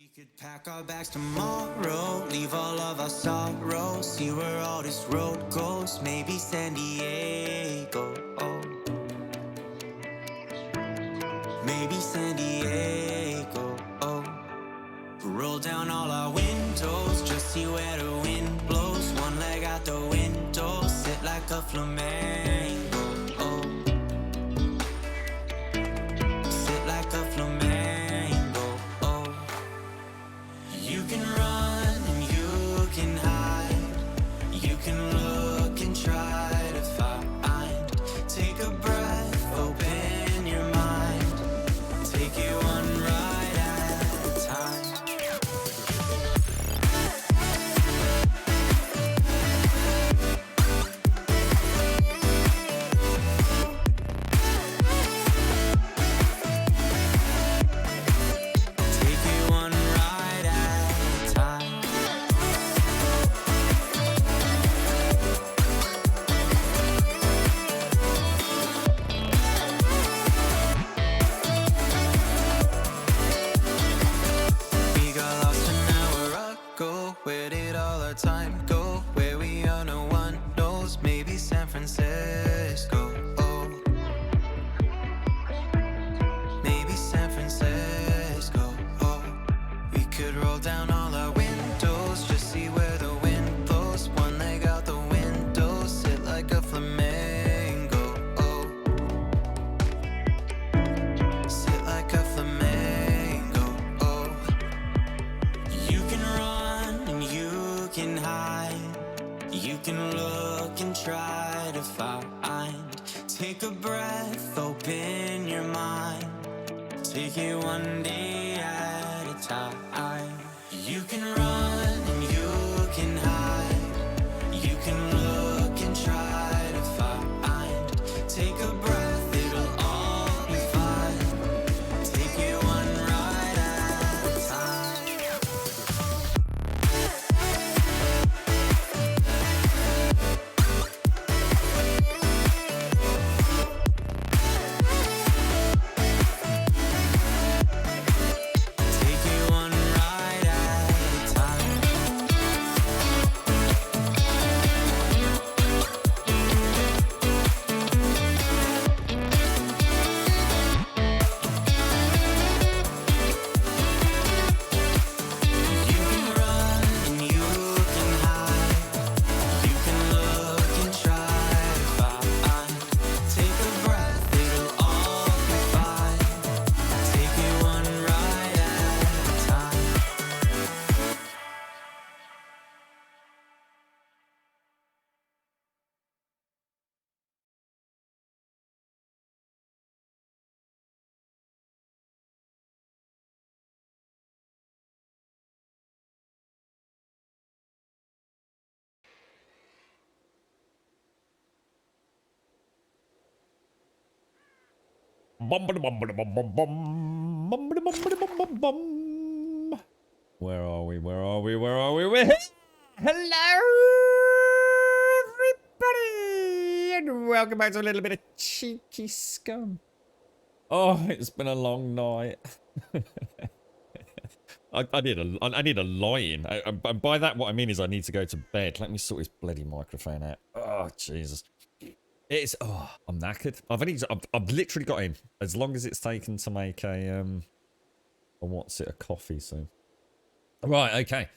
We could pack our bags tomorrow, leave all of our sorrows, see where all this road goes, maybe San Diego, oh. Maybe San Diego, oh. Roll down all our windows, just see where the wind blows, one leg out the window, sit like a flamenco, oh. Sit like a flamenco, oh. You can run and you can hide, you can look and try to find, take a breath, open your mind, take it one ride at a time. Take it one ride at a time. We got lost an hour ago. Where did all our time go? Where we are, no one knows. Maybe San Francisco. Oh, maybe San Francisco. Oh, we could roll down all our windows, just see where the wind blows. One leg out the window, sit like a flamenco. Oh, sit like a flamenco. Oh. You can run and you can hide, you can look and try to find, take a breath, open your mind, take it one day at a time. You can run and you can hide, you can look and try to find, take a breath, it'll all be fine, take it one ride at a time. Take it one ride at a time. You can run and you can hide, you can look and try to find, take a breath, it'll all be fine, take it one ride at a time. Where are we? Where are we? Where are we? We're here. Hello, everybody, and welcome back to a little bit of cheeky scum. Oh, it's been a long night. I need a lie-in. And by that, what I mean is I need to go to bed. Let me sort this bloody microphone out. Oh, Jesus. I'm knackered. I've literally got in. As long as it's taken to make a coffee, so. Right, okay.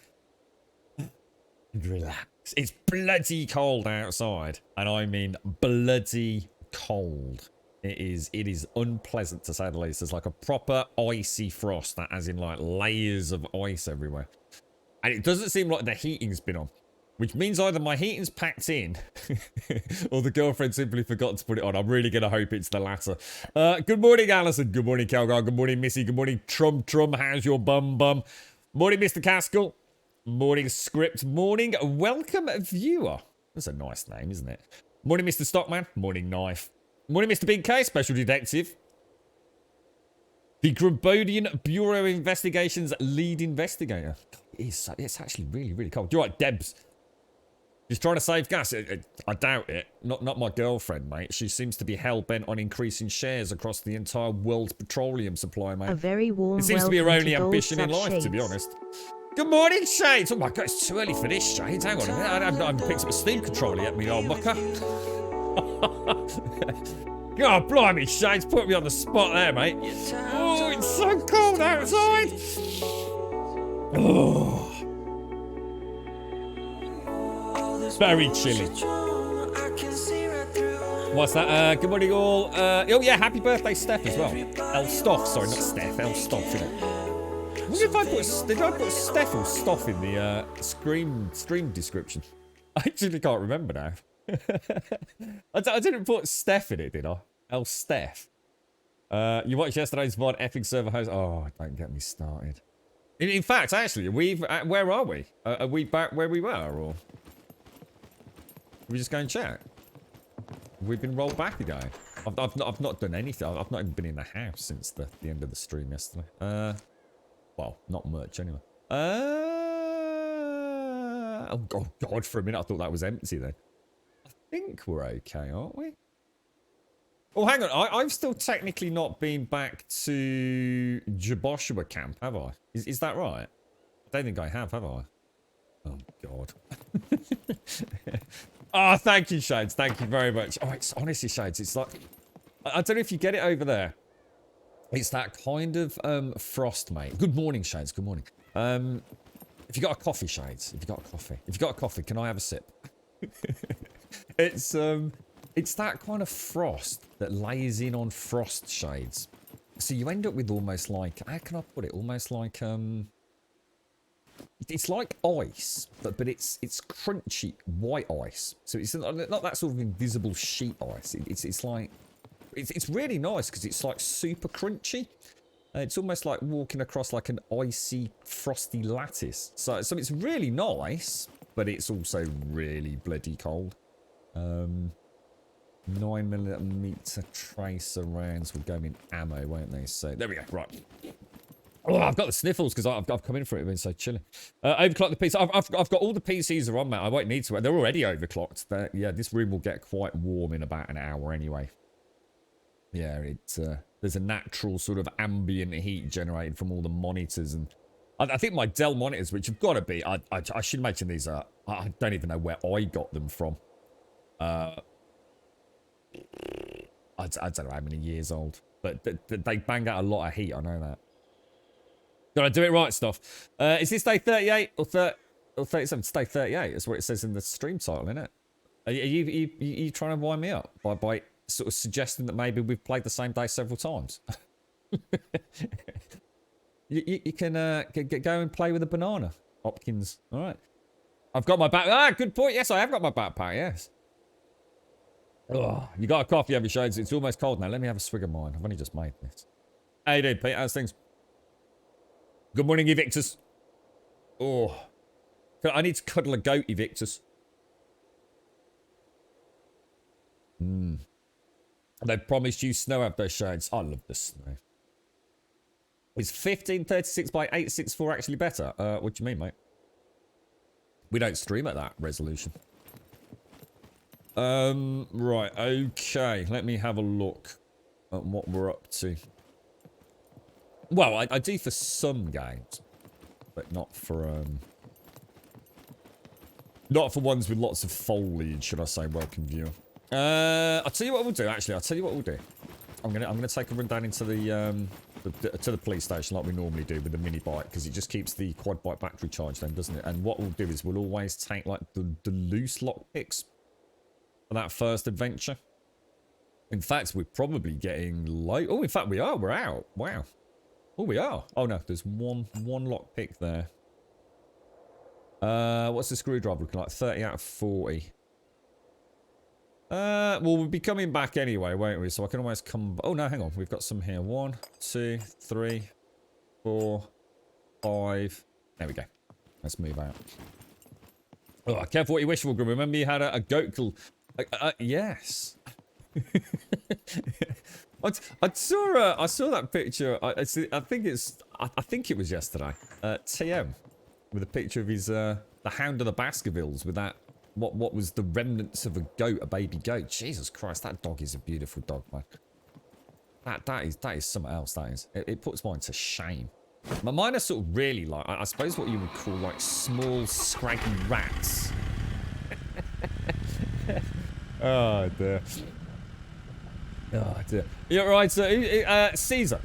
Relax. It's bloody cold outside. And I mean bloody cold. It is unpleasant to say the least. There's like a proper icy frost, that as in like layers of ice everywhere. And it doesn't seem like the heating's been on. Which means either my heating's packed in or the girlfriend simply forgot to put it on. I'm really going to hope it's the latter. Good morning, Alison. Good morning, Calgar. Good morning, Missy. Good morning, Trum. How's your bum? Morning, Mr. Caskell. Morning, Script. Morning, welcome, viewer. That's a nice name, isn't it? Morning, Mr. Stockman. Morning, Knife. Morning, Mr. Big K, Special Detective. The Grabodian Bureau of Investigations lead investigator. It's actually really, really cold. You're right, Debs. She's trying to save gas. I doubt it. Not my girlfriend, mate. She seems to be hell-bent on increasing shares across the entire world's petroleum supply, mate. A very warm It seems to be her welcome only to ambition in Gold life, Sub to be Shades. honest. Good morning, Shades. Oh my God, it's too early for this, Shades. Hang on a minute. I haven't picked up a steam controller yet, me old mucker. God, blimey, Shades. Put me on the spot there, mate. Oh, it's so cold outside. Oh. Very chilly. What's that? Good morning, all. Oh, yeah, happy birthday, Steph, as well. El Stoff, sorry, not Steph. El Stoff, isn't it? I wonder if did I put Steph or Stoff in the stream description? I actually can't remember now. I didn't put Steph in it, did I? El Steph. You watched yesterday's VOD, epic server host. Oh, don't get me started. In fact, actually, where are we? Are we back where we were, or? We just go and chat. We've been rolled back again. I've not done anything. I've not even been in the house since the end of the stream yesterday. Well, not much anyway. Oh God, for a minute I thought that was empty then. I think we're okay, aren't we? Oh, hang on. I've still technically not been back to Jaboshua camp, have I? Is that right? I don't think I have I? Oh God. Oh, thank you, Shades. Thank you very much. Oh, it's honestly, Shades, it's like, I don't know if you get it over there. It's that kind of frost, mate. Good morning, Shades. Good morning. If you got a coffee, Shades. If you got a coffee, can I have a sip? It's that kind of frost that lays in on frost, Shades. So you end up with almost like, how can I put it? Almost like it's like ice, but it's crunchy white ice. So it's not that sort of invisible sheet ice. It's like, it's really nice because it's like super crunchy. It's almost like walking across like an icy, frosty lattice. So it's really nice, but it's also really bloody cold. 9mm tracer rounds will go in ammo, won't they? So there we go. Right. Oh, I've got the sniffles because I've come in for it. It's been so chilly. Overclock the PC. I've got all the PCs are on, mate. I won't need to. They're already overclocked. Yeah, this room will get quite warm in about an hour anyway. Yeah, there's a natural sort of ambient heat generated from all the monitors, and I think my Dell monitors, which have got to be, I should mention these are. I don't even know where I got them from. I don't know how many years old, but they bang out a lot of heat. I know that. Did I do it right, Stuff? Is this day 38 or 37? It's day 38. That's what it says in the stream title, isn't it? Are you trying to wind me up by sort of suggesting that maybe we've played the same day several times? you can go and play with a banana, Hopkins. All right. I've got my back. Ah, good point. Yes, I have got my backpack. Yes. Oh, you got a coffee, have you, Shades? It's almost cold now. Let me have a swig of mine. I've only just made this. How you doing, Pete? How's things? Good morning, Evictus. Oh. I need to cuddle a goat, Evictus. They've promised you snow, have those, Shades? I love the snow. Is 1536 by 864 actually better? What do you mean, mate? We don't stream at that resolution. Right, okay. Let me have a look at what we're up to. Well, I do for some games, but not for ones with lots of foliage, should I say, welcome viewer. I'll tell you what we'll do, actually. I'll tell you what we'll do. I'm gonna take a run down into the police station like we normally do with the mini bike, because it just keeps the quad bike battery charged then, doesn't it? And what we'll do is we'll always take like the loose lockpicks for that first adventure. In fact, we're probably getting low. Oh, in fact, we are. We're out. Wow. Oh, we are. Oh no, there's one lockpick there. What's the screwdriver looking like? 30 out of 40. Well, we'll be coming back anyway, won't we? So I can always come... Oh, no, hang on. We've got some here. 1, 2, 3, 4, 5. There we go. Let's move out. Oh, careful what you wish for, Grim. Remember you had a goat called... yes. I saw that picture. I think it was yesterday. TM with a picture of his the Hound of the Baskervilles with that what was the remnants of a goat, a baby goat. Jesus Christ, that dog is a beautiful dog, man. That is something else, that is. It puts mine to shame. Mine are sort of really like, I suppose what you would call like small, scraggy rats. Oh, dear. Oh, dear. Yeah, right, so, Caesar.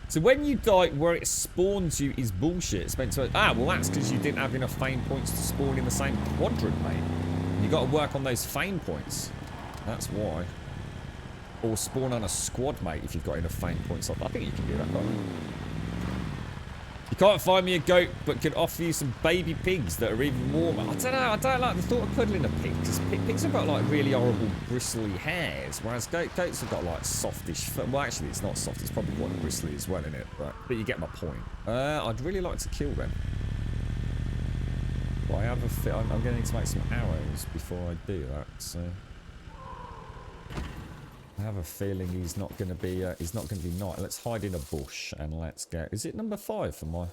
So when you die, where it spawns you is bullshit. It's meant to... Ah, well, that's because you didn't have enough fame points to spawn in the same quadrant, mate. You got to work on those fame points. That's why. Or spawn on a squad, mate, if you've got enough fame points. I think you can do that, can't you? You can't find me a goat, but can offer you some baby pigs that are even warmer. I don't know. I don't like the thought of cuddling a pig, because pigs have got, like, really horrible bristly hairs, whereas goats have got, like, softish fur. Well, actually, it's not soft. It's probably quite bristly as well, isn't it? But you get my point. I'd really like to kill them. But I have a fit. I'm going to need to make some arrows before I do that, so... I have a feeling he's not going to be night. Let's hide in a bush and let's get... Is it number 5 for my...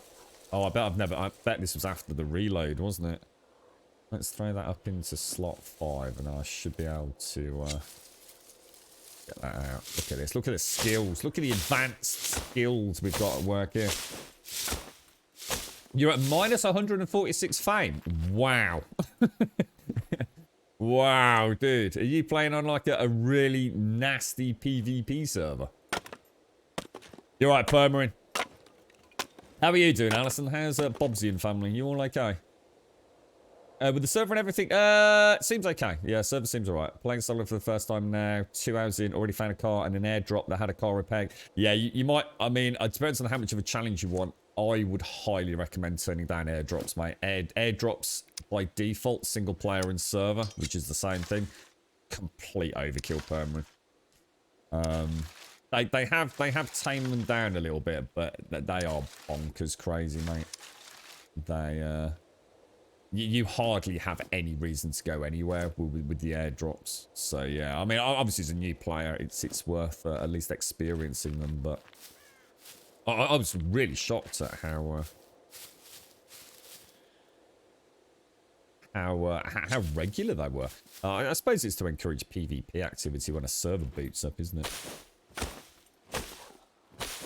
Oh, I bet this was after the reload, wasn't it? Let's throw that up into slot 5 and I should be able to get that out. Look at this. Look at the skills. Look at the advanced skills we've got at work here. You're at minus 146 fame. Wow. Wow, dude. Are you playing on like a really nasty PvP server? You're right, Permarin. How are you doing, Alison? How's Bobsy and family? You all okay? With the server and everything, seems okay. Yeah, server seems alright. Playing solo for the first time now. 2 hours in, already found a car and an airdrop that had a car repaired. Yeah, you might, I mean, it depends on how much of a challenge you want. I would highly recommend turning down airdrops, mate. Airdrops, by default, single player and server, which is the same thing. Complete overkill, permanent. They have tamed them down a little bit, but they are bonkers crazy, mate. They, you hardly have any reason to go anywhere with the airdrops. So, yeah, I mean, obviously as a new player, it's worth at least experiencing them, but... I was really shocked at how regular they were. I suppose it's to encourage PvP activity when a server boots up, isn't it?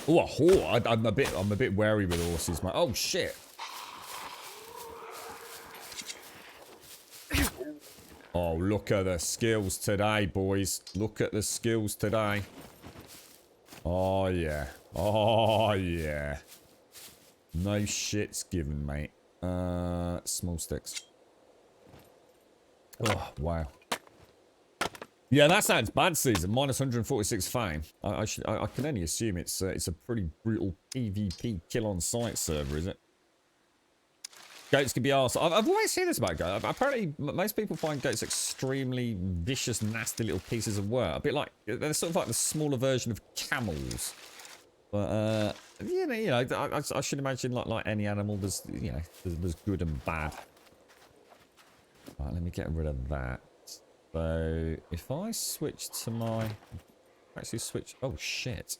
Oh, a horse! I'm a bit wary with horses, mate. Oh shit! Oh, look at the skills today, boys. Look at the skills today. Oh yeah. Oh, yeah. No shit's given, mate. Small sticks. Oh, wow. Yeah, that sounds bad, Caesar. Minus 146 fame. I can only assume it's a pretty brutal PvP kill-on-site server, is it? Goats can be arsed. I've always seen this about goats. Apparently, most people find goats extremely vicious, nasty little pieces of work. A bit like... They're sort of like the smaller version of camels. But, you know, I should imagine like any animal, there's good and bad. Right, let me get rid of that. So, if I switch to my... Actually switch... Oh, shit.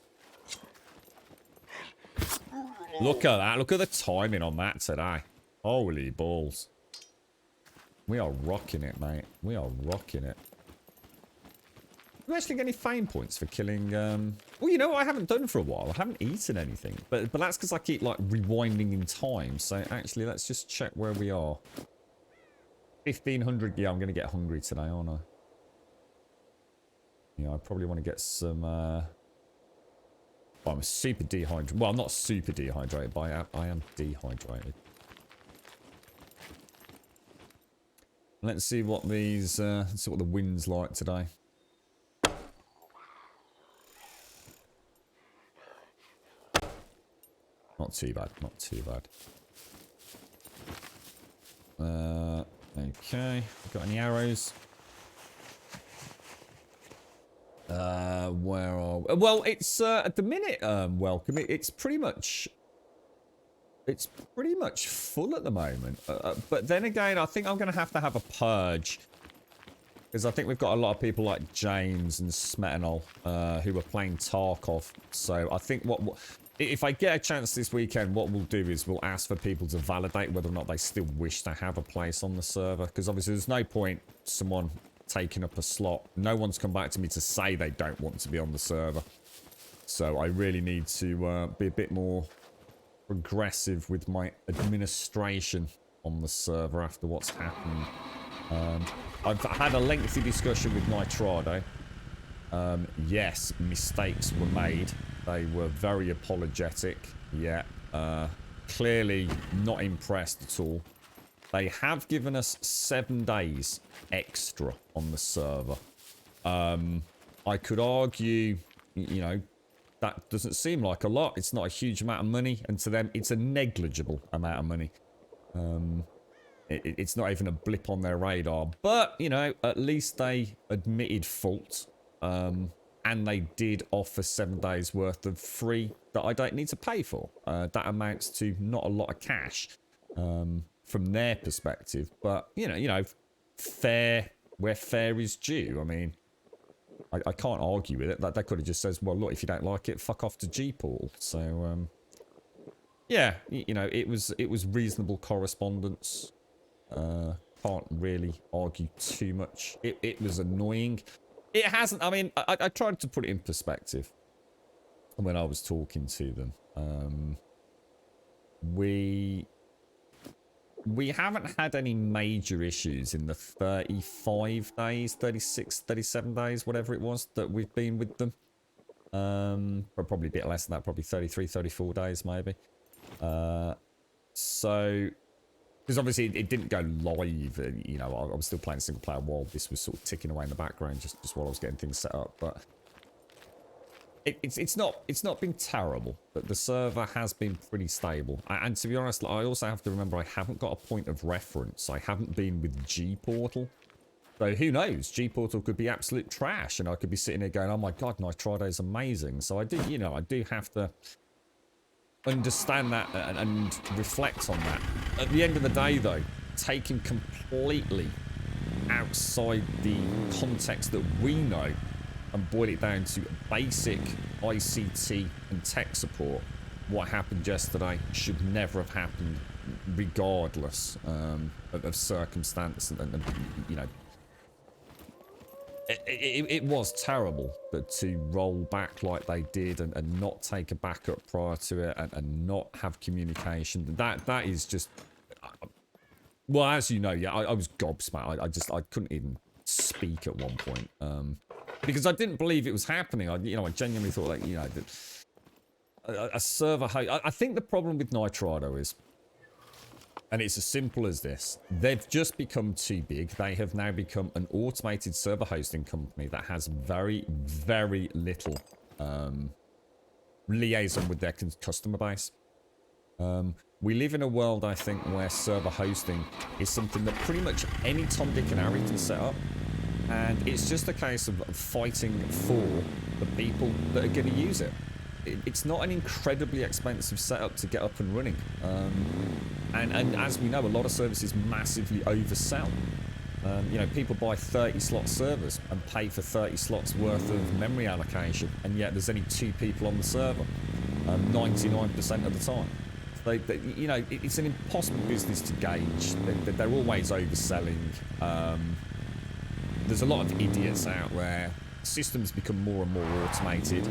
Look at that. Look at the timing on that today. Holy balls. We are rocking it, mate. We are rocking it. Do you actually get any fame points for killing, Well, you know what I haven't done for a while? I haven't eaten anything. But that's because I keep, like, rewinding in time. So, actually, let's just check where we are. 1,500. Yeah, I'm going to get hungry today, aren't I? Yeah, I probably want to get some, Well, I'm super dehydrated. Well, I'm not super dehydrated, but I am dehydrated. Let's see what these, let's see what the wind's like today. Not too bad, not too bad. Okay, got any arrows? Where are we? Well, it's at the minute, welcome. It's pretty much full at the moment. But then again, I think I'm going to have a purge. Because I think we've got a lot of people like James and Smetanol who are playing Tarkov. So I think if I get a chance this weekend, what we'll do is we'll ask for people to validate whether or not they still wish to have a place on the server. Because obviously there's no point someone taking up a slot. No one's come back to me to say they don't want to be on the server. So I really need to be a bit more progressive with my administration on the server after what's happened. I've had a lengthy discussion with Nitrado. Yes, mistakes were made. They were very apologetic. Yeah, clearly not impressed at all. They have given us 7 days extra on the server. I could argue, you know, that doesn't seem like a lot. It's not a huge amount of money, and to them, it's a negligible amount of money. It's not even a blip on their radar. But, you know, at least they admitted fault. And they did offer 7 days worth of free that I don't need to pay for. That amounts to not a lot of cash from their perspective. But, you know, fair where fair is due. I mean, I can't argue with it. They could have just says, well, look, if you don't like it, fuck off to G-Portal. So, yeah, you know, it was reasonable correspondence. Can't really argue too much. It was annoying. It hasn't, I mean, I tried to put it in perspective when I was talking to them. We haven't had any major issues in the 35 days, 36, 37 days, whatever it was that we've been with them. But probably a bit less than that, probably 33, 34 days maybe. So, because obviously it didn't go live, you know, I was still playing single player while this was sort of ticking away in the background, just while I was getting things set up. But it's not been terrible, but the server has been pretty stable. And to be honest, I also have to remember I haven't got a point of reference. I haven't been with G-Portal. So who knows? G-Portal could be absolute trash, and I could be sitting here going, oh my god, Nitrado is amazing. So I do, you know, I do have to understand that and reflect on that. At the end of the day, though, taken completely outside the context that we know and boil it down to basic ICT and tech support, what happened yesterday should never have happened, regardless of circumstance and you know. It was terrible, but to roll back like they did and not take a backup prior to it and not have communication, that is just, well, as you know, yeah, I was gobsmacked. I couldn't even speak at one point because I didn't believe it was happening. I genuinely thought, like, you know, that a server I think the problem with Nitrado is, and it's as simple as this, they've just become too big. They have now become an automated server hosting company that has very, very little liaison with their customer base. We live in a world, I think, where server hosting is something that pretty much any Tom, Dick and Harry can set up. And it's just a case of fighting for the people that are going to use it. It's not an incredibly expensive setup to get up and running. And as we know, a lot of services massively oversell. You know, people buy 30 slot servers and pay for 30 slots worth of memory allocation, and yet there's only 2 people on the server 99% of the time. You know, it's an impossible business to gauge. They're always overselling. There's a lot of idiots out there. Systems become more and more automated,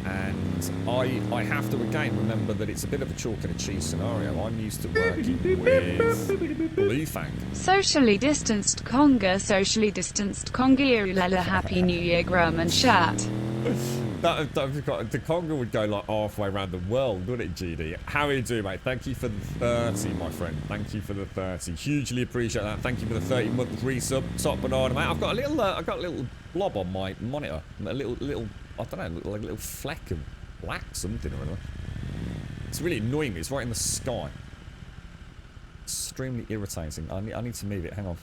and I have to again remember that it's a bit of a chalk and a cheese scenario. I'm used to working with Bluefang. Socially distanced conga, happy new year, Grum and Shat. The conga would go like halfway around the world, wouldn't it, GD? How are you doing, mate? Thank you for the 30, my friend. Thank you for the 30. Hugely appreciate that. Thank you for the 30-month resub. Top banana, mate. I've got a little blob on my monitor. A little, I don't know, like a little fleck of black something or other. It's really annoying me. It's right in the sky. Extremely irritating. I need to move it. Hang on.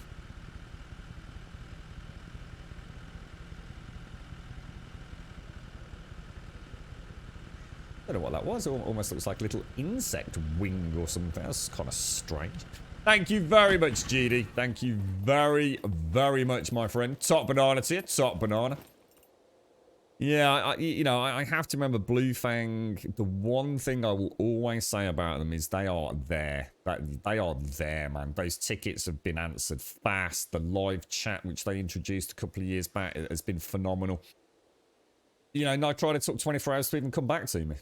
I don't know what that was. It almost looks like a little insect wing or something. That's kind of strange. Thank you very much, GD. Thank you very, very much, my friend. Top banana to you. Top banana. Yeah, I have to remember Blue Fang. The one thing I will always say about them is they are there. They are there, man. Those tickets have been answered fast. The live chat, which they introduced a couple of years back, has been phenomenal. You know, I tried, it took 24 hours to even come back to me.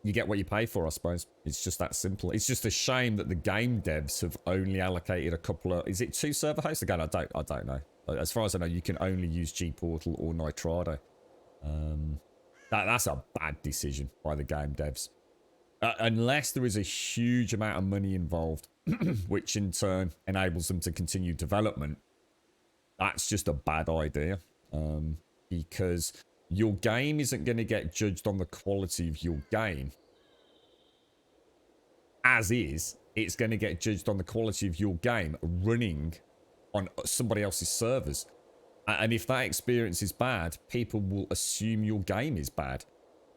You get what you pay for, I suppose. It's just that simple. It's just a shame that the game devs have only allocated a couple of... Is it 2 server hosts? Again, I don't know. As far as I know, you can only use G-Portal or Nitrado. That's a bad decision by the game devs. Unless there is a huge amount of money involved, which in turn enables them to continue development, that's just a bad idea. Because your game isn't going to get judged on the quality of your game. As is, it's going to get judged on the quality of your game running on somebody else's servers. And if that experience is bad, people will assume your game is bad.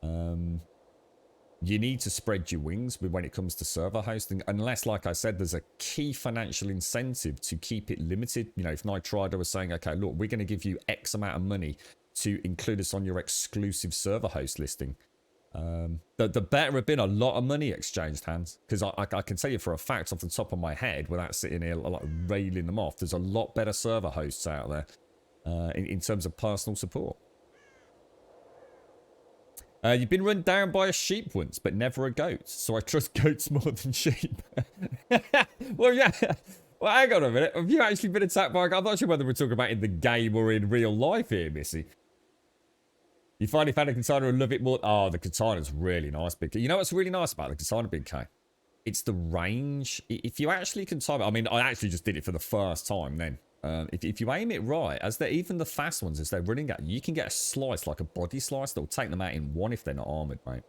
You need to spread your wings when it comes to server hosting, unless, like I said, there's a key financial incentive to keep it limited. You know, if Nitrado was saying, okay, look, we're going to give you X amount of money to include us on your exclusive server host listing, the better have been a lot of money exchanged hands. Because I can tell you for a fact off the top of my head, without sitting here like railing them off, there's a lot better server hosts out there in terms of personal support. You've been run down by a sheep once, but never a goat. So I trust goats more than sheep. Well, yeah. Well, hang on a minute. Have you actually been attacked by a goat? I'm not sure whether we're talking about in the game or in real life here, Missy. You finally found a katana and love it more. Oh, the katana's really nice, Big K. You know what's really nice about the katana, Big K? It's the range. If you actually can time it, I mean, I actually just did it for the first time then. If you aim it right, even the fast ones, as they're running at you, can get a slice, like a body slice, that'll take them out in one if they're not armored, mate.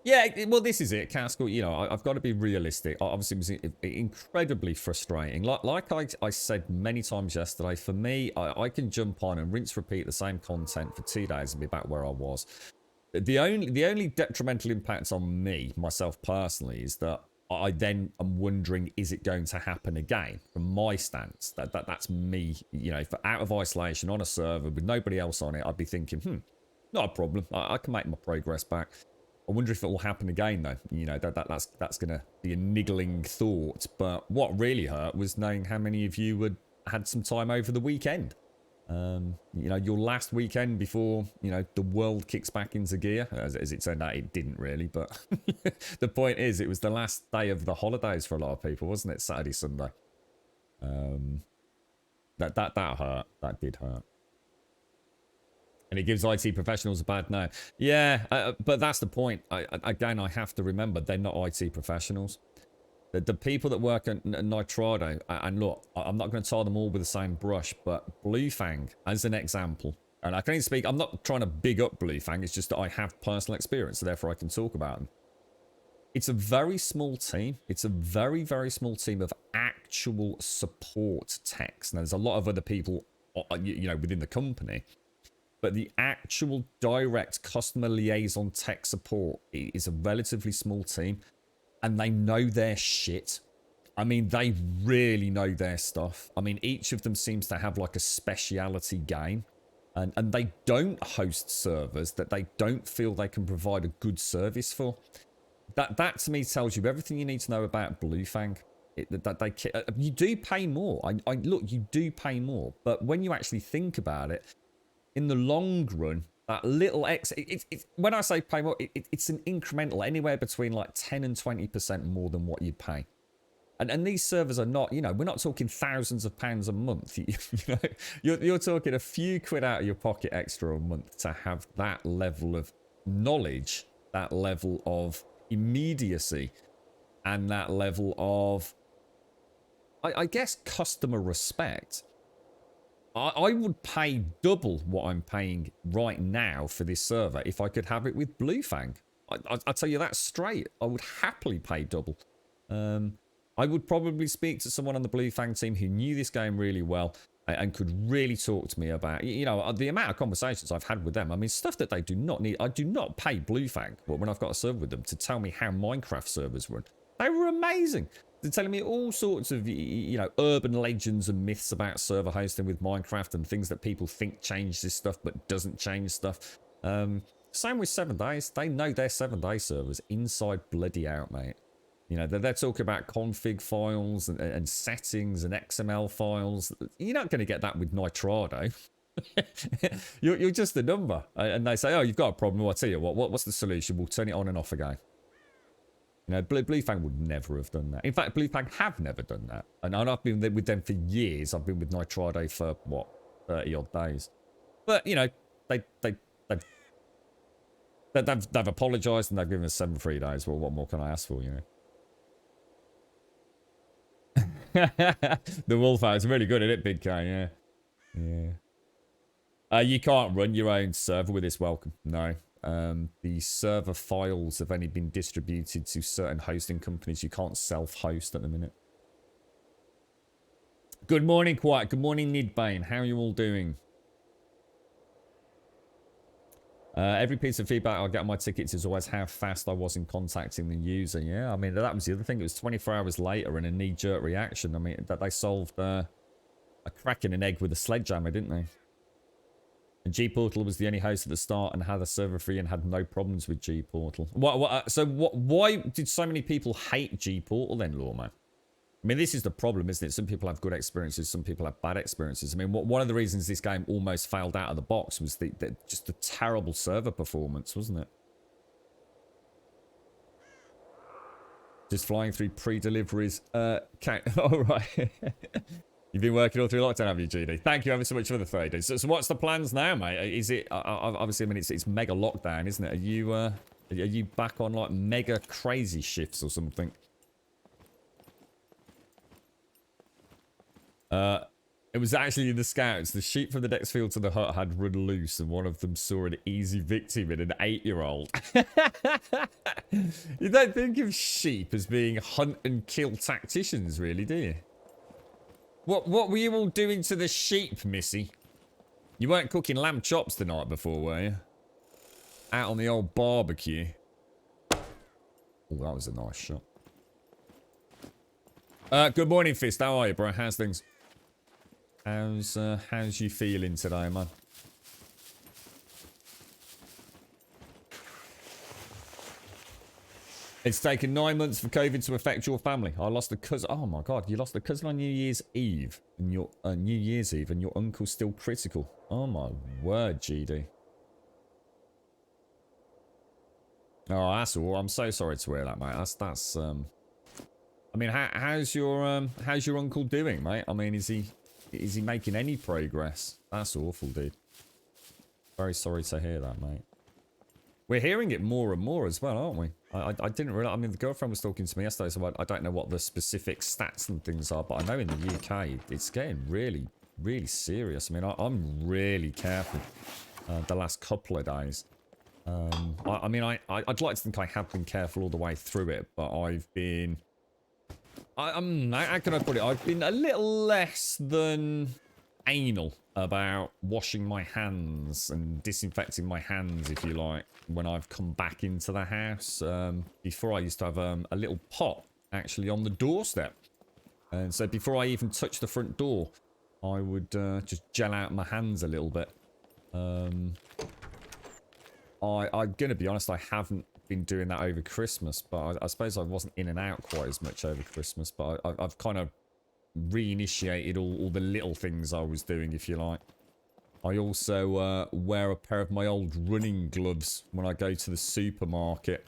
Yeah, well, this is it, Castle. You know, I've got to be realistic. Obviously, it was incredibly frustrating. Like I said many times yesterday, for me, I can jump on and rinse, repeat the same content for 2 days and be back where I was. The only detrimental impact on me, myself personally, is that I then am wondering, is it going to happen again? From my stance, that's me. You know, for out of isolation on a server with nobody else on it, I'd be thinking, not a problem. I can make my progress back. I wonder if it will happen again, though. You know, that's going to be a niggling thought. But what really hurt was knowing how many of you had some time over the weekend. You know, your last weekend before, you know, the world kicks back into gear. As it turned out, it didn't really. But the point is, it was the last day of the holidays for a lot of people, wasn't it? Saturday, Sunday. That hurt. That did hurt. And it gives IT professionals a bad name. Yeah, but that's the point. Again, I have to remember, they're not IT professionals. The people that work at Nitrado, and look, I'm not going to tie them all with the same brush, but Blue Fang, as an example, and I can only speak, I'm not trying to big up Blue Fang, it's just that I have personal experience, so therefore I can talk about them. It's a very small team. It's a very, very small team of actual support techs. Now, there's a lot of other people, you know, within the company. But the actual direct customer liaison tech support is a relatively small team. And they know their shit. I mean, they really know their stuff. I mean, each of them seems to have like a speciality game. And they don't host servers that they don't feel they can provide a good service for. That to me tells you everything you need to know about Blue Fang. You do pay more. Look, you do pay more. But when you actually think about it, in the long run, that little when I say pay more, it's an incremental, anywhere between like 10 and 20% more than what you pay. And these servers are not, you know, we're not talking thousands of pounds a month. You know, you're talking a few quid out of your pocket extra a month to have that level of knowledge, that level of immediacy, and that level of, I guess, customer respect. I would pay double what I'm paying right now for this server if I could have it with Blue Fang. I'll tell you that straight. I would happily pay double. I would probably speak to someone on the Blue Fang team who knew this game really well and could really talk to me about, you know, the amount of conversations I've had with them. I mean, stuff that they do not need. I do not pay Blue Fang, but when I've got a server with them, to tell me how Minecraft servers run. They were amazing. they're telling me all sorts of, you know, urban legends and myths about server hosting with Minecraft and things that people think changes stuff but doesn't change stuff. Same with 7 days. They know their 7-day servers inside bloody out, mate. You know, they're talking about config files and settings and XML files. You're not going to get that with Nitrado. you're just a number. And they say, oh, you've got a problem. Well, I'll tell you what's the solution? We'll turn it on and off again. You know, Bluefang would never have done that. In fact, Bluefang have never done that. And I've been with them for years. I've been with Nitrado for, what, 30 odd days. But, you know, they've apologised and they've given us 7 free days. Well, what more can I ask for, you know? The wolf is really good at it, Big K, yeah. Yeah. You can't run your own server with this welcome. No. The server files have only been distributed to certain hosting companies. You can't self-host at the minute. Good morning, Quiet. Good morning, Nidbane. How are you all doing? Every piece of feedback I get on my tickets is always how fast I was in contacting the user. Yeah, I mean, that was the other thing. It was 24 hours later and a knee-jerk reaction. I mean, that they solved a crack in an egg with a sledgehammer, didn't they? And G-Portal was the only host at the start and had a server free and had no problems with G-Portal. Why did so many people hate G-Portal then, Lawman? I mean, this is the problem, isn't it? Some people have good experiences, some people have bad experiences. I mean, one of the reasons this game almost failed out of the box was just the terrible server performance, wasn't it? Just flying through pre-deliveries. All right. You've been working all through lockdown, have you, GD? Thank you ever so much for the 30 days. So what's the plans now, mate? Is it obviously? I mean, it's mega lockdown, isn't it? Are you back on like mega crazy shifts or something? It was actually in the scouts. The sheep from the next field to the hut had run loose, and one of them saw an easy victim in an 8-year-old. You don't think of sheep as being hunt and kill tacticians, really, do you? What were you all doing to the sheep, Missy? You weren't cooking lamb chops the night before, were you? Out on the old barbecue. Oh, that was a nice shot. Good morning, Fist. How are you, bro? How's things? How's you feeling today, man? It's taken 9 months for COVID to affect your family. I lost a cousin. Oh my god, you lost a cousin on New Year's Eve, and your and your uncle's still critical. Oh my word, GD. Oh, that's all. I'm so sorry to hear that, mate. That's. I mean, how's your uncle doing, mate? I mean, is he making any progress? That's awful, dude. Very sorry to hear that, mate. We're hearing it more and more as well, aren't we? I didn't realize. I mean, the girlfriend was talking to me yesterday, so I don't know what the specific stats and things are, but I know in the UK it's getting really, really serious. I mean, I'm really careful the last couple of days. I mean, I'd like to think I have been careful all the way through it, but I've been. How can I put it? I've been a little less than anal about washing my hands and disinfecting my hands, if you like, when I've come back into the house. Before I used to have a little pot actually on the doorstep. And so before I even touched the front door, I would just gel out my hands a little bit. I'm going to be honest, I haven't been doing that over Christmas, but I suppose I wasn't in and out quite as much over Christmas, but I've kind of reinitiated all the little things I was doing, if you like. I also wear a pair of my old running gloves when I go to the supermarket.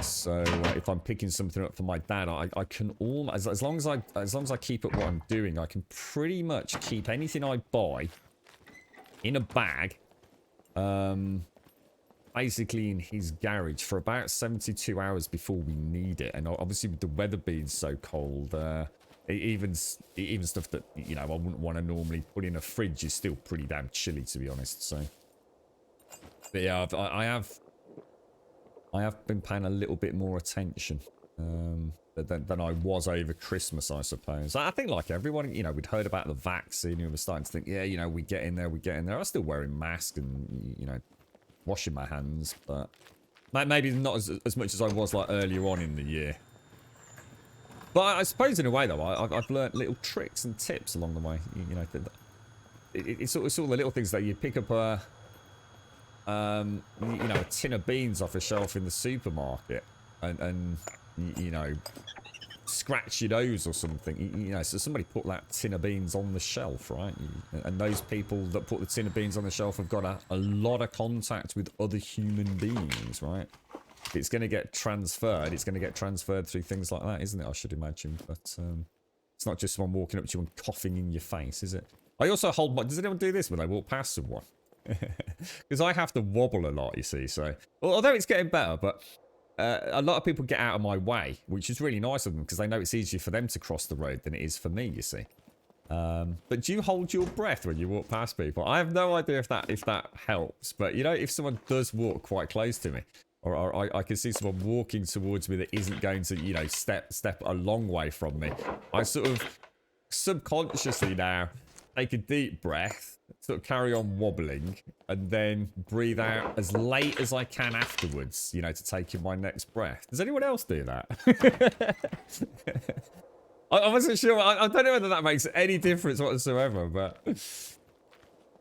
So if I'm picking something up for my dad, I can almost, as long as I keep up what I'm doing, I can pretty much keep anything I buy in a bag, basically in his garage for about 72 hours before we need it. And obviously with the weather being so cold, even stuff that, you know, I wouldn't want to normally put in a fridge is still pretty damn chilly, to be honest. So, but yeah, I have been paying a little bit more attention than I was over Christmas, I suppose. I think like everyone, you know, we'd heard about the vaccine and we were starting to think, yeah, you know, we get in there. I'm still wearing masks and, you know, washing my hands, but maybe not as much as I was like earlier on in the year. But I suppose in a way, though, I've learnt little tricks and tips along the way. You know, it's all the little things that you pick up you know, a tin of beans off a shelf in the supermarket and you know, scratch your nose or something. You know, so somebody put that tin of beans on the shelf, right? And those people that put the tin of beans on the shelf have got a lot of contact with other human beings, right? If it's going to get transferred, it's going to get transferred through things like that, isn't it? I should imagine. But it's not just someone walking up to you and coughing in your face, is it? I also hold my... Does anyone do this when they walk past someone? Because I have to wobble a lot, you see. So, although it's getting better, but a lot of people get out of my way, which is really nice of them because they know it's easier for them to cross the road than it is for me, you see. But do you hold your breath when you walk past people? I have no idea if that helps. But, you know, if someone does walk quite close to me, or I can see someone walking towards me that isn't going to, you know, step a long way from me, I sort of subconsciously now take a deep breath, sort of carry on wobbling, and then breathe out as late as I can afterwards, you know, to take in my next breath. Does anyone else do that? I wasn't sure. I don't know whether that makes any difference whatsoever, but...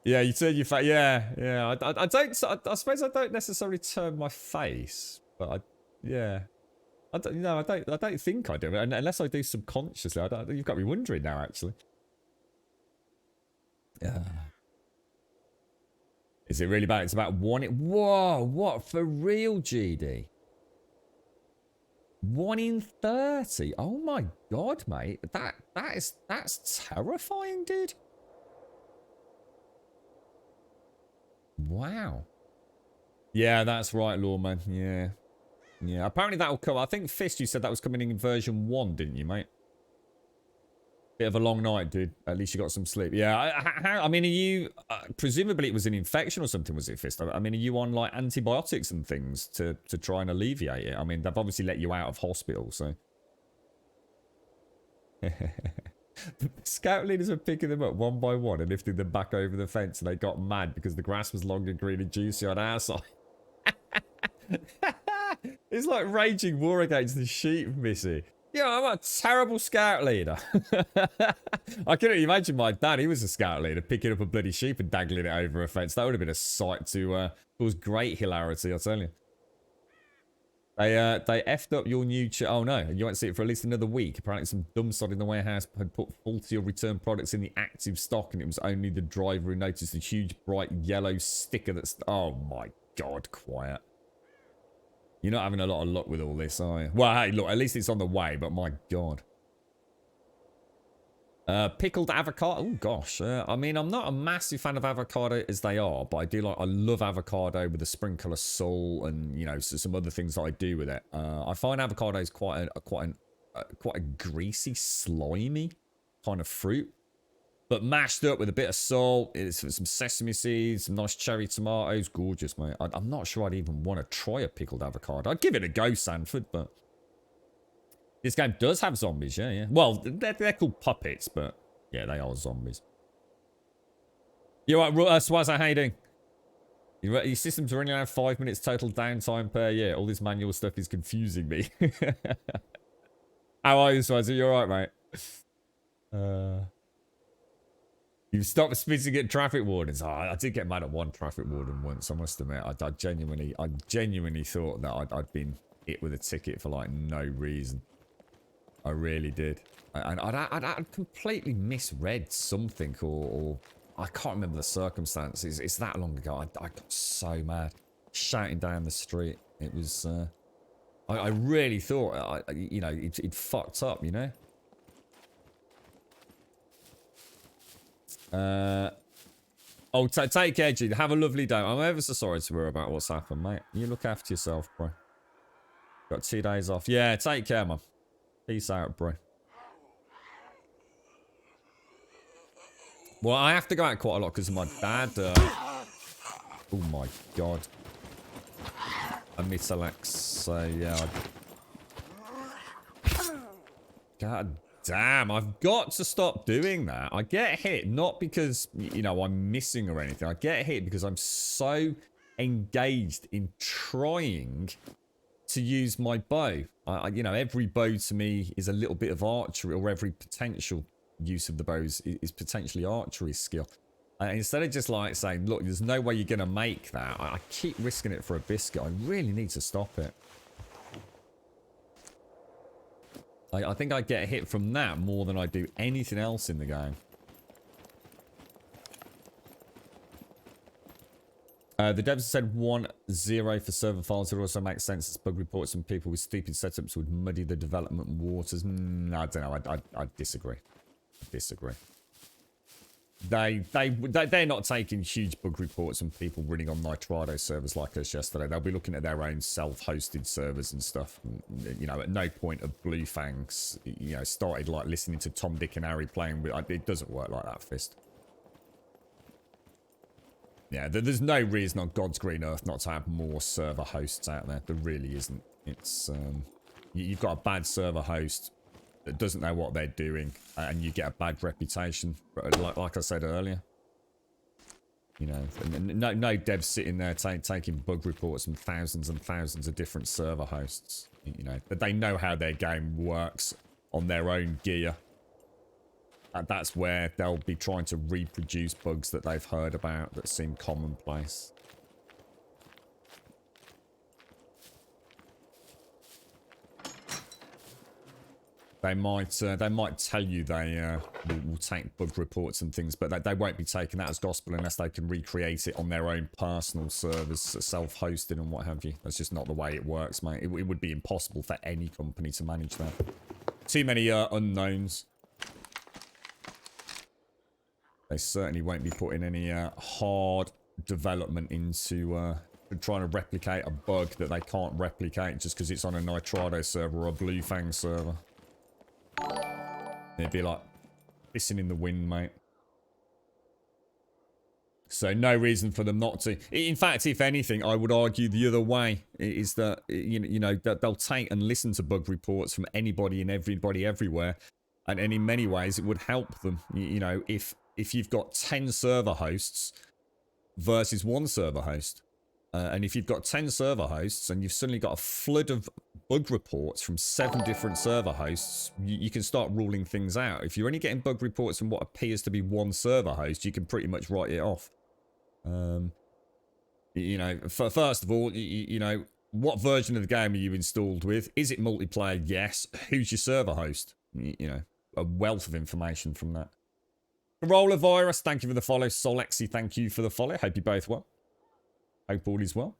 Yeah, you turn your face. Yeah. I don't. I suppose I don't necessarily turn my face, but yeah. I don't. No, I don't think I do. Unless I do subconsciously. You've got me wondering now, actually. Yeah. Is it really bad? It's about one. Whoa! What for real, GD? 1 in 30. Oh my god, mate. That's terrifying, dude. Wow. Yeah, that's right, Lawman. Yeah. Yeah, apparently that will come. I think, Fist, you said that was coming in version 1, didn't you, mate? Bit of a long night, dude. At least you got some sleep. Yeah, I mean, are you... presumably it was an infection or something, was it, Fist? I mean, are you on, like, antibiotics and things to try and alleviate it? I mean, they've obviously let you out of hospital, so... Scout leaders were picking them up one by one and lifting them back over the fence, and they got mad because the grass was long and green and juicy on our side. It's like raging war against the sheep, Missy. Yeah, I'm a terrible scout leader. I couldn't imagine my dad, he was a scout leader, picking up a bloody sheep and dangling it over a fence. That would have been a sight to cause great hilarity, I'll tell you. They effed up your new... Oh no, you won't see it for at least another week. Apparently some dumb sod in the warehouse had put faulty or returned products in the active stock, and it was only the driver who noticed the huge bright yellow sticker that's... Oh my god, quiet. You're not having a lot of luck with all this, are you? Well, hey, look, at least it's on the way, but my god. Pickled avocado. Oh gosh, I mean, I'm not a massive fan of avocado as they are, but I love avocado with a sprinkle of salt and, you know, some other things that I do with it. I find avocado is quite a greasy, slimy kind of fruit, but mashed up with a bit of salt, it's some sesame seeds, some nice cherry tomatoes. Gorgeous, mate. I'm not sure I'd even want to try a pickled avocado. I'd give it a go, Sanford, but. This game does have zombies, yeah. Well, they're called puppets, but yeah, they are zombies. You right, Swazza, how you doing? Your systems are only around 5 minutes total downtime per year. All this manual stuff is confusing me. How are you, Swazza? You alright, mate? You've stopped spitting at traffic wardens. Oh, I did get mad at one traffic warden once, I must admit. I genuinely thought that I'd been hit with a ticket for like no reason. I really did. And I'd completely misread something or I can't remember the circumstances. It's that long ago. I got so mad. Shouting down the street. It was... I really thought, you know, it fucked up, you know? Oh, take care, Gene. Have a lovely day. I'm ever so sorry to hear about what's happened, mate. You look after yourself, bro. Got 2 days off. Yeah, take care, man. Peace out, bro. Well, I have to go out quite a lot because of my dad. Oh my god. I miss Alex. So yeah. God damn! I've got to stop doing that. I get hit not because you know I'm missing or anything. I get hit because I'm so engaged in trying to use my bow. You know, every bow to me is a little bit of archery, or every potential use of the bow is potentially archery skill. Instead of just like saying, look, there's no way you're going to make that, I keep risking it for a biscuit. I really need to stop it. I think I get a hit from that more than I do anything else in the game. The devs said 1-0 for server files. It also makes sense as bug reports and people with stupid setups would muddy the development waters. I don't know. I disagree. I disagree. They're not taking huge bug reports and people running on Nitrado servers like us yesterday. They'll be looking at their own self-hosted servers and stuff. And, you know, at no point of Blue Fangs, you know, started like listening to Tom, Dick, and Harry playing with. It doesn't work like that, Fist. Yeah, there's no reason on God's green earth not to have more server hosts out there. There really isn't. It's you've got a bad server host that doesn't know what they're doing, and you get a bad reputation. Like I said earlier, you know, no devs sitting there taking bug reports from thousands and thousands of different server hosts. You know, but they know how their game works on their own gear. And that's where they'll be trying to reproduce bugs that they've heard about that seem commonplace. They might tell you they will take bug reports and things, but they won't be taking that as gospel unless they can recreate it on their own personal servers, self-hosted and what have you. That's just not the way it works, mate. It would be impossible for any company to manage that. Too many unknowns. They certainly won't be putting any hard development into trying to replicate a bug that they can't replicate just because it's on a Nitrado server or a Blue Fang server. It'd be like pissing in the wind, mate. So no reason for them not to. In fact, if anything, I would argue the other way is that you know that they'll take and listen to bug reports from anybody and everybody everywhere, and in many ways it would help them. You know, if you've got 10 server hosts versus one server host, and if you've got 10 server hosts and you've suddenly got a flood of bug reports from 7 different server hosts, you can start ruling things out. If you're only getting bug reports from what appears to be one server host, you can pretty much write it off. You know, first of all, you know, what version of the game are you installed with? Is it multiplayer? Yes. Who's your server host? You know, a wealth of information from that. Corolla Virus, thank you for the follow. Solexi, thank you for the follow. Hope you both well. Hope all is well.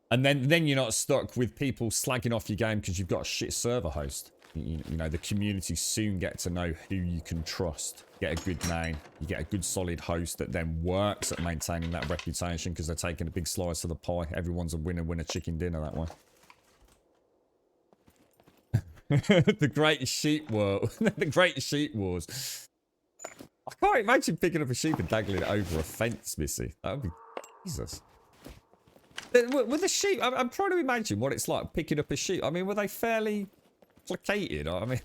And then you're not stuck with people slagging off your game because you've got a shit server host. You know, the community soon get to know who you can trust. Get a good name. You get a good solid host that then works at maintaining that reputation because they're taking a big slice of the pie. Everyone's a winner chicken dinner that way. The Great Sheep War. The Great Sheep Wars. I can't imagine picking up a sheep and dangling it over a fence, Missy. That would be... Jesus. Were the sheep... I'm trying to imagine what it's like picking up a sheep. I mean, were they fairly placated? I mean...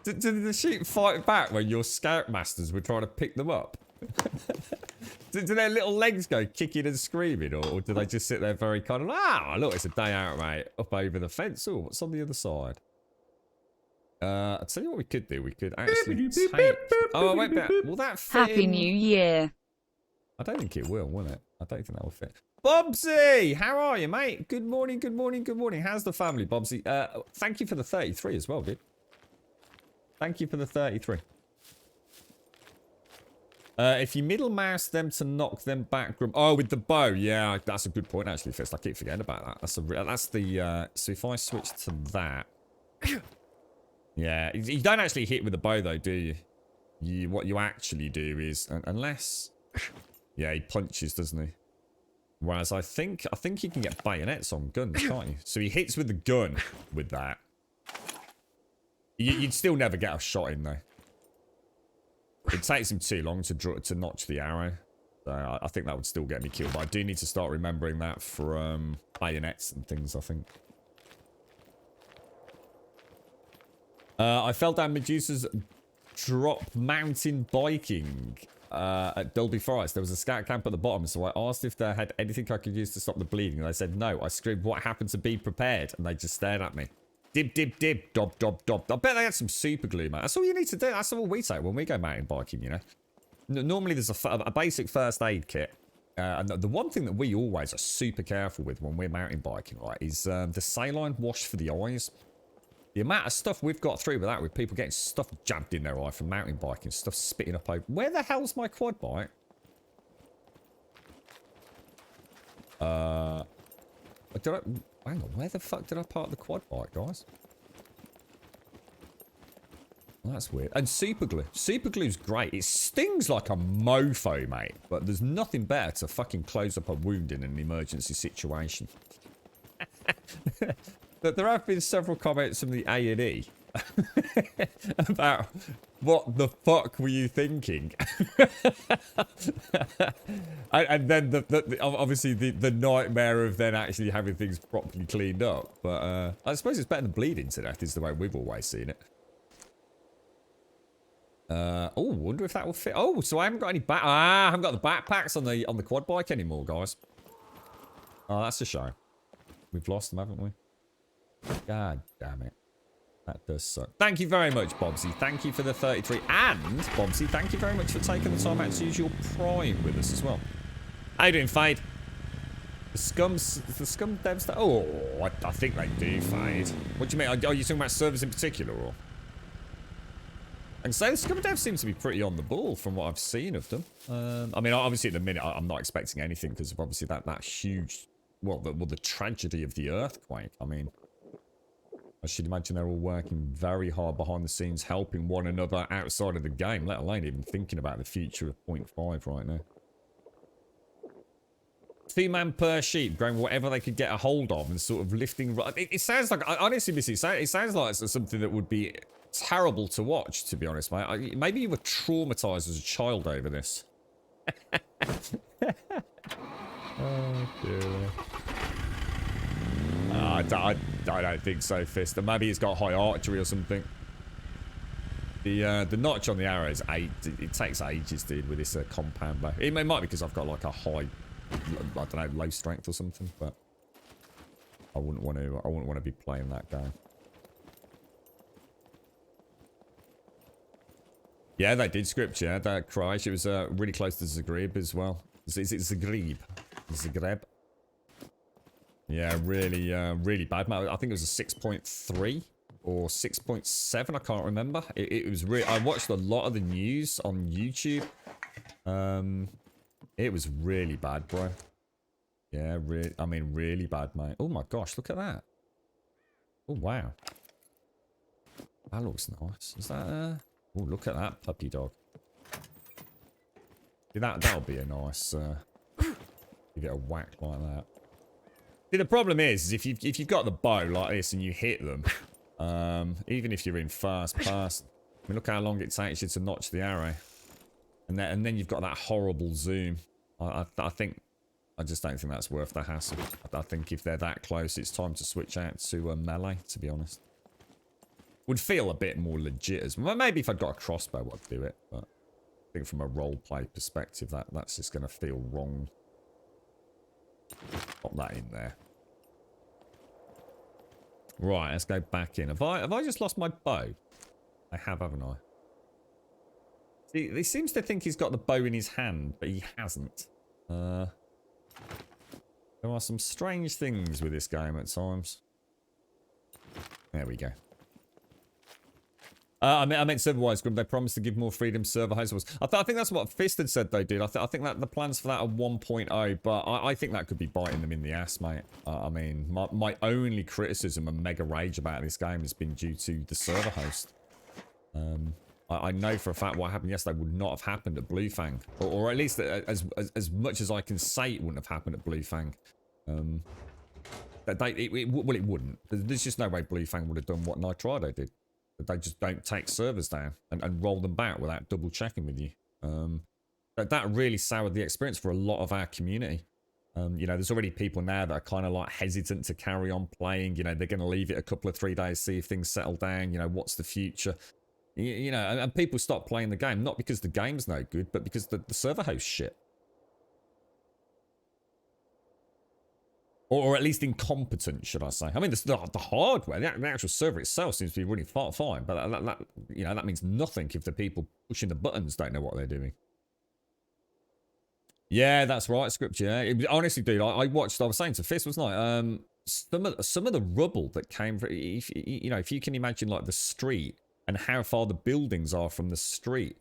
did the sheep fight back when your scoutmasters were trying to pick them up? Do their little legs go kicking and screaming, or do they just sit there very kind of, look, it's a day out, mate, up over the fence. Oh, what's on the other side? I'll tell you what we could do. We could actually take... Oh, wait, will that fit Happy in? New Year. I don't think it will it? I don't think that will fit. Bobsy, how are you, mate? Good morning, good morning, good morning. How's the family, Bobsy? Thank you for the 33 as well, dude. Thank you for the 33. If you middle mouse them to knock them back. Oh, with the bow. Yeah, that's a good point, actually, Fist. I keep forgetting about that. That's the... So if I switch to that... Yeah, you don't actually hit with the bow, though, do you? What you actually do is... Unless... Yeah, he punches, doesn't he? Whereas I think you can get bayonets on guns, can't you? So he hits with the gun with that. You'd still never get a shot in, though. It takes him too long to notch the arrow. So I think that would still get me killed. But I do need to start remembering that for bayonets and things, I think. I fell down Medusa's drop mountain biking. at Dolby Forest, there was a scout camp at the bottom, so I asked if they had anything I could use to stop the bleeding, and they said no. I screamed, what happened to be prepared? And they just stared at me. Dib, dib, dib, dob, dob, dob. I bet they had some super glue, man. That's all you need to do. That's all we take when we go mountain biking, you know. Normally there's a basic first aid kit. And the one thing that we always are super careful with when we're mountain biking, right, is the saline wash for the eyes. The amount of stuff we've got through with that, with people getting stuff jabbed in their eye from mountain biking, stuff spitting up over. Where the hell's my quad bike? Hang on, where the fuck did I park the quad bike, guys? Well, that's weird. And super glue. Super glue's great. It stings like a mofo, mate. But there's nothing better to fucking close up a wound in an emergency situation. But there have been several comments from the A&E about what the fuck were you thinking? and then obviously the nightmare of then actually having things properly cleaned up. But I suppose it's better than bleeding to death is the way we've always seen it. Oh, wonder if that will fit. Oh, so I haven't got any I haven't got the backpacks on the quad bike anymore, guys. Oh, that's a shame. We've lost them, haven't we? God damn it. That does suck. Thank you very much, Bobsy. Thank you for the 33. And, Bobsy, thank you very much for taking the time out to use your Prime with us as well. How you doing, Fade? The Scum devs... Oh, I think they do, Fade. What do you mean? Are you talking about servers in particular, or...? And so the Scum devs seem to be pretty on the ball from what I've seen of them. I mean, obviously, at the minute, I'm not expecting anything because of obviously that huge... Well, the tragedy of the earthquake. I mean... I should imagine they're all working very hard behind the scenes, helping one another outside of the game, let alone even thinking about the future of 0.5 right now. 2 man per sheep, growing whatever they could get a hold of and sort of lifting... It sounds like... Honestly, Missy, it sounds like it's something that would be terrible to watch, to be honest, mate. Maybe you were traumatized as a child over this. Oh, dear. I don't think so, Fister. Maybe he's got high archery or something. The notch on the arrow is it takes ages, dude, with this compound bow. It might be because I've got like a high, I don't know, low strength or something, but I wouldn't want to be playing that game. Yeah, they did script, yeah, that crash. It was really close to Zagreb as well. Is it Zagreb? Zagreb? Yeah, really bad. I think it was a 6.3 or 6.7. I can't remember. It was really... I watched a lot of the news on YouTube. It was really bad, bro. Yeah, I mean, really bad, mate. Oh my gosh, look at that. Oh, wow. That looks nice. Is that... Oh, look at that puppy dog. Yeah, that'll be a nice... you get a whack like that. See, the problem is if you've got the bow like this and you hit them, even if you're in first person, I mean, look how long it takes you to notch the arrow, and then you've got that horrible zoom. I just don't think that's worth the hassle. I think if they're that close, it's time to switch out to melee. To be honest, would feel a bit more legit as well. Maybe if I'd got a crossbow, I'd do it, but I think from a roleplay perspective, that's just going to feel wrong. Pop that in there. Right, let's go back in. Have I just lost my bow? I have, haven't I? See, he seems to think he's got the bow in his hand, but he hasn't. There are some strange things with this game at times. There we go. I meant server-wise, Grim. They promised to give more freedom to server hosts. I think that's what Fist had said they did. I think that the plans for that are 1.0, but I think that could be biting them in the ass, mate. I mean, my only criticism and mega rage about this game has been due to the server host. I know for a fact what happened yesterday would not have happened at Blue Fang, or at least as much as I can say it wouldn't have happened at Blue Fang. It wouldn't. There's just no way Blue Fang would have done what Nitrado did. They just don't take servers down and roll them back without double checking with you. That really soured the experience for a lot of our community. You know, there's already people now that are kind of like hesitant to carry on playing. You know, they're going to leave it a couple of 3 days, see if things settle down. You know, what's the future? You know, and people stop playing the game, not because the game's no good, but because the server host shit. Or at least incompetent, should I say. I mean, the hardware, the actual server itself seems to be running fine, but that means nothing if the people pushing the buttons don't know what they're doing. Yeah, that's right, script, yeah. Honestly, dude, I watched, I was saying to Fist, wasn't I? Some of the rubble that came from, if you can imagine, like, the street and how far the buildings are from the street,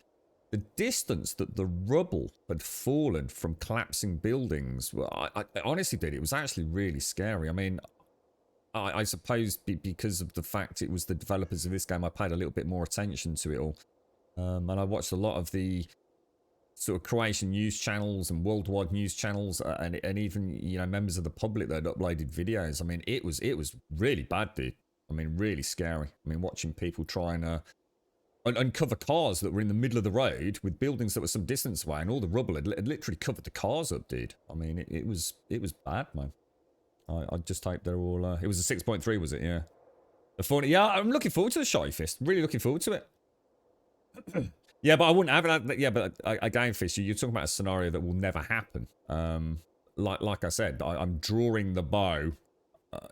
the distance that the rubble had fallen from collapsing buildings, well, I honestly did. It was actually really scary. I mean, I suppose because of the fact it was the developers of this game, I paid a little bit more attention to it all. And I watched a lot of the sort of Croatian news channels and worldwide news channels, and even, members of the public that had uploaded videos. I mean, it was really bad, dude. I mean, really scary. I mean, watching people trying to uncover cars that were in the middle of the road with buildings that were some distance away, and all the rubble had literally covered the cars up, dude. I mean, it was bad, man. I just hope they're all. It was a 6.3, was it? Yeah. Yeah, I'm looking forward to the Shy Fist. Really looking forward to it. Yeah, but I wouldn't have it. Yeah, but again, Fist, you're talking about a scenario that will never happen. Like I said, I'm drawing the bow.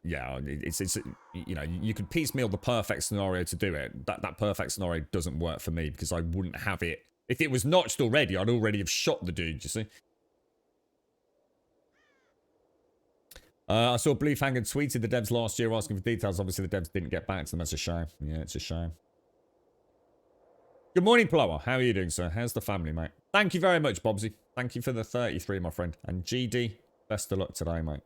Yeah, it's you could piecemeal the perfect scenario to do it. That perfect scenario doesn't work for me because I wouldn't have it. If it was notched already, I'd already have shot the dude, you see. I saw Blue Fang had tweeted the devs last year asking for details. Obviously, the devs didn't get back to them. That's a shame. Yeah, it's a shame. Good morning, Plower. How are you doing, sir? How's the family, mate? Thank you very much, Bobsy. Thank you for the 33, my friend. And GD, best of luck today, mate.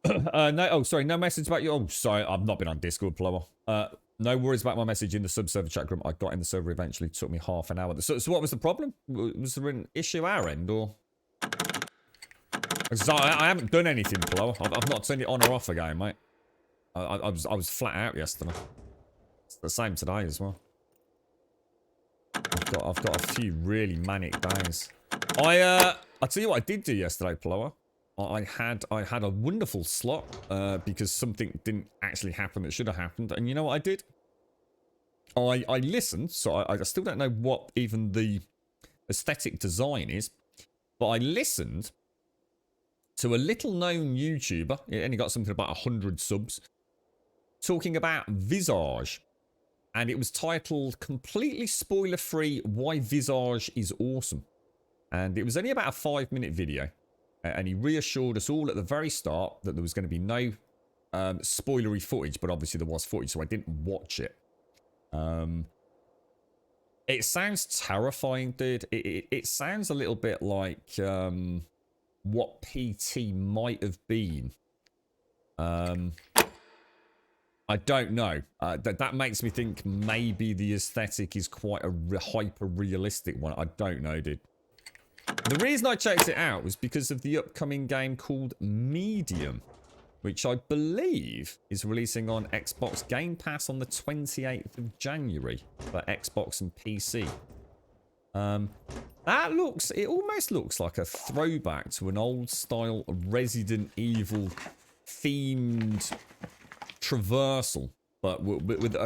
No message about you. Oh, sorry, I've not been on Discord, Plower. No worries about my message in the sub-server chat group. I got in the server eventually. It took me half an hour. So what was the problem? Was there an issue our end, or? I haven't done anything, Plower. I've not turned it on or off again, mate. I was flat out yesterday. It's the same today as well. I've got a few really manic days. I'll tell you what I did do yesterday, Plower. I had a wonderful slot because something didn't actually happen that should have happened, and you know what I did? I listened, so I still don't know what even the aesthetic design is, but I listened to a little known YouTuber. It only got something about 100 subs, talking about Visage. And it was titled, completely spoiler-free, Why Visage is Awesome. And it was only about a 5-minute video. And he reassured us all at the very start that there was going to be no spoilery footage. But obviously there was footage, so I didn't watch it. It sounds terrifying, dude. It sounds a little bit like what PT might have been. I don't know. That makes me think maybe the aesthetic is quite a hyper-realistic one. I don't know, dude. The reason I checked it out was because of the upcoming game called Medium, which I believe is releasing on Xbox Game Pass on the 28th of January for Xbox and PC. It almost looks like a throwback to an old-style Resident Evil themed traversal, but with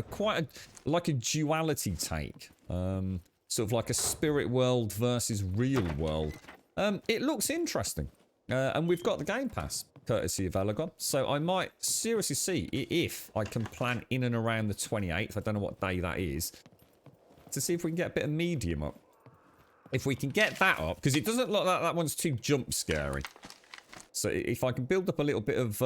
like a duality take, sort of like a spirit world versus real world. It looks interesting, and we've got the Game Pass courtesy of Elegon, so I might seriously see if I can plan in and around the 28th. I don't know what day that is, to see if we can get a bit of Medium up. If we can get that up, because it doesn't look like that one's too jump scary. So if I can build up a little bit of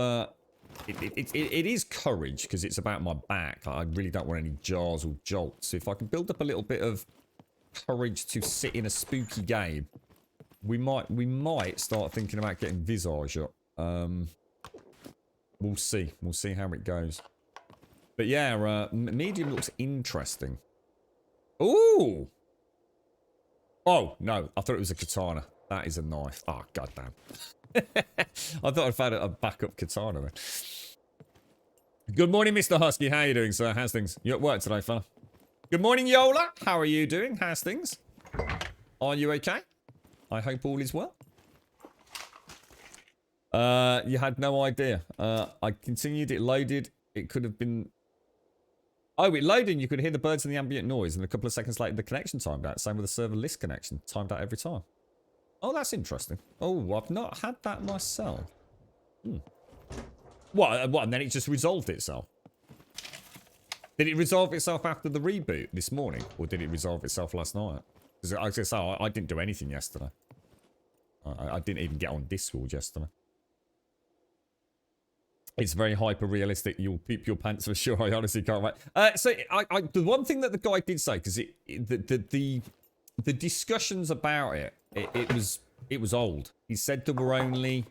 it is courage, because it's about my back. I really don't want any jars or jolts. So if I can build up a little bit of courage to sit in a spooky game, we might start thinking about getting Visage up. We'll see how it goes. But yeah, Medium looks interesting. Ooh! Oh, no, I thought it was a katana. That is a knife. Oh, goddamn. I thought I'd found a backup katana then. Good morning, Mr. Husky. How are you doing, sir? How's things? You at work today, fella? Good morning, Yola. How are you doing? How's things? Are you okay? I hope all is well. You had no idea. I continued, it loaded. It could have been... Oh, it loaded and you could hear the birds and the ambient noise, and a couple of seconds later the connection timed out. Same with the server list connection, timed out every time. Oh, that's interesting. Oh, I've not had that myself. What, and then it just resolved itself? Did it resolve itself after the reboot this morning? Or did it resolve itself last night? Because I was going to say, I didn't do anything yesterday. I didn't even get on Discord yesterday. It's very hyper-realistic. You'll poop your pants for sure. I honestly can't wait. So, the one thing that the guy did say, because the discussions about it was old. He said there were only,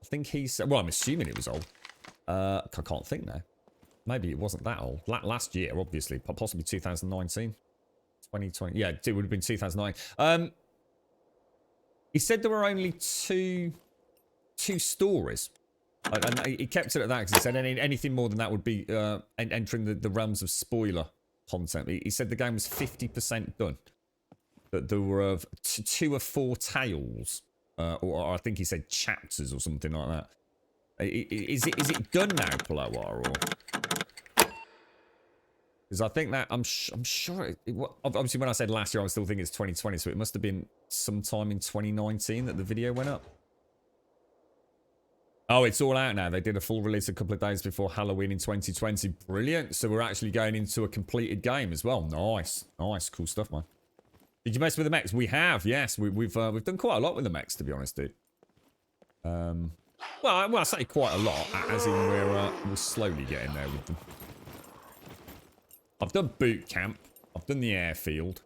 I think he said, well, I'm assuming it was old. I can't think now. Maybe it wasn't that old. Last year, obviously, possibly 2019, 2020. Yeah, it would have been 2009. He said there were only two stories. And he kept it at that because he said anything more than that would be entering the realms of spoiler content. He said the game was 50% done. That there were 2 or 4 tales, or I think he said chapters or something like that. Is it done now, Palawar, or? Because I think that I'm sure obviously when I said last year I was still thinking it's 2020, so it must have been sometime in 2019 that the video went up. Oh, it's all out now. They did a full release a couple of days before Halloween in 2020. Brilliant. So we're actually going into a completed game as well. Nice. Cool stuff, man. Did you mess with the mechs? We have, yes. We've done quite a lot with the mechs, to be honest, dude. Well, I say quite a lot, as in we're slowly getting there with them. I've done boot camp. I've done the airfield.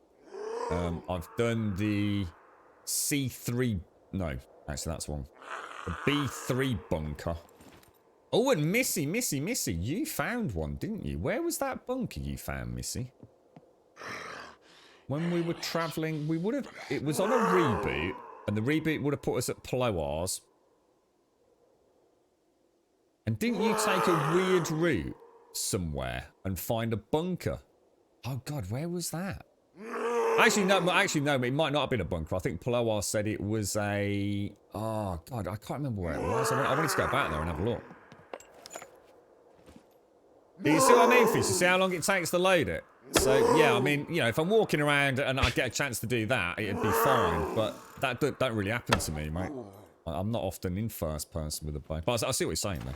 I've done the C3. No, actually, that's one. The B3 bunker. Oh, and Missy, you found one, didn't you? Where was that bunker you found, Missy? When we were travelling, we would have... It was on a reboot, and the reboot would have put us at Ploars. And didn't you take a weird route somewhere and find a bunker? Oh, God, where was that? Actually, no, it might not have been a bunker. I think Palawar said it was a... Oh, God, I can't remember where it was. I wanted to go back there and have a look. Do you see what I mean, Fish? You see how long it takes to load it? So, yeah, I mean, you know, if I'm walking around and I get a chance to do that, it'd be fine. But that don't really happen to me, mate. I'm not often in first person with a bow. But I see what you're saying, though.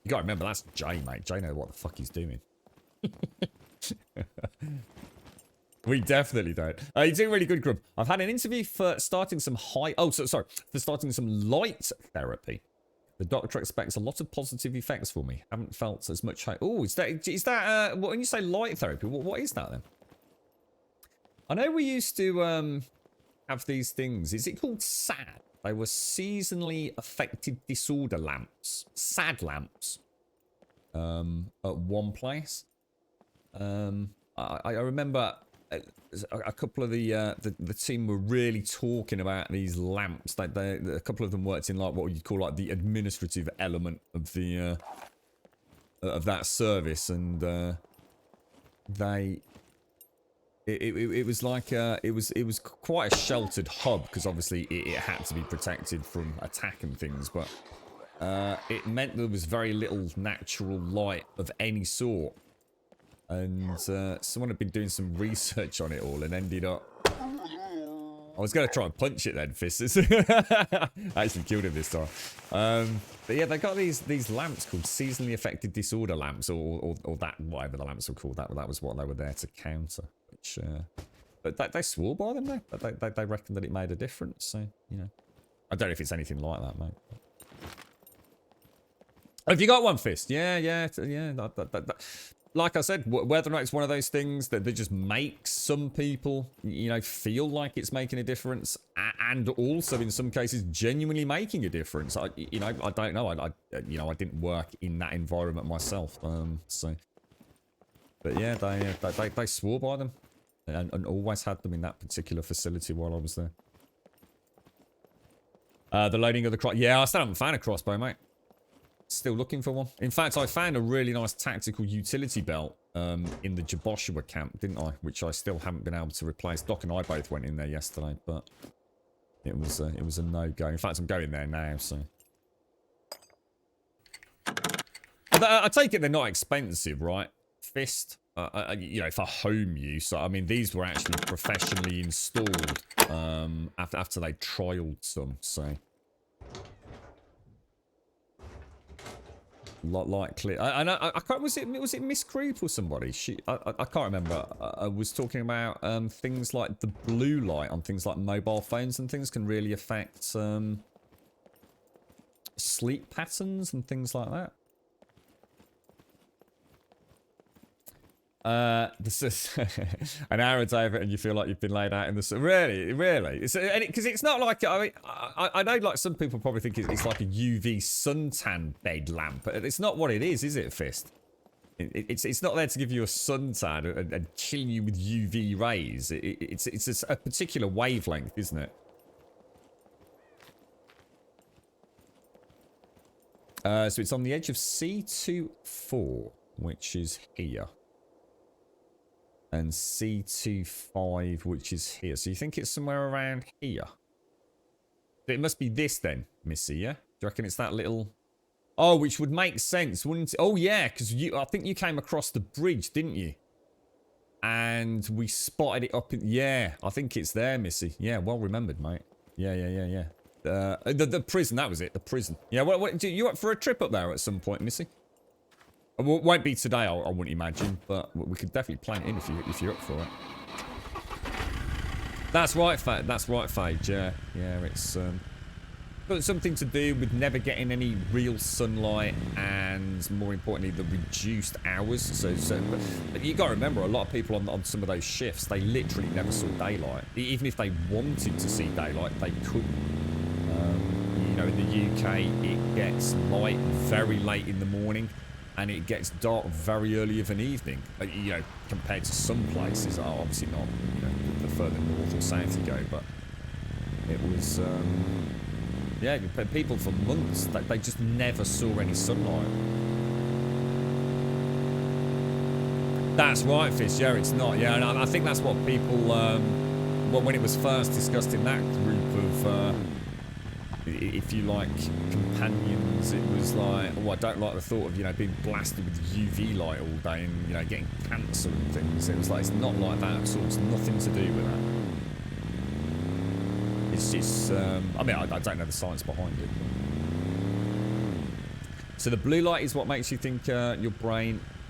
You gotta remember, that's Jay, mate. Jay knows what the fuck he's doing. We definitely don't. You're doing really good, Grub. I've had an interview for starting some for starting some light therapy. The doctor expects a lot of positive effects for me. Haven't felt as much. Oh, is that when you say light therapy? What is that then? I know we used to have these things. Is it called SAD? They were seasonally affected disorder lamps, SAD lamps. At one place. I remember. A couple of the team were really talking about these lamps. Like a couple of them worked in like what you'd call like the administrative element of the of that service, and it was like it was quite a sheltered hub because obviously it had to be protected from attack and things, but it meant there was very little natural light of any sort. And someone had been doing some research on it all and ended up... I was going to try and punch it then, Fistus. I actually killed him this time. But yeah, they got these lamps called seasonally affected disorder lamps, or that, whatever the lamps were called. That was what they were there to counter. Which, but they swore by them, though. They reckoned that it made a difference. So, you know. I don't know if it's anything like that, mate. Have you got one, Fist? Yeah. Like I said, whether or not it's one of those things that just makes some people, you know, feel like it's making a difference, and also in some cases genuinely making a difference. I don't know. I didn't work in that environment myself. So, but yeah, they swore by them, and always had them in that particular facility while I was there. The loading of the crossbow. Yeah, I still haven't found a crossbow, mate. Still looking for one. In fact, I found a really nice tactical utility belt in the Jaboshua camp, didn't I? Which I still haven't been able to replace. Doc and I both went in there yesterday, but it was a no-go. In fact, I'm going there now, so. I take it they're not expensive, right? Fist, you know, for home use. I mean, these were actually professionally installed after they trialed some. So, likely, I can't. Was it Miss Creep or somebody? I can't remember. I was talking about things like the blue light on things like mobile phones and things can really affect sleep patterns and things like that. This is an hour over and you feel like you've been laid out in the sun. Really? Because it's not like, I mean, I know like some people probably think it's like a UV suntan bed lamp. But it's not what it is it, Fist? It's not there to give you a suntan and kill you with UV rays. It's a particular wavelength, isn't it? So it's on the edge of C24, which is here. And C25, which is here. So you think it's somewhere around here? It must be this then, Missy, yeah? Do you reckon it's that little... Oh, which would make sense, wouldn't it? Oh, yeah, because I think you came across the bridge, didn't you? And we spotted it up in... Yeah, I think it's there, Missy. Yeah, well remembered, mate. Yeah. The prison, that was it, the prison. Yeah, what, you up for a trip up there at some point, Missy? It won't be today, I wouldn't imagine, but we could definitely plan it in if you're up for it. That's right, Phage. Yeah, it's got something to do with never getting any real sunlight and, more importantly, the reduced hours. But you got to remember, a lot of people on some of those shifts, they literally never saw daylight. Even if they wanted to see daylight, they couldn't. You know, in the UK, it gets light very late in the morning. And it gets dark very early of an evening, you know, compared to some places. Obviously not, you know, the further north or south you go, but it was, yeah, people for months, they just never saw any sunlight. That's right, Fish, yeah, it's not, yeah, and I think that's what people, well, when it was first discussed in that group of, if you like, companions, it was like, oh, I don't like the thought of, you know, being blasted with UV light all day and, you know, getting cancer and things. It was like, it's not like that at all. It's nothing to do with that. It's just, I mean, I don't know the science behind it. So the blue light is what makes you think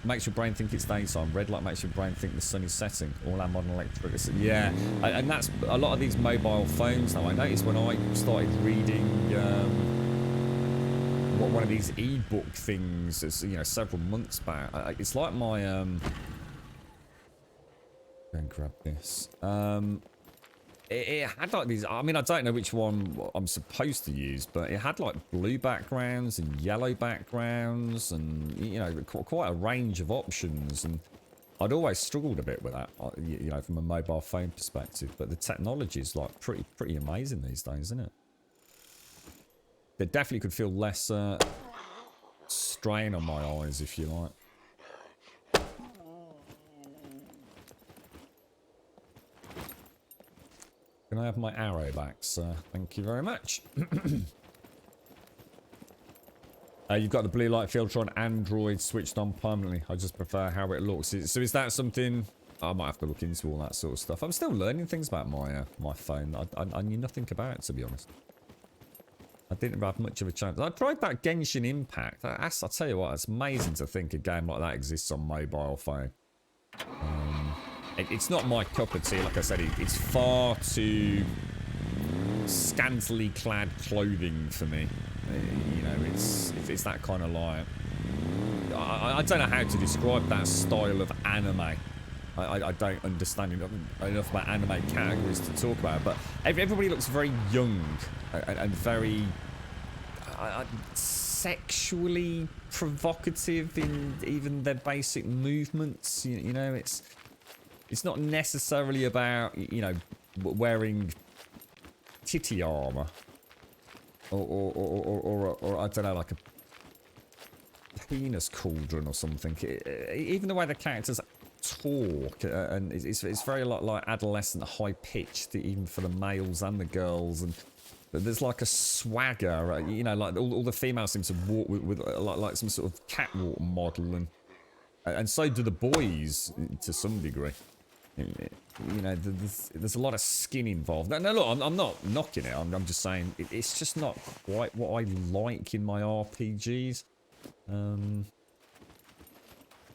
makes your brain think it's daytime. Red light makes your brain think the sun is setting. All our modern electricity. Yeah, and that's a lot of these mobile phones now. I noticed when I started reading one of these e-book things, you know, several months back. It's like my go and grab this. It had like these, I mean, I don't know which one I'm supposed to use, but it had like blue backgrounds and yellow backgrounds and, you know, quite a range of options. And I'd always struggled a bit with that, you know, from a mobile phone perspective. But the technology is like pretty amazing these days, isn't it? They definitely could feel less strain on my eyes, if you like. Can I have my arrow back, sir? Thank you very much. You've got the blue light filter on Android switched on permanently. I just prefer how it looks. So is that something... I might have to look into all that sort of stuff. I'm still learning things about my phone. I knew nothing about it, to be honest. I didn't have much of a chance. I tried that Genshin Impact. I'll tell you what, it's amazing to think a game like that exists on mobile phone. It's not my cup of tea, like I said. It's far too scantily clad clothing for me. You know, it's that kind of light. I don't know how to describe that style of anime. I don't understand enough about anime categories to talk about, but everybody looks very young and very sexually provocative in even their basic movements. You know, it's not necessarily about, you know, wearing titty armor or I don't know, like a penis cauldron or something. Even the way the characters talk, and it's very like adolescent, high pitched, even for the males and the girls, and there's like a swagger, you know, like all the females seem to walk with like some sort of catwalk model, and And so do the boys to some degree. You know, there's a lot of skin involved. No, look, I'm not knocking it. I'm just saying it's just not quite what I like in my RPGs.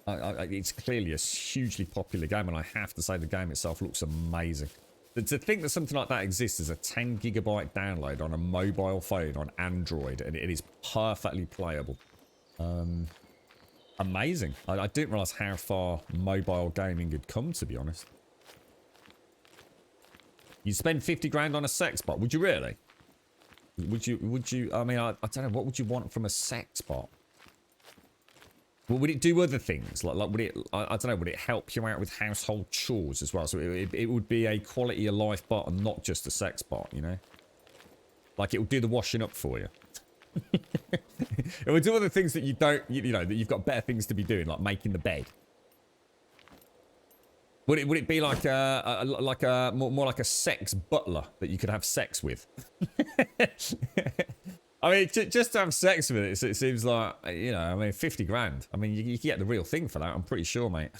It's clearly a hugely popular game, and I have to say the game itself looks amazing. To think that something like that exists as a 10 gigabyte download on a mobile phone on Android, and it is perfectly playable. Amazing. I didn't realise how far mobile gaming had come, to be honest. You spend 50 grand on a sex bot, would you really? Would you, I mean, I don't know, what would you want from a sex bot? Well, would it do other things? Like would it, I don't know, would it help you out with household chores as well? So it would be a quality of life bot and not just a sex bot, you know? Like it would do the washing up for you. It would do other things that you don't, you know, that you've got better things to be doing, like making the bed. Would it be like more like a sex butler that you could have sex with? I mean, just to have sex with it, it seems like, you know, I mean, 50 grand. I mean, you can get the real thing for that, I'm pretty sure, mate.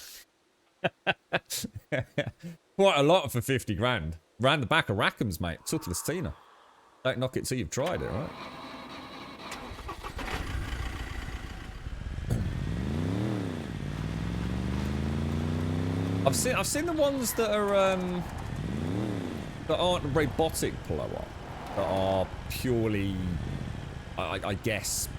Quite a lot for 50 grand. Round the back of Rackham's, mate. Toothless Tina. Don't knock it till you've tried it, right? I've seen the ones that are that aren't robotic blow-up, that are purely, I guess,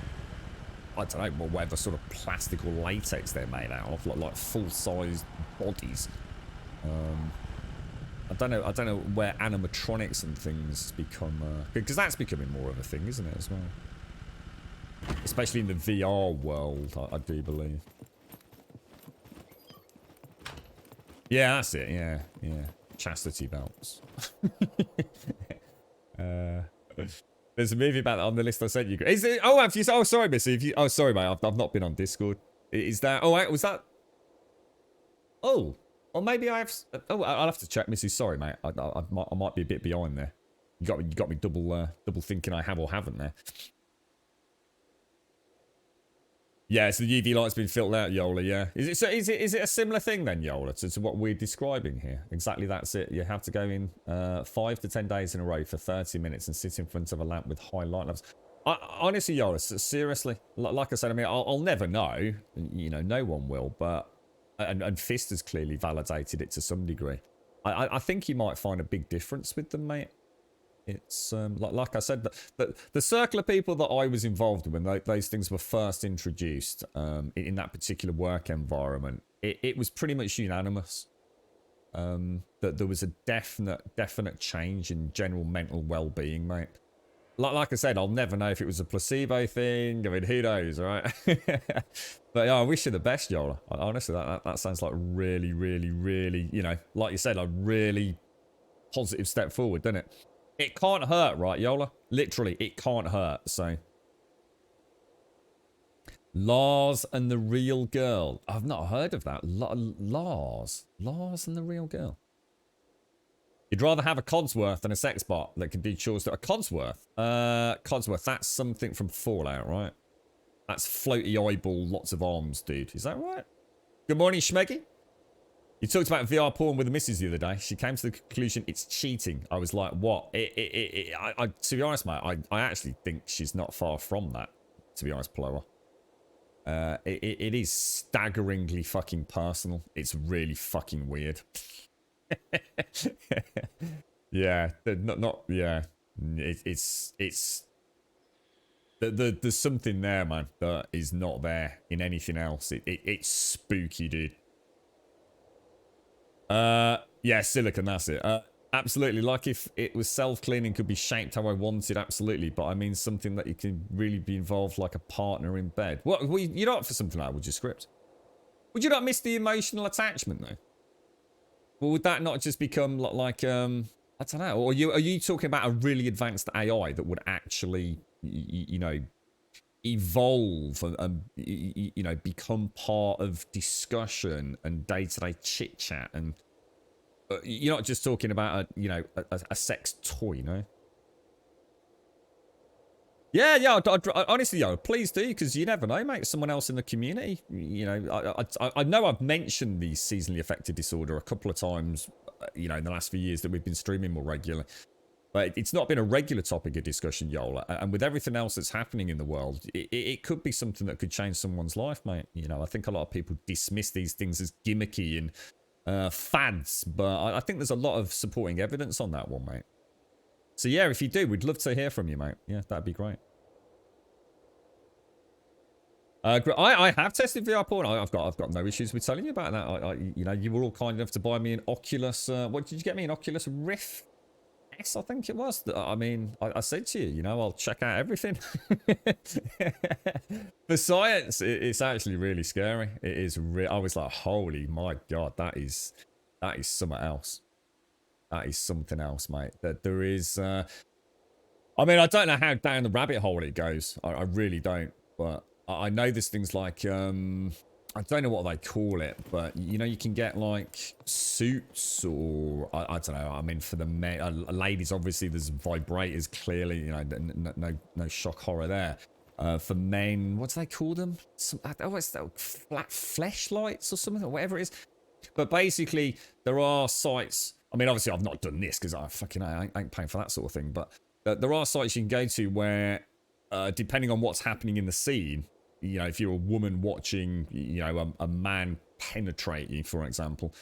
I don't know, whatever sort of plastic or latex they're made out of, like full-sized bodies. I don't know where animatronics and things become, because that's becoming more of a thing, isn't it, as well? Especially in the VR world, I do believe. Yeah, that's it. Yeah. Chastity belts. There's a movie about that on the list I sent you. Is it? Oh, have you? Oh, sorry, Missy. Oh, sorry, mate. I've not been on Discord. Is that? Oh, was that? Oh, or maybe I have. Oh, I'll have to check, Missy. Sorry, mate. I might be a bit behind there. You got me double thinking I have or haven't there. Yeah, so the UV light's been filtered out, Yola, yeah. Is it a similar thing then, Yola, to what we're describing here? Exactly, that's it. You have to go in 5 to 10 days in a row for 30 minutes and sit in front of a lamp with high light levels. Honestly, Yola, seriously, like I said, I mean, I'll never know. You know, no one will, but... And Fist has clearly validated it to some degree. I think you might find a big difference with them, mate. It's like I said, the circle of people that I was involved in when those things were first introduced in that particular work environment, it was pretty much unanimous that there was a definite change in general mental well-being, mate. Like I said, I'll never know if it was a placebo thing. I mean, who knows, right? But yeah, I wish you the best, Yola. Honestly, that sounds like really, you know, like you said, a really positive step forward, doesn't it? It can't hurt, right, Yola? Literally, it can't hurt, so. Lars and the Real Girl. I've not heard of that. Lars and the Real Girl. You'd rather have a Codsworth than a sex bot that can do chores to a Codsworth. Codsworth, that's something from Fallout, right? That's floaty eyeball, lots of arms, dude. Is that right? Good morning, Schmeggy. You talked about VR porn with the missus the other day. She came to the conclusion it's cheating. I was like, what? To be honest, mate, I actually think she's not far from that, to be honest, Plower. It is staggeringly fucking personal. It's really fucking weird. Yeah, yeah. There's something there, man, that is not there in anything else. It's spooky, dude. Yeah, silicon, that's it. Absolutely, like if it was self-cleaning, could be shaped how I wanted, absolutely. But I mean something that you can really be involved like a partner in bed. What, you're not for something like that, would you, Script? Would you not miss the emotional attachment, though? Well, would that not just become like I don't know. Or are you talking about a really advanced AI that would actually, you know, evolve and you know, become part of discussion and day-to-day chit-chat, and you're not just talking about a sex toy, no? Yeah. Honestly, yo, please do, because you never know, mate. Someone else in the community, you know, I know I've mentioned the seasonally affected disorder a couple of times, you know, in the last few years that we've been streaming more regularly. But it's not been a regular topic of discussion, Yola. And with everything else that's happening in the world, it could be something that could change someone's life, mate. You know, I think a lot of people dismiss these things as gimmicky and fads, but I think there's a lot of supporting evidence on that one, mate. So yeah, if you do, we'd love to hear from you, mate. Yeah, that'd be great. I have tested VR porn. I've got no issues with telling you about that. You know, you were all kind enough to buy me an Oculus. What did you get me? An Oculus Rift S, I think it was. I mean, I said to you, you know, I'll check out everything. For science, it's actually really scary. It is. I was like, holy my god, that is something else. That is something else, mate. That there is. I mean, I don't know how down the rabbit hole it goes. I really don't. But I know there's things like I don't know what they call it, but you know, you can get like suits or I don't know. I mean, for the men, ladies, obviously there's vibrators. Clearly, you know, no shock horror there. For men, what do they call them? It's flat fleshlights or something, or whatever it is. But basically, there are sites. I mean, obviously, I've not done this because I ain't paying for that sort of thing. But there are sites you can go to where, depending on what's happening in the scene, you know, if you're a woman watching, you know, a man penetrate you, for example,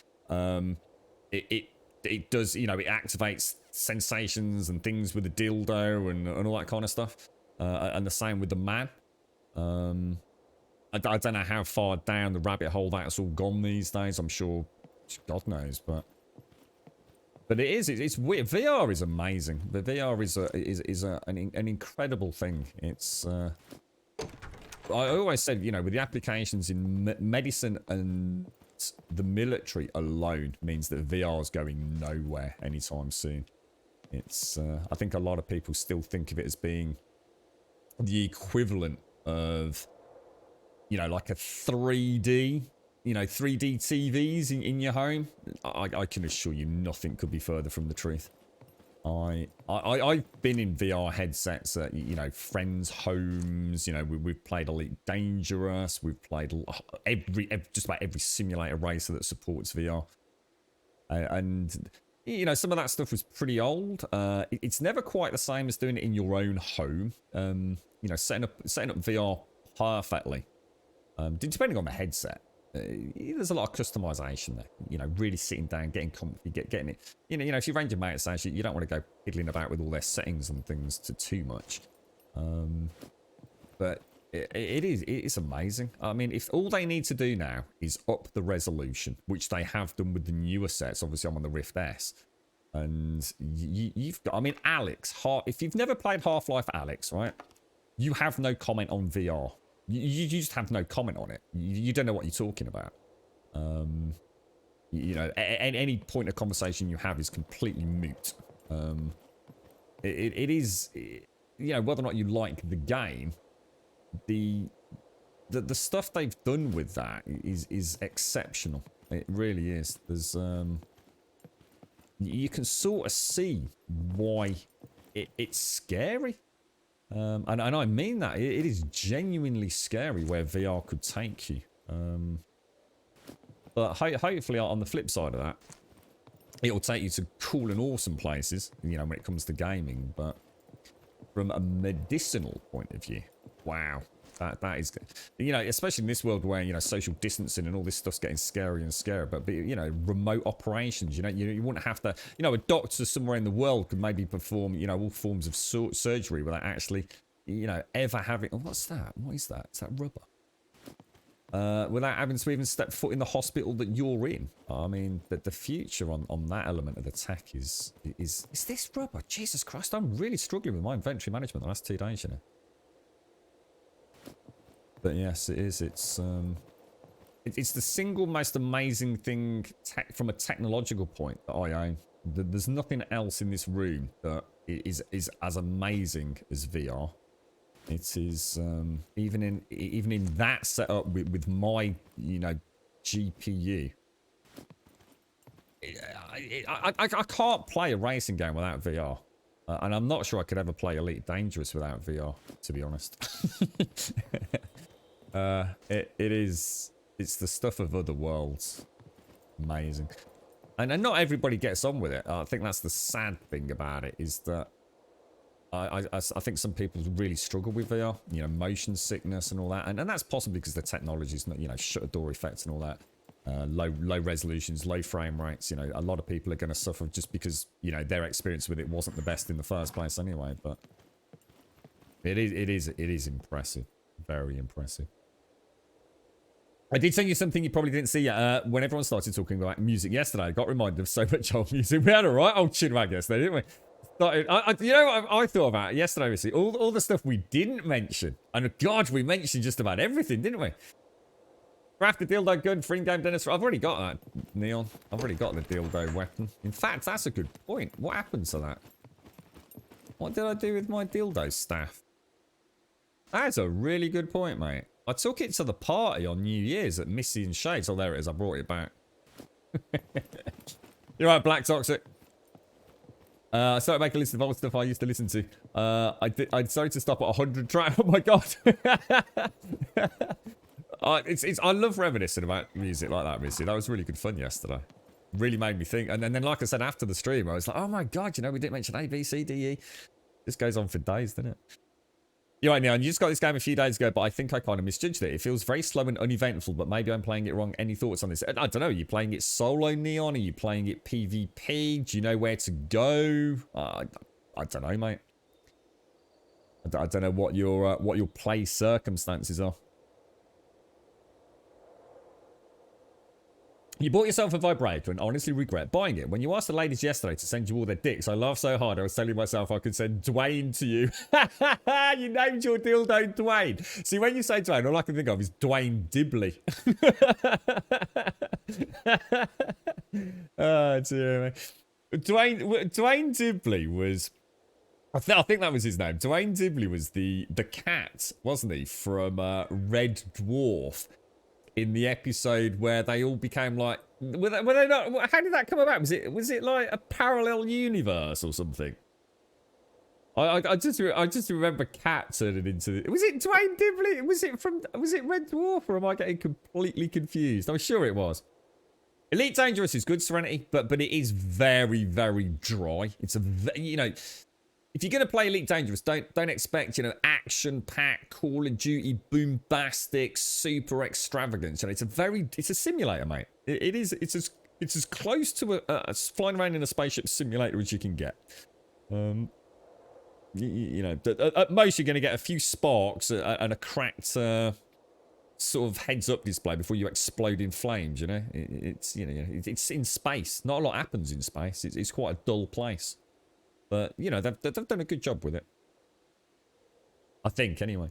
it does, you know, it activates sensations and things with the dildo and all that kind of stuff. And the same with the man. I don't know how far down the rabbit hole that's all gone these days. I'm sure God knows, but it's weird. VR is amazing. The VR is an incredible thing. It's I always said, you know, with the applications in medicine and the military alone means that VR is going nowhere anytime soon. It's I think a lot of people still think of it as being the equivalent of, you know, like a 3D, you know, 3D TVs in your home. I can assure you nothing could be further from the truth. I've been in VR headsets at, you know, friends' homes. You know, we've played Elite Dangerous. We've played just about every simulator racer that supports VR. And, you know, some of that stuff was pretty old. It's never quite the same as doing it in your own home. You know, setting up VR perfectly. Depending on the headset. There's a lot of customization there, you know, really sitting down, getting comfy, getting it, you know, if you range your mates, actually, you don't want to go fiddling about with all their settings and things too much. But it's amazing. I mean, if all they need to do now is up the resolution, which they have done with the newer sets, obviously I'm on the Rift S, and you've got, I mean, Alex, if you've never played Half-Life Alex, right, you have no comment on VR. You just have no comment on it. You don't know what you're talking about. You know, any point of conversation you have is completely moot. It is, you know, whether or not you like the game, the stuff they've done with that is exceptional. It really is. There's you can sort of see why it's scary. And I mean that. It is genuinely scary where VR could take you. But hopefully on the flip side of that, it'll take you to cool and awesome places, you know, when it comes to gaming. But from a medicinal point of view, wow. That is, you know, especially in this world where, you know, social distancing and all this stuff's getting scarier and scarier. But you know, remote operations, you know, you wouldn't have to, you know, a doctor somewhere in the world could maybe perform, you know, all forms of surgery without actually, you know, ever having, oh, what's that? What is that? Is that rubber? Without having to even step foot in the hospital that you're in. I mean, the future on that element of the tech is this rubber? Jesus Christ, I'm really struggling with my inventory management the last 2 days, you know. But yes, it is. It's the single most amazing thing from a technological point that I own. There's nothing else in this room that is as amazing as VR. It is even in that setup with my, you know, GPU. I can't play a racing game without VR. And I'm not sure I could ever play Elite Dangerous without VR, to be honest. It's the stuff of other worlds. Amazing. And not everybody gets on with it. I think that's the sad thing about it, is that I think some people really struggle with VR, you know, motion sickness and all that. And that's possibly because the technology's not, you know, shutter door effects and all that. Low resolutions, low frame rates. You know, a lot of people are going to suffer just because, you know, their experience with it wasn't the best in the first place anyway. But it is impressive. Very impressive. I did send you something you probably didn't see yet. When everyone started talking about music yesterday, I got reminded of so much old music. We had a right old chinwag yesterday, didn't we? You know what I thought about yesterday? We see all the stuff we didn't mention. And God, we mentioned just about everything, didn't we? Craft the dildo gun, free game Dennis. I've already got that, Neon. I've already got the dildo weapon. In fact, that's a good point. What happened to that? What did I do with my dildo staff? That's a really good point, mate. I took it to the party on New Year's at Missy and Shades. Oh, there it is. I brought it back. You're right, Black Toxic. I started making a list of old stuff I used to listen to. I decided to stop at 100 tracks. Oh my god. I love reminiscing about music like that, Missy. That was really good fun yesterday. Really made me think. And then like I said, after the stream, I was like, oh my god, you know, we didn't mention A, B, C, D, E. This goes on for days, doesn't it? You're right, Neon. You just got this game a few days ago, but I think I kind of misjudged it. It feels very slow and uneventful, but maybe I'm playing it wrong. Any thoughts on this? I don't know. Are you playing it solo, Neon? Are you playing it PvP? Do you know where to go? I don't know, mate. I don't know what your play circumstances are. You bought yourself a vibrator and honestly regret buying it. When you asked the ladies yesterday to send you all their dicks, I laughed so hard I was telling myself I could send Dwayne to you. You named your dildo Dwayne. See, when you say Dwayne, all I can think of is Dwayne Dibley. Oh, dear me. Dwayne Dibley was... I think that was his name. Dwayne Dibley was the cat, wasn't he, from Red Dwarf. In the episode where they all became like, were they not? How did that come about? Was it like a parallel universe or something? I just remember Cat turning into. Was it Dwayne Dibley? Was it Red Dwarf, or am I getting completely confused? I'm sure it was. Elite Dangerous is good, Serenity, but it is very, very dry. It's you know. If you're going to play Elite Dangerous, don't expect, you know, action-packed, Call of Duty, bombastic, super extravagance. You know, it's a simulator, mate. It's as close to a flying around in a spaceship simulator as you can get. You know, at most you're going to get a few sparks and a cracked sort of heads-up display before you explode in flames. You know, it's it's in space. Not a lot happens in space. It's quite a dull place. But, you know, they've done a good job with it. I think, anyway.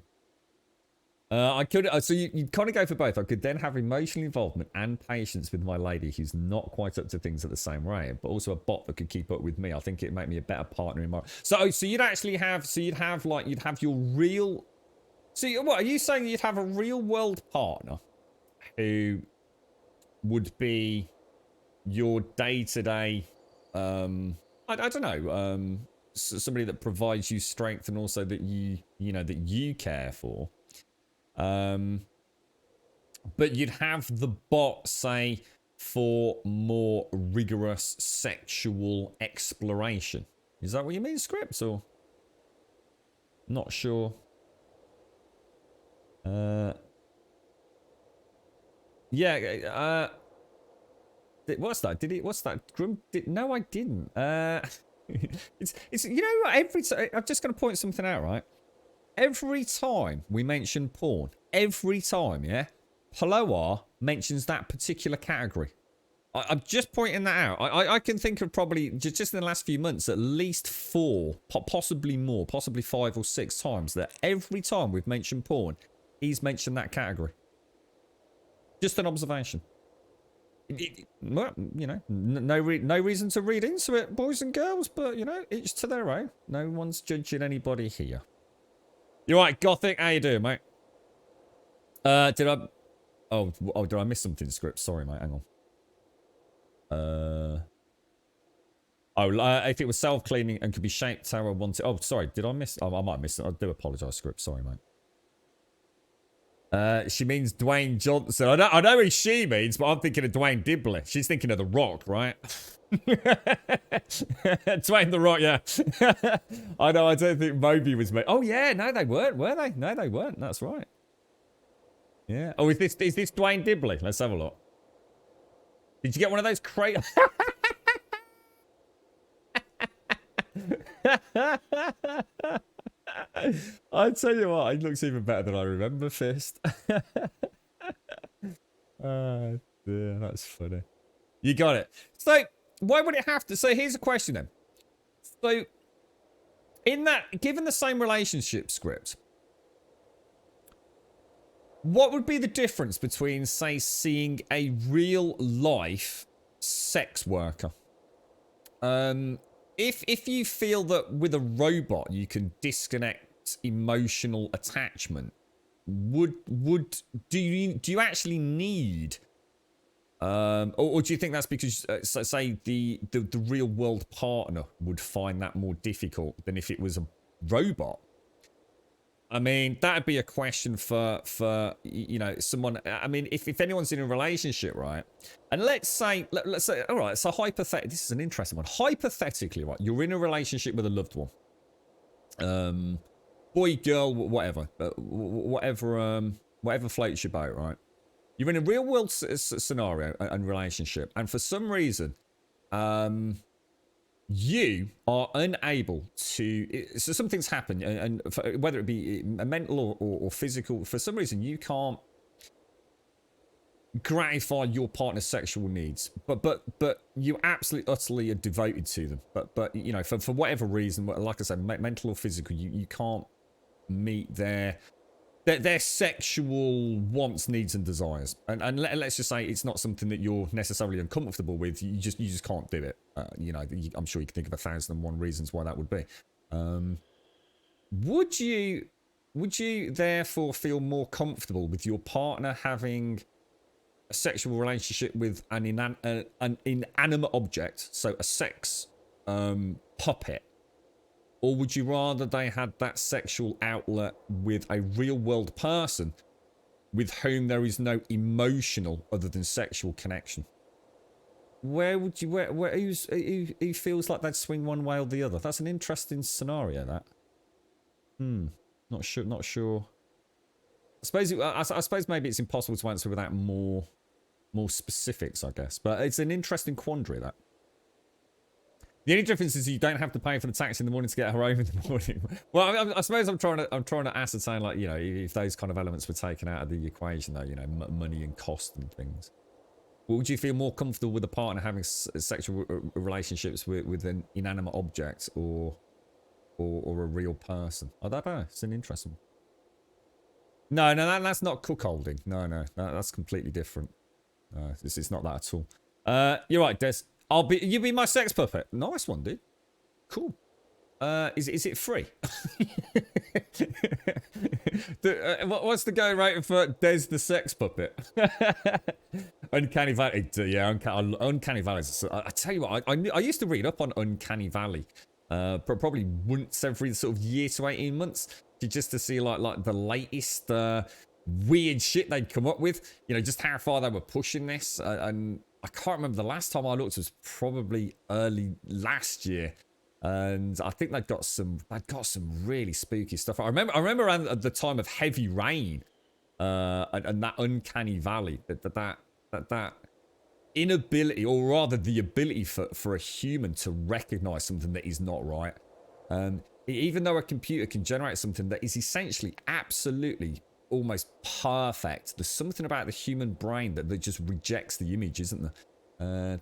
I could... so you kind of go for both. I could then have emotional involvement and patience with my lady who's not quite up to things at the same rate, but also a bot that could keep up with me. I think it'd make me a better partner in my... So you'd actually have... So you'd have your real... So what, are you saying you'd have a real-world partner who would be your day-to-day... I don't know, somebody that provides you strength and also that that you care for. But you'd have the bot, say, for more rigorous sexual exploration. Is that what you mean, Scripts, or? Not sure. Yeah, what's that? What's that? No, I didn't. It's you know what? I'm just going to point something out, right? Every time we mention porn, every time, yeah, Paloar mentions that particular category. I'm just pointing that out. I can think of probably just in the last few months at least 4, possibly more, possibly 5 or 6 times that every time we've mentioned porn, he's mentioned that category. Just an observation. Well, you know, no reason to read into it, boys and girls, but, you know, each to their own. No one's judging anybody here. You're right, Gothic. How you doing, mate? Did I miss something, Script? Sorry, mate. Hang on. Oh, if it was self-cleaning and could be shaped how I wanted. Oh, sorry. Did I miss? Oh, I might have missed it. I do apologize, script. Sorry, mate. She means Dwayne Johnson. I know who she means, but I'm thinking of Dwayne Dibley. She's thinking of The Rock, right? Dwayne The Rock, yeah. I know, I don't think Moby was made. Oh, yeah, no, they weren't, were they? No, they weren't. That's right. Yeah. Oh, is this Dwayne Dibley? Let's have a look. Did you get one of those crate? I tell you what, it looks even better than I remember, Fist. Oh, dear, that's funny. You got it. So, why would it have to? So, here's a question then. So, in that, given the same relationship script, what would be the difference between, say, seeing a real life sex worker? If you feel that with a robot you can disconnect emotional attachment, do you actually need or do you think that's because say the real world partner would find that more difficult than if it was a robot? I mean, that'd be a question for you know, someone. I mean, if anyone's in a relationship, right? And let's say, all right, so hypothetically, this is an interesting one. Hypothetically, right, you're in a relationship with a loved one, boy, girl, whatever, whatever floats your boat, right? You're in a real world scenario and relationship, and for some reason, you are unable to. So something's happened, and whether it be mental or physical, for some reason you can't gratify your partner's sexual needs, but you absolutely utterly are devoted to them. But you know, for whatever reason, like I said, mental or physical, you can't meet their sexual wants, needs, and desires, and let's just say it's not something that you're necessarily uncomfortable with. You just can't do it. You know, I'm sure you can think of 1,001 reasons why that would be. Would you therefore feel more comfortable with your partner having a sexual relationship with an inanimate object, so a sex puppet? Or would you rather they had that sexual outlet with a real world person with whom there is no emotional other than sexual connection? Where would you, who feels like they'd swing one way or the other? That's an interesting scenario, that. Not sure. I suppose maybe it's impossible to answer without more specifics, I guess. But it's an interesting quandary, that. The only difference is you don't have to pay for the taxi in the morning to get home in the morning. Well, I suppose I'm trying to ascertain, like, you know, if those kind of elements were taken out of the equation, though, you know, money and cost and things. Would you feel more comfortable with a partner having sexual relationships with an inanimate object or a real person? I don't know. It's an interesting. No, that's not cuckolding. No, that's completely different. It's not that at all. You're right, Des. You be my sex puppet. Nice one, dude. Cool. Is it free? What's the going rate for Des the sex puppet? Uncanny Valley. Yeah, Uncanny Valley. I tell you what, I used to read up on Uncanny Valley, probably once every sort of year to 18 months, just to see like the latest weird shit they'd come up with. You know, just how far they were pushing this, and I can't remember the last time I looked. It was probably early last year, and I think they'd got some really spooky stuff. I remember around the time of Heavy Rain, and that Uncanny Valley, that inability, or rather the ability for a human to recognize something that is not right. Even though a computer can generate something that is essentially absolutely almost perfect, there's something about the human brain that just rejects the image, isn't there?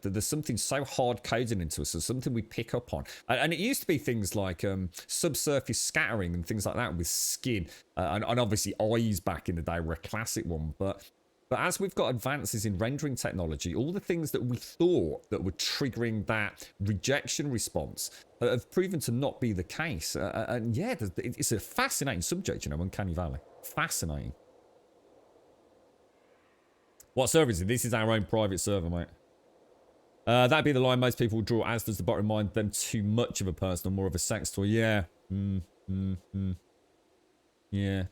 There's something so hard coded into us. There's something we pick up on, and it used to be things like subsurface scattering and things like that with skin, and obviously eyes back in the day were a classic one. But as we've got advances in rendering technology, all the things that we thought that were triggering that rejection response have proven to not be the case. And yeah, it's a fascinating subject, you know, Uncanny Valley. Fascinating. What server is it? This is our own private server, mate. That'd be the line most people draw, as does the bot remind them too much of a person or more of a sex toy. Yeah. Yeah.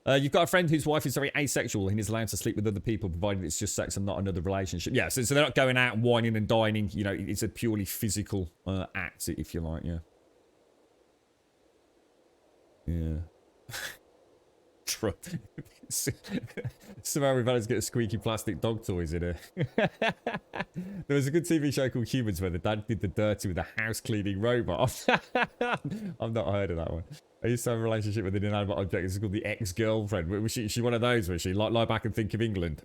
You've got a friend whose wife is very asexual and is allowed to sleep with other people, provided it's just sex and not another relationship. Yeah, so they're not going out and whining and dining. You know, it's a purely physical act, if you like, yeah. Yeah. Somehow we've managed to get squeaky plastic dog toys in here. There was a good TV show called Humans where the dad did the dirty with a house cleaning robot. I've not heard of that one. I used to have a relationship with an inanimate object. It's called the ex-girlfriend. Was she one of those? Was she? Lie back and think of England.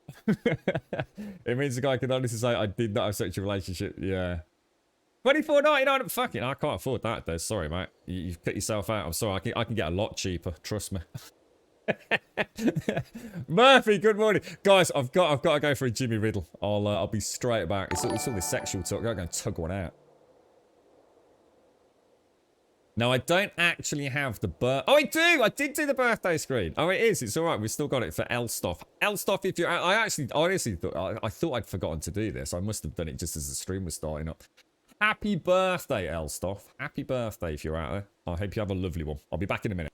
It means the guy can honestly say, I did not have such a relationship. Yeah. $24.99. Fucking, I can't afford that, Des. Sorry, mate. You've cut yourself out. I'm sorry. I can get a lot cheaper. Trust me. Murphy, good morning, guys. I've got to go for a Jimmy Riddle. I'll be straight back. It's all this sexual talk. I'm going to tug one out. No, I don't actually have the Oh, I do. I did do the birthday screen. Oh, it is. It's all right. We've still got it for Elstoff. Elstoff, if you're... I honestly thought... I thought I'd forgotten to do this. I must have done it just as the stream was starting up. Happy birthday, Elstoff. Happy birthday if you're out there. I hope you have a lovely one. I'll be back in a minute.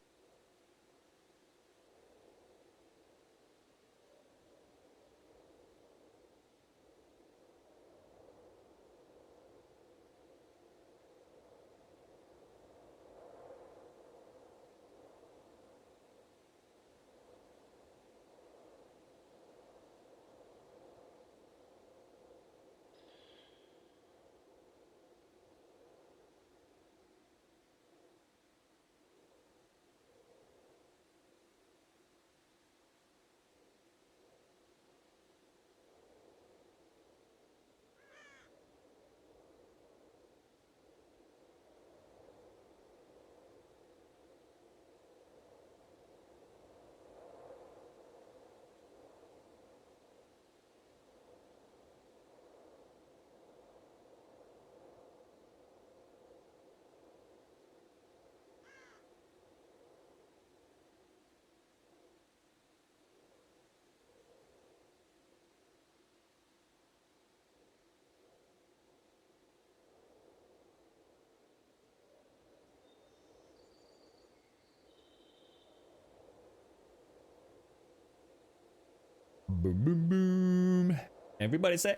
Boom, boom, boom. Everybody say...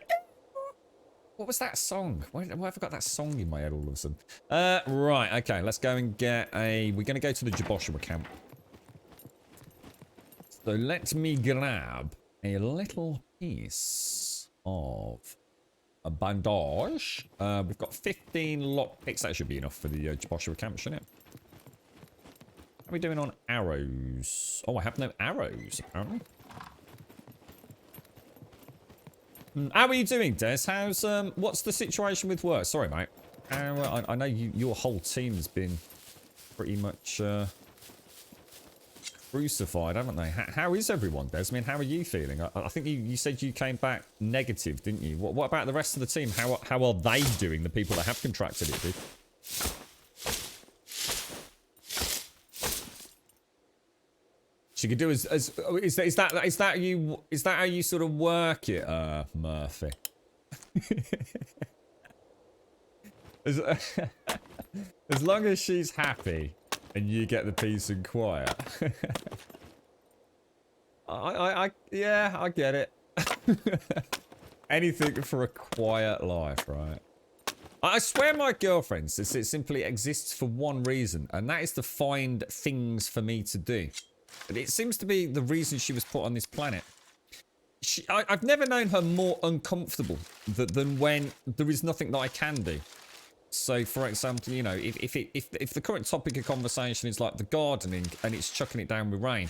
What was that song? Why have I got that song in my head all of a sudden? Right, okay. Let's go and get a... We're going to go to the Jaboshua camp. So let me grab a little piece of a bandage. We've got 15 lockpicks. That should be enough for the Jaboshua camp, shouldn't it? How are we doing on arrows? Oh, I have no arrows, apparently. How are you doing, Des? How's what's the situation with work? Sorry, mate. I know your whole team's been pretty much crucified, haven't they? How is everyone, Des? I mean, how are you feeling? I think you said you came back negative, didn't you? What about the rest of the team? How are they doing? The people that have contracted it, dude? She could do is that how you sort of work it, Murphy? as long as she's happy and you get the peace and quiet. Yeah, I get it. Anything for a quiet life, right? I swear my girlfriend says it simply exists for one reason, and that is to find things for me to do. But it seems to be the reason she was put on this planet. I've never known her more uncomfortable than when there is nothing that I can do. So, for example, you know, if the current topic of conversation is like the gardening and it's chucking it down with rain,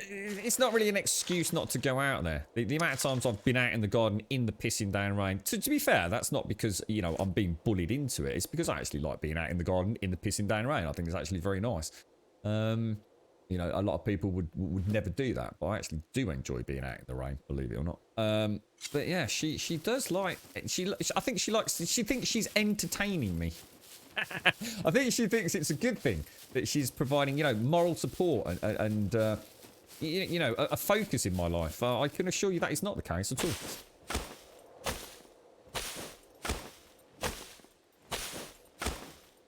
it's not really an excuse not to go out there. The amount of times I've been out in the garden in the pissing down rain, to be fair, that's not because, you know, I'm being bullied into it. It's because I actually like being out in the garden in the pissing down rain. I think it's actually very nice. You know, a lot of people would never do that, but I actually do enjoy being out in the rain, believe it or not. But yeah, she does like, I think she thinks she's entertaining me. I think she thinks it's a good thing that she's providing, you know, moral support and you know, a focus in my life. I can assure you that is not the case at all.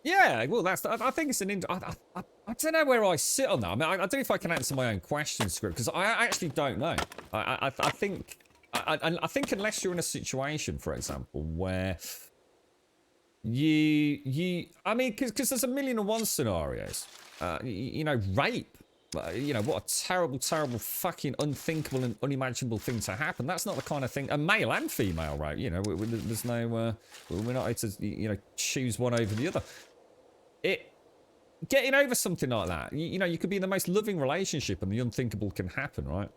Yeah, well, I think it's I don't know where I sit on that. I mean, I don't know if I can answer my own question script because I actually don't know. I think I think unless you're in a situation, for example, where I mean, because there's a million and one scenarios. You know, rape. You know, what a terrible, terrible, fucking unthinkable and unimaginable thing to happen. That's not the kind of thing. A male and female rape. You know, there's no. We're not able to, choose one over the other. Getting over something like that. You know, you could be in the most loving relationship and the unthinkable can happen, right?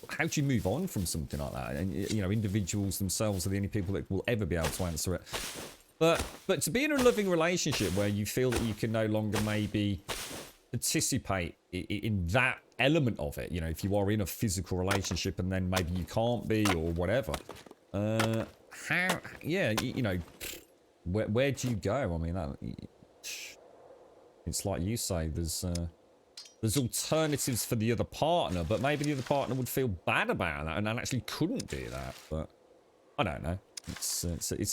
How do you move on from something like that? And, individuals themselves are the only people that will ever be able to answer it. But to be in a loving relationship where you feel that you can no longer maybe participate in that element of it, if you are in a physical relationship and then maybe you can't be or whatever, where do you go? I mean, it's like you say, there's alternatives for the other partner, but maybe the other partner would feel bad about that and actually couldn't do that. But I don't know. It's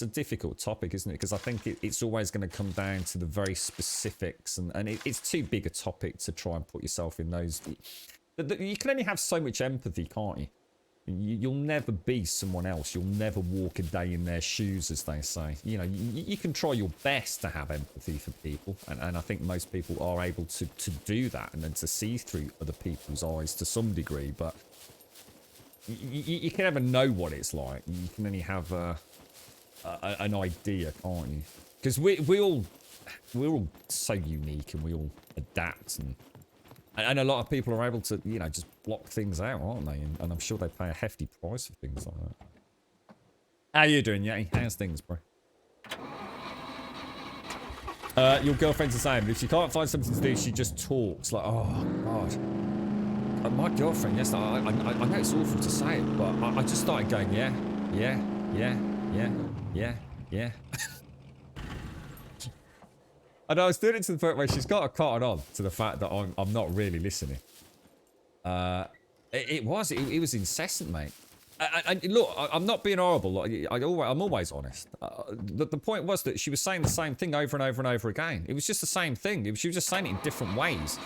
a difficult topic, isn't it? Because I think it's always going to come down to the very specifics, and it's too big a topic to try and put yourself in those. You can only have so much empathy, can't you? You'll never be someone else. You'll never walk a day in their shoes, as they say. You can try your best to have empathy for people, and I think most people are able to do that and then to see through other people's eyes to some degree, but you can never know what it's like. You can only have an idea, can't you? Because we're all so unique and we all adapt, and a lot of people are able to just block things out, aren't they? And I'm sure they pay a hefty price for things like that. How you doing, Yeti? How's things, bro? Your girlfriend's the same, but if she can't find something to do, she just talks like, oh god. My girlfriend, yes, I know it's awful to say it, but I just started going, yeah. And I was doing it to the point where she's got a cotton on to the fact that I'm not really listening. It was incessant, mate. Look, I'm not being horrible. I'm always honest. The point was that she was saying the same thing over and over and over again. It was just the same thing. She was just saying it in different ways.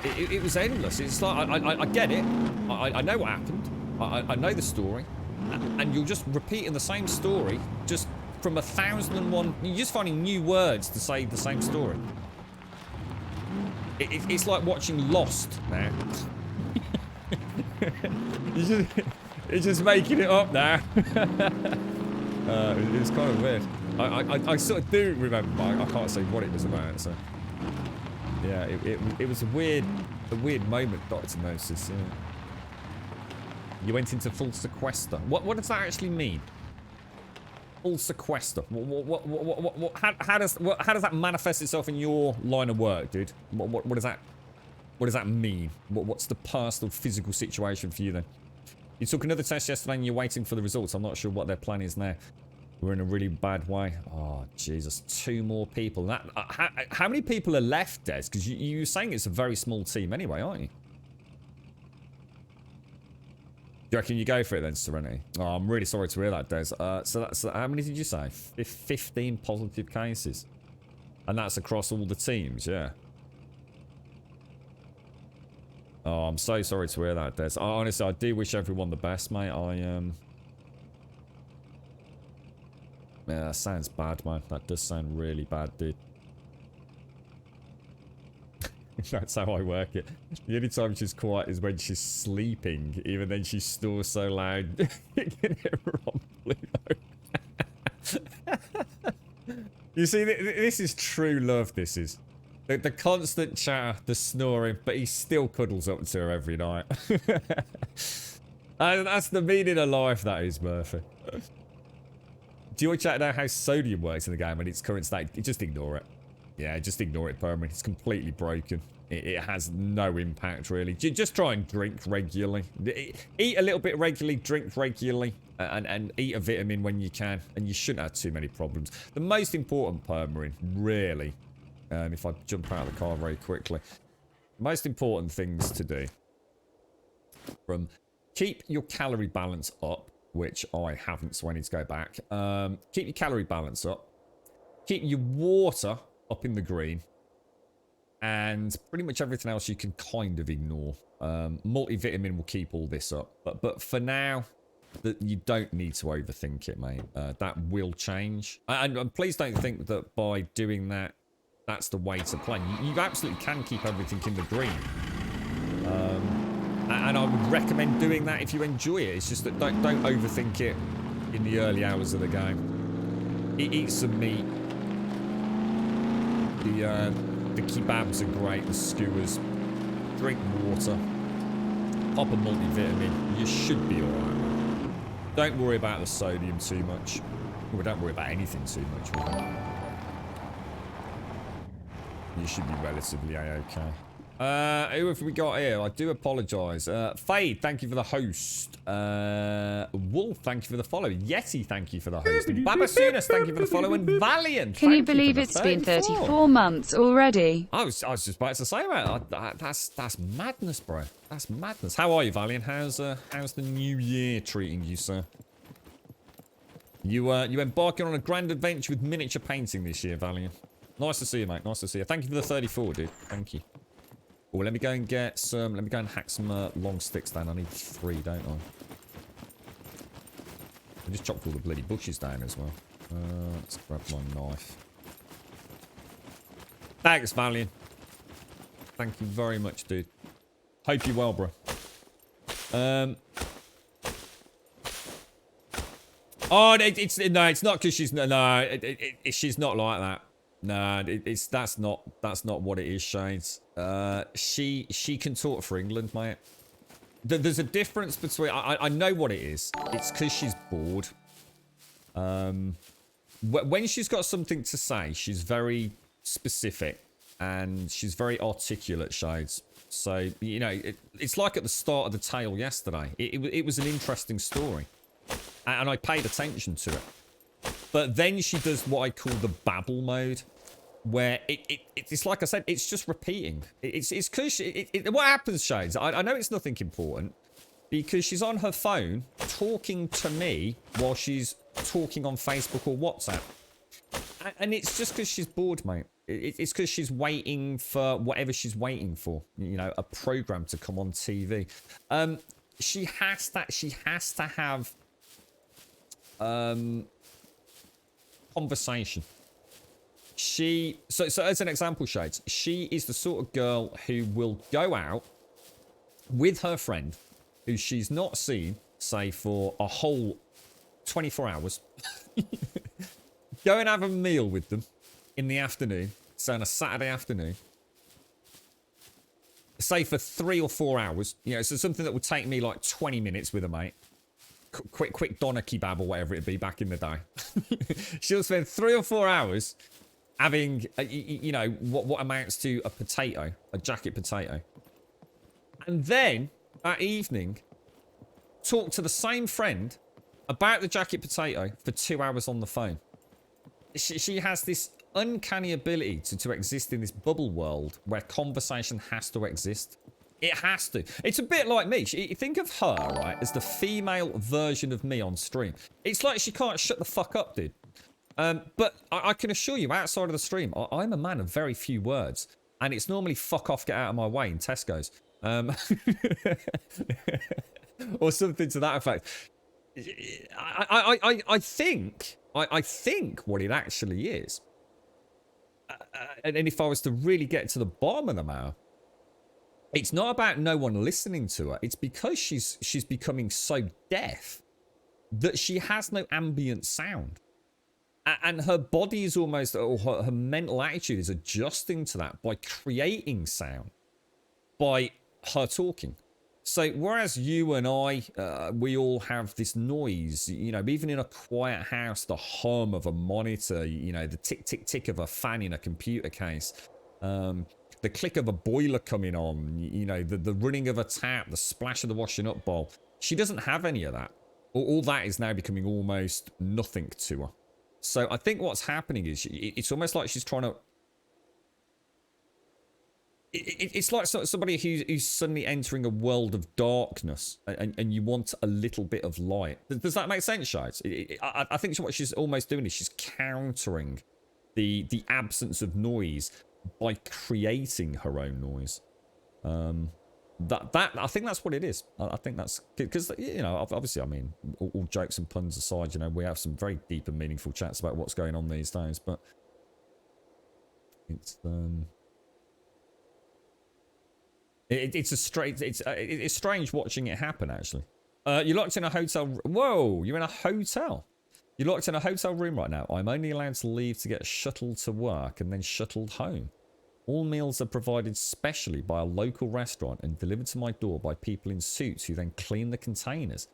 It was endless. It's like, I get it. I know what happened. I know the story. And you're just repeating the same story, just from 1,001... You're just finding new words to say the same story. It's like watching Lost now. You're just making it up now. It's kind of weird. I sort of do remember, but I can't say what it was about, so... Yeah, it was a weird moment, Dr. Moses. Yeah. You went into full sequester. What does that actually mean? Full sequester. How does that manifest itself in your line of work, dude? What does that mean? What's the personal physical situation for you then? You took another test yesterday and you're waiting for the results. I'm not sure what their plan is now. We're in a really bad way. Oh, Jesus. 2 more people. How many people are left, Des? Because you're saying it's a very small team anyway, aren't you? Do you reckon you go for it then, Serenity? Oh, I'm really sorry to hear that, Des. So how many did you say? 15 positive cases. And that's across all the teams, yeah. Oh, I'm so sorry to hear that, Des. Honestly, I do wish everyone the best, mate. Yeah, that sounds bad, man. That does sound really bad, dude. That's how I work it. The only time she's quiet is when she's sleeping. Even then, she snores so loud. You can hear her rumbling. You see, this is true love, this is. The constant chatter, the snoring, but he still cuddles up to her every night. And that's the meaning of life, that is, Murphy. Do you want to check out how sodium works in the game in its current state? Just ignore it. Yeah, just ignore it, permanently. It's completely broken. It has no impact, really. Just try and drink regularly. Eat a little bit regularly, drink regularly, and eat a vitamin when you can, and you shouldn't have too many problems. The most important, Permarin, really, if I jump out of the car very quickly, most important things to do, from keep your calorie balance up, which I haven't, so I need to go back. Keep your calorie balance up. Keep your water up in the green. And pretty much everything else you can kind of ignore. Multivitamin will keep all this up. But for now, you don't need to overthink it, mate. That will change. And please don't think that by doing that, that's the way to play. You absolutely can keep everything in the green. And I would recommend doing that if you enjoy it. It's just that don't overthink it in the early hours of the game. Eat some meat. The kebabs are great, the skewers. Drink water. Pop a multivitamin. You should be alright, man. Don't worry about the sodium too much. Well, don't worry about anything too much, really. You should be relatively a-okay. Who have we got here? I do apologise. Fade, thank you for the host. Wolf, thank you for the follow. Yeti, thank you for the host. Babasunas, thank you for the follow. And Valiant, Can you believe it's been 34 months already? I was just about to say that. That's madness, bro. That's madness. How are you, Valiant? How's the new year treating you, sir? You embarking on a grand adventure with miniature painting this year, Valiant. Nice to see you, mate. Nice to see you. Thank you for the 34, dude. Thank you. Oh, let me go and get some. Let me go and hack some long sticks down. I need 3, don't I? I just chopped all the bloody bushes down as well. Let's grab my knife. Thanks, Valiant. Thank you very much, dude. Hope you're well, bro. Oh, it's not because she's she's not like that. No, that's not what it is, Shades. She can talk for England, mate. There's a difference between. I know what it is. It's because she's bored. When she's got something to say, she's very specific and she's very articulate, Shades. So you know, it's like at the start of the tale yesterday. It was an interesting story, and I paid attention to it. But then she does what I call the babble mode, where it's like I said, it's just repeating. It's because what happens, Shades? I know it's nothing important because she's on her phone talking to me while she's talking on Facebook or WhatsApp, and it's just because she's bored, mate. It's because she's waiting for whatever she's waiting for. You know, a program to come on TV. She has to have conversation. So as an example, Shades, she is the sort of girl who will go out with her friend who she's not seen, say, for a whole 24 hours. Go and have a meal with them in the afternoon, so on a Saturday afternoon, say for 3 or 4 hours, you know, so something that would take me like 20 minutes with a mate. Quick doner kebab or whatever it'd be back in the day. She'll spend 3 or 4 hours having, you know, what amounts to a potato, a jacket potato. And then, that evening, talk to the same friend about the jacket potato for 2 hours on the phone. She has this uncanny ability to exist in this bubble world where conversation has to exist. It has to. It's a bit like me. Think of her, right, as the female version of me on stream. It's like she can't shut the fuck up, dude. But I can assure you, outside of the stream, I'm a man of very few words. And it's normally fuck off, get out of my way in Tesco's. Or something to that effect. I think what it actually is, and if I was to really get to the bottom of the matter, it's not about no one listening to her. It's because she's becoming so deaf that she has no ambient sound. And her body is almost, or her mental attitude is adjusting to that by creating sound, by her talking. So whereas you and I, we all have this noise, you know, even in a quiet house, the hum of a monitor, you know, the tick, tick, tick of a fan in a computer case, the click of a boiler coming on, you know, the running of a tap, the splash of the washing up bowl. She doesn't have any of that. All that is now becoming almost nothing to her. So I think what's happening is it's almost like she's trying to It's like somebody who's suddenly entering a world of darkness, and you want a little bit of light. Does that make sense, Shades? I think what she's almost doing is she's countering the absence of noise by creating her own noise. That I think that's what it is. I think that's because, you know, obviously, I mean, all jokes and puns aside, you know, we have some very deep and meaningful chats about what's going on these days, but it's it's strange watching it happen, actually. You're locked in a hotel. Whoa, you're in a hotel. You're locked in a hotel room right now. I'm only allowed to leave to get shuttled to work and then shuttled home. All meals are provided specially by a local restaurant and delivered to my door by people in suits who then clean the containers.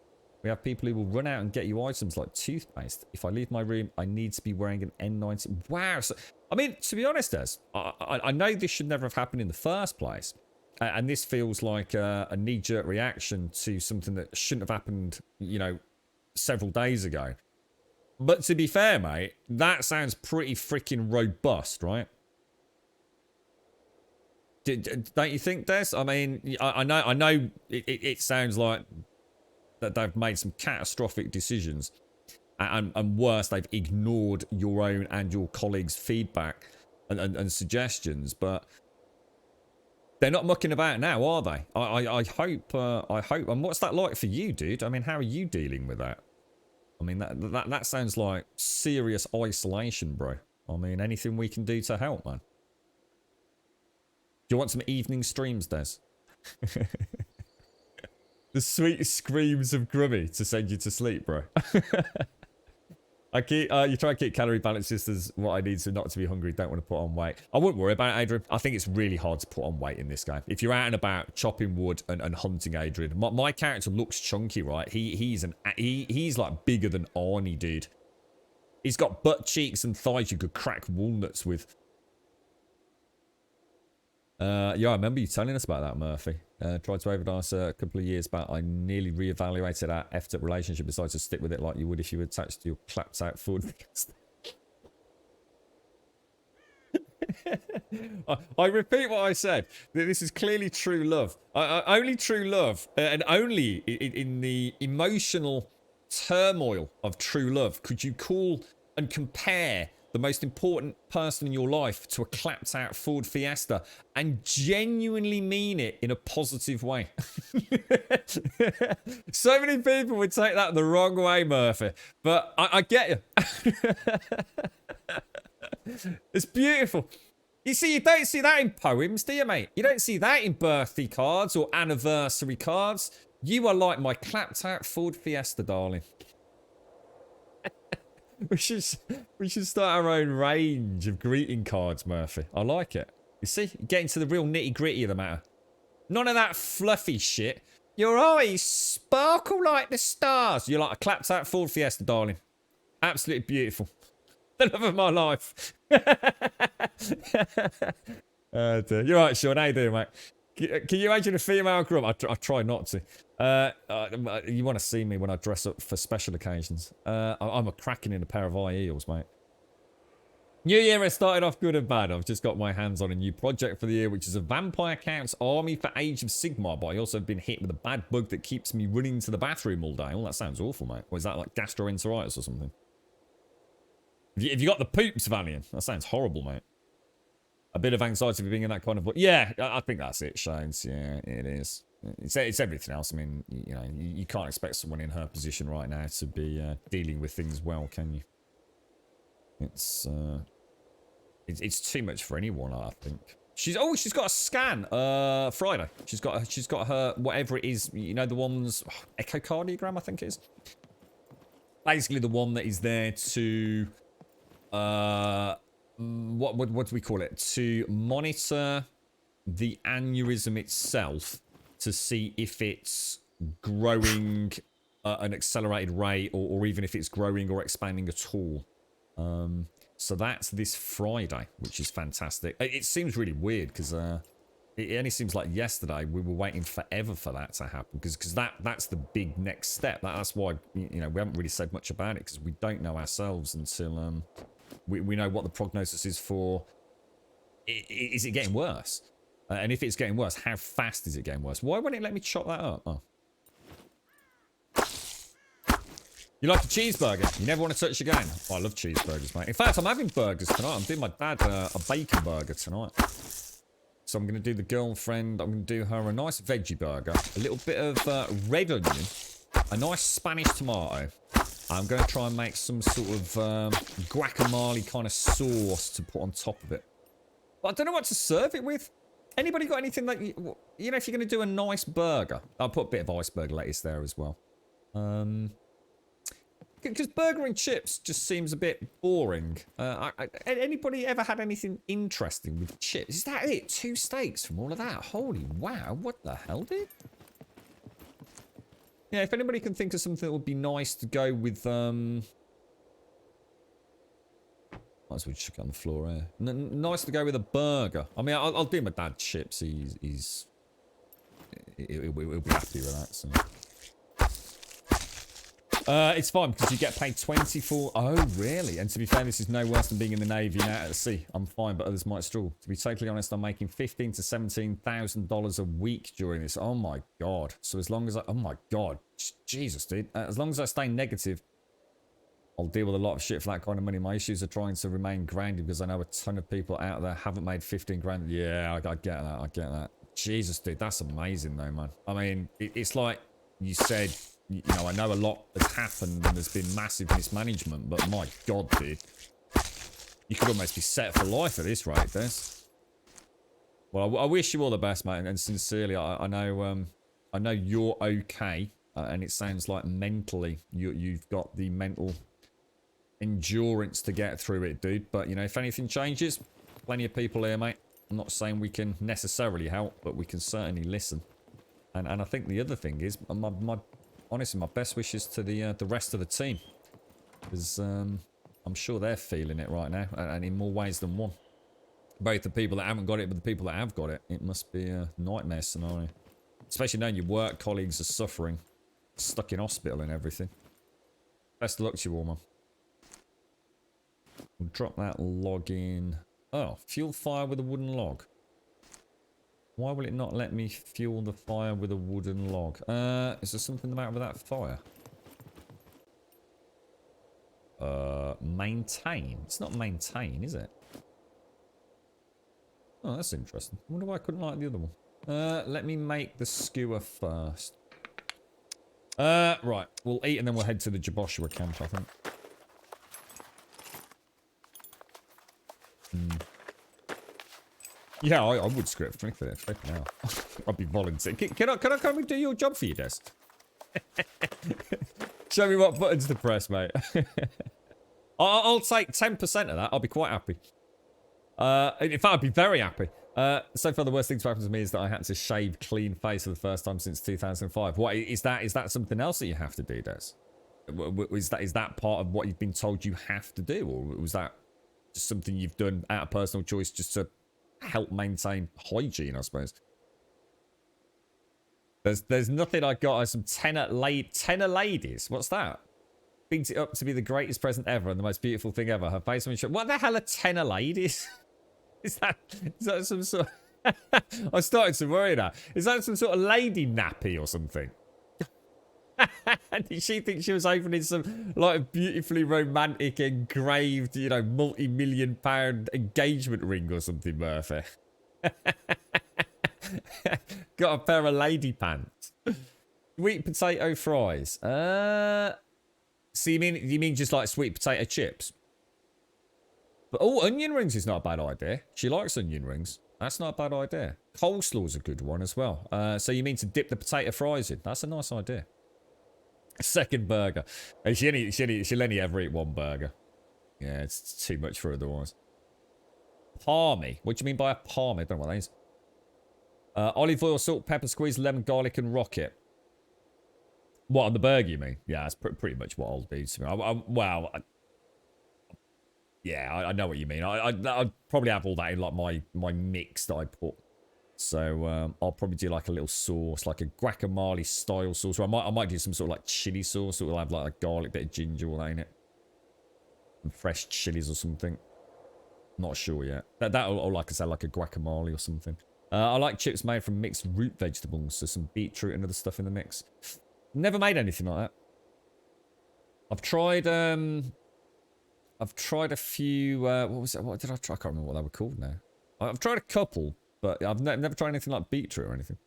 We have people who will run out and get you items like toothpaste. If I leave my room, I need to be wearing an N90. Wow. So, I mean, to be honest, Des, I know this should never have happened in the first place. And this feels like a knee-jerk reaction to something that shouldn't have happened, you know, several days ago. But to be fair, mate, that sounds pretty freaking robust, right? Don't you think, Des? I mean, I know it sounds like that they've made some catastrophic decisions. And worse, they've ignored your own and your colleagues' feedback and suggestions, but they're not mucking about now, are they? I hope. And what's that like for you, dude? I mean, how are you dealing with that? I mean, that sounds like serious isolation, bro. I mean, anything we can do to help, man. Do you want some evening streams, Des? The sweet screams of Grubby to send you to sleep, bro. You try to keep calorie balance just as what I need to not to be hungry. Don't want to put on weight. I wouldn't worry about it, Adrian. I think it's really hard to put on weight in this game. If you're out and about chopping wood and hunting, Adrian, my character looks chunky, right? He's like bigger than Arnie, dude. He's got butt cheeks and thighs you could crack walnuts with. Yeah, I remember you telling us about that, Murphy. Tried to overdose a couple of years back. I nearly reevaluated our effed up relationship, decided to stick with it like you would if you were attached to your clapped out Ford. I repeat what I said. This is clearly true love. Only true love, and only in the emotional turmoil of true love could you call and compare the most important person in your life to a clapped out Ford Fiesta and genuinely mean it in a positive way. So many people would take that the wrong way, Murphy, but I get you. It's beautiful. You see, you don't see that in poems, do you, mate? You don't see that in birthday cards or anniversary cards. You are like my clapped out Ford Fiesta, darling. We should start our own range of greeting cards, Murphy. I like it. You see, getting to the real nitty gritty of the matter. None of that fluffy shit. Your eyes sparkle like the stars. You're like a clapped out Ford Fiesta, darling. Absolutely beautiful. The love of my life. Oh, dear. You're right, Sean. How you doing, mate? Can you imagine a female grub? I try not to. You want to see me when I dress up for special occasions. I'm a cracking in a pair of high heels, mate. New year has started off good and bad. I've just got my hands on a new project for the year, which is a Vampire Counts Army for Age of Sigmar, but I also have been hit with a bad bug that keeps me running to the bathroom all day. Oh, that sounds awful, mate. Or is that like gastroenteritis or something? Have you got the poops, Valiant? That sounds horrible, mate. A bit of anxiety for being in that kind of... Yeah, I think that's it, Shanes. Yeah, it is. It's everything else. I mean, you know, you can't expect someone in her position right now to be dealing with things well, can you? It's too much for anyone, I think. She's got a scan Friday. She's got her whatever it is, you know, the ones echocardiogram, I think it is. Basically the one that is there to what do we call it? To monitor the aneurysm itself to see if it's growing an accelerated rate or even if it's growing or expanding at all. So that's this Friday, which is fantastic. It seems really weird because it only seems like yesterday we were waiting forever for that to happen because that's the big next step. That's why, you know, we haven't really said much about it because we don't know ourselves until we know what the prognosis is for. Is it getting worse? And if it's getting worse, how fast is it getting worse? Why won't it let me chop that up? Oh. You like a cheeseburger? You never want to touch again? Oh, I love cheeseburgers, mate. In fact, I'm having burgers tonight. I'm doing my dad a bacon burger tonight. So I'm going to do the girlfriend. I'm going to do her a nice veggie burger. A little bit of red onion. A nice Spanish tomato. I'm going to try and make some sort of guacamole kind of sauce to put on top of it. But I don't know what to serve it with. Anybody got anything that, you know, if you're going to do a nice burger. I'll put a bit of iceberg lettuce there as well. Because burger and chips just seems a bit boring. Anybody ever had anything interesting with chips? Is that it? 2 steaks from all of that? Holy wow, what the hell, dude? Yeah, if anybody can think of something that would be nice to go with, might as well chuck it on the floor here. Nice to go with a burger. I mean, I'll do my dad chips. He'll be happy with that, so... it's fine because you get paid 24. Oh, really? And to be fair, this is no worse than being in the Navy and out at sea. I'm fine, but others might struggle. To be totally honest, I'm making $15,000 to $17,000 a week during this. Oh my god! So as long as oh my god, Jesus, dude. As long as I stay negative, I'll deal with a lot of shit for that kind of money. My issues are trying to remain grounded because I know a ton of people out there haven't made 15 grand. Yeah, I get that. I get that. Jesus, dude, that's amazing though, man. I mean, it's like you said. You know, I know a lot has happened and there's been massive mismanagement, but my god, dude. You could almost be set for life at this rate, Des. Well, I wish you all the best, mate, and sincerely, I know you're okay, and it sounds like mentally you've got the mental endurance to get through it, dude. But, you know, if anything changes, plenty of people here, mate. I'm not saying we can necessarily help, but we can certainly listen. And I think the other thing is, honestly, my best wishes to the rest of the team, because I'm sure they're feeling it right now, and in more ways than one. Both the people that haven't got it, but the people that have got it. It must be a nightmare scenario, especially knowing your work colleagues are suffering, stuck in hospital and everything. Best of luck to you all, man. We'll drop that log in. Oh, fuel fire with a wooden log. Why will it not let me fuel the fire with a wooden log? Is there something the matter with that fire? Maintain. It's not maintain, is it? Oh, that's interesting. I wonder why I couldn't like the other one. Let me make the skewer first. Right. We'll eat and then we'll head to the Jaboshua camp, I think. Yeah, I would script. Drink for it. Now. I'd be volunteering. Can I come and do your job for you, Des? Show me what buttons to press, mate. I'll take 10% of that. I'll be quite happy. In fact, I'd be very happy. So far, the worst thing to happen to me is that I had to shave clean face for the first time since 2005. What is that? Is that something else that you have to do, Des? Is that part of what you've been told you have to do, or was that just something you've done out of personal choice just to help maintain hygiene, I suppose? There's nothing I got. Some tenor ladies. What's that? Beat it up to be the greatest present ever and the most beautiful thing ever. Her face on. What the hell are tenor ladies? Is that some sort of... I started to worry now. Is that some sort of lady nappy or something? Did she think she was opening some like beautifully romantic engraved, you know, multi-million-pound engagement ring or something, Murphy? Got a pair of lady pants. Sweet potato fries. So you mean just like sweet potato chips? But onion rings is not a bad idea. She likes onion rings. That's not a bad idea. Coleslaw's a good one as well. So you mean to dip the potato fries in? That's a nice idea. Second burger. She'll only ever eat one burger. Yeah, it's too much for her otherwise. Palmy. What do you mean by a palmy? I don't know what that is. Olive oil, salt, pepper, squeeze, lemon, garlic, and rocket. What, on the burger, you mean? Yeah, that's pretty much what I'll do to me. Yeah, I know what you mean. I'd probably have all that in like my mix that I put. So I'll probably do like a little sauce, like a guacamole style sauce. Or I might do some sort of like chili sauce. So it'll have like a garlic, bit of ginger, all that in it, and fresh chilies or something. Not sure yet. That or like I said, like a guacamole or something. I like chips made from mixed root vegetables. So some beetroot and other stuff in the mix. Never made anything like that. I've tried a few, what was it? What did I try? I can't remember what they were called now. I've tried a couple, but I've never tried anything like beetroot or anything.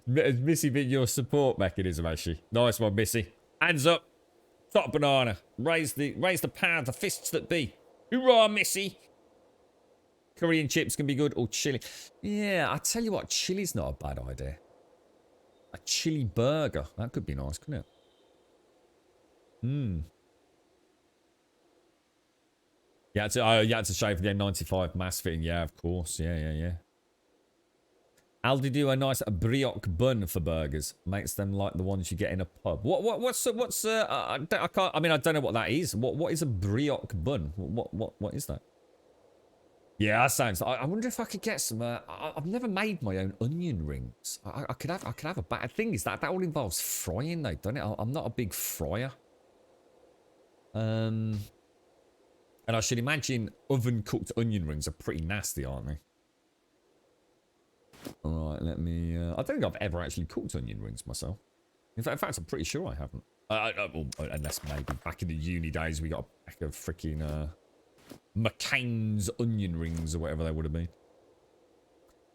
Missy been your support mechanism, actually. Nice one, Missy. Hands up. Top banana. Raise the power, the fists that be. Hoorah, Missy. Curry and chips can be good, or chili. Yeah, I tell you what, chili's not a bad idea. A chili burger. That could be nice, couldn't it? Yeah, you had to shave for the N95 mass fitting. Yeah, of course. Yeah. Aldi do a nice brioche bun for burgers. Makes them like the ones you get in a pub. What's I can't. I mean, I don't know what that is. What is a brioche bun? What is that? Yeah, that sounds. I wonder if I could get some. I've never made my own onion rings. I could have a bad thing. Is that all involves frying though, doesn't it? I'm not a big fryer. And I should imagine oven cooked onion rings are pretty nasty, aren't they? All right, let me. I don't think I've ever actually cooked onion rings myself. In fact, I'm pretty sure I haven't. Unless maybe back in the uni days we got a pack of freaking McCain's onion rings or whatever they would have been.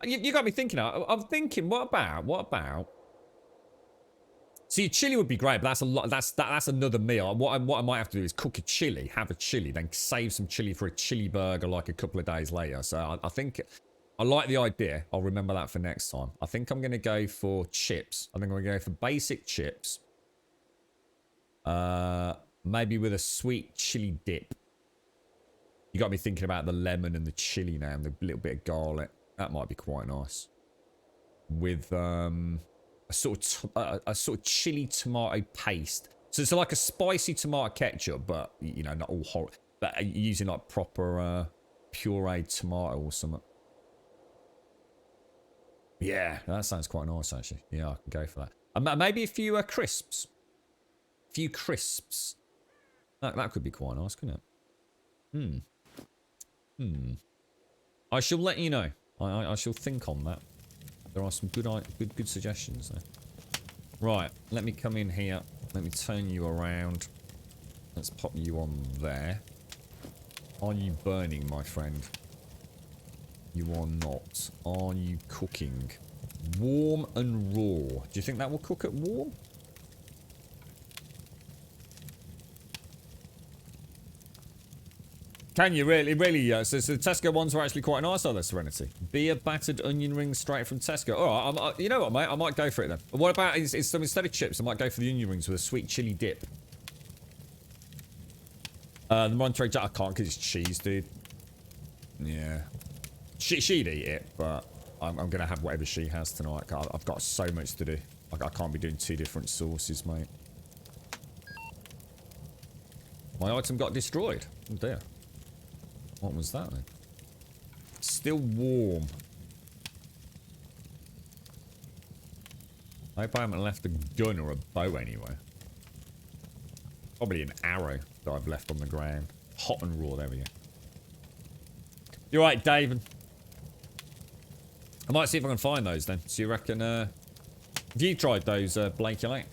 You got me thinking. I'm thinking, what about? See, chili would be great, but that's a lot. That's another meal. What I might have to do is cook a chili, have a chili, then save some chili for a chili burger like a couple of days later. So I think I like the idea. I'll remember that for next time. I think I'm going to go for chips. I think I'm going to go for basic chips. Maybe with a sweet chili dip. You got me thinking about the lemon and the chili now and the little bit of garlic. That might be quite nice. With a sort of chili tomato paste. So it's like a spicy tomato ketchup, but you know, not all horrible. But using like proper pureed tomato or something. Yeah, that sounds quite nice actually. Yeah, I can go for that. Maybe a few crisps. A few crisps. That could be quite nice, couldn't it? I shall let you know. I shall think on that. There are some good suggestions there. Right, let me come in here. Let me turn you around. Let's pop you on there. Are you burning, my friend? You are not. Are you cooking? Warm and raw. Do you think that will cook at warm? Can you really? So the Tesco ones are actually quite nice, are they, Serenity? Beer battered onion rings straight from Tesco. All right, you know what, mate? I might go for it then. What about instead of chips? I might go for the onion rings with a sweet chili dip. The Monterey Jack, I can't because it's cheese, dude. Yeah, she'd eat it, but I'm gonna have whatever she has tonight. I've got so much to do. Like I can't be doing 2 different sauces, mate. My item got destroyed. Oh dear. What was that then? Still warm. I hope I haven't left a gun or a bow anywhere. Probably an arrow that I've left on the ground. Hot and raw, there we go. You're right, David. I might see if I can find those then. So you reckon, have you tried those, Blake, you like?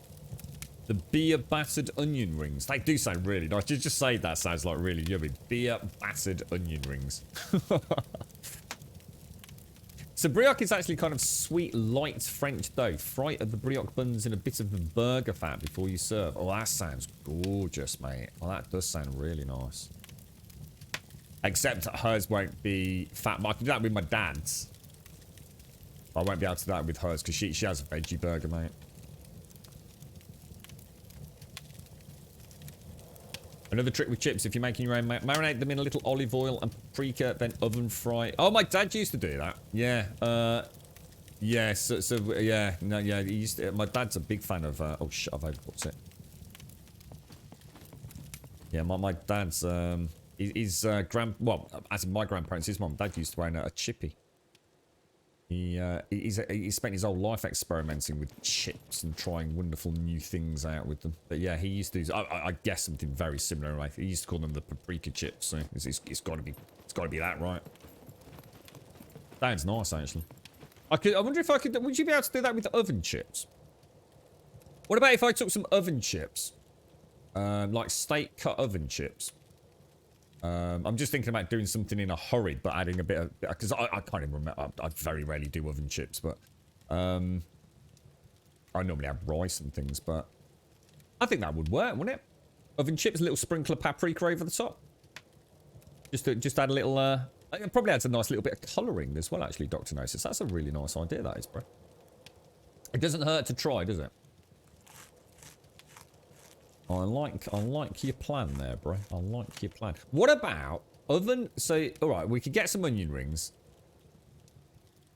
The beer battered onion rings. They do sound really nice. Just say that sounds like really yummy. Beer battered onion rings. So brioche is actually kind of sweet, light French dough. Fry the brioche buns in a bit of the burger fat before you serve. Oh, that sounds gorgeous, mate. Oh, that does sound really nice. Except hers won't be fat. I can do that with my dad's. I won't be able to do that with hers because she has a veggie burger, mate. Another trick with chips, if you're making your own, marinate them in a little olive oil and paprika, then oven fry. Oh, my dad used to do that. Yeah. Yeah, yeah. No, yeah, he used to, my dad's a big fan of, oh, shit, I've overcooked it. Yeah, my dad's, well, as in my grandparents, his mum and dad used to own a chippy. He spent his whole life experimenting with chips and trying wonderful new things out with them. But yeah, he used to. I guess something very similar. Right? He used to call them the paprika chips. So it's got to be that, right? Sounds nice, actually. I wonder if I could. Would you be able to do that with oven chips? What about if I took some oven chips, like steak cut oven chips? I'm just thinking about doing something in a hurry, but adding a bit of, because I can't even remember. I very rarely do oven chips, but I normally have rice and things. But I think that would work, wouldn't it? Oven chips, a little sprinkle of paprika over the top. Just add a little. It probably adds a nice little bit of colouring as well, actually, Dr. Gnosis. That's a really nice idea, that is, bro. It doesn't hurt to try, does it? I like your plan there, bro. I like your plan. What about oven? So, all right, we could get some onion rings.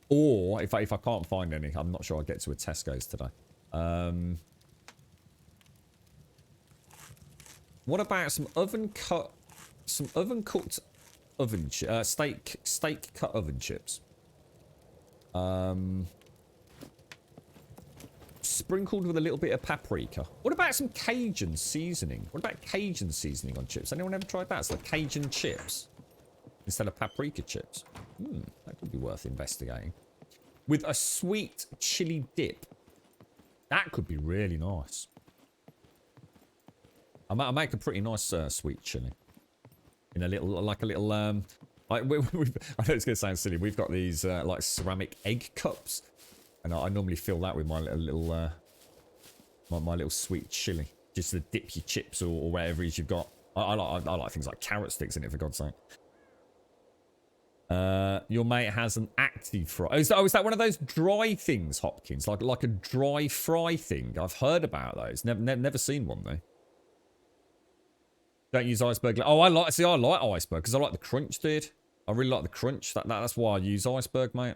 Or, if I can't find any, I'm not sure I'll get to a Tesco's today. What about some oven cooked oven steak cut oven chips? Sprinkled with a little bit of paprika. What about some Cajun seasoning? What about Cajun seasoning on chips? Anyone ever tried that? So like Cajun chips instead of paprika chips. That could be worth investigating. With a sweet chili dip. That could be really nice. I make a pretty nice sweet chili. In a little, like a little, like I know it's going to sound silly. We've got these like ceramic egg cups. And I normally fill that with my little, my little sweet chili, just to dip your chips or whatever it is you've got. I like things like carrot sticks in it, for God's sake. Your mate has an active fry. Is that one of those dry things, Hopkins? Like a dry fry thing? I've heard about those. Never seen one though. Don't use iceberg. Oh, I like iceberg because I like the crunch, dude. I really like the crunch. That's why I use iceberg, mate.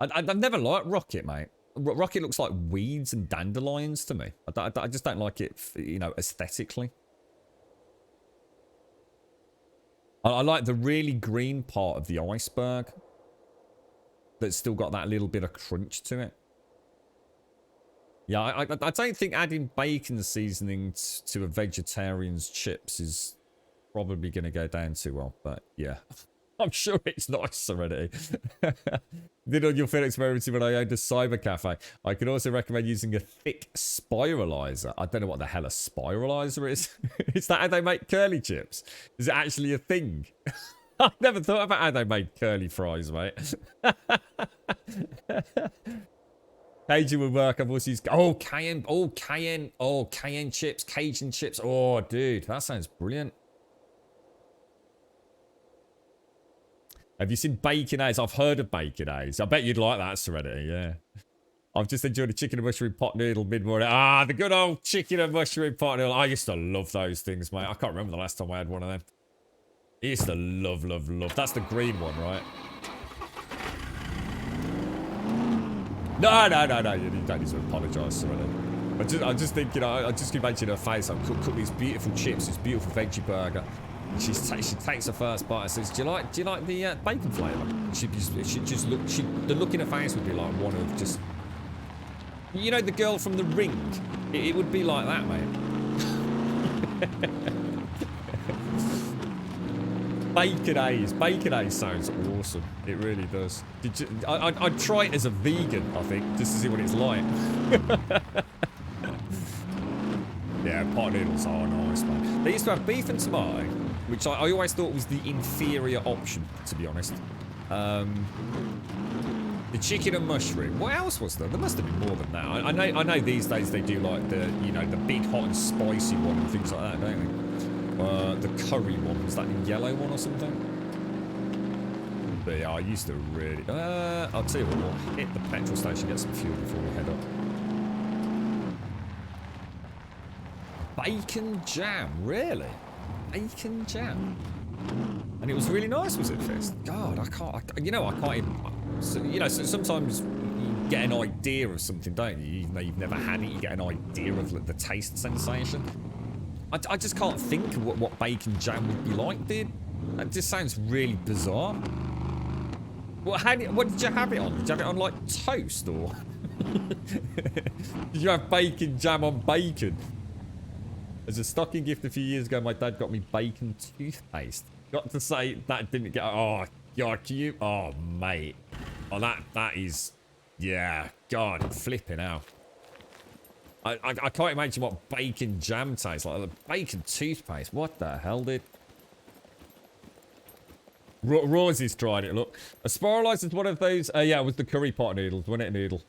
I've never liked rocket, mate. Rocket looks like weeds and dandelions to me. I just don't like it, you know, aesthetically. I like the really green part of the iceberg that's still got that little bit of crunch to it. Yeah, I don't think adding bacon seasoning to a vegetarian's chips is probably going to go down too well. But yeah, I'm sure it's nice already. Did on your field experimenting when I owned a cyber cafe. I could also recommend using a thick spiralizer. I don't know what the hell a spiralizer is. Is that how they make curly chips? Is it actually a thing? I've never thought about how they made curly fries, mate. Cajun would work. I've also used cayenne chips, Cajun chips. Oh, dude, that sounds brilliant. Have you seen bacon eggs? I've heard of bacon eggs. I bet you'd like that, Serenity, yeah. I've just enjoyed a chicken and mushroom pot noodle mid-morning. Ah, the good old chicken and mushroom pot noodle. I used to love those things, mate. I can't remember the last time I had one of them. I used to love. That's the green one, right? No. You don't need to apologise, Serenity. I'm just thinking, I just keep making her face. I've cooked these beautiful chips, this beautiful veggie burger. She takes her first bite and says, "Do you like the bacon flavour?" She just look. The look in her face would be like one of just, you know, the girl from The Ring. It would be like that, mate. Bacon A's sounds awesome. It really does. I'd try it as a vegan, I think, just to see what it's like. Yeah, pot noodles are nice, man. They used to have beef and tomato, which I always thought was the inferior option, to be honest. The chicken and mushroom. What else was there? There must have been more than that. I know these days they do like the, you know, the big hot and spicy one and things like that, don't they? The curry one. Was that the yellow one or something? But yeah, I used to really... I'll tell you what, we'll hit the petrol station, get some fuel before we head up. Bacon jam, really? Bacon jam? And it was really nice, was it, Fist? God, I can't even... So, you know, so sometimes you get an idea of something, don't you? Even though you've never had it, you get an idea of the taste sensation. I just can't think of what bacon jam would be like, dude. That just sounds really bizarre. What did you have it on? Did you have it on like toast or? Did you have bacon jam on bacon? As a stocking gift a few years ago, my dad got me bacon toothpaste. Got to say that didn't get. Oh God, can you? Oh mate. Oh that is. Yeah. God, flipping out. I can't imagine what bacon jam tastes like. Bacon toothpaste. What the hell, dude? Rosie's tried it, look. A spiralizer is one of those. Yeah, it was the curry pot noodles, wasn't it, noodle?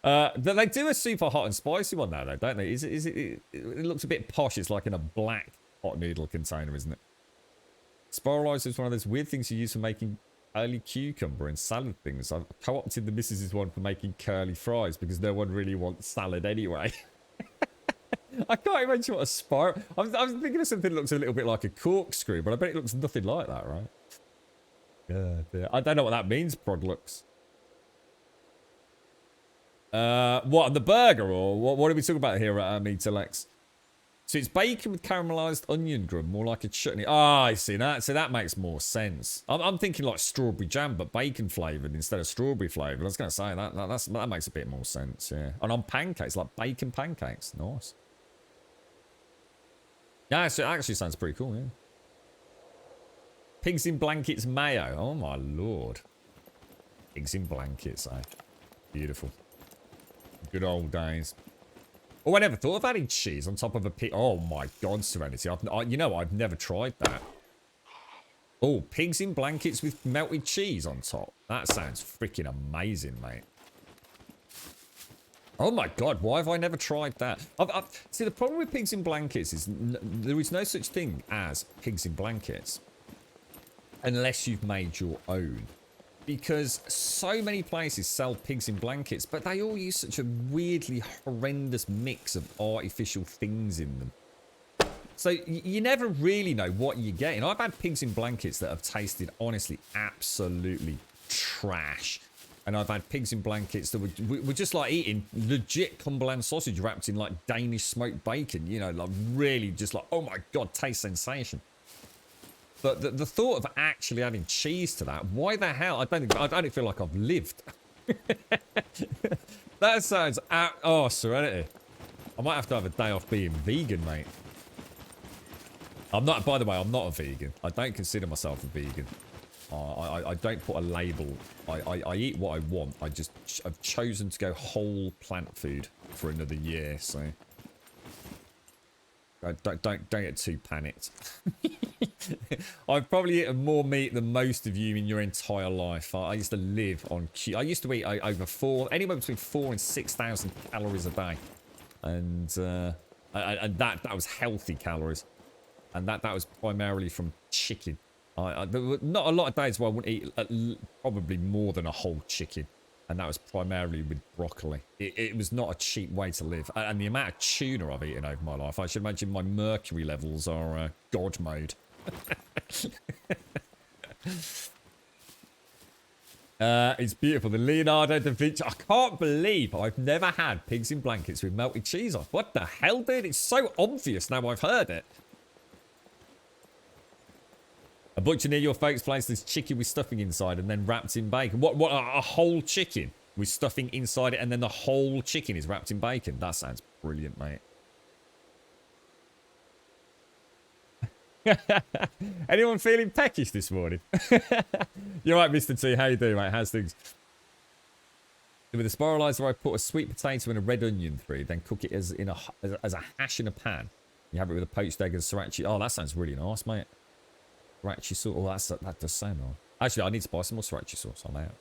They do a super hot and spicy one now, though, don't they? It looks a bit posh. It's like in a black hot noodle container, isn't it? Spiralizer is one of those weird things you use for making curly cucumber and salad things. I've co-opted the missus's one for making curly fries because no one really wants salad anyway. I can't imagine what a spiral... I was thinking of something that looks a little bit like a corkscrew, but I bet it looks nothing like that, right? Yeah. I don't know what that means, Prodlux. What, the burger, or what are we talking about here at Meter Lex? So it's bacon with caramelized onion grub, more like a chutney. Ah, I see that. So that makes more sense. I'm thinking like strawberry jam, but bacon flavored instead of strawberry flavored. I was going to say that makes a bit more sense, yeah. And on pancakes, like bacon pancakes. Nice. Yeah, so it actually sounds pretty cool, yeah. Pigs in blankets mayo. Oh my lord. Pigs in blankets, eh? Beautiful. Good old days. Oh, I never thought of adding cheese on top of a pig. Oh my god, Serenity. You know, I've never tried that. Oh, pigs in blankets with melted cheese on top. That sounds freaking amazing, mate. Oh my god, why have I never tried that? See, the problem with pigs in blankets is there is no such thing as pigs in blankets unless you've made your own. Because so many places sell pigs in blankets, but they all use such a weirdly horrendous mix of artificial things in them. So you never really know what you're getting. I've had pigs in blankets that have tasted, honestly, absolutely trash. And I've had pigs in blankets that were just like eating legit Cumberland sausage wrapped in like Danish smoked bacon. You know, like really just like, oh my god, taste sensation. But the thought of actually adding cheese to that, why the hell? I don't feel like I've lived. That sounds oh, Serenity. I might have to have a day off being vegan, mate. I'm not, by the way, I'm not a vegan. I don't consider myself a vegan. I don't put a label. I eat what I want. I've chosen to go whole plant food for another year, so don't get too panicked. I've probably eaten more meat than most of you in your entire life. I used to live on. I used to eat over anywhere between 4,000 and 6,000 calories a day, and that was healthy calories, and that was primarily from chicken. There were not a lot of days where I wouldn't eat probably more than a whole chicken. And that was primarily with broccoli. It was not a cheap way to live. And the amount of tuna I've eaten over my life, I should imagine my mercury levels are God mode. It's beautiful. The Leonardo da Vinci. I can't believe I've never had pigs in blankets with melted cheese on. What the hell, dude? It's so obvious now I've heard it. A butcher near your folks' place, there's chicken with stuffing inside and then wrapped in bacon. What, a whole chicken with stuffing inside it and then the whole chicken is wrapped in bacon? That sounds brilliant, mate. Anyone feeling peckish this morning? You're right, Mr. T. How you doing, mate? How's things? With a spiralizer, I put a sweet potato and a red onion through, then cook it as a hash in a pan. You have it with a poached egg and sriracha. Oh, that sounds really nice, mate. Sriracha sauce. Oh, that does sound nice. Actually, I need to buy some more sriracha sauce on that.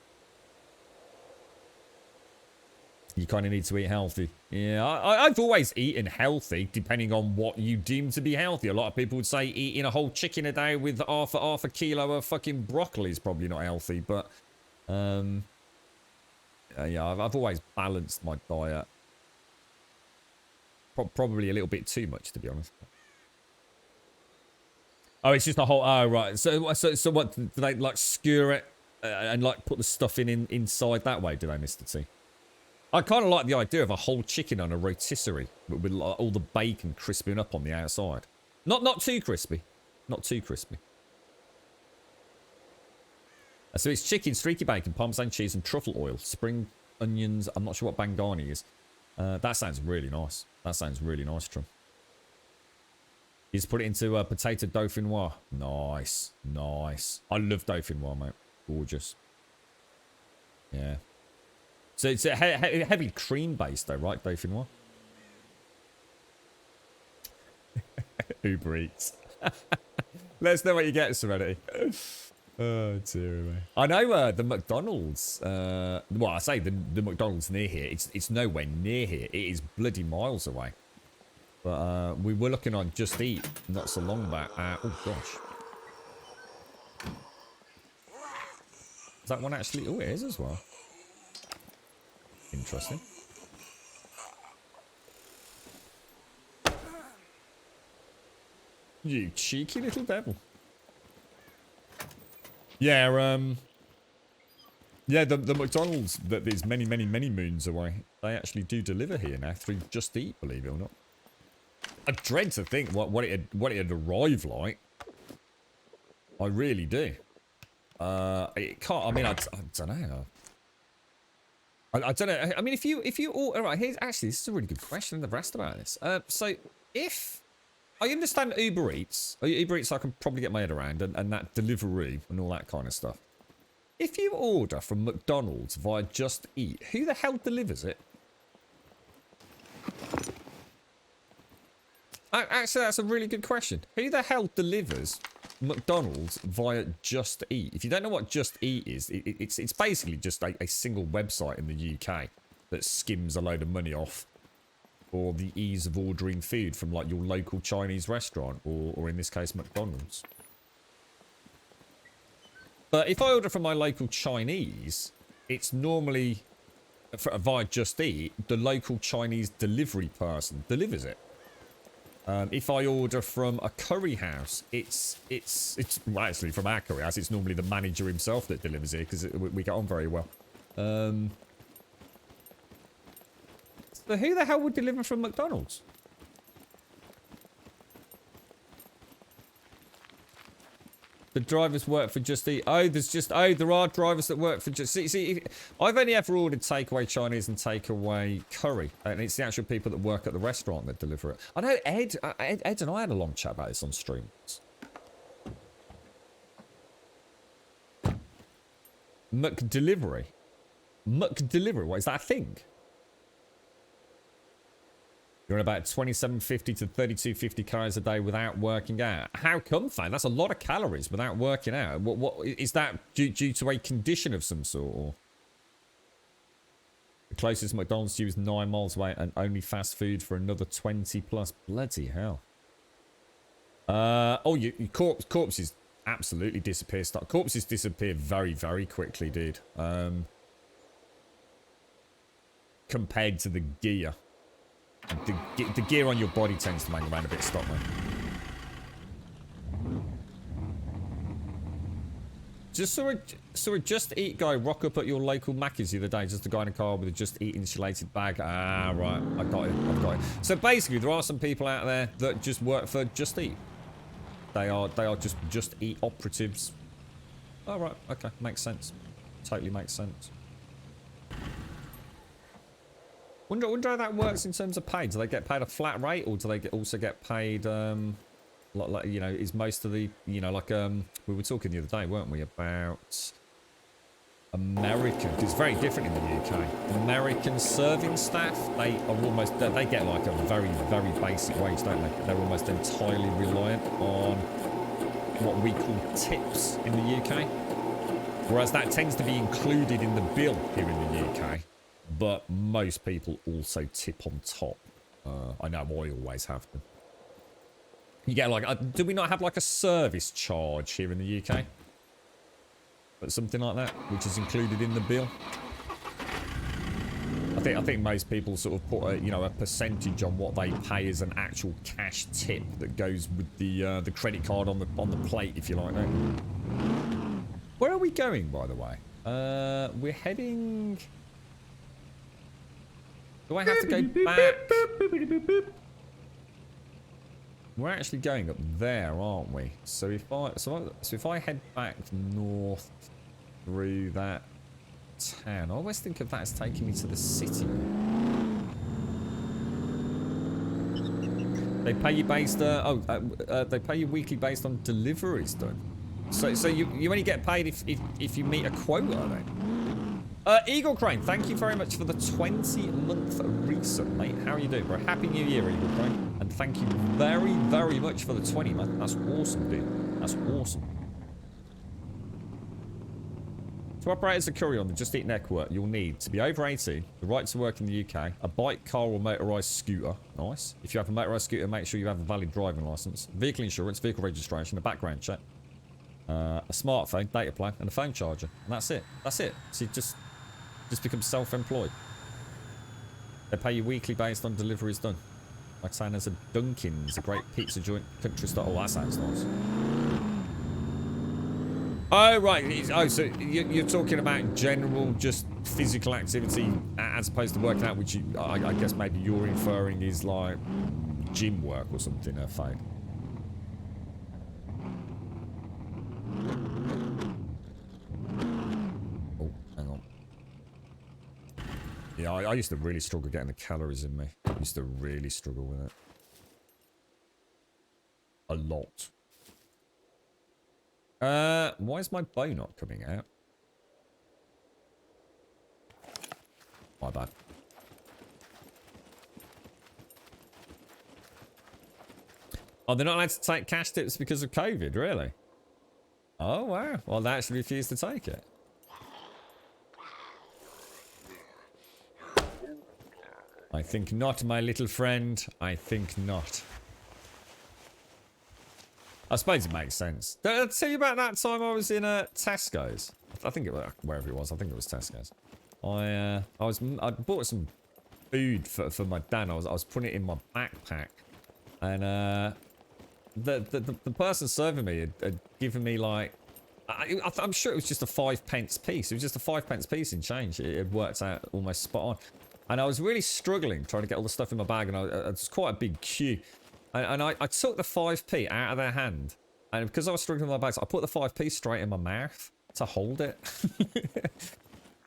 You kind of need to eat healthy. Yeah, I've always eaten healthy, depending on what you deem to be healthy. A lot of people would say eating a whole chicken a day with half a kilo of fucking broccoli is probably not healthy. But, yeah, I've always balanced my diet. Probably a little bit too much, to be honest. Oh, it's just a whole... Oh, right. So what? Do they, like, skewer it and, like, put the stuffing inside that way, do they, Mr. T? I kind of like the idea of a whole chicken on a rotisserie with like, all the bacon crisping up on the outside. Not too crispy. Not too crispy. So it's chicken, streaky bacon, parmesan cheese, and truffle oil. Spring onions. I'm not sure what bangani is. That sounds really nice. That sounds really nice, Trum. You just put it into a potato dauphinoise. Nice. Nice. I love dauphinoise, mate. Gorgeous. Yeah. So it's a heavy cream based though, right, dauphinoise? Uber Eats. Let us know what you get, Serenity. Oh, dear me. I know the McDonald's. Well, I say the McDonald's near here. It's nowhere near here. It is bloody miles away. But we were looking on Just Eat not so long back. Oh gosh. Is that one actually? Oh, it is as well. Interesting. You cheeky little devil. Yeah, yeah, the McDonald's that is many moons away, they actually do deliver here now through Just Eat, believe it or not. I dread to think what it had arrived like. I really do. It can't. I mean, I don't know. I don't know. I mean, if you all right, here's actually this is a really good question. I've never asked about this. So if I understand Uber Eats I can probably get my head around, and that delivery and all that kind of stuff. If you order from McDonald's via Just Eat, who the hell delivers it? Actually, that's a really good question. Who the hell delivers McDonald's via Just Eat? If you don't know what Just Eat is, it's basically just a single website in the UK that skims a load of money off for the ease of ordering food from like your local Chinese restaurant or in this case McDonald's. But if I order from my local Chinese, it's normally via Just Eat, the local Chinese delivery person delivers it. If I order from a curry house, it's well, actually from our curry house, it's normally the manager himself that delivers it because we get on very well. So who the hell would deliver from McDonald's? The drivers work for Just Eat. Oh, there are drivers that work for Just Eat. See, I've only ever ordered takeaway Chinese and takeaway curry, and it's the actual people that work at the restaurant that deliver it. I know Ed and I had a long chat about this on streams. McDelivery. McDelivery. What is that a thing? You're on about 2750 to 3250 calories a day without working out. How come, fam? That's a lot of calories without working out. What is that due to a condition of some sort? Or? The closest McDonald's to you is 9 miles away and only fast food for another 20 plus. Bloody hell. Oh, your corpses absolutely disappear. Corpses disappear very, very quickly, dude. Compared to the gear. The gear on your body tends to hang around a bit, stop, man. Just saw a Just Eat guy rock up at your local Macca's the other day. Just a guy in a car with a Just Eat insulated bag. Ah, right. I've got it. So basically, there are some people out there that just work for Just Eat. They are just Eat operatives. Oh, right. Okay. Makes sense. Totally makes sense. Wonder how that works in terms of pay. Do they get paid a flat rate, or do they also get paid, like you know, is most of the, you know, like we were talking the other day, weren't we, about American? It's very different in the UK. American serving staff, they get like a very, very basic wage, don't they? They're almost entirely reliant on what we call tips in the UK, whereas that tends to be included in the bill here in the UK. But most people also tip on top. I know I always have them. You get like, do we not have like a service charge here in the UK? But something like that, which is included in the bill. I think most people sort of put a percentage on what they pay as an actual cash tip that goes with the credit card on the plate, if you like. That. Where are we going, by the way? We're heading. Do I have to go back? We're actually going up there, aren't we? So if I head back north, through that town. I always think of that as taking me to the city. They pay you based, they pay you weekly based on deliveries done. So you only get paid if you meet a quota then. Eagle Crane, thank you very much for the 20-month resub, mate. How are you doing, bro? Happy New Year, Eagle Crane. And thank you very, very much for the 20, man. That's awesome, dude. That's awesome. To operate as a courier on the Just Eat network, you'll need to be over 18, the right to work in the UK, a bike, car, or motorised scooter. Nice. If you have a motorised scooter, make sure you have a valid driving licence, vehicle insurance, vehicle registration, a background check, a smartphone, data plan, and a phone charger. And that's it. That's it. So you just become self-employed. They pay you weekly based on deliveries done. Like saying there's a Dunkin's, a great pizza joint, country style. Oh, that sounds nice. Oh, right. Oh, so you're talking about general, just physical activity as opposed to working out, which I guess maybe you're inferring is like gym work or something, Fade. Oh, hang on. Yeah, I used to really struggle getting the calories in me. I used to really struggle with it. A lot. Why is my bow not coming out? My bad. Oh, they're not allowed to take cash tips because of COVID, really? Oh, wow. Well, they actually refused to take it. I think not, my little friend. I think not. I suppose it makes sense. Did I tell you about that time I was in Tesco's? I think it was wherever it was. I think it was Tesco's. I bought some food for my dad. I was putting it in my backpack, and the person serving me had given me like I'm sure it was just a 5p piece. It was just a 5p piece in change. It had worked out almost spot on, and I was really struggling trying to get all the stuff in my bag, and it was quite a big queue. And I took the 5p out of their hand, and because I was struggling with my bags, I put the 5p straight in my mouth to hold it.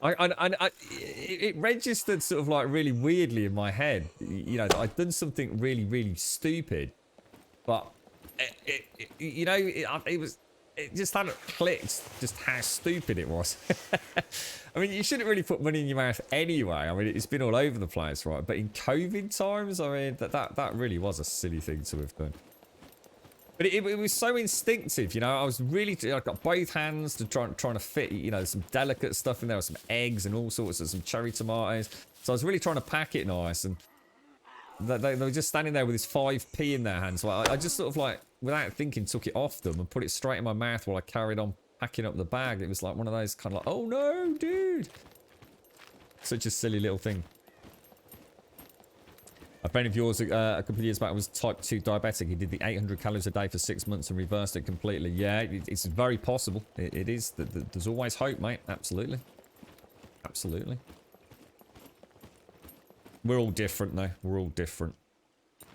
It registered sort of like really weirdly in my head, you know, that I'd done something really, really stupid, but it just hadn't clicked just how stupid it was. I mean, you shouldn't really put money in your mouth anyway. I mean, it's been all over the place, right? But in COVID times, I mean, that really was a silly thing to have done. But it was so instinctive, you know. I was really, I got both hands to trying to fit, you know, some delicate stuff in there, some eggs and all sorts of some cherry tomatoes. So I was really trying to pack it nice, and they were just standing there with this 5p in their hands. So I just sort of like, without thinking, took it off them and put it straight in my mouth while I carried on packing up the bag. It was like one of those kind of like, oh no, dude. Such a silly little thing. A friend of yours a couple of years back was type 2 diabetic. He did the 800 calories a day for 6 months and reversed it completely. Yeah, it's very possible. It is. There's always hope, mate. Absolutely. Absolutely. We're all different, though. We're all different.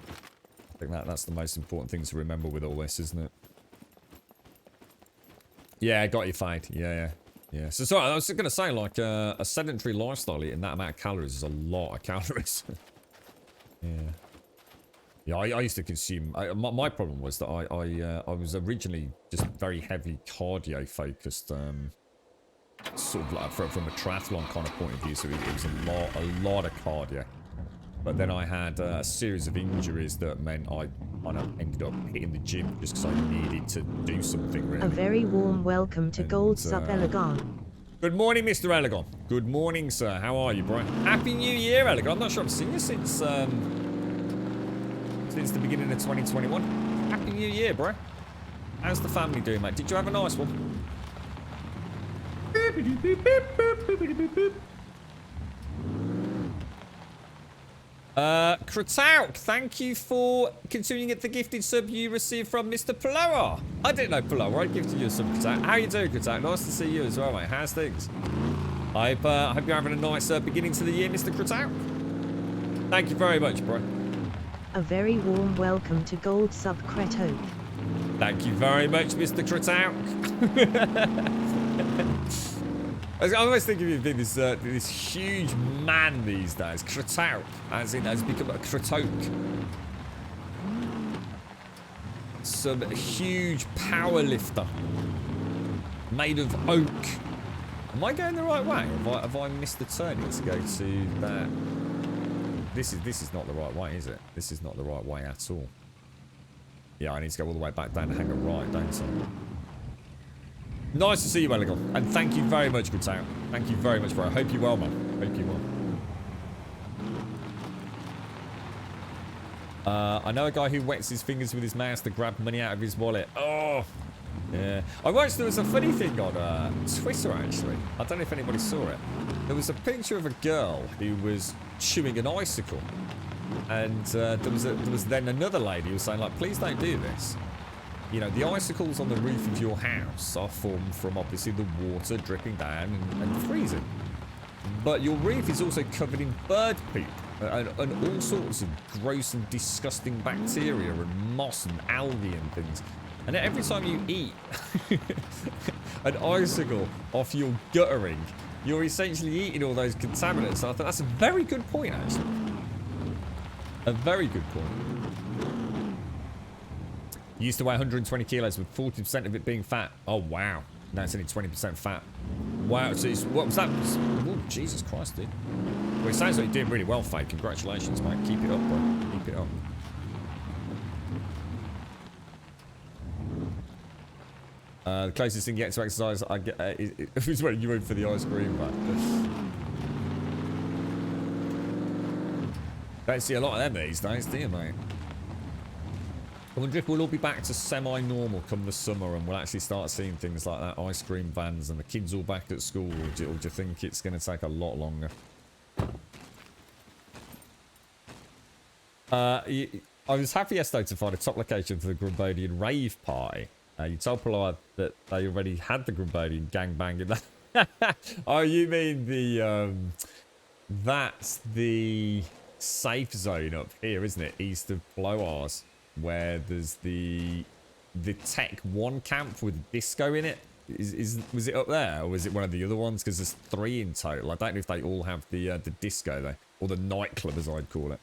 I think that's the most important thing to remember with all this, isn't it? Yeah, got your fight. Yeah. So sorry, I was going to say, like, a sedentary lifestyle eating that amount of calories is a lot of calories. Yeah, I used to consume. My problem was that I was originally just very heavily cardio focused, sort of like from a triathlon kind of point of view. So it was a lot of cardio. But then I had a series of injuries that meant I kind of ended up hitting the gym just because I needed to do something really. A very warm welcome to Gold Sub Elegon. Good morning, Mr. Elegon. Good morning, sir. How are you, bro? Happy New Year, Elegon. I'm not sure I've seen you since the beginning of 2021. Happy New Year, bro. How's the family doing, mate? Did you have a nice one? Kratauk, thank you for continuing at the gifted sub you received from Mr. Paloa. I didn't know Paloa. I gifted you a sub, Kratauk. How you doing, Kratauk? Nice to see you as well, mate. How's things? I hope you're having a nice beginning to the year, Mr. Kratauk. Thank you very much, bro. A very warm welcome to Gold Sub Kreto. Thank you very much, Mr. Kratauk. I always think of you being this huge man these days. Kratok, as in, has become a Kratok. Some huge power lifter made of oak. Am I going the right way? Have I missed the turn here to go to that? This is not the right way, is it? This is not the right way at all. Yeah, I need to go all the way back down and hang a right, don't I? Nice to see you, Elligal. And thank you very much, good town. Thank you very much, bro. I hope you're well, man. Hope you're well. I know a guy who wets his fingers with his mouse to grab money out of his wallet. Oh, yeah. I watched, there was a funny thing on Twitter, actually. I don't know if anybody saw it. There was a picture of a girl who was chewing an icicle. And there was then another lady who was saying, like, please don't do this. You know, the icicles on the roof of your house are formed from, obviously, the water dripping down and freezing. But your roof is also covered in bird poop and all sorts of gross and disgusting bacteria and moss and algae and things. And every time you eat an icicle off your guttering, you're essentially eating all those contaminants. So I thought that's a very good point, actually. A very good point. Used to weigh 120 kilos with 40% of it being fat. Oh, wow. Now it's only 20% fat. Wow. So what was that? Oh, Jesus Christ, dude. Well, it sounds like you're doing really well, Faye. Congratulations, mate. Keep it up, bro. Keep it up. The closest thing you get to exercise I get is when you in for the ice cream, but don't see a lot of them these days, do you, mate? I wonder if we'll all be back to semi-normal come the summer and we'll actually start seeing things like that, ice cream vans and the kids all back at school, or do you think it's going to take a lot longer? I was happy yesterday to find a top location for the Grumbodian rave party. You told Pollard that they already had the Grumbodian gangbang in that. Oh, you mean the, that's the safe zone up here, isn't it? East of Bloars, where there's the Tech 1 camp with disco in it. Was it up there, or was it one of the other ones? Because there's 3 in total. I don't know if they all have the disco though, or the nightclub as I'd call it.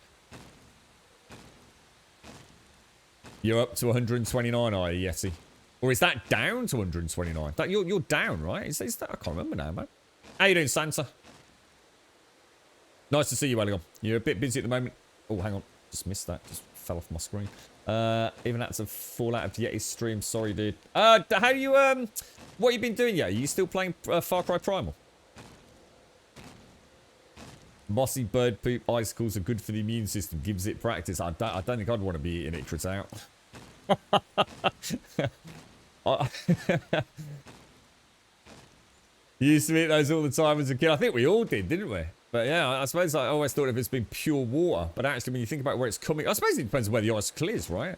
You're up to 129, are you, Yeti? Or is that down to 129? That you're down, right? Is that? I can't remember now, man. How you doing, Santa? Nice to see you, Elliot. You're a bit busy at the moment. Oh, hang on. Just missed that. Just fell off my screen. Even had to fall out of Yeti's stream. Sorry, dude. How do you, what you been doing, yeah? Are you still playing Far Cry Primal? Mossy bird poop icicles are good for the immune system. Gives it practice. I don't think I'd want to be eating it, Crit out. You used to eat those all the time as a kid. I think we all did, didn't we? But yeah, I suppose I always thought if it's been pure water. But actually, when you think about where it's coming, I suppose it depends on where the icicle is, right?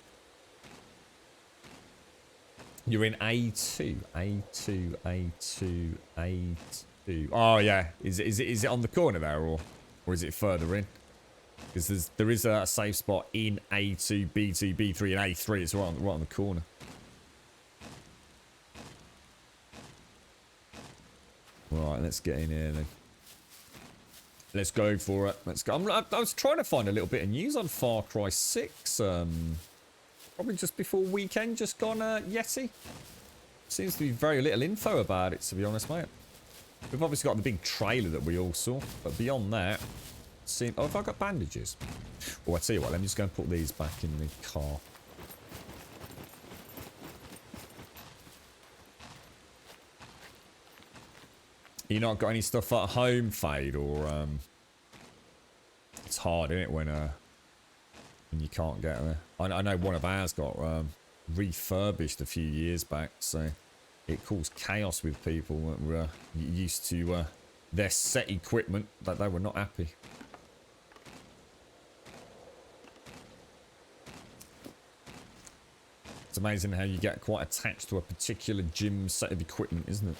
You're in A2. A2, A2, A2. Oh, yeah. Is it on the corner there, or is it further in? Because there is a safe spot in A2, B2, B3, and A3. It's right on the corner. Right, let's get in here then. Let's go for it. Let's go. I was trying to find a little bit of news on Far Cry 6. Probably just before weekend, just gone, Yeti. Seems to be very little info about it, to be honest, mate. We've obviously got the big trailer that we all saw, but beyond that, oh, have I got bandages? Oh, I tell you what, let me just go and put these back in the car. You not got any stuff at home, Fade, or it's hard, isn't it, when you can't get there? I know one of ours got refurbished a few years back, so it caused chaos with people that were used to their set equipment, that they were not happy. It's amazing how you get quite attached to a particular gym set of equipment, isn't it?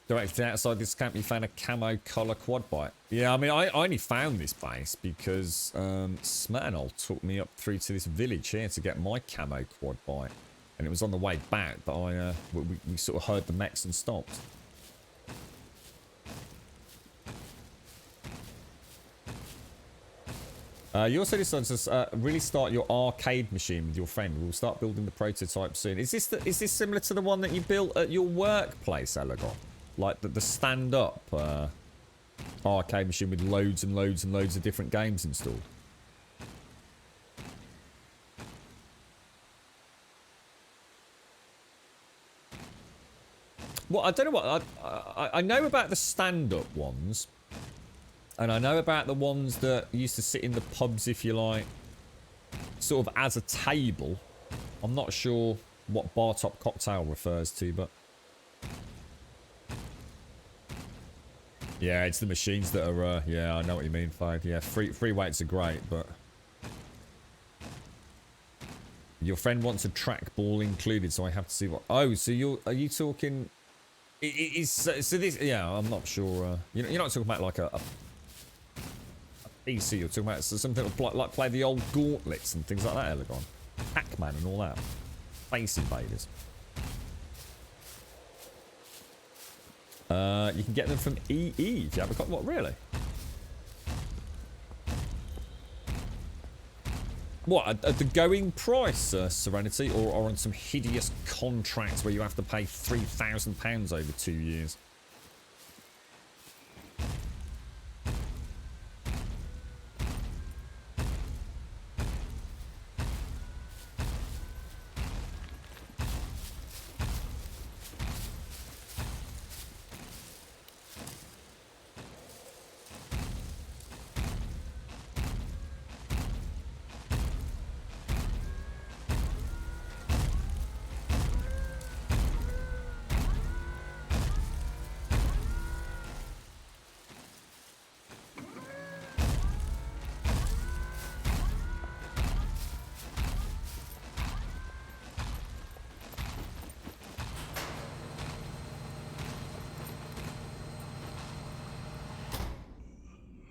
Directly outside this camp, you found a camo collar quad bike. Yeah, I mean, I only found this base because Smirnol took me up through to this village here to get my camo quad bike. And it was on the way back that we sort of heard the mechs and stopped. You also decided to really start your arcade machine with your friend. We'll start building the prototype soon. Is this similar to the one that you built at your workplace, Elegon? Like the stand-up arcade machine with loads and loads and loads of different games installed? Well, I don't know what... I know about the stand-up ones. And I know about the ones that used to sit in the pubs, if you like, sort of as a table. I'm not sure what bar top cocktail refers to, but... Yeah, it's the machines that are... yeah, I know what you mean, Fade. Yeah, free weights are great, but... Your friend wants a trackball included, so I have to see what... Oh, so are you talking... So this... Yeah, I'm not sure... you're not talking about like a PC, you're talking about something like play the old gauntlets and things like that, Elegon. Pac-Man and all that. Space Invaders. You can get them from EE if you haven't got... What, really? What, at the going price, Serenity, or on some hideous contract where you have to pay £3,000 over 2 years?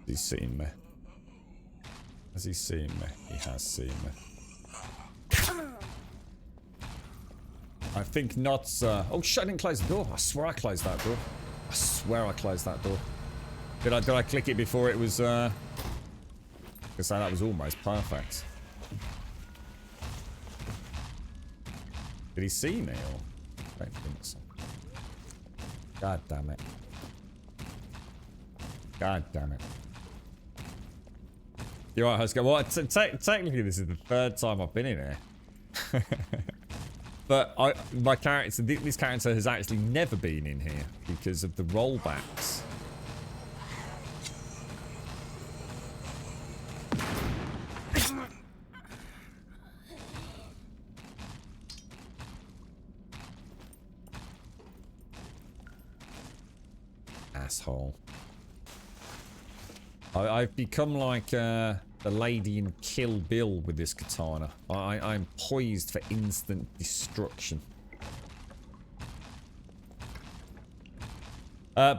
He's seen me. Has he seen me? He has seen me. I think not, sir. Oh shit, I didn't close the door. I swear I closed that door. I swear I closed that door. Did I click it before it was, because that was almost perfect. Did he see me or? I don't think so. God damn it. God damn it. You're right, Husker. Well, technically this is the third time I've been in here. But my character, this character has actually never been in here because of the rollbacks. Asshole. I've become like the lady in Kill Bill with this katana. I'm poised for instant destruction.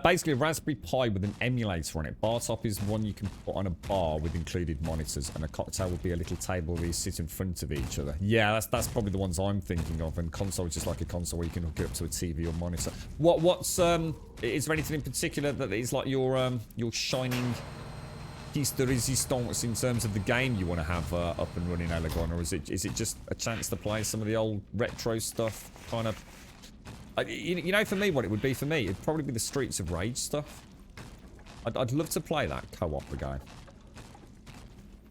Basically a Raspberry Pi with an emulator on it. Bar top is one you can put on a bar with included monitors, and a cocktail would be a little table where you sit in front of each other. Yeah, that's probably the ones I'm thinking of, and console is just like a console where you can hook it up to a TV or monitor. What's is there anything in particular that is like your shining piece de resistance in terms of the game you want to have up and running, Elegon, or is it just a chance to play some of the old retro stuff, kind of? You know, for me, what it would be for me, it'd probably be the Streets of Rage stuff. I'd love to play that co-op again.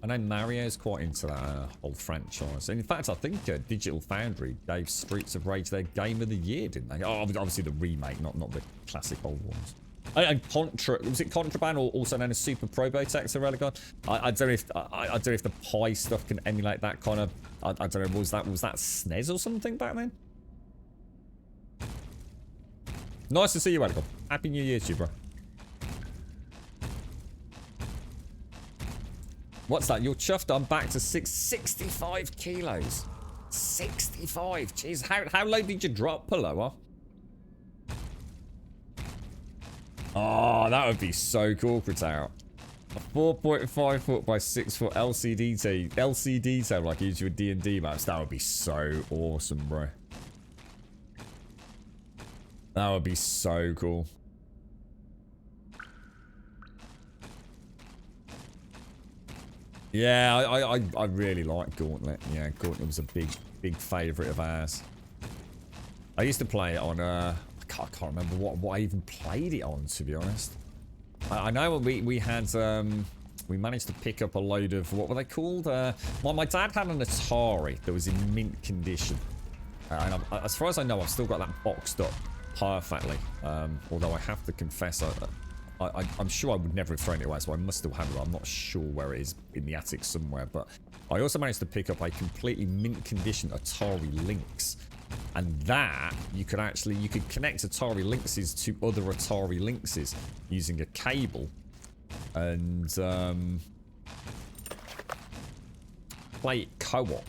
I know Mario's quite into that whole franchise. And in fact, I think Digital Foundry gave Streets of Rage their Game of the Year, didn't they? Oh, obviously the remake, not the classic old ones. And Contra, was it Contraband, or also known as Super Probotector, Elegon? I don't know if the Pi stuff can emulate that kind of. I don't know. Was that SNES or something back then? Nice to see you, Elegon. Happy New Year to you, bro. What's that? You're chuffed. I'm back to 65 kilos. 65. Jeez, how low did you drop, Paloa? Oh, that would be so cool, Kratau. A 4.5 foot by 6 foot LCD tape like you use with D&D maps. That would be so awesome, bro. That would be so cool. Yeah, I really like Gauntlet. Yeah, Gauntlet was a big favourite of ours. I used to play it on I can't remember what I even played it on, to be honest. I know we had we managed to pick up a load of, what were they called? My dad had an Atari that was in mint condition. And as far as I know, I've still got that boxed up perfectly. Although I have to confess, I'm sure I would never have thrown it away, so I must still have it. I'm not sure where it is in the attic somewhere. But I also managed to pick up a completely mint condition Atari Lynx. And that, you could connect Atari Lynxes to other Atari Lynxes using a cable. And play it co-op.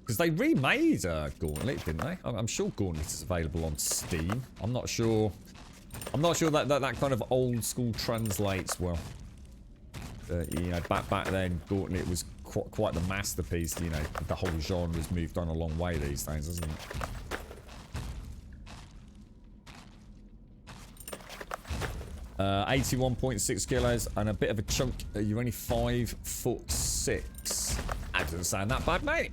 Because they remade Gauntlet, didn't they? I'm sure Gauntlet is available on Steam. I'm not sure that kind of old school translates well. You know, back then, Gauntlet was quite the masterpiece. You know, the whole genre's moved on a long way these days, hasn't it? 81.6 kilos and a bit of a chunk. You're only 5'6". That doesn't sound that bad, mate.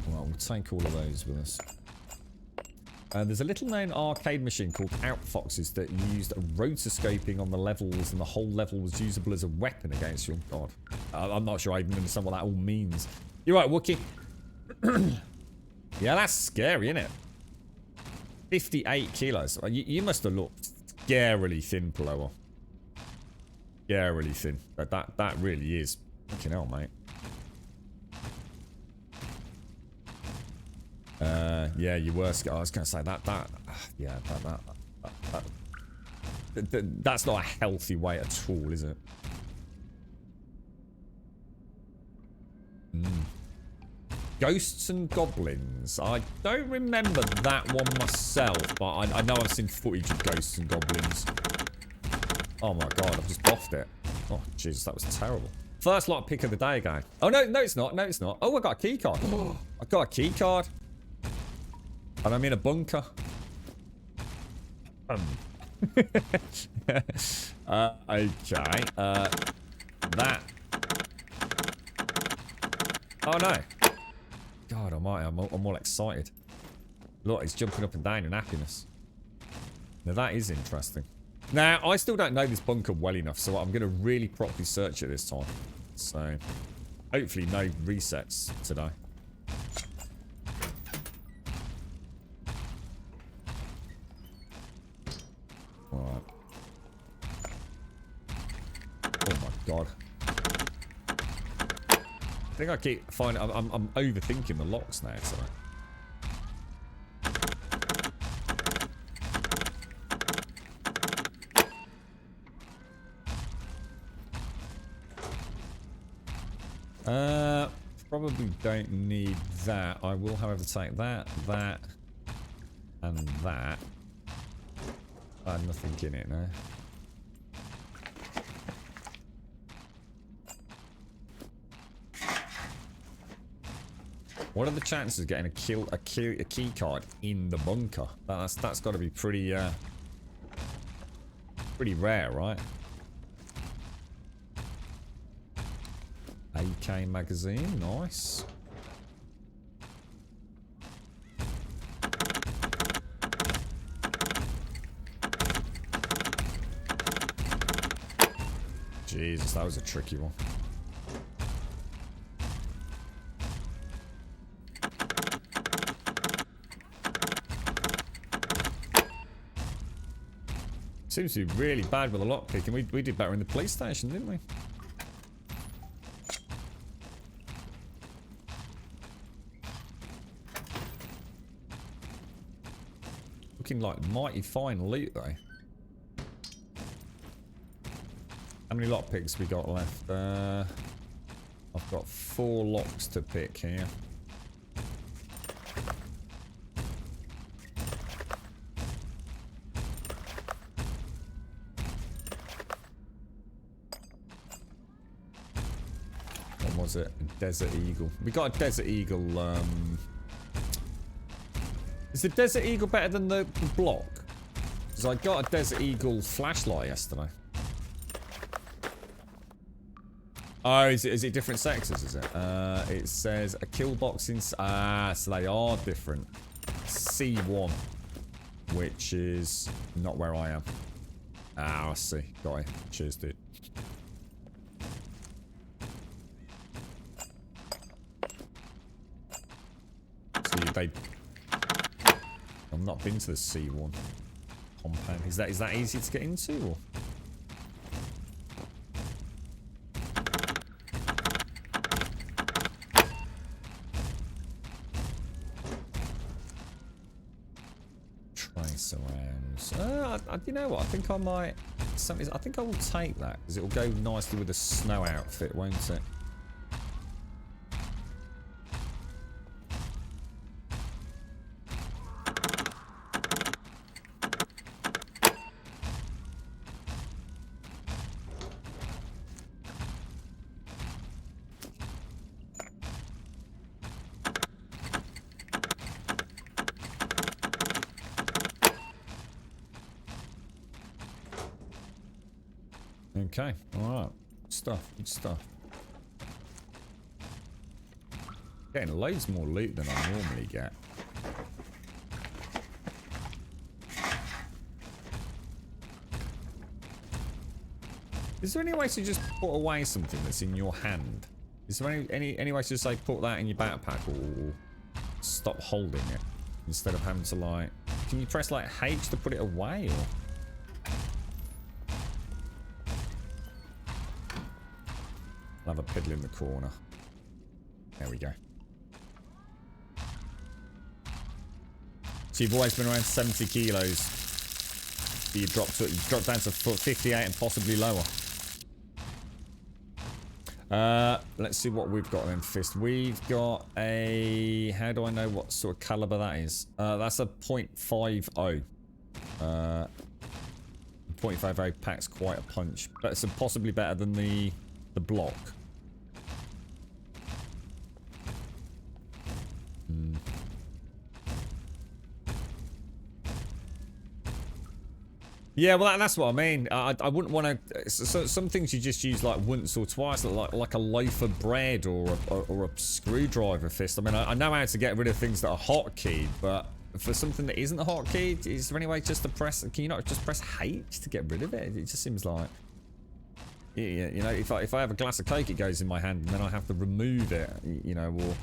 Well, we'll take all of those with us. There's a little known arcade machine called Outfoxes that used rotoscoping on the levels, and the whole level was usable as a weapon against you. Oh, God. I'm not sure I even understand what that all means. You're right, Wookie. Yeah, that's scary, isn't it? 58 kilos. You must have looked scarily thin, Plower. Scarily thin. That really is. Fucking hell, mate. Yeah, you were. I was going to say that's not a healthy weight at all, is it? Ghosts and Goblins. I don't remember that one myself, but I know I've seen footage of Ghosts and Goblins. Oh my God, I've just buffed it. Oh, Jesus, that was terrible. First lot pick of the day, guy. Oh, no, it's not. No, it's not. Oh, I got a key card. I got a key card. And I'm in a bunker. Okay. That. Oh, no. God almighty, I'm all excited. Look, it's jumping up and down in happiness. Now, that is interesting. Now, I still don't know this bunker well enough, so I'm going to really properly search it this time. So, hopefully no resets today. Alright. Oh my God. I think I keep finding... I'm overthinking the locks now, so... Probably don't need that. I will, however, take that, and that. I have nothing in it now. What are the chances of getting a key card in the bunker? That's got to be pretty rare, right? AK magazine, nice. Jesus, that was a tricky one. Seems to be really bad with a lockpicking. We did better in the police station, didn't we? Looking like mighty fine loot, though. How many lockpicks we got left? I've got 4 locks to pick here. What was it? A Desert Eagle. We got a Desert Eagle, Is the Desert Eagle better than the block? Because I got a Desert Eagle flashlight yesterday. Oh, is it different sexes, is it? It says a kill box in... Ah, so they are different. C1, which is not where I am. Ah, I see. Got it. Cheers, dude. See, they... I've not been to the C1 compound. Is that easy to get into, or...? Surrounds. You know what? I think I might. I think I will take that because it will go nicely with a snow outfit, won't it? Okay, alright. Good stuff, good stuff. Getting loads more loot than I normally get. Is there any way to just put away something that's in your hand? Is there any way to just say put that in your backpack or stop holding it instead of having to like... Can you press like H to put it away or... I'll have a piddle in the corner. There we go. So you've always been around 70 kilos. But you dropped down to 58 and possibly lower. Let's see what we've got then, Fist. We've got a... How do I know what sort of caliber that is? That's a .50. .50 packs quite a punch. But it's possibly better than the block. Yeah, well, that's what I mean. I wouldn't want to... some things you just use like once or twice, like a loaf of bread or a screwdriver, Fist. I mean, I know how to get rid of things that are hotkeyed, but for something that isn't hotkeyed, is there any way just to press... Can you not just press H to get rid of it? It just seems like... Yeah, you know, if I have a glass of Coke, it goes in my hand, and then I have to remove it, you know, or...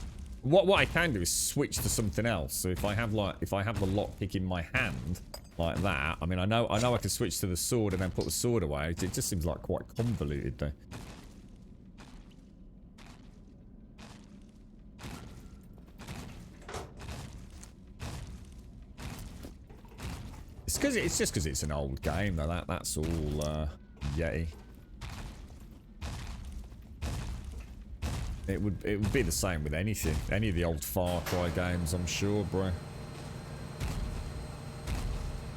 What I can do is switch to something else. So if I have the lockpick in my hand... like that. I mean, I know I can switch to the sword and then put the sword away. It just seems like quite convoluted though. It's just because it's an old game though. That's all Yeti. It would be the same with anything. Any of the old Far Cry games, I'm sure, bro.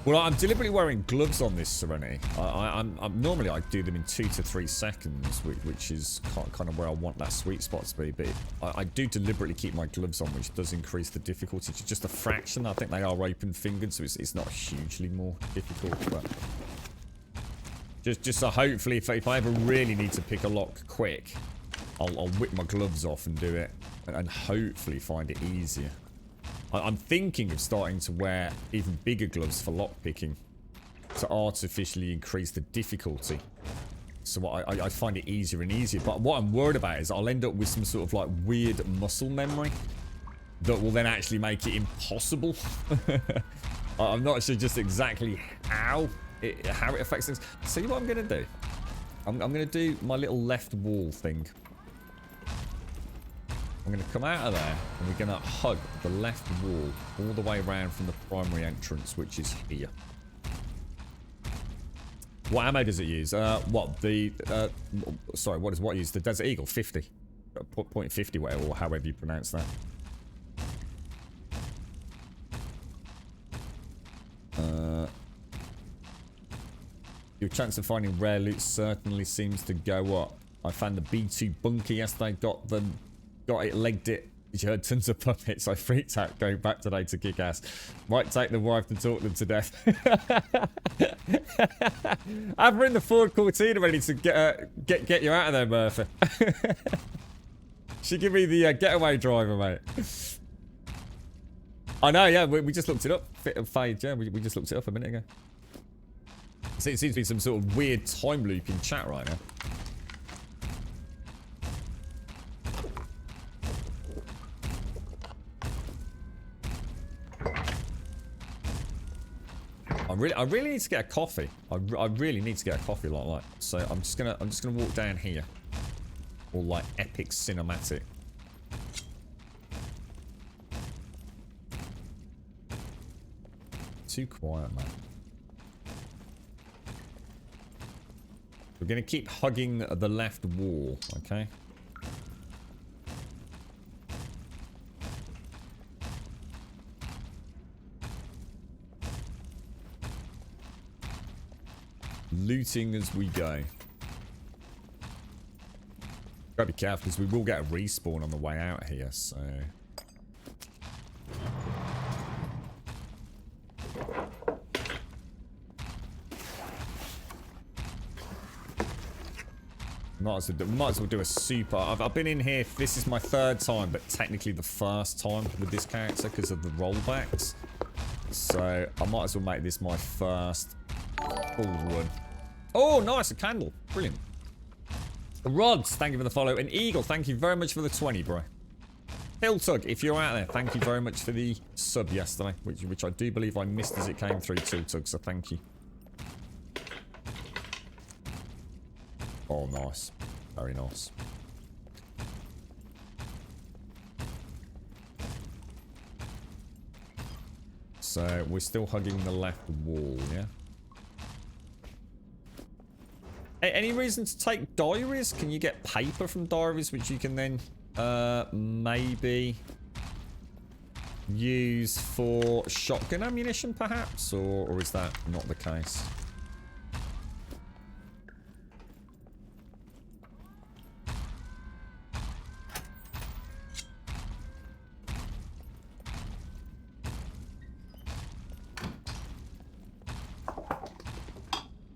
Well, I'm deliberately wearing gloves on this Serenity. I'm normally I do them in 2 to 3 seconds, which is kind of where I want that sweet spot to be. But I do deliberately keep my gloves on, which does increase the difficulty to just a fraction. I think they are open-fingered, so it's not hugely more difficult. But just so hopefully, if I ever really need to pick a lock quick, I'll whip my gloves off and do it, and hopefully find it easier. I'm thinking of starting to wear even bigger gloves for lockpicking to artificially increase the difficulty. So I find it easier and easier. But what I'm worried about is I'll end up with some sort of like weird muscle memory that will then actually make it impossible. I'm not sure just exactly how it affects things. See what I'm going to do? I'm going to do my little left wall thing. I'm going to come out of there and we're going to hug the left wall all the way around from the primary entrance, which is here. What ammo does it use? What use the Desert Eagle? 50. .50, whatever, or however you pronounce that. Your chance of finding rare loot certainly seems to go up. I found the B2 bunker yesterday, got it, legged it You heard tons of puppets. I freaked out going back today to kick ass. Might take the wife to talk them to death. Have her in the Ford Cortina ready to get you out of there, Murphy. She give me the getaway driver, mate. I know, yeah, we just looked it up. Fade, yeah, we just looked it up a minute ago. So it seems to be some sort of weird time loop in chat right now. I really need to get a coffee. I really need to get a coffee like that. So I'm just gonna walk down here. All like epic cinematic. Too quiet, man. We're gonna keep hugging the left wall, okay? Looting as we go. Gotta be careful because we will get a respawn on the way out here, so... Might as well do a super... I've been in here, this is my third time, but technically the first time with this character because of the rollbacks. So I might as well make this my first full run. Oh, nice, a candle. Brilliant. Rods, thank you for the follow. And Eagle, thank you very much for the 20, bro. Tiltug, if you're out there, thank you very much for the sub yesterday, which I do believe I missed as it came through, Tiltug, so thank you. Oh, nice. Very nice. So, we're still hugging the left wall, yeah? Any reason to take diaries? Can you get paper from diaries which you can then maybe use for shotgun ammunition perhaps? Or is that not the case?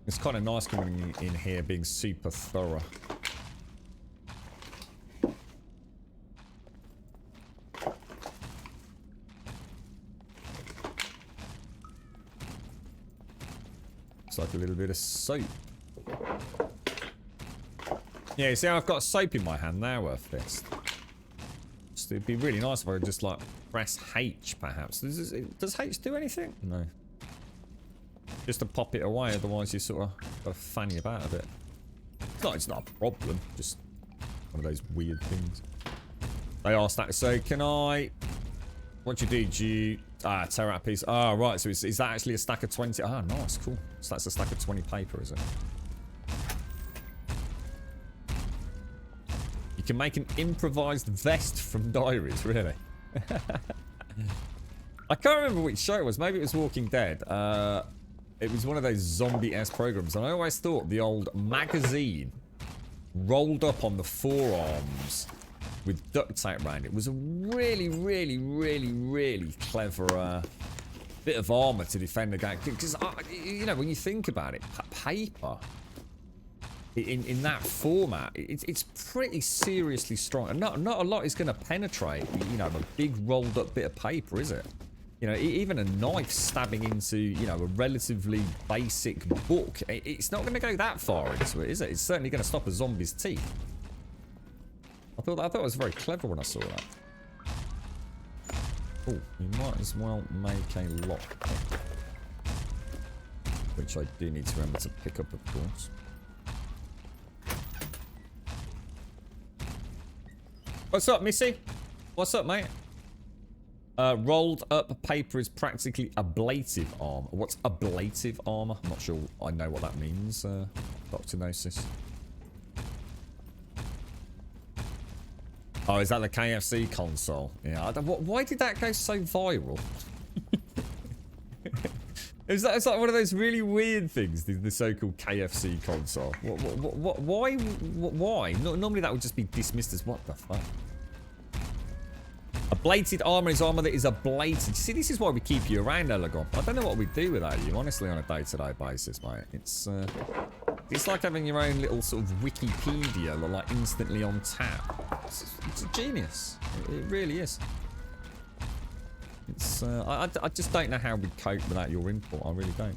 It's kind of nice coming in here being super thorough. It's like a little bit of soap. Yeah, see, I've got soap in my hand now worth this. So it'd be really nice if I could just like press H perhaps. Does H do anything? No. Just to pop it away, otherwise you sort of got to fanny about a bit. It's not a problem, just one of those weird things. They asked that, so can I... What do you do? Do you... tear out a piece. Ah, right, so is that actually a stack of 20? Ah, nice, cool. So that's a stack of 20 paper, is it? You can make an improvised vest from diaries, really? I can't remember which show it was. Maybe it was Walking Dead. It was one of those zombie-esque programs, and I always thought the old magazine rolled up on the forearms with duct tape around it was a really, really, really, really clever bit of armor to defend against. Because, you know, when you think about it, paper in that format, it's pretty seriously strong. And not a lot is going to penetrate, you know, a big rolled up bit of paper, is it? You know, even a knife stabbing into, you know, a relatively basic book, it's not going to go that far into it, is it? It's certainly going to stop a zombie's teeth. I thought it was very clever when I saw that. Oh, you might as well make a lock. Which I do need to remember to pick up, of course. What's up, Missy? What's up, mate? Rolled up paper is practically ablative armor. What's ablative armor? I'm not sure I know what that means, Dr. Gnosis. Oh, is that the KFC console? Yeah. Why did that go so viral? It's like one of those really weird things, the so-called KFC console. Why? Normally that would just be dismissed as what the fuck. bladed armor is armor that is ablated. You see, this is why we keep you around, Elegon. I don't know what we'd do without you, honestly, on a day-to-day basis, mate. It's like having your own little sort of Wikipedia, like instantly on tap. It's a genius. It really is. It's I just don't know how we'd cope without your input. I really don't.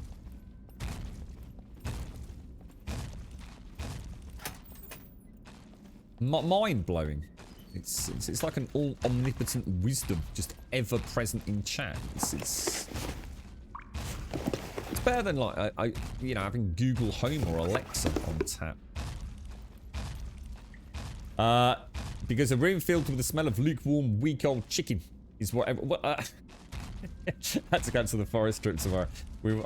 Mind-blowing. It's like an all omnipotent wisdom just ever present in chat. It's better than like you know, having Google Home or Alexa on tap. Because a room filled with the smell of lukewarm, week-old chicken is whatever. Had to cancel the forest trip tomorrow.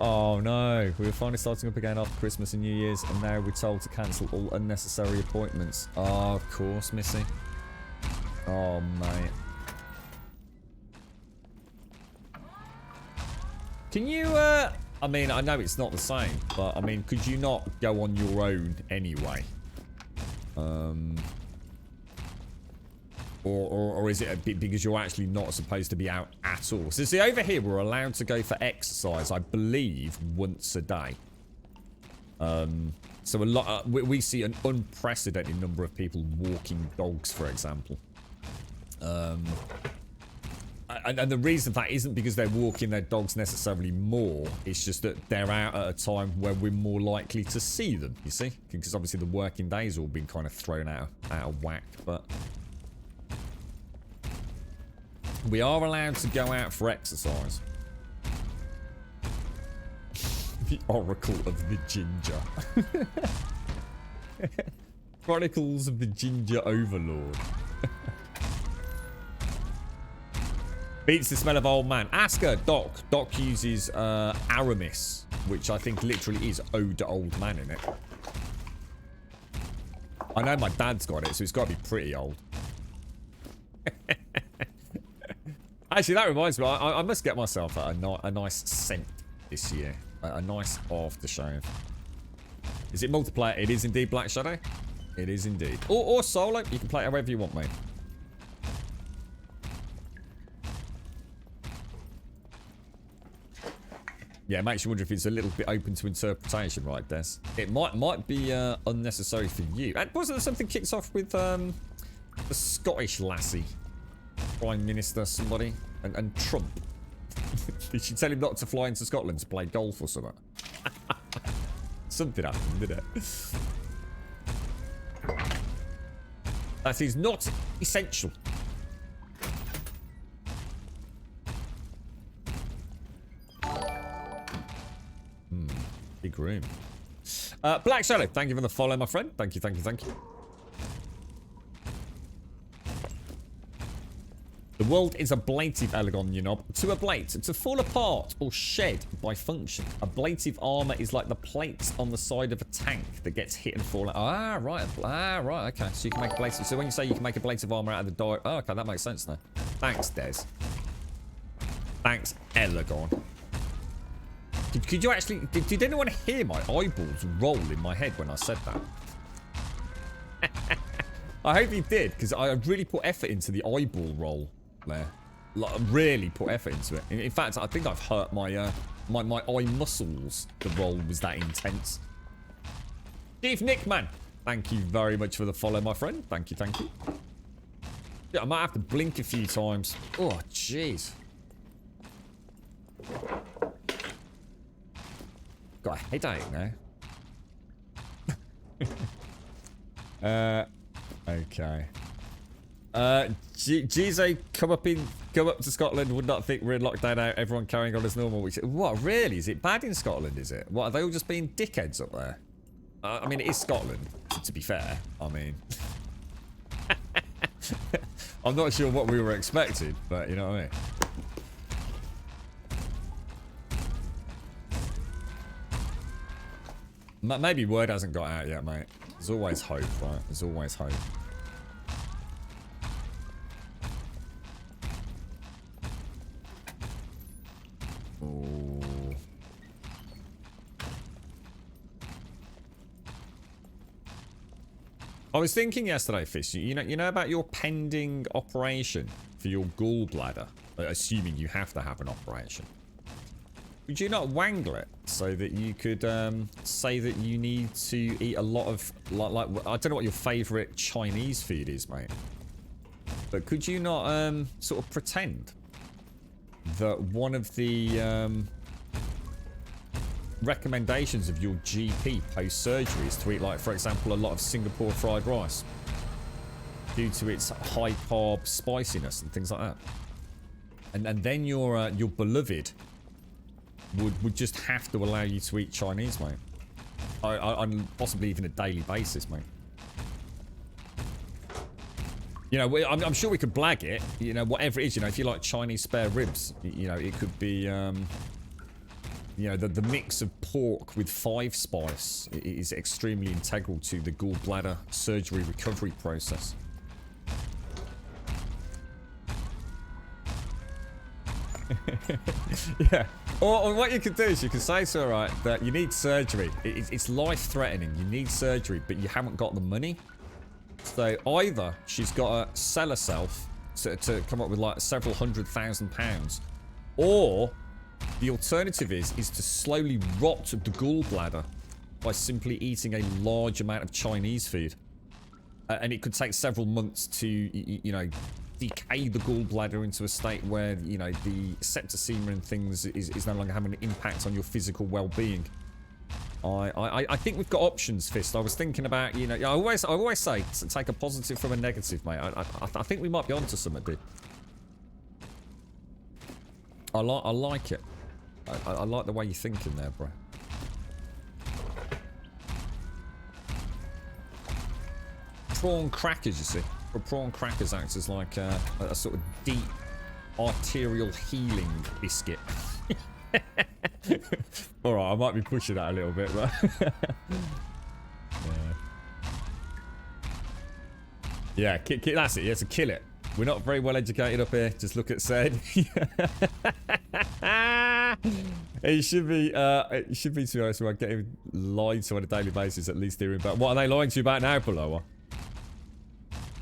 Oh no, we were finally starting up again after Christmas and New Year's, and now we're told to cancel all unnecessary appointments. Oh, of course, Missy. Oh, mate. Can you, I mean, I know it's not the same, but, I mean, could you not go on your own anyway? Or is it a bit because you're actually not supposed to be out at all? So, see, over here, we're allowed to go for exercise, I believe, once a day. So, a lot, we see an unprecedented number of people walking dogs, for example. And the reason for that isn't because they're walking their dogs necessarily more. It's just that they're out at a time where we're more likely to see them, you see? Because obviously the working days all been kind of thrown out of whack, but we are allowed to go out for exercise. The Oracle of the Ginger. Chronicles of the Ginger Overlord. Beats the smell of old man. Ask her, Doc. Doc uses Aramis, which I think literally is Ode to Old Man in it. I know my dad's got it, so it's got to be pretty old. Actually, that reminds me, I must get myself a nice scent this year. A nice aftershave. Is it multiplayer? It is indeed, Black Shadow. It is indeed. Or solo. You can play it however you want, mate. Yeah, it makes you wonder if it's a little bit open to interpretation, right, Des? It might be unnecessary for you. And wasn't there something kicked off with the Scottish lassie? Prime Minister, somebody? And Trump? Did she tell him not to fly into Scotland to play golf or something? Something happened, didn't it? That is not essential. Big room. Black Shadow, thank you for the follow, my friend. Thank you, thank you, thank you. The world is ablative, Elegon, you knob. To ablate, to fall apart or shed by function. Ablative armor is like the plates on the side of a tank that gets hit and fall out. Ah, right. Ah, right. Okay. So you can make ablative. So when you say you can make ablative armor out of the door. Oh, okay. That makes sense now. Thanks, Des. Thanks, Elegon. Could you actually... Did anyone hear my eyeballs roll in my head when I said that? I hope you did, because I really put effort into the eyeball roll there. Like, really put effort into it. In fact, I think I've hurt my my eye muscles. The roll was that intense. Chief Nickman, thank you very much for the follow, my friend. Thank you, thank you. Yeah, I might have to blink a few times. Oh, jeez. Got a headache now. Okay. Gizo, come up to Scotland. Would not think we're in lockdown now. Everyone carrying on as normal. What, really? Is it bad in Scotland, is it? What, are they all just being dickheads up there? I mean, it is Scotland, to be fair. I mean... I'm not sure what we were expecting, but you know what I mean? Maybe word hasn't got out yet, mate. There's always hope, right? There's always hope. Ooh. I was thinking yesterday, Fish. You know about your pending operation for your gallbladder, assuming you have to have an operation, would you not wangle it so that you could say that you need to eat a lot of, like I don't know what your favourite Chinese food is, mate, but could you not sort of pretend that one of the recommendations of your GP post-surgery is to eat, like, for example, a lot of Singapore fried rice due to its high carb spiciness and things like that, and then your beloved would just have to allow you to eat Chinese, mate, on possibly even a daily basis, mate. You know, I'm sure we could blag it, you know, whatever it is, you know, if you like Chinese spare ribs, you know, it could be you know, the mix of pork with 5 spice is extremely integral to the gallbladder surgery recovery process. Yeah. Or what you could do is you can say to her, right, that you need surgery. It's life-threatening. You need surgery, but you haven't got the money. So either she's got to sell herself to come up with like several £100,000, or the alternative is to slowly rot the gallbladder by simply eating a large amount of Chinese food. And it could take several months to, you know, decay the gallbladder into a state where, you know, the septicemia and things is no longer having an impact on your physical well-being. I think we've got options, Fist. I was thinking about, you know, I always say take a positive from a negative, mate. I think we might be onto something, dude. I like it. I like the way you're thinking there, bro. Prawn crackers, you see. Prawn crackers acts as like a sort of deep arterial healing biscuit. Alright, I might be pushing that a little bit, but yeah, that's it. Yeah, to kill it. We're not very well educated up here. Just look at said. It should be to be honest, we're getting lied to on a daily basis, at least hearing about. What are they lying to you about now, Paloa?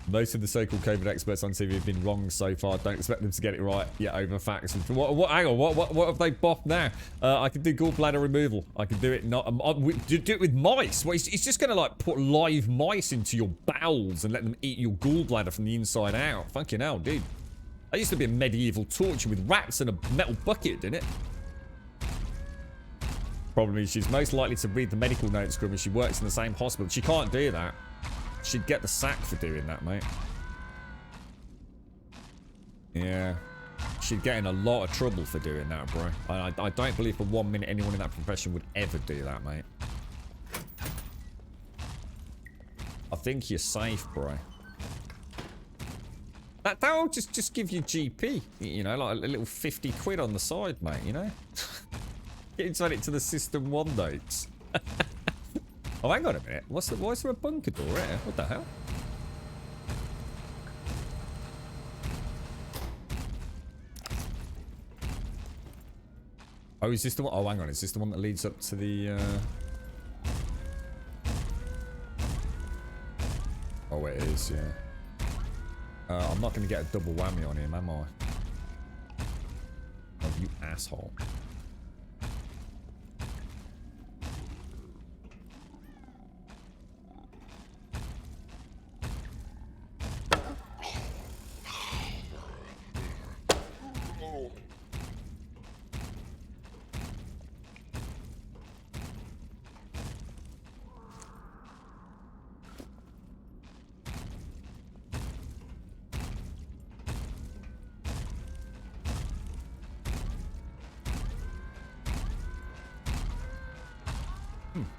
Most of the so-called COVID experts on TV have been wrong so far. Don't expect them to get it right yet over facts. What? Hang on. What have they boffed now? I can do gallbladder removal. I can do it not. Do it with mice. Well, it's just gonna like put live mice into your bowels and let them eat your gallbladder from the inside out. Fucking hell, dude. That used to be a medieval torture with rats and a metal bucket, didn't it? Problem is, she's most likely to read the medical notes, Grim, and she works in the same hospital. She can't do that. She'd get the sack for doing that, mate. Yeah. She'd get in a lot of trouble for doing that, bro. I don't believe for 1 minute anyone in that profession would ever do that, mate. I think you're safe, bro. That'll just give you GP. You know, like a little 50 quid on the side, mate, you know? Inside it to the System 1 notes. Oh, hang on a minute. Why is there a bunker door here? What the hell? Oh, is this the one? Oh, hang on. Is this the one that leads up to the... Oh, it is, yeah. I'm not going to get a double whammy on him, am I? Oh, you asshole.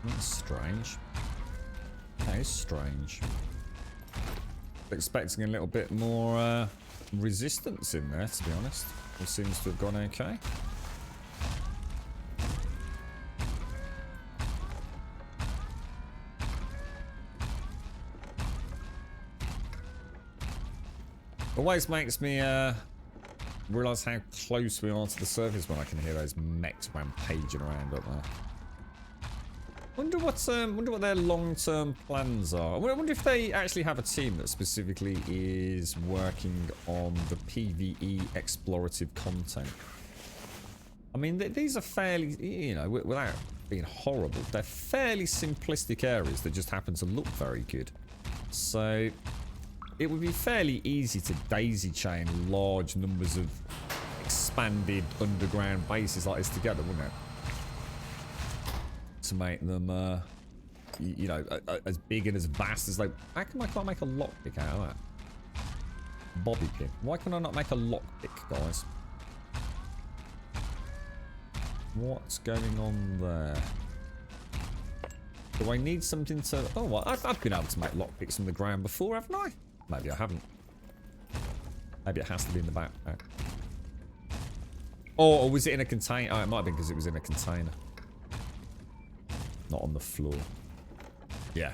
That's strange. That is strange. Expecting a little bit more resistance in there, to be honest. It seems to have gone okay. Always makes me realise how close we are to the surface when I can hear those mechs rampaging around up there. Wonder what their long-term plans are. I wonder if they actually have a team that specifically is working on the PvE explorative content. I mean, these are fairly, you know, without being horrible, they're fairly simplistic areas that just happen to look very good. So it would be fairly easy to daisy chain large numbers of expanded underground bases like this together, wouldn't it? To make them, you know, as big and as vast as they... How come I can't make a lockpick out of that? Bobby pin. Why can I not make a lockpick, guys? What's going on there? Do I need something to... Oh, well, I've been able to make lockpicks from the ground before, haven't I? Maybe I haven't. Maybe it has to be in the backpack. Or was it in a container? Oh, it might have been because it was in a container. Not on the floor. Yeah.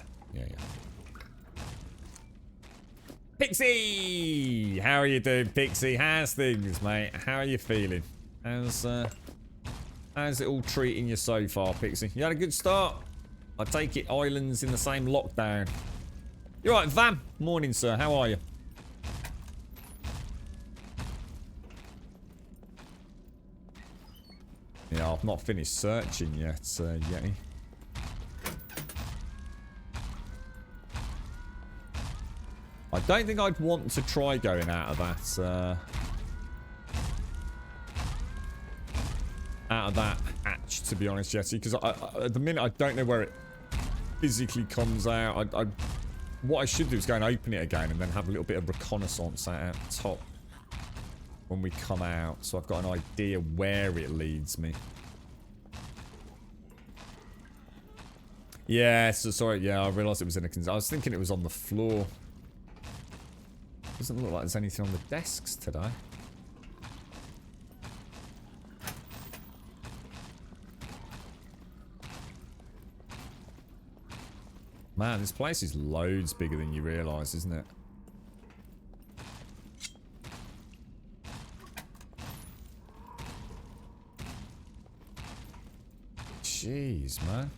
Pixie! How are you doing, Pixie? How's things, mate? How are you feeling? How's it all treating you so far, Pixie? You had a good start? I take it Island's in the same lockdown. You're right, Vam. Morning, sir. How are you? Yeah, I've not finished searching yet, Yeti. I don't think I'd want to try going out of that hatch, to be honest, Yeti, because at the minute I don't know where it physically comes out. What I should do is go and open it again and then have a little bit of reconnaissance out top when we come out, so I've got an idea where it leads me. Yeah, so sorry, yeah, I realised it was in a... I was thinking it was on the floor. Doesn't look like there's anything on the desks today. Man, this place is loads bigger than you realise, isn't it? Jeez, man.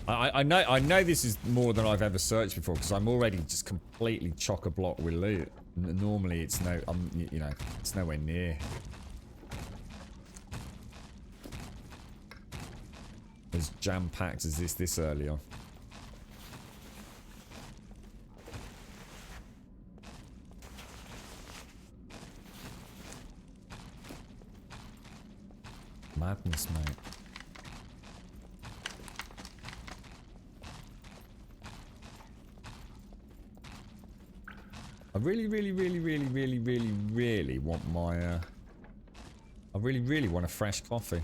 I know this is more than I've ever searched before because I'm already just completely chock-a-block with loot. Normally it's you know, it's nowhere near as jam-packed as this early on. Madness, mate. I really want my, I really want a fresh coffee.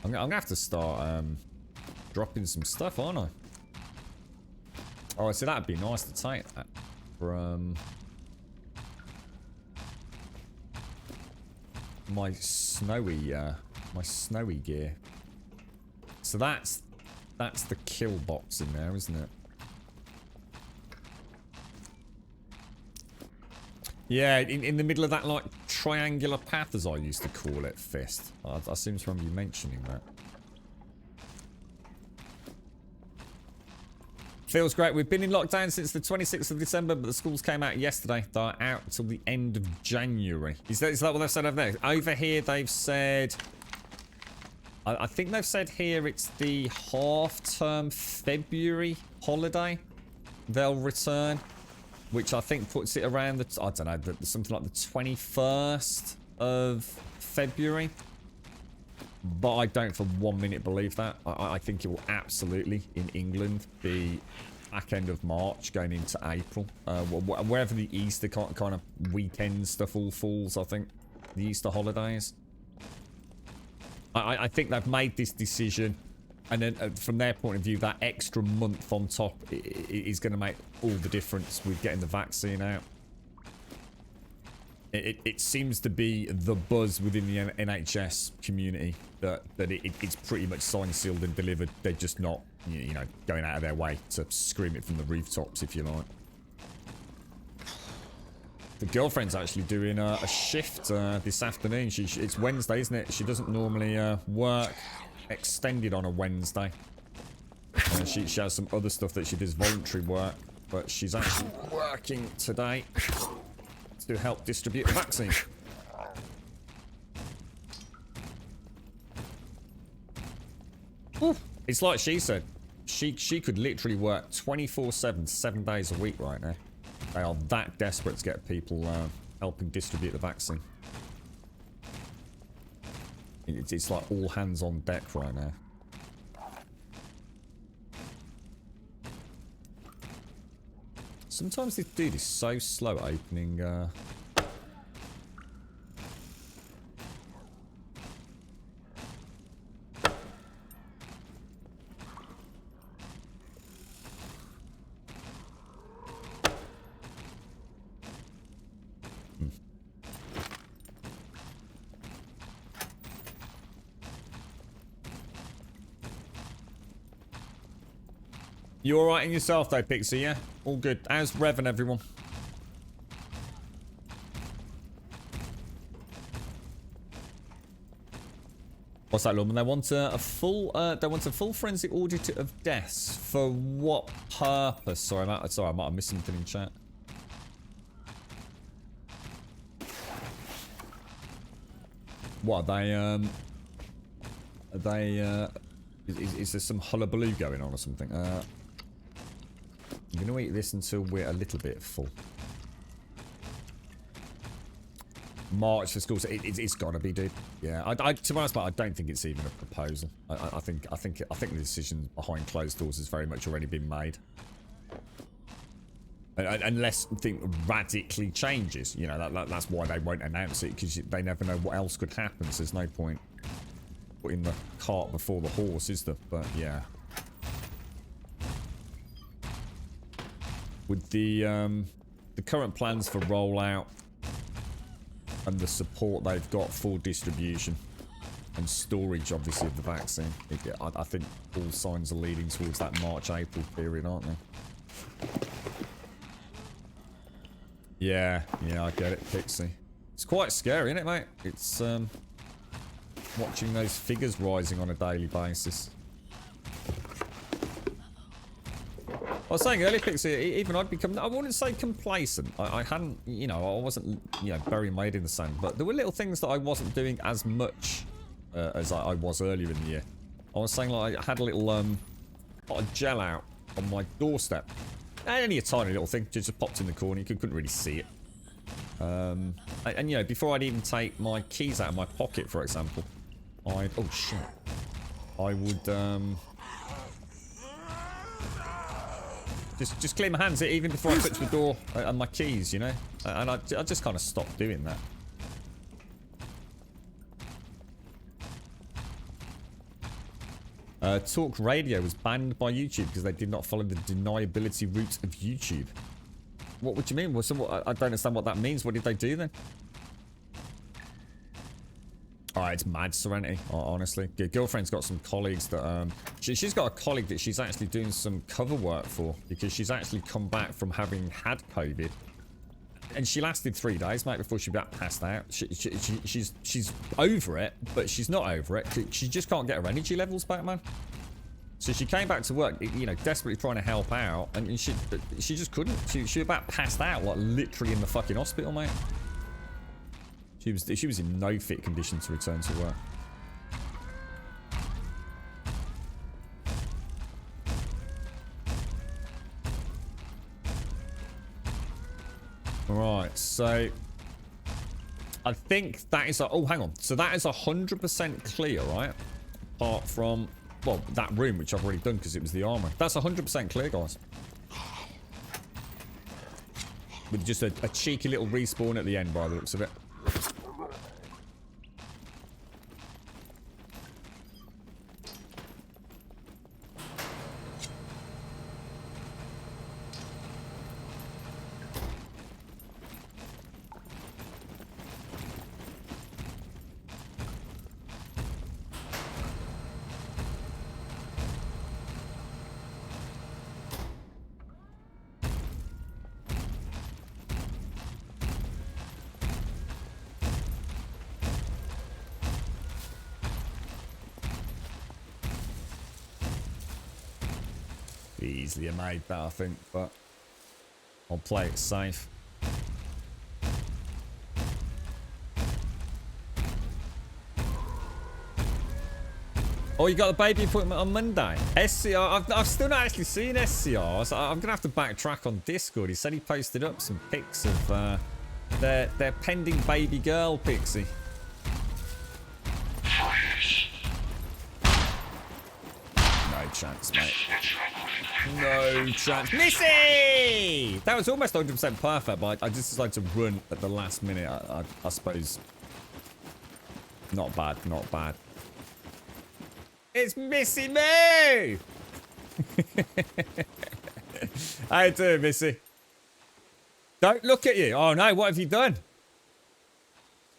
I'm gonna have to start, dropping some stuff, aren't I? Oh, so that'd be nice to take that from my snowy gear. So that's the kill box in there, isn't it? Yeah, in the middle of that, like, triangular path, as I used to call it, Fist. I seem to remember you mentioning that. Feels great. We've been in lockdown since the 26th of December, but the schools came out yesterday. They're out till the end of January. Is that what they've said over there? Over here, they've said... I think they've said here it's the half-term February holiday they'll return. Which I think puts it around the, I don't know, something like the 21st of February. But I don't for 1 minute believe that. I think it will absolutely, in England, be back end of March going into April. Wherever the Easter kind of weekend stuff all falls, I think. The Easter holidays. I think they've made this decision. And then from their point of view, that extra month on top is going to make all the difference with getting the vaccine out. It seems to be the buzz within the NHS community that it's pretty much signed, sealed and delivered. They're just not, you know, going out of their way to scream it from the rooftops, if you like. The girlfriend's actually doing a shift this afternoon. It's Wednesday, isn't it? She doesn't normally work extended on a Wednesday. She has some other stuff that she does voluntary work, but she's actually working today to help distribute the vaccine. Ooh. It's like she said, she could literally work 24/7, 7 days a week right now. They are that desperate to get people helping distribute the vaccine. It's like all hands on deck right now. Sometimes this dude is so slow at opening. You alright in yourself though, Pixie, yeah? All good. How's Revan, everyone? What's that, Lorman? They want a full forensic audit of deaths. For what purpose? Sorry, I might have missed something in chat. What are they, is there some hullabaloo going on or something? I'm going to eat this until we're a little bit full. March for schools. It's got to be, dude. Yeah, to be honest, I don't think it's even a proposal. I think the decision behind closed doors has very much already been made. Unless something radically changes, you know, that's why they won't announce it, because they never know what else could happen. So there's no point putting the cart before the horse, is there? But yeah. With the current plans for rollout and the support they've got for distribution and storage, obviously, of the vaccine, I think all signs are leading towards that March-April period, aren't they? Yeah, I get it, Pixie. It's quite scary, isn't it, mate? It's watching those figures rising on a daily basis. I was saying earlier, Pixie, even I'd become, I wouldn't say complacent. I hadn't, you know, I wasn't, you know, burying my head in the sand. But there were little things that I wasn't doing as much as I was earlier in the year. I was saying, like, I had a little pot of gel out on my doorstep. Only a tiny little thing, just popped in the corner. You couldn't really see it. And, you know, before I'd even take my keys out of my pocket, for example, oh shit, I would just clear my hands even before I touch the door and my keys, you know, and I just kind of stopped doing that. Talk radio was banned by YouTube because they did not follow the deniability route of YouTube. What do you mean? I don't understand what that means. What did they do then? Alright, it's mad, Serenity, honestly. Your girlfriend's got some colleagues that, she's got a colleague that she's actually doing some cover work for, because she's actually come back from having had COVID. And she lasted 3 days, mate, before she got passed out. She's over it, but she's not over it. She just can't get her energy levels back, man. So she came back to work, you know, desperately trying to help out, and she just couldn't. She was about passed out, like, literally in the fucking hospital, mate. She was in no fit condition to return to work. Right, so I think that is oh, hang on. So that is 100% clear, right? Apart from, well, that room, which I've already done because it was the armor. That's 100% clear, guys. With just a cheeky little respawn at the end by the looks of it. Be easier made that, I think, but I'll play it safe. Oh, you got the baby appointment on Monday. SCR, I've still not actually seen SCR, so I'm going to have to backtrack on Discord. He said he posted up some pics of their pending baby girl, Pixie. No chance, mate. No chance. Missy! That was almost 100% perfect, but I just decided to run at the last minute. I suppose. Not bad, not bad. It's Missy Moo! How you doing, Missy? Don't look at you. Oh no, what have you done?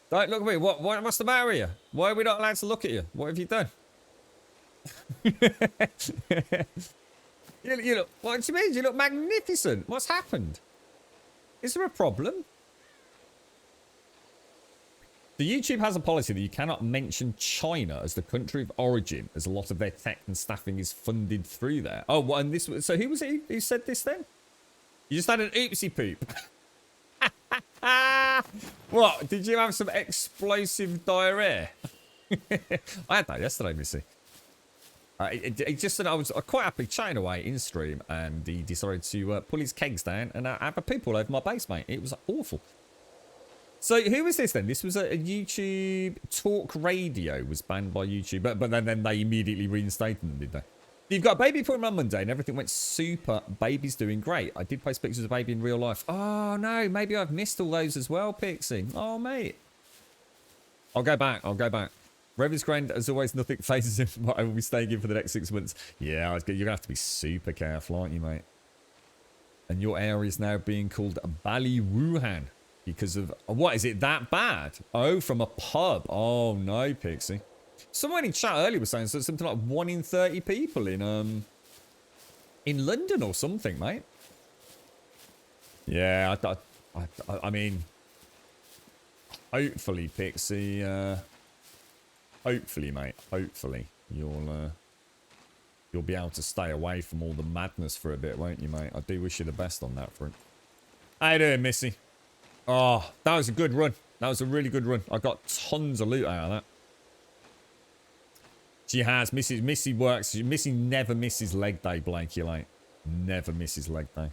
Don't look at me. What's the matter with you? Why are we not allowed to look at you? What have you done? you look, what do you mean? You look magnificent. What's happened? Is there a problem? The YouTube has a policy that you cannot mention China as the country of origin, as a lot of their tech and staffing is funded through there. Oh, what? And this? So who was it who said this then? You just had an oopsie poop. What? Did you have some explosive diarrhea? I had that yesterday, Missy. It just said I was quite happy chatting away in stream, and he decided to pull his kegs down and have a poop all over my base, mate. It was awful. So who was this then? This was a YouTube Talk Radio was banned by YouTube, but then they immediately reinstated them, did they? You've got a baby appointment on Monday and everything went super. Baby's doing great. I did post pictures of baby in real life. Oh no, maybe I've missed all those as well, Pixie. Oh mate. I'll go back. Rever's grand, as always, nothing phases him, but I will be staying in for the next 6 months. Yeah, you're going to have to be super careful, aren't you, mate? And your area is now being called Ballywuhan. Because of, what, is it that bad? Oh, from a pub. Oh, no, Pixie. Someone in chat earlier was saying so something like 1 in 30 people in London or something, mate. Yeah, I mean, hopefully, Pixie, hopefully, mate, hopefully, you'll be able to stay away from all the madness for a bit, won't you, mate? I do wish you the best on that front. How you doing, Missy? Oh, that was a good run. That was a really good run. I got tons of loot out of that. She has. Missy works. Missy never misses leg day, Blakey, like. Never misses leg day.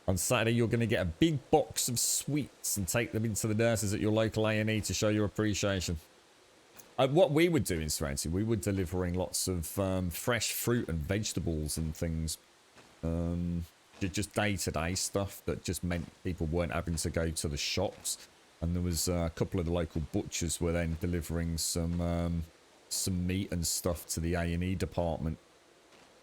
On Saturday, you're going to get a big box of sweets and take them into the nurses at your local A&E to show your appreciation. What we would do in Serenity, we were delivering lots of fresh fruit and vegetables and things. Just day-to-day stuff that just meant people weren't having to go to the shops. And there was a couple of the local butchers were then delivering some meat and stuff to the A&E department.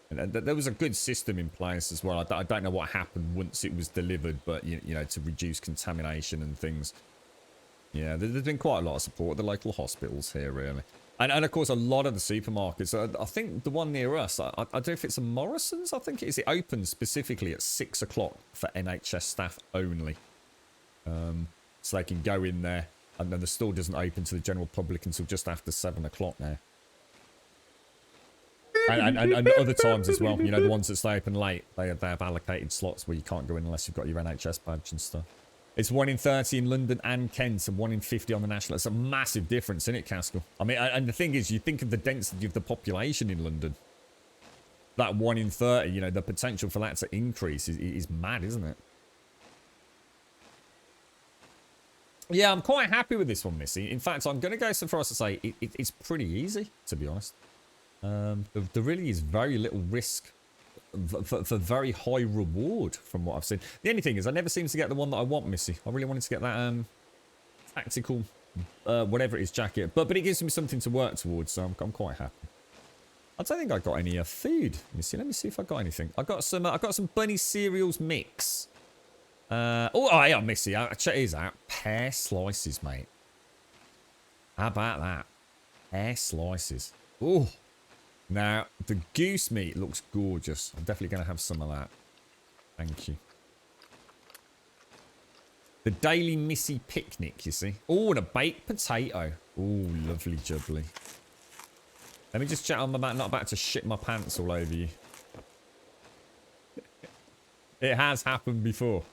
And there was a good system in place as well. I don't know what happened once it was delivered, but you know, to reduce contamination and things. Yeah, there's been quite a lot of support at the local hospitals here, really. And of course, a lot of the supermarkets. I think the one near us, I don't know if it's a Morrison's, I think it is. It opens specifically at 6 o'clock for NHS staff only. So they can go in there, and then the store doesn't open to the general public until just after 7 o'clock now. And other times as well, you know, the ones that stay open late, they have allocated slots where you can't go in unless you've got your NHS badge and stuff. It's 1 in 30 in London and Kent, and 1 in 50 on the national. It's a massive difference, isn't it, Caskell? I mean, and the thing is, you think of the density of the population in London. That 1 in 30, you know, the potential for that to increase is mad, isn't it? Yeah, I'm quite happy with this one, Missy. In fact, I'm going to go so far as to say it's pretty easy, to be honest. There really is very little risk for very high reward from what I've seen. The only thing is I never seem to get the one that I want, Missy. I really wanted to get that tactical whatever it is jacket, but it gives me something to work towards, so I'm quite happy. I don't think I got any food, Missy. Let me see if I got anything. I got some bunny cereals mix. Oh yeah, Missy. Check these out. Pear slices, mate. How about that? Pear slices. Oh. Now, the goose meat looks gorgeous. I'm definitely going to have some of that. Thank you. The Daily Missy Picnic, you see. Oh, and a baked potato. Oh, lovely jubbly. Let me just check I'm not about to shit my pants all over you. It has happened before.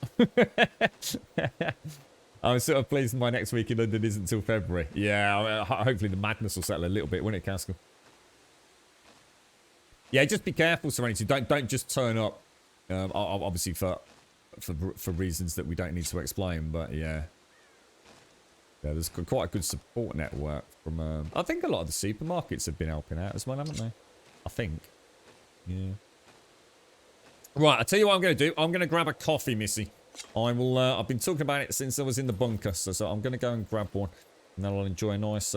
I'm sort of pleased my next week in London isn't until February. Yeah, hopefully the madness will settle a little bit, won't it, Castle? Yeah, just be careful, Serenity. Don't just turn up. Obviously for reasons that we don't need to explain, but yeah. Yeah, there's quite a good support network from... I think a lot of the supermarkets have been helping out as well, haven't they? I think. Yeah. Right, I'll tell you what I'm going to do. I'm going to grab a coffee, Missy. I've been talking about it since I was in the bunker, so I'm going to go and grab one. And then I'll enjoy a nice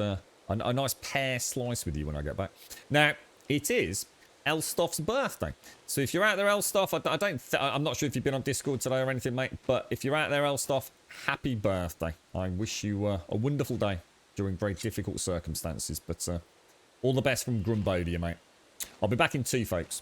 pear slice with you when I get back. Now, it is Elstoff's birthday. So if you're out there, Elstoff, I'm not sure if you've been on Discord today or anything, mate, but if you're out there, Elstoff, happy birthday. I wish you a wonderful day during very difficult circumstances, but all the best from Grumbodia, mate. I'll be back in 2, folks.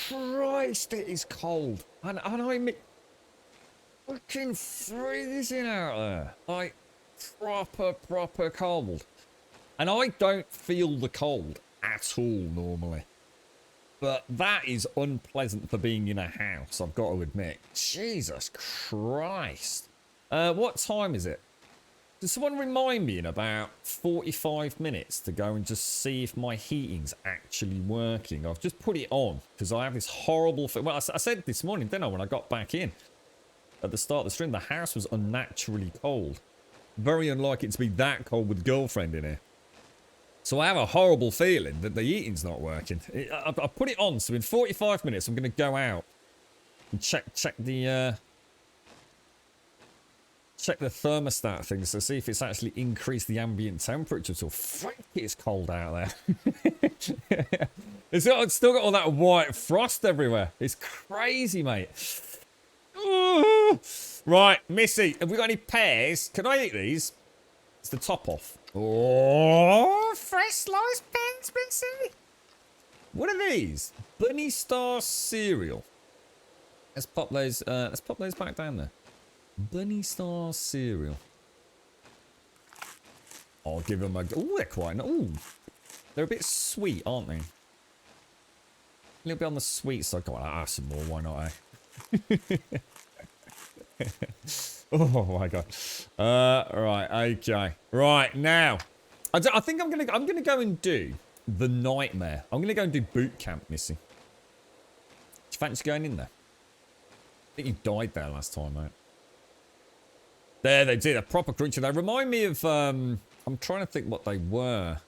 Christ, it is cold. And I'm fucking freezing out there. Like, proper cold. And I don't feel the cold at all normally. But that is unpleasant for being in a house, I've got to admit. Jesus Christ. What time is it? Does someone remind me in about 45 minutes to go and just see if my heating's actually working? I've just put it on because I have this horrible... Well, I said this morning, didn't I, when I got back in at the start of the stream, the house was unnaturally cold. Very unlikely to be that cold with girlfriend in here. So I have a horrible feeling that the heating's not working. I put it on, so in 45 minutes I'm going to go out and check the... Check the thermostat things to see if it's actually increased the ambient temperature. So, frankly, it's cold out there. It's still got all that white frost everywhere. It's crazy, mate. Ooh. Right, Missy, have we got any pears? Can I eat these? It's the top off. Oh, fresh sliced pears, Missy. What are these? Bunny Star cereal. Let's pop those back down there. Bunny Star cereal. I'll give them a... Oh, they're quite... Oh, they're a bit sweet, aren't they? A little bit on the sweet side. Go on, I'll have some more. Why not, eh? Oh, my God. Right, okay. Right, now. I think I'm gonna go and do the nightmare. I'm gonna go and do boot camp, Missy. Do you fancy going in there? I think you died there last time, mate. There they did. A proper crunchy. They remind me of... I'm trying to think what they were.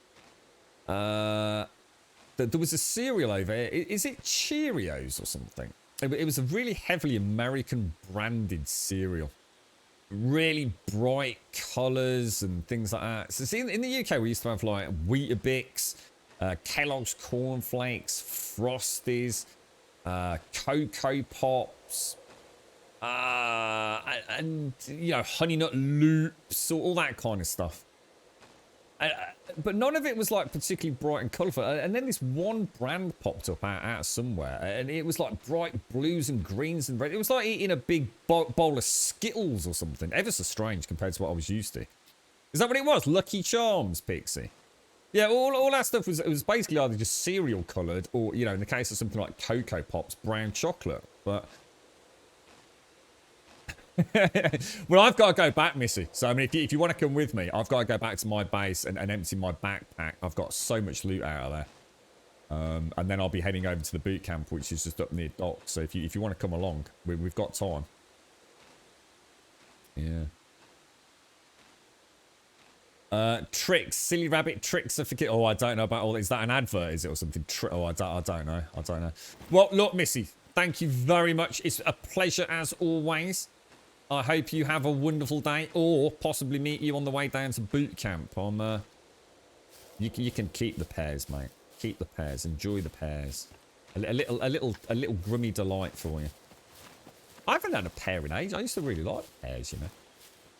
There was a cereal over here. Is it Cheerios or something? It was a really heavily American branded cereal. Really bright colours and things like that. So see, in the UK we used to have like Weetabix, Kellogg's cornflakes, Frosties, Cocoa Pops, and you know, Honey Nut Loops, all that kind of stuff. But none of it was like particularly bright and colourful. And then this one brand popped up out somewhere, and it was like bright blues and greens and red. It was like eating a big bowl of Skittles or something. Ever so strange compared to what I was used to. Is that what it was? Lucky Charms, Pixie. Yeah, all that stuff was, it was basically either just cereal coloured or, you know, in the case of something like Cocoa Pops, brown chocolate. But well, I've got to go back, Missy. So, I mean, if you want to come with me, I've got to go back to my base and empty my backpack. I've got so much loot out of there. And then I'll be heading over to the boot camp, which is just up near dock. So if you want to come along, we've got time. Yeah. Tricks, silly rabbit tricks. I forget. Oh, I don't know about all. Is that an advert? Is it or something? Oh, I don't know. I don't know. Well, look, Missy, thank you very much. It's a pleasure as always. I hope you have a wonderful day, or possibly meet you on the way down to boot camp. You can keep the pears, mate. Keep the pears. Enjoy the pears. A little grummy delight for you. I haven't had a pear in age. I used to really like pears, you know.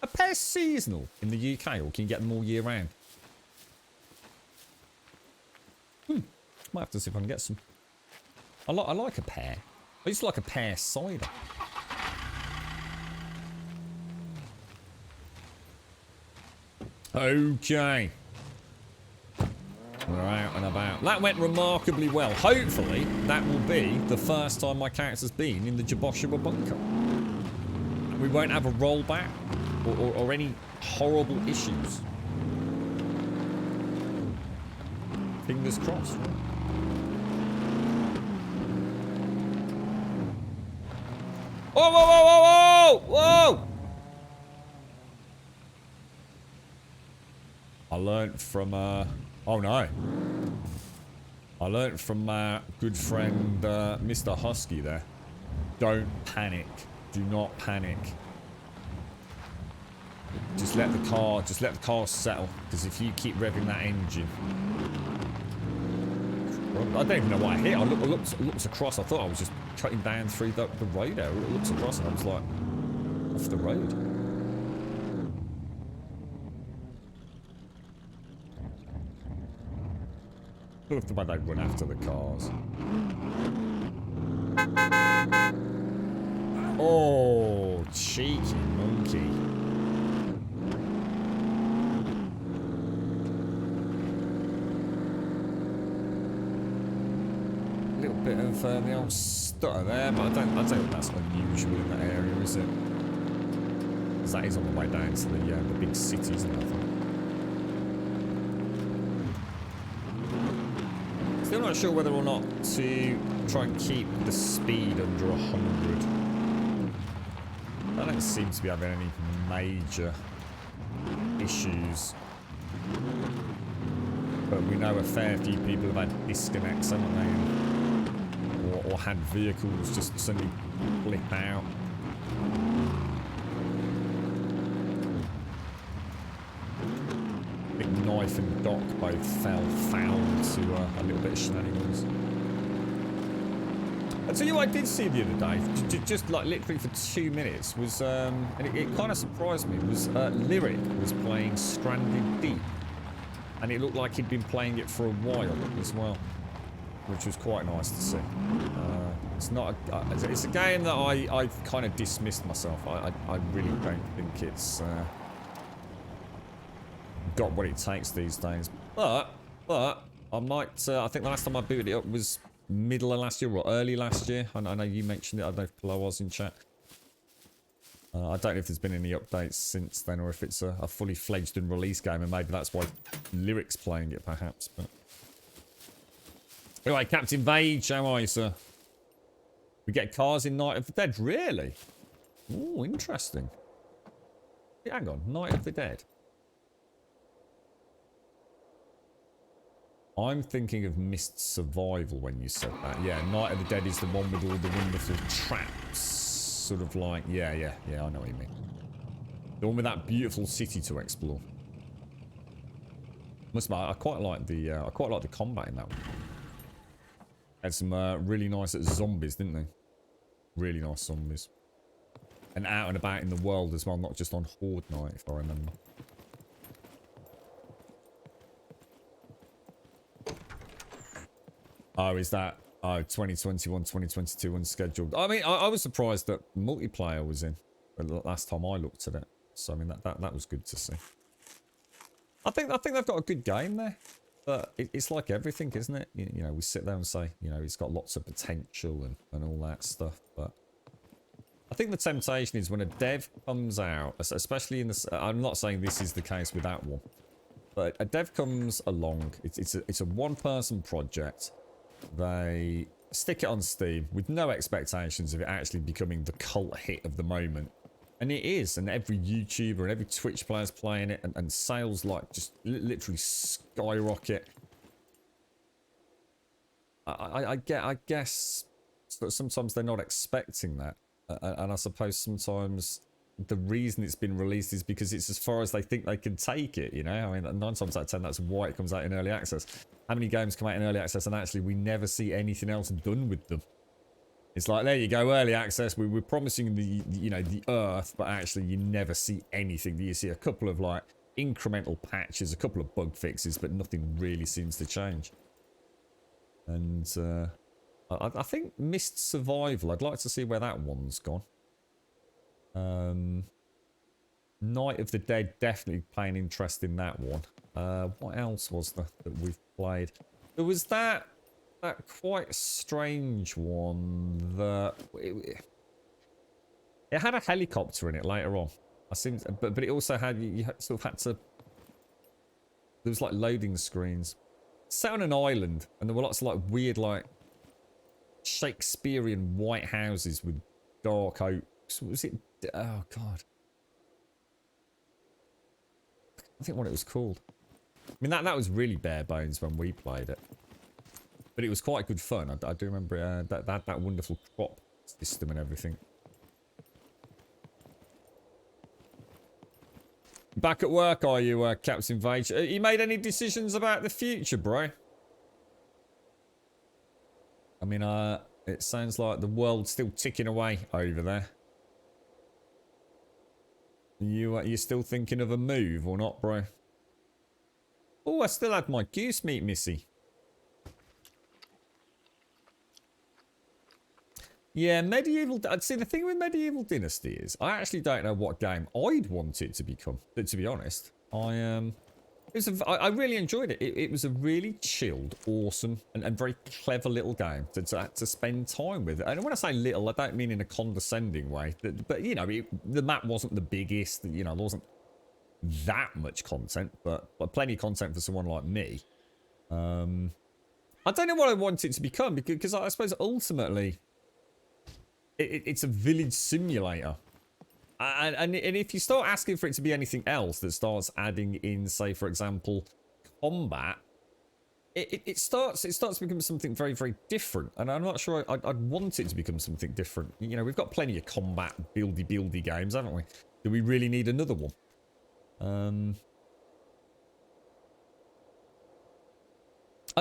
Are pears seasonal in the UK, or can you get them all year round? Might have to see if I can get some. I like a pear. I used to like a pear cider. Okay. We're out and about. That went remarkably well. Hopefully, that will be the first time my character's been in the Jaboshua bunker. We won't have a rollback or any horrible issues. Fingers crossed. Whoa, whoa, whoa, whoa, whoa! Whoa! I learnt from, oh no. I learnt from my good friend, Mr. Husky there. Don't panic. Do not panic. Just let the car settle. Because if you keep revving that engine. I don't even know what I hit. I looked across. I thought I was just cutting down through the road there. I looked across and I was like, off the road. I love the way they run after the cars. Oh, cheeky monkey. A little bit of the old stutter there, but I don't think that's unusual in that area, is it? Because that is on the way down to the big cities and everything. Still not sure whether or not to try and keep the speed under 100. I don't seem to be having any major issues. But we know a fair few people have had disconnects, haven't they? Or had vehicles just suddenly blip out. Big Knife and Doc both fell foul to a little bit of shenanigans. I tell you what I did see the other day, just like literally for 2 minutes, was, and it kind of surprised me, was Lyric was playing Stranded Deep. And it looked like he'd been playing it for a while as well, which was quite nice to see. It's not it's a game that I've kind of dismissed myself. I really don't think it's got what it takes these days. But I might, I think the last time I booted it up was middle of last year or early last year. I know you mentioned it. I don't know if Plo was in chat. I don't know if there's been any updates since then, or if it's a fully fledged and released game, and maybe that's why Lyric's playing it, perhaps. But anyway, Captain Vage, how are you, sir? We get cars in Night of the Dead, really? Oh, interesting. Hang on, Night of the Dead. I'm thinking of Mist Survival when you said that. Yeah, Night of the Dead is the one with all the wonderful traps. Sort of like, yeah, I know what you mean. The one with that beautiful city to explore. Must admit, I quite like the combat in that one. Had some really nice zombies, didn't they? Really nice zombies. And out and about in the world as well, not just on Horde night, if I remember. Oh, is that? Oh, 2021, 2022 unscheduled. I mean, I was surprised that multiplayer was in the last time I looked at it. So, I mean, that was good to see. I think they've got a good game there. But it's like everything, isn't it? You know, we sit there and say, you know, it's got lots of potential and all that stuff. But I think the temptation is when a dev comes out, especially in this... I'm not saying this is the case with that one. But a dev comes along. It's a one-person project. They stick it on Steam with no expectations of it actually becoming the cult hit of the moment. And it is, and every YouTuber and every Twitch player's playing it, and sales like just literally skyrocket. I guess that sometimes they're not expecting that. And I suppose sometimes the reason it's been released is because it's as far as they think they can take it, you know? I mean, 9 times out of 10, that's why it comes out in early access. How many games come out in early access and actually we never see anything else done with them? It's like, there you go, early access, we're promising the earth, but actually you never see anything. You see a couple of, like, incremental patches, a couple of bug fixes, but nothing really seems to change. And, I think Mist Survival, I'd like to see where that one's gone. Night of the Dead, definitely playing interest in that one. What else was there that we've played? There was that quite strange one that it had a helicopter in it later on. But it also had you sort of had to. There was like loading screens. Set on an island, and there were lots of like weird like Shakespearean white houses with dark oaks. What was it? Oh god. I think what it was called. I mean, that was really bare bones when we played it. But it was quite good fun. I do remember that wonderful crop system and everything. Back at work, are you, Captain Vage? You made any decisions about the future, bro? I mean, it sounds like the world's still ticking away over there. You still thinking of a move or not, bro? Oh, I still had my goose meat, missy. Yeah, medieval. I'd see the thing with medieval dynasty is I actually don't know what game I'd want it to become. But to be honest, I really enjoyed it. It was a really chilled, awesome, and very clever little game to spend time with. And when I say little, I don't mean in a condescending way. But you know, the map wasn't the biggest. You know, there wasn't that much content, but plenty of content for someone like me. I don't know what I want it to become because I suppose ultimately it's a village simulator. And if you start asking for it to be anything else that starts adding in, say, for example, combat, it starts to become something very, very different. And I'm not sure I'd want it to become something different. You know, we've got plenty of combat buildy games, haven't we? Do we really need another one?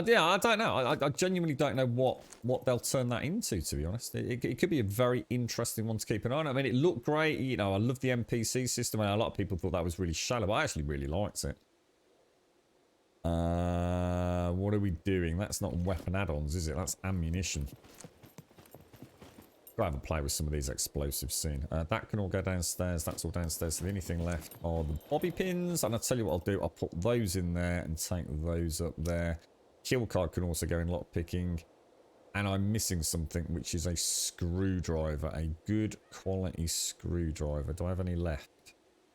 Yeah, I don't know. I genuinely don't know what they'll turn that into, to be honest. It could be a very interesting one to keep an eye on. I mean, it looked great. You know, I love the NPC system, and a lot of people thought that was really shallow, but I actually really liked it. What are we doing? That's not weapon add-ons, is it? That's ammunition. Go have a play with some of these explosives soon. That can all go downstairs. That's all downstairs. So the only thing left are the bobby pins. And I'll tell you what I'll do. I'll put those in there and take those up there. Kill card can also go in lock picking. And I'm missing something, which is a screwdriver. A good quality screwdriver. Do I have any left?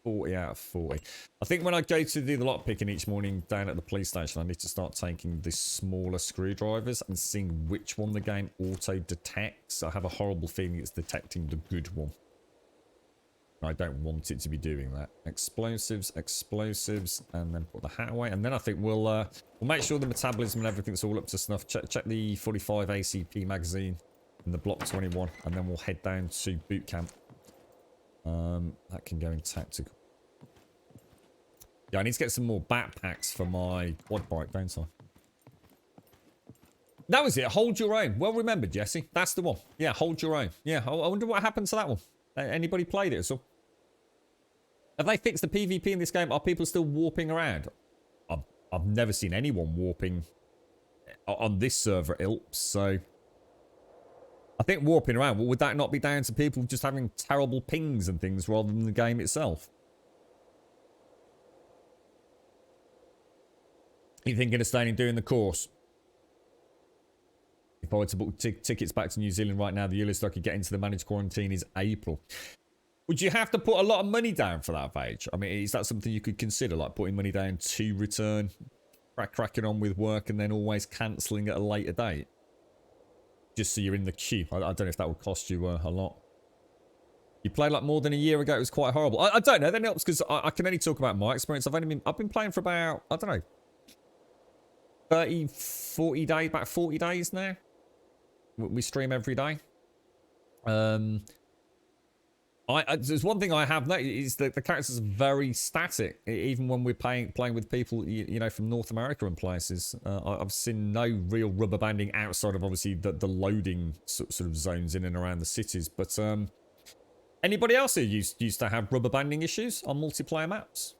40 out of 40. I think when I go to do the lock picking each morning down at the police station, I need to start taking the smaller screwdrivers and seeing which one the game auto detects. I have a horrible feeling it's detecting the good one. I don't want it to be doing that. Explosives, and then put the hat away. And then I think we'll make sure the metabolism and everything's all up to snuff. Check the 45 ACP magazine and the Block 21, and then we'll head down to boot camp. That can go in tactical. Yeah, I need to get some more backpacks for my quad bike, don't I? That was it. Hold your own. Well remembered, Jesse. That's the one. Yeah, hold your own. Yeah, I wonder what happened to that one. Anybody played it at all? Have they fixed the PvP in this game? Are people still warping around? I've never seen anyone warping on this server, ILPS, so... I think warping around, well, would that not be down to people just having terrible pings and things rather than the game itself? You thinking of staying and doing the course? If I were to book tickets back to New Zealand right now, the earliest I could get into the managed quarantine is April. Would you have to put a lot of money down for that, Paige? I mean, is that something you could consider, like putting money down to return, cracking on with work, and then always cancelling at a later date? Just so you're in the queue. I don't know if that would cost you a lot. You played like more than a year ago. It was quite horrible. I don't know. That helps because I can only talk about my experience. I've been playing for about, I don't know, 30, 40 days, about 40 days now. We stream every day. There's one thing I have noticed is that the characters are very static, even when we're playing with people, you know, from North America and places. I've seen no real rubber banding outside of obviously the loading sort of zones in and around the cities. But anybody else who used to have rubber banding issues on multiplayer maps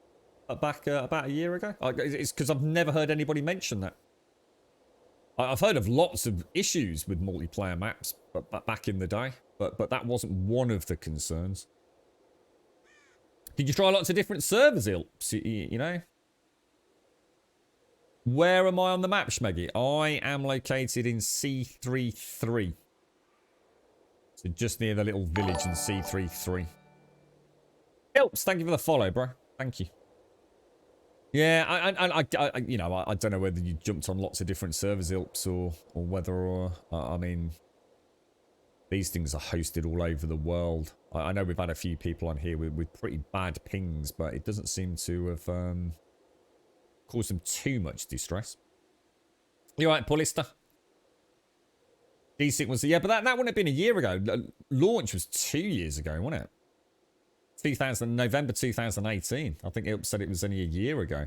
back about a year ago? It's because I've never heard anybody mention that. I've heard of lots of issues with multiplayer maps, but back in the day. But that wasn't one of the concerns. Did you try lots of different servers, ILPS? You know? Where am I on the map, Schmeggy? I am located in C33. So just near the little village in C33. ILPS, thank you for the follow, bro. Thank you. Yeah, I you know, I don't know whether you jumped on lots of different servers, ILPS, or whether, I mean... These things are hosted all over the world. I know we've had a few people on here with pretty bad pings, but it doesn't seem to have caused them too much distress. You right, Paulista? Decent was yeah, but that wouldn't have been a year ago. Launch was 2 years ago, wasn't it? November 2018. I think it said it was only a year ago.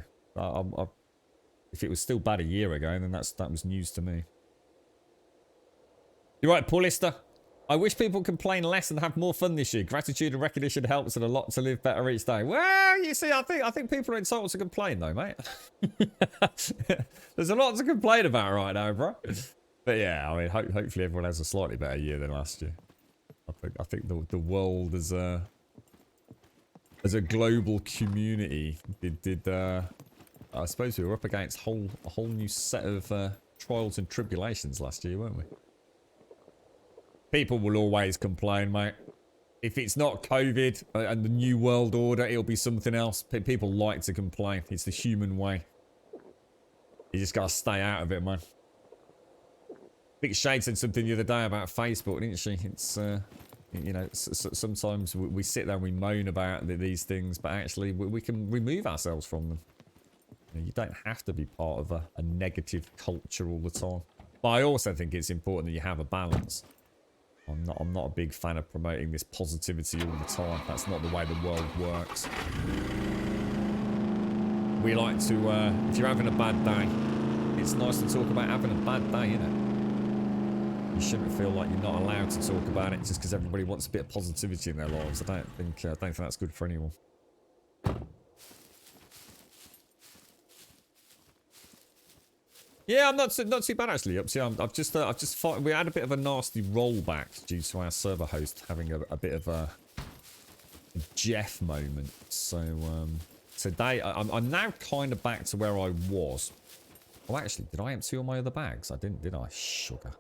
If it was still bad a year ago, then that was news to me. You're right, Paulista. I wish people complain less and have more fun this year. Gratitude and recognition helps and a lot to live better each day. Well, you see, I think people are entitled to complain though, mate. There's a lot to complain about right now, bro. But yeah, I mean, hopefully everyone has a slightly better year than last year. I think the world as a global community did I suppose we were up against a whole new set of trials and tribulations last year, weren't we? People will always complain, mate. If it's not COVID and the new world order, it'll be something else. People like to complain. It's the human way. You just gotta stay out of it, man. I think Shade said something the other day about Facebook, didn't she? It's, you know, sometimes we sit there and we moan about these things, but actually we can remove ourselves from them. You don't have to be part of a negative culture all the time. But I also think it's important that you have a balance. I'm not a big fan of promoting this positivity all the time. That's not the way the world works. We like to, if you're having a bad day, it's nice to talk about having a bad day, isn't it? You shouldn't feel like you're not allowed to talk about it just because everybody wants a bit of positivity in their lives. I don't think that's good for anyone. Yeah, I'm not too bad actually. See, I've just fought, we had a bit of a nasty rollback due to our server host having a bit of a Jeff moment. So today I'm now kind of back to where I was. Oh, actually, did I empty all my other bags? I didn't, did I? Sugar.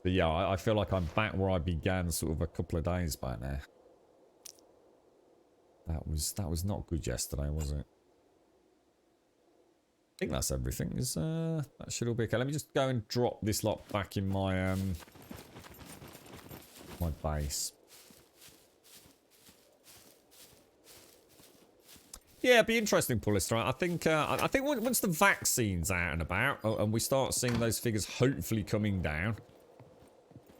But yeah, I feel like I'm back where I began sort of a couple of days back now. That was not good yesterday, was it? I think that's everything. That should all be okay. Let me just go and drop this lot back in my my base. Yeah, it'd be interesting, Pullista. I think once the vaccine's out and about, and we start seeing those figures hopefully coming down,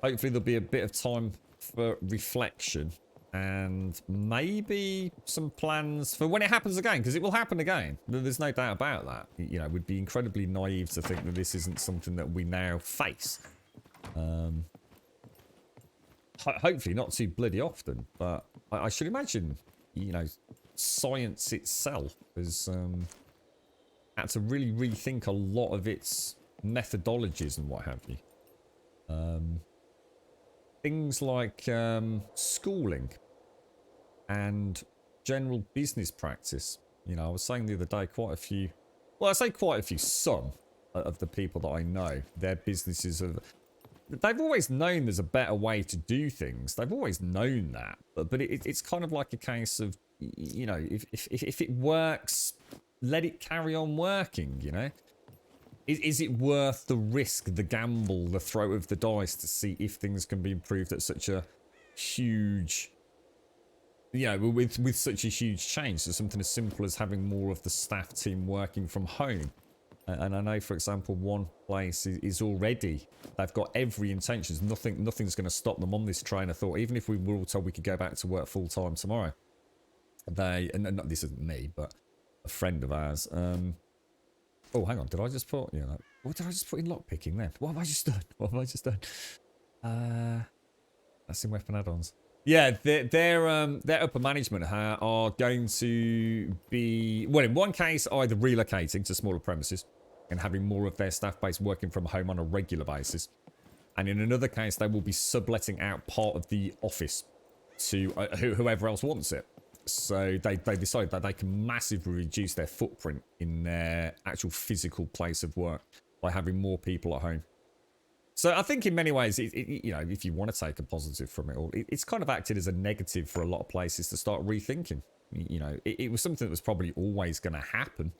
hopefully there'll be a bit of time for reflection and maybe some plans for when it happens again, because it will happen again. There's no doubt about that. You know, we'd be incredibly naive to think that this isn't something that we now face. Hopefully not too bloody often, but I should imagine, you know, science itself has had to really rethink a lot of its methodologies and what have you. Things like schooling and general business practice. You know, I was saying the other day, quite a few, well, I say quite a few, some of the people that I know, their businesses have, they've always known there's a better way to do things. They've always known that, but it's kind of like a case of, you know, if it works, let it carry on working, you know? Is it worth the risk, the gamble, the throw of the dice to see if things can be improved at such a huge, you know, with such a huge change? So something as simple as having more of the staff team working from home. And I know, for example, one place is already, they've got every intention, nothing's going to stop them on this train of thought. Even if we were all told we could go back to work full time tomorrow, and this isn't me, but a friend of ours, oh, hang on. Did I just put... Yeah, what did I just put in lockpicking then? What have I just done? What have I just done? That's in weapon add-ons. Yeah, their upper management are going to be... Well, in one case, either relocating to smaller premises and having more of their staff base working from home on a regular basis. And in another case, they will be subletting out part of the office to whoever else wants it. So they decided that they can massively reduce their footprint in their actual physical place of work by having more people at home. So I think in many ways, you know, if you want to take a positive from it all, it's kind of acted as a negative for a lot of places to start rethinking. You know, it was something that was probably always going to happen.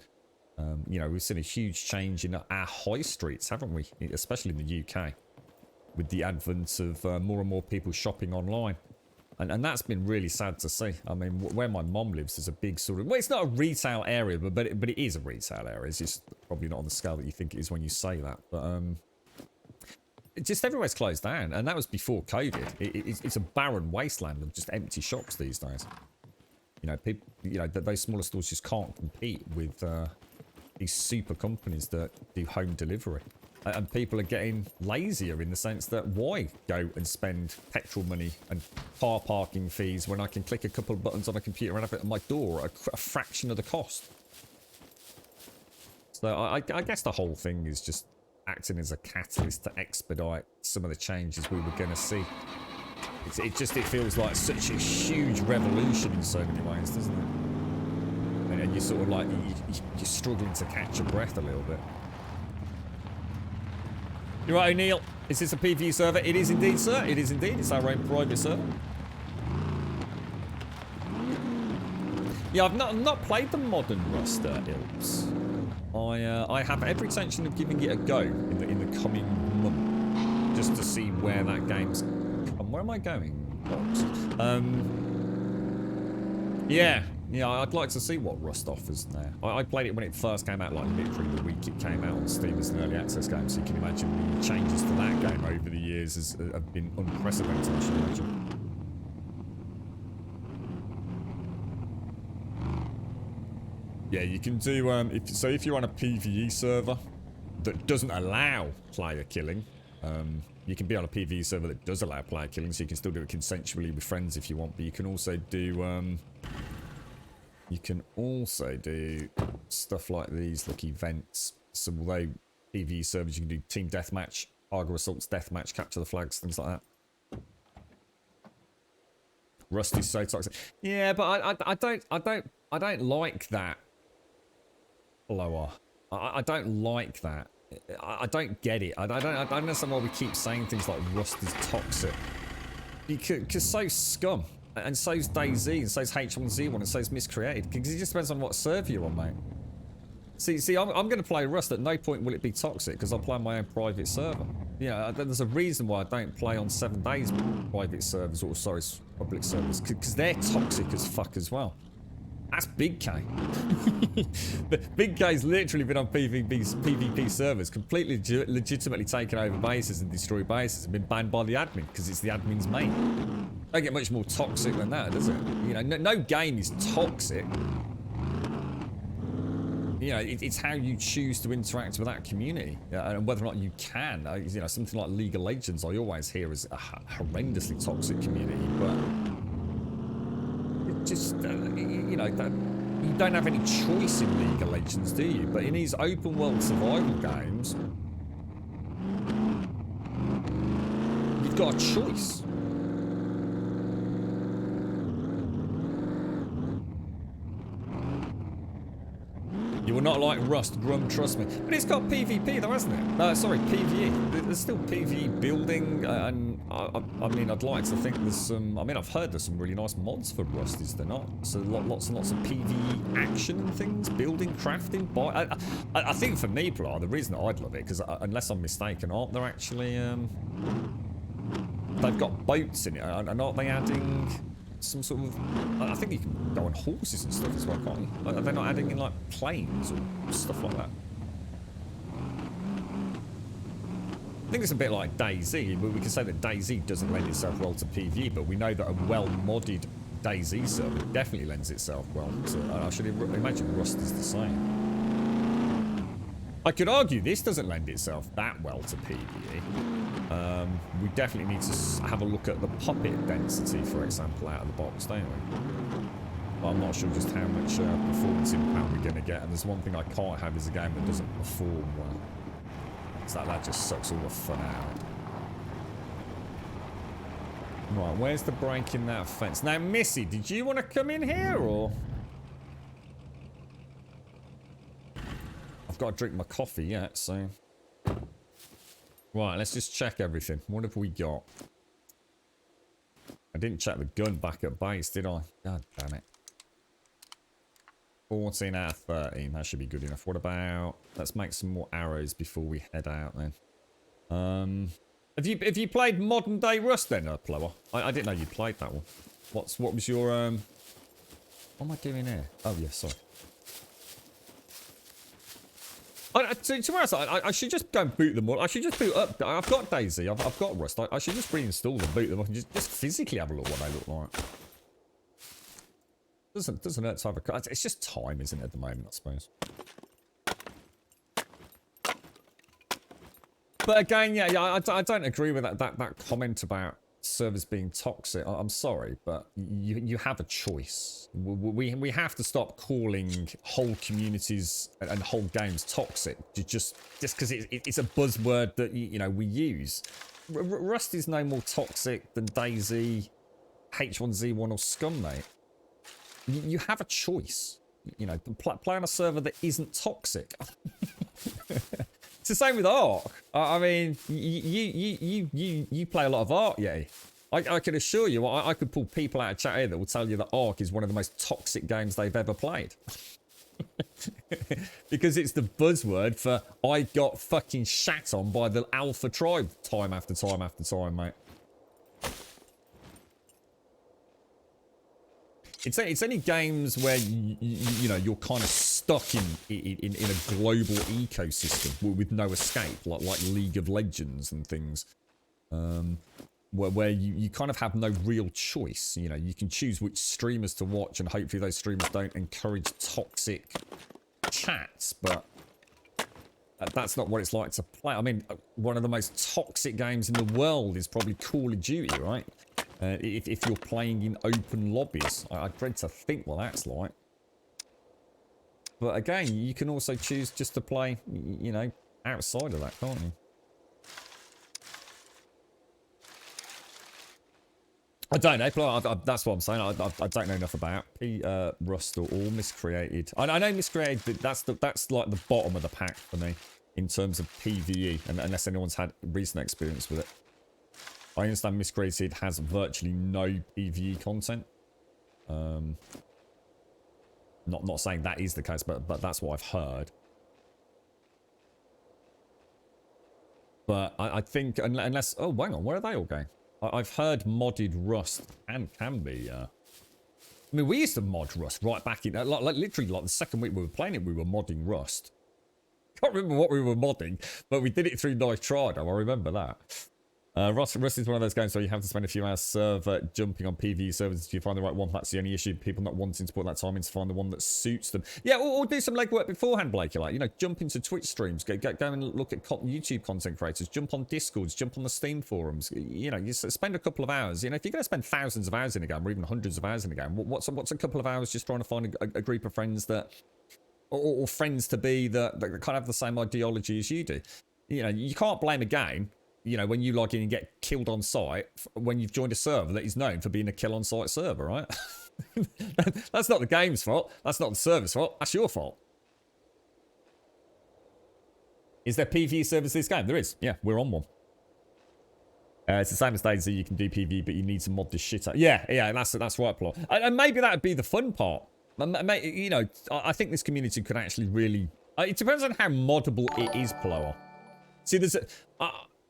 You know, we've seen a huge change in our high streets, haven't we? Especially in the UK, with the advent of more and more people shopping online. And that's been really sad to see. I mean, where my mom lives is a big sort of... Well, it's not a retail area, but it is a retail area. It's just probably not on the scale that you think it is when you say that. But just everywhere's closed down. And that was before COVID. It's a barren wasteland of just empty shops these days. You know, people, you know, those smaller stores just can't compete with these super companies that do home delivery. And people are getting lazier in the sense that why go and spend petrol money and car parking fees when I can click a couple of buttons on a computer and have it at my door at a fraction of the cost? So I guess the whole thing is just acting as a catalyst to expedite some of the changes we were going to see. It feels like such a huge revolution in so many ways, doesn't it? And you're sort of like, you're struggling to catch your breath a little bit. You're right, O'Neill. Is this a PvE server? It is indeed, sir. It is indeed. It's our own private server. Yeah, I've not played the modern Rust, Ilps. I have every intention of giving it a go in the coming month, just to see where that game's. And where am I going? Yeah, I'd like to see what Rust offers now. I played it when it first came out, like literally the week it came out on Steam as an early access game, so you can imagine the changes to that game over the years have been unprecedented, I should imagine. Yeah, you can do, if you're on a PvE server that doesn't allow player killing, you can be on a PvE server that does allow player killing, so you can still do it consensually with friends if you want, but you can also do, stuff like these, like events. So although PvE servers, you can do team deathmatch, Argo assaults, deathmatch, capture the flags, things like that. Rust is so toxic. Yeah, but I don't like that. Lower. I don't like that. I don't get it. I don't understand why we keep saying things like Rust is toxic. Because so's SCUM, and so's DayZ, and so's H1Z1, and so's Miscreated. Because it just depends on what server you're on, mate. See, I'm going to play Rust. At no point will it be toxic because I play on my own private server. You know, there's a reason why I don't play on 7 days private servers or, sorry, public servers. Because they're toxic as fuck as well. That's Big K. Big K's literally been on PvP servers, completely legitimately taken over bases and destroyed bases and been banned by the admin because it's the admin's mate. Don't get much more toxic than that, does it? You know, no game is toxic. You know, it's how you choose to interact with that community and whether or not you can. You know, something like League of Legends, I always hear is a horrendously toxic community, but it just, you know, you don't have any choice in League of Legends, do you? But in these open world survival games, you've got a choice. You will not like Rust, Grum, trust me. But it's got PvP though, hasn't it? Sorry, PvE. There's still PvE building, and I mean, I'd like to think there's some... I mean, I've heard there's some really nice mods for Rust, is there not? So lots and lots of PvE action and things, building, crafting. I think for me, Blah, the reason I'd love it, because unless I'm mistaken, aren't there actually... they've got boats in it, and aren't they adding... some sort of... I think you can go on horses and stuff as well, can't you? Like, are they not adding in, like, planes or stuff like that? I think it's a bit like DayZ, but we can say that DayZ doesn't lend itself well to PvE, but we know that a well-modded DayZ server definitely lends itself well to... I should imagine Rust is the same. I could argue this doesn't lend itself that well to PvE. We definitely need to have a look at the puppet density, for example, out of the box, don't we? But I'm not sure just how much performance impact we're going to get, and there's one thing I can't have is a game that doesn't perform well. So that just sucks all the fun out. Right, where's the break in that fence? Now, Missy, did you want to come in here, or...? I've got to drink my coffee yet, so... Right, let's just check everything. What have we got? I didn't check the gun back at base, did I? God damn it. 14 out of 13. That should be good enough. What about... Let's make some more arrows before we head out then. Have you played Modern Day Rust then, Plower? I didn't know you played that one. What was your... What am I doing here? Oh, yeah, sorry. To be honest, I should just go and boot them all. I should just boot up. I've got DayZ. I've got Rust. I should just reinstall them, boot them up, and just physically have a look what they look like. Doesn't hurt to have a... It's just time, isn't it, at the moment, I suppose. But again, yeah, I don't agree with that comment about servers being toxic. I'm sorry, but you have a choice. We have to stop calling whole communities and whole games toxic just because it's a buzzword that you know we use. Rust is no more toxic than DayZ, H1Z1 or SCUM, mate. You have a choice. You know, play on a server that isn't toxic. It's the same with Ark. I mean, you play a lot of Ark, yeah. I can assure you, I could pull people out of chat here that will tell you that Ark is one of the most toxic games they've ever played. Because it's the buzzword for I got fucking shat on by the Alpha tribe time after time after time, mate. It's only games where you know you're kind of stuck in a global ecosystem with no escape, like League of Legends and things. where you kind of have no real choice. You know, you can choose which streamers to watch, and hopefully those streamers don't encourage toxic chats, but that's not what it's like to play. I mean, one of the most toxic games in the world is probably Call of Duty, right? If you're playing in open lobbies. I dread to think what that's like. But again, you can also choose just to play, you know, outside of that, can't you? I don't know. That's what I'm saying. I don't know enough about Rust or Miscreated. I know Miscreated, but that's like the bottom of the pack for me in terms of PvE, and unless anyone's had recent experience with it. I understand Miscreated has virtually no PvE content. Not saying that is the case, but that's what I've heard. But I think unless hang on, where are they all going? I've heard modded Rust can be. I mean, we used to mod Rust right back in like literally like the second week we were playing it, we were modding Rust. Can't remember what we were modding, but we did it through Nitrado. I remember that. Rust is one of those games where you have to spend a few hours server jumping on PvE servers. If you find the right one, that's the only issue. People not wanting to put that time in to find the one that suits them. Yeah, or do some legwork beforehand, Blake. Like, you know, jump into Twitch streams, go and look at YouTube content creators, jump on Discords, jump on the Steam forums. You know, you spend a couple of hours. You know, if you're going to spend thousands of hours in a game, or even hundreds of hours in a game, what's a couple of hours just trying to find a group of friends that, or friends to be that kind of have the same ideology as you do? You know, you can't blame a game, you know, when you log in and get killed on site, when you've joined a server that is known for being a kill on site server, right? That's not the game's fault. That's not the server's fault. That's your fault. Is there PvE servers this game? There is. Yeah, we're on one. It's the same as DayZ. You can do PvE, but you need to mod this shit out. Yeah, that's right, Plot. And maybe that would be the fun part. You know, I think this community could actually really... It depends on how moddable it is, Plower. See, there's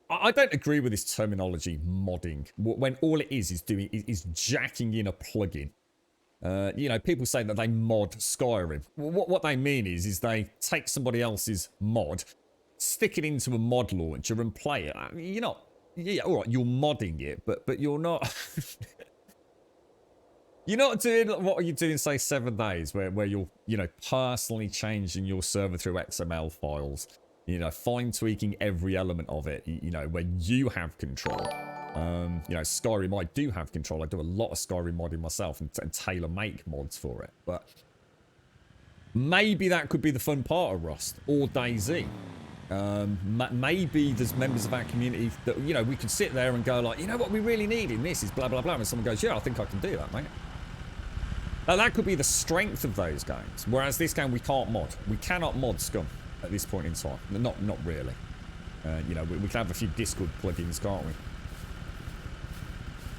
I don't agree with this terminology, modding, when all it is doing is jacking in a plugin. You know, people say that they mod Skyrim. What they mean is they take somebody else's mod, stick it into a mod launcher and play it. You're not, yeah, all right, you're modding it, but you're not. You're not doing what you do in, say, 7 days, where you're, you know, personally changing your server through XML files. You know, fine tweaking every element of it, you know, where you have control. You know, Skyrim, I do have control. I do a lot of Skyrim modding myself and tailor make mods for it. But maybe that could be the fun part of Rust or DayZ. Maybe there's members of our community that, you know, we could sit there and go like, you know what we really need in this is blah, blah, blah. And someone goes, yeah, I think I can do that, mate. Now, that could be the strength of those games. Whereas this game, we can't mod. We cannot mod SCUM at this point in time. Not really. You know, we can have a few Discord plugins, can't we?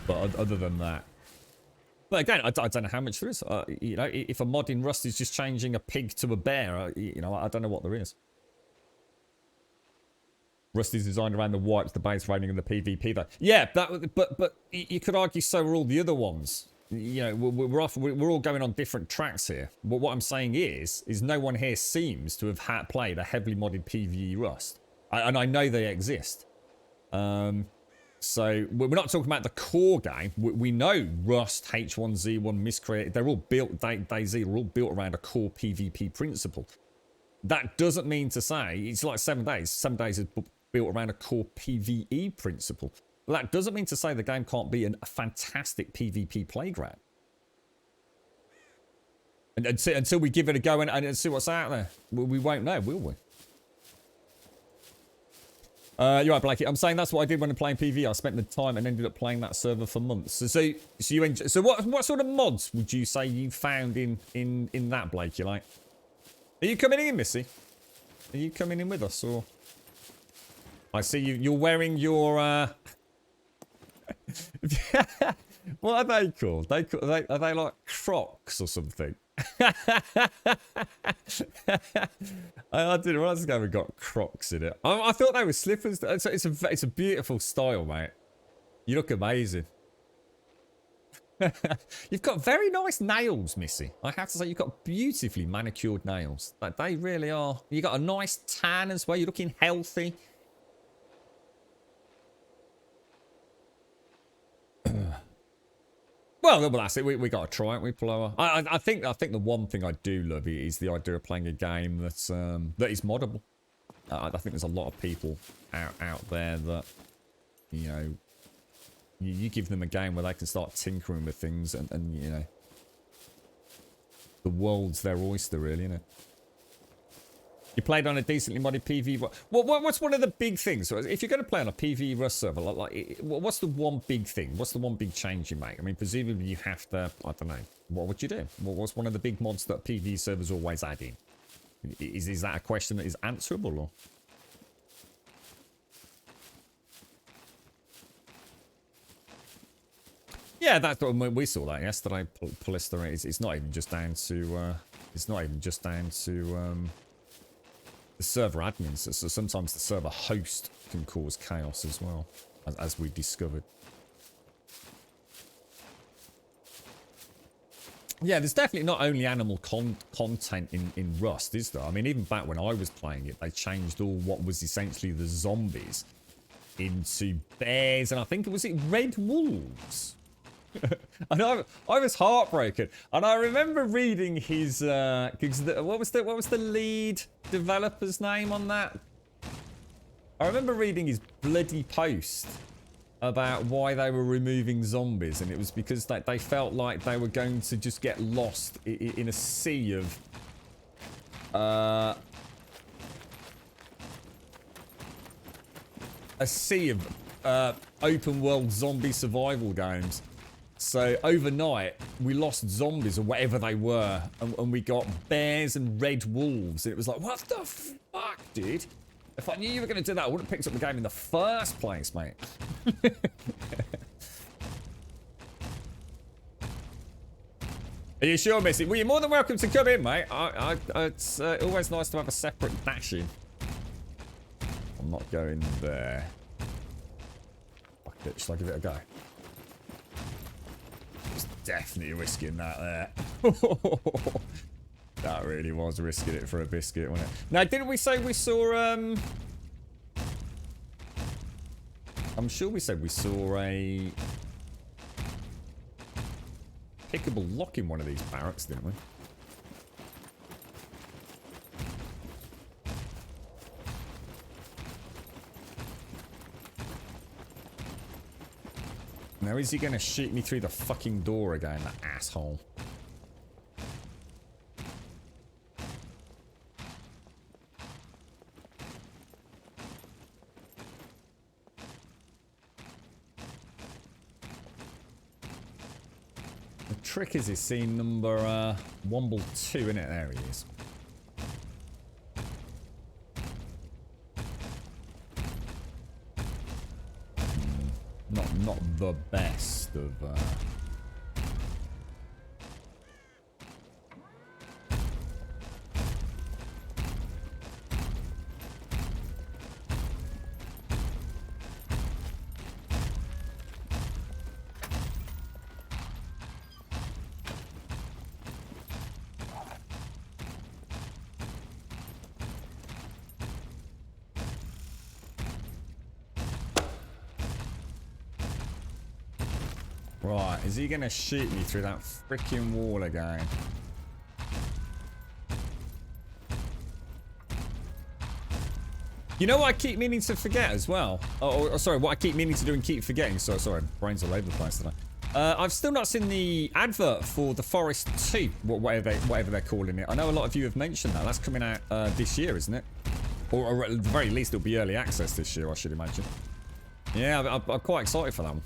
But other than that. But again, I don't know how much there is. You know, if a mod in Rust is just changing a pig to a bear, you know, I don't know what there is. Rust is designed around the wipes, the base rating, and the PvP, though. Yeah, but you could argue so are all the other ones. You know, we're all going on different tracks here. But what I'm saying is no one here seems to have played a heavily modded PvE Rust. And I know they exist. So we're not talking about the core game. We know Rust, H1Z1, Miscreated, they're all built, DayZ are all built around a core PvP principle. That doesn't mean to say, it's like 7 days. 7 days is built around a core PvE principle. Well, that doesn't mean to say the game can't be a fantastic PvP playground. And until we give it a go and see what's out there, we won't know, will we? You're right, Blakey. I'm saying that's what I did when I'm playing PvE. I spent the time and ended up playing that server for months. So what sort of mods would you say you found in that, Blakey? Like, are you coming in, Missy? Are you coming in with us, or? I see you're wearing your what are they called? Are they like Crocs or something? I didn't realize this game got Crocs in it. I thought they were slippers. It's a beautiful style, mate. You look amazing. You've got very nice nails, Missy. I have to say, you've got beautifully manicured nails. Like, they really are. You got a nice tan as well. You're looking healthy. Well, that's it. We got to try it. We play. I think the one thing I do love is the idea of playing a game that's that is moddable. I think there's a lot of people out there that, you know, you give them a game where they can start tinkering with things, and you know, the world's their oyster, really, isn't it? You played on a decently modded PvE. What's one of the big things? So if you're going to play on a PvE Rust server, what's the one big thing? What's the one big change you make? I mean, presumably you have to, I don't know, what would you do? What's one of the big mods that PvE servers always add in? Is that a question that is answerable, or? Yeah, that's what we saw that yesterday. Polyster, it's not even just down to the server admins. So sometimes the server host can cause chaos as well, as we discovered. Yeah, there's definitely not only animal content in Rust, is there? I mean, even back when I was playing it, they changed all what was essentially the zombies into bears, and I think it red wolves. And I was heartbroken, and I remember reading his what was the lead developer's name on that? I remember reading his bloody post about why they were removing zombies, and it was because they felt like they were going to just get lost in a sea of open world zombie survival games. So overnight, we lost zombies or whatever they were, and we got bears and red wolves. And it was like, what the fuck, dude? If I knew you were going to do that, I wouldn't have picked up the game in the first place, mate. Are you sure, Missy? Well, you're more than welcome to come in, mate. It's always nice to have a separate dash in. I'm not going there. Fuck it, shall I give it a go? Definitely risking that there. That really was risking it for a biscuit, wasn't it? Now, didn't we say we saw, I'm sure we said we saw a pickable lock in one of these barracks, didn't we? Now, is he going to shoot me through the fucking door again, that asshole? The trick is he's seen number Womble 2, innit? There he is. Not the best of Right, is he gonna shoot me through that freaking wall again? You know what I keep meaning to forget as well? Oh, sorry, what I keep meaning to do and keep forgetting. So sorry, brains all over the place today. I've still not seen the advert for The Forest 2, whatever they're calling it. I know a lot of you have mentioned that. That's coming out this year, isn't it? Or at the very least, it'll be early access this year, I should imagine. Yeah, I'm quite excited for that one.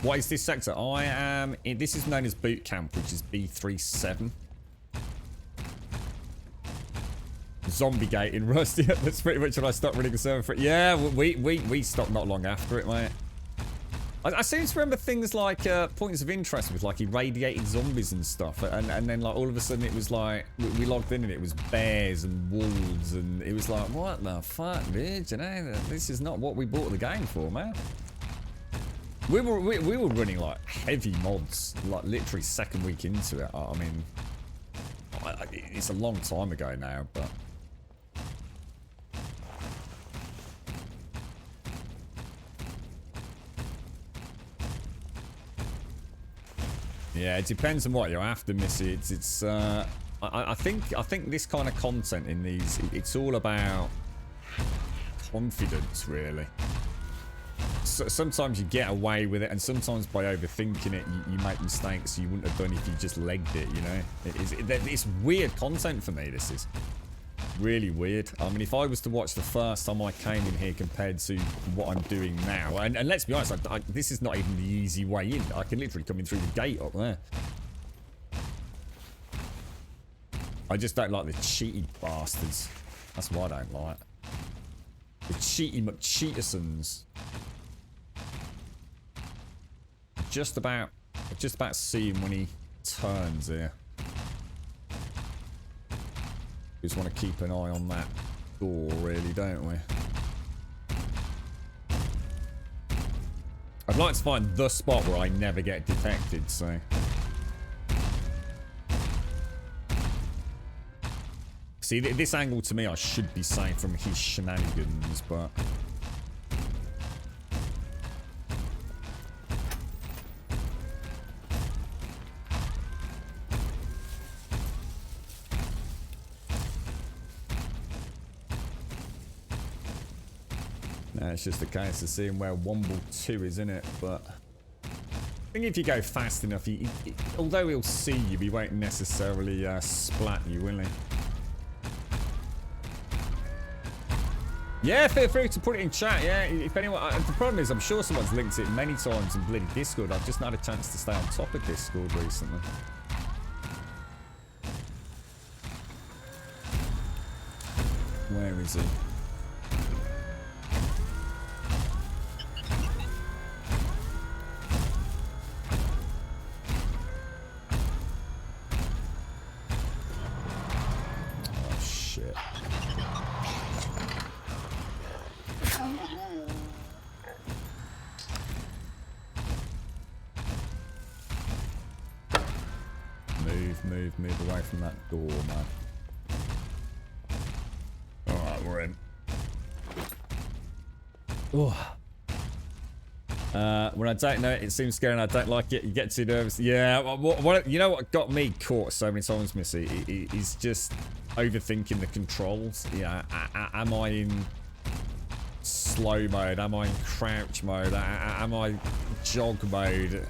What is this sector? This is known as boot camp, which is B37. Zombie gate in Rust. Yeah, that's pretty much what I stopped really concerned for it. Yeah, we stopped not long after it, mate. I seem to remember things like points of interest with like irradiated zombies and stuff, and then like all of a sudden it was like we logged in and it was bears and wolves, and it was like, what the fuck, dude? You know, this is not what we bought the game for, man. We were running like heavy mods, like literally second week into it. I mean, it's a long time ago now, but Yeah, it depends on what you're after, Missy. I think this kind of content in these, it's all about confidence, really. So, sometimes you get away with it, and sometimes by overthinking it, you make mistakes you wouldn't have done if you just legged it, you know? It's weird content for me, this is. Really weird. I mean, if I was to watch the first time I came in here compared to what I'm doing now, and let's be honest, this is not even the easy way in. I can literally come in through the gate up there. I just don't like the cheaty bastards. That's what I don't like. The cheaty McCheatersons. Just about see him when he turns here. We just want to keep an eye on that door, really, don't we? I'd like to find the spot where I never get detected, so... See, this angle to me I should be safe from his shenanigans, but... No, it's just a case of seeing where Womble 2 is, isn't it? But I think if you go fast enough, although he'll see you, he won't necessarily splat you, will he? Yeah, feel free to put it in chat, yeah. If anyone, the problem is, I'm sure someone's linked it many times in bloody Discord. I've just not had a chance to stay on top of Discord recently. Where is he? Move away from that door, man. Alright, we're in. Oh. When I don't know it, it seems scary and I don't like it. You get too nervous. Yeah, you know what got me caught so many times, Missy? Is just overthinking the controls. Yeah, am I in slow mode? Am I in crouch mode? Am I jog mode?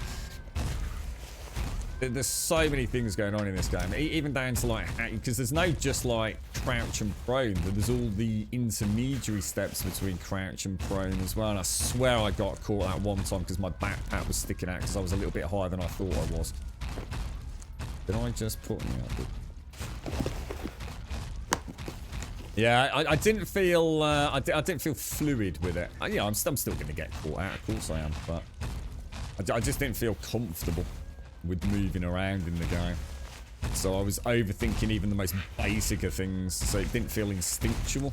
There's so many things going on in this game, even down to like, because there's no just like crouch and prone, but there's all the intermediary steps between crouch and prone as well. And I swear I got caught that one time because my backpack was sticking out because I was a little bit higher than I thought I was. Did I just put me up? Yeah, I didn't feel I didn't feel fluid with it. Yeah, I'm still going to get caught out. Of course I am, but I just didn't feel comfortable with moving around in the game. So I was overthinking even the most basic of things, so it didn't feel instinctual.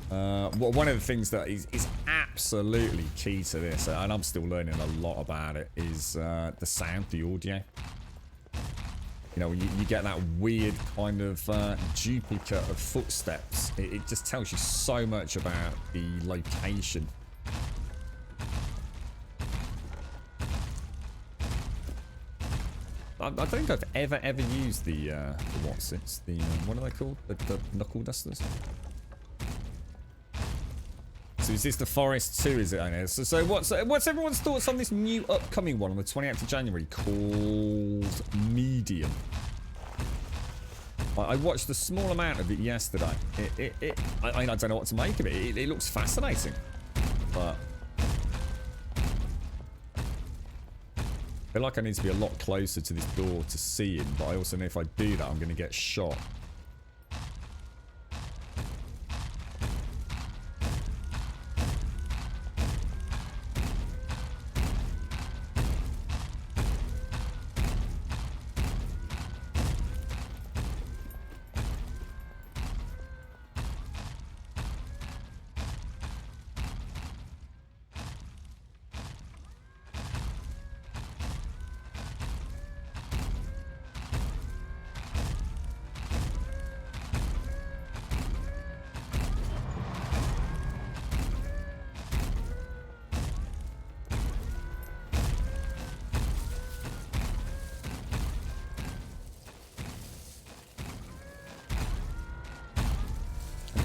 One of the things that is absolutely key to this, and I'm still learning a lot about it, is the sound, the audio. You know, when you get that weird kind of duplicate of footsteps, it just tells you so much about the location. I don't think I've ever used the what's it? The what are they called? The knuckle dusters. So is this the Forest 2? Is it? I know. So what's everyone's thoughts on this new upcoming one on the 28th of January called Medium? I watched a small amount of it yesterday. I don't know what to make of it. It looks fascinating, but I feel like I need to be a lot closer to this door to see him, but I also know if I do that, I'm going to get shot.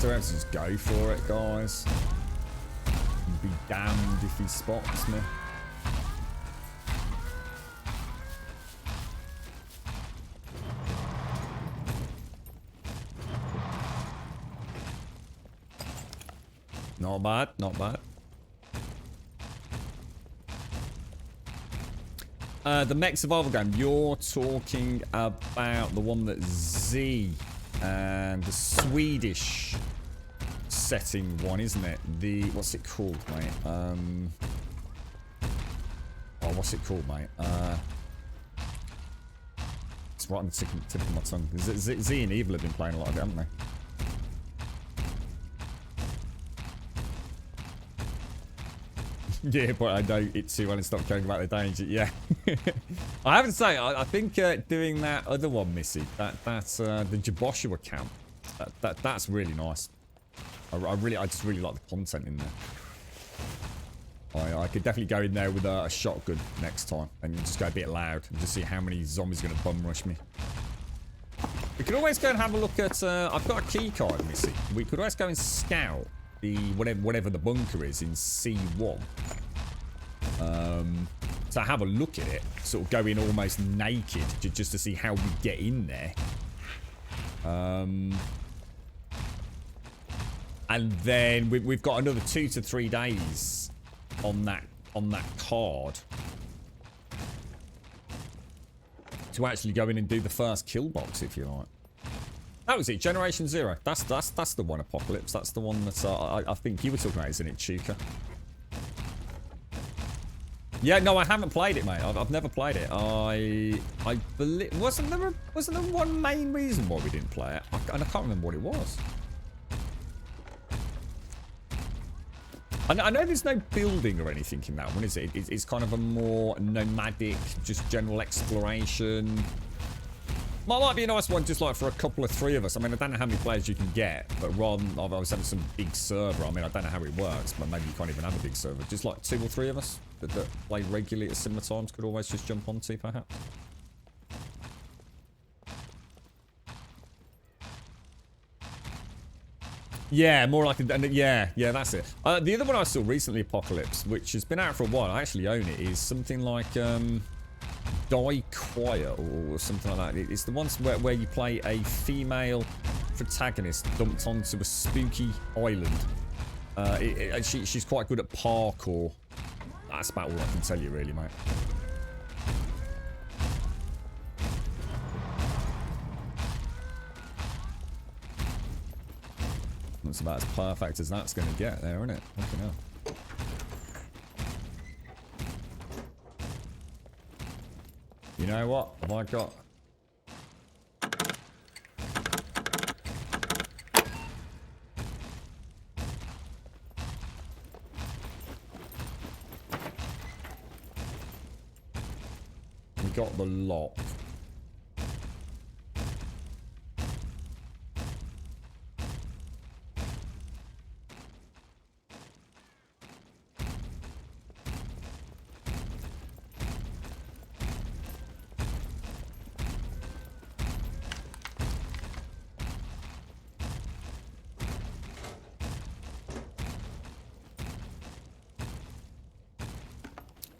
do we have to just go for it, guys? Be damned if he spots me. Not bad, not bad. The mech survival game, you're talking about the one that Z and the Swedish setting one, isn't it? The, what's it called, mate? Oh, what's it called, mate? It's right on the tip of my tongue. Z and Evil have been playing a lot of it, haven't they? Yeah, but I know it too well and stop caring about the danger. Yeah. I have to say, I think doing that other one, Missy, that's the Jaboshua camp. That's really nice. I just really like the content in there. I could definitely go in there with a shotgun next time and just go a bit loud and just see how many zombies are going to bum rush me. We could always go and have a look at. I've got a key card, Missy. We could always go and scout the whatever the bunker is in C1. So have a look at it, sort of go in almost naked just to see how we get in there. And then we've got another 2 to 3 days on that card to actually go in and do the first kill box, if you like. That was it, Generation Zero. That's the one, Apocalypse. That's the one that I think you were talking about, isn't it, Chuka? Yeah, no, I haven't played it, mate. I've never played it. I believe wasn't there one main reason why we didn't play it? And I can't remember what it was. I know there's no building or anything in that one, is it? It's kind of a more nomadic, just general exploration. Might be a nice one just like for a couple of 3 of us. I mean, I don't know how many players you can get, but rather than I was having some big server, I mean, I don't know how it works, but maybe you can't even have a big server. Just like 2 or 3 of us that play regularly at similar times could always just jump onto, perhaps. Yeah, more like yeah, that's it. The other one I saw recently, Apocalypse, which has been out for a while, I actually own it, is something like Die Quiet or something like that. It's the ones where you play a female protagonist dumped onto a spooky island. She's quite good at parkour. That's about all I can tell you, really, mate. That's about as perfect as that's going to get there, isn't it? Fucking hell. You know what? Have I got... We got the lock.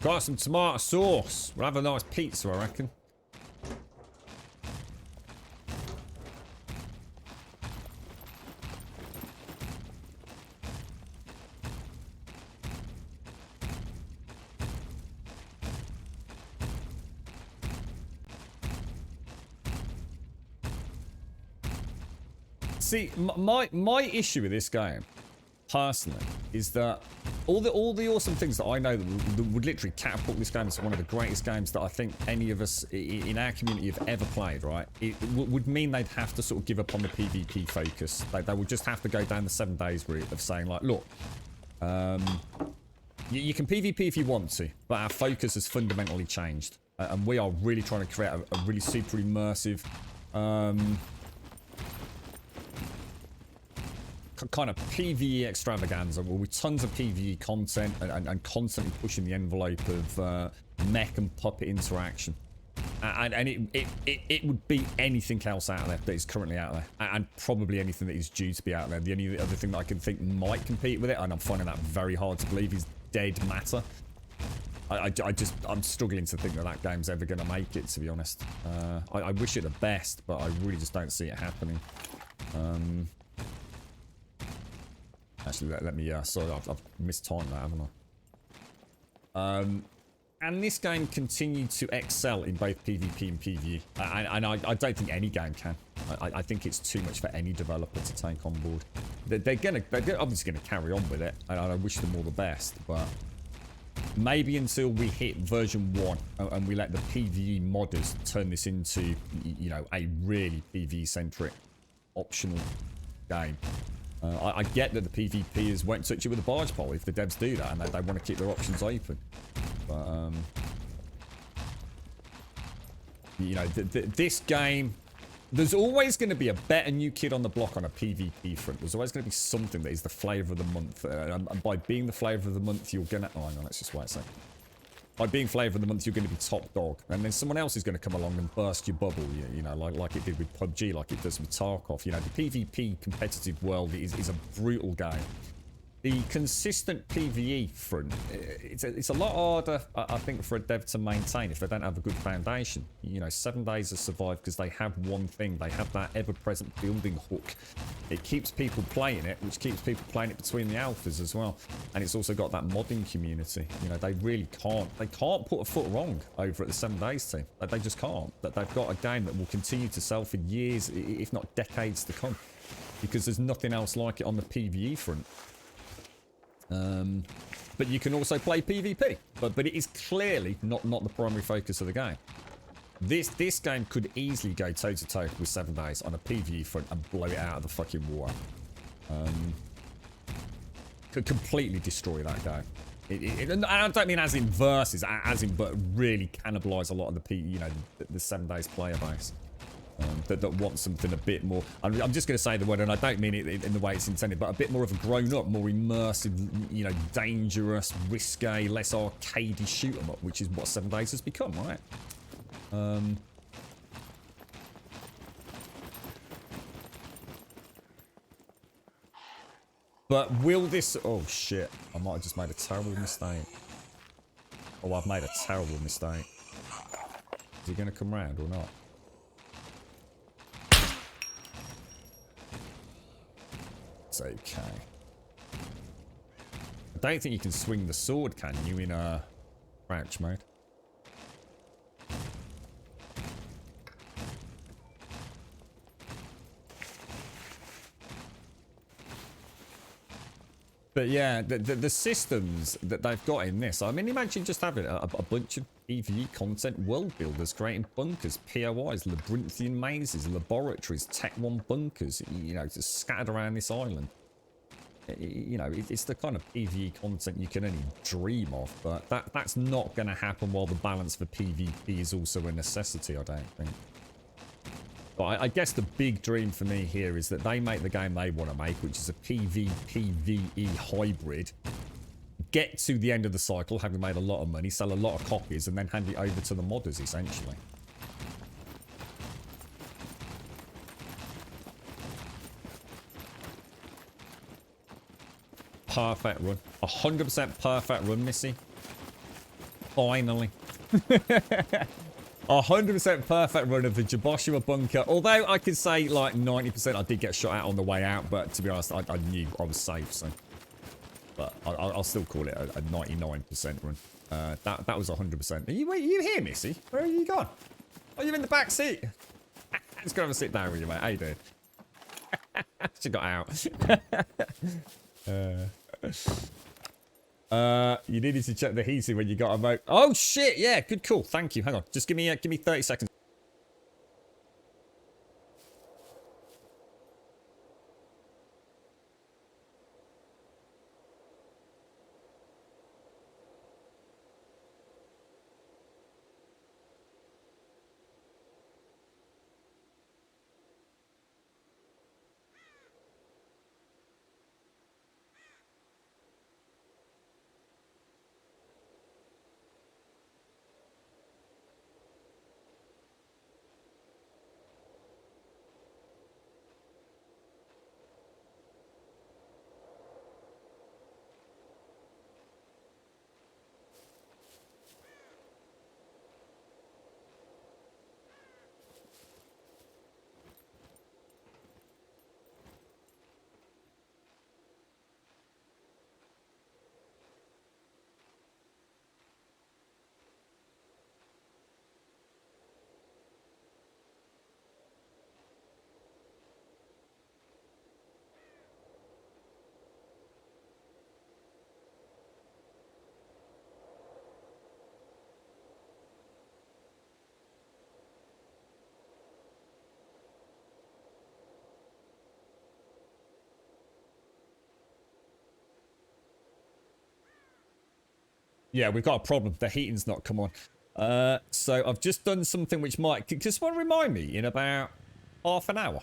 Got some tomato sauce. We'll have a nice pizza, I reckon. See, my issue with this game, personally, is that all the awesome things that I know that would literally catapult this game as one of the greatest games that I think any of us in our community have ever played, right? It would mean they'd have to sort of give up on the PvP focus. They would just have to go down the 7 days route of saying, like, look, you can PvP if you want to, but our focus has fundamentally changed. And we are really trying to create a really super immersive... kind of PvE extravaganza with tons of PvE content and constantly pushing the envelope of mech and puppet interaction. And it would beat anything else out there that is currently out there. And probably anything that is due to be out there. The only other thing that I can think might compete with it, and I'm finding that very hard to believe, is Dead Matter. I'm struggling to think that that game's ever going to make it, to be honest. I wish it the best, but I really just don't see it happening. Actually, let me, sorry, I've mistimed that, haven't I? And this game continued to excel in both PvP and PvE. And I don't think any game can. I think it's too much for any developer to take on board. They're obviously going to carry on with it, and I wish them all the best, but maybe until we hit version 1 and we let the PvE modders turn this into, you know, a really PvE-centric optional game. I get that the PvPers won't touch it with a barge pole if the devs do that, and they want to keep their options open. But, you know, this game, there's always going to be a better new kid on the block on a PvP front. There's always going to be something that is the flavour of the month. And by being the flavour of the month, you're going to... Oh, hang on, let's just wait a second. By being flavour of the month, you're going to be top dog. And then someone else is going to come along and burst your bubble, you know, like it did with PUBG, like it does with Tarkov. You know, the PvP competitive world is a brutal game. The consistent PvE front, it's a lot harder, I think, for a dev to maintain if they don't have a good foundation. You know, 7 Days has survived because they have one thing. They have that ever-present building hook. It keeps people playing it, which keeps people playing it between the alphas as well. And it's also got that modding community. You know, they really can't put a foot wrong over at the 7 Days team. They just can't. That they've got a game that will continue to sell for years, if not decades to come. Because there's nothing else like it on the PvE front. But you can also play PvP, but it is clearly not the primary focus of the game. This game could easily go toe to toe with 7 Days on a PvE front and blow it out of the fucking water. Could completely destroy that game. And I don't mean as in versus, as in but really cannibalise a lot of the 7 Days player base. That want something a bit more... I'm just going to say the word, and I don't mean it in the way it's intended, but a bit more of a grown-up, more immersive, you know, dangerous, risque, less arcadey shoot-em-up, which is what 7 Days has become, right? But will this... Oh, shit. I might have just made a terrible mistake. Oh, I've made a terrible mistake. Is he going to come round or not? It's okay. I don't think you can swing the sword, can you, in crouch mode? But yeah, the systems that they've got in this, I mean, imagine just having a bunch of PvE content, world builders creating bunkers, POIs, labyrinthian mazes, laboratories, Tech 1 bunkers, you know, just scattered around this island. You know, it's the kind of PvE content you can only dream of, but that's not going to happen while the balance for PvP is also a necessity, I don't think. But I guess the big dream for me here is that they make the game they want to make, which is a PvPvE hybrid. Get to the end of the cycle, having made a lot of money, sell a lot of copies, and then hand it over to the modders, essentially. Perfect run. 100% perfect run, Missy. Finally. 100% perfect run of the Jaboshua bunker. Although I could say like 90% I did get shot out on the way out, but to be honest, I knew I was safe, so. But I'll still call it a 99% run. That was 100%. Are you here, Missy? Where are you gone? Oh, you're in the back seat. Just go have a sit down with you, mate. How you doing? She got out. You needed to check the heating when you got a vote. Oh shit, yeah, good call. Thank you. Hang on. Just give me 30 seconds. Yeah, we've got a problem. The heating's not come on. So I've just done something which might just want to remind me in about half an hour.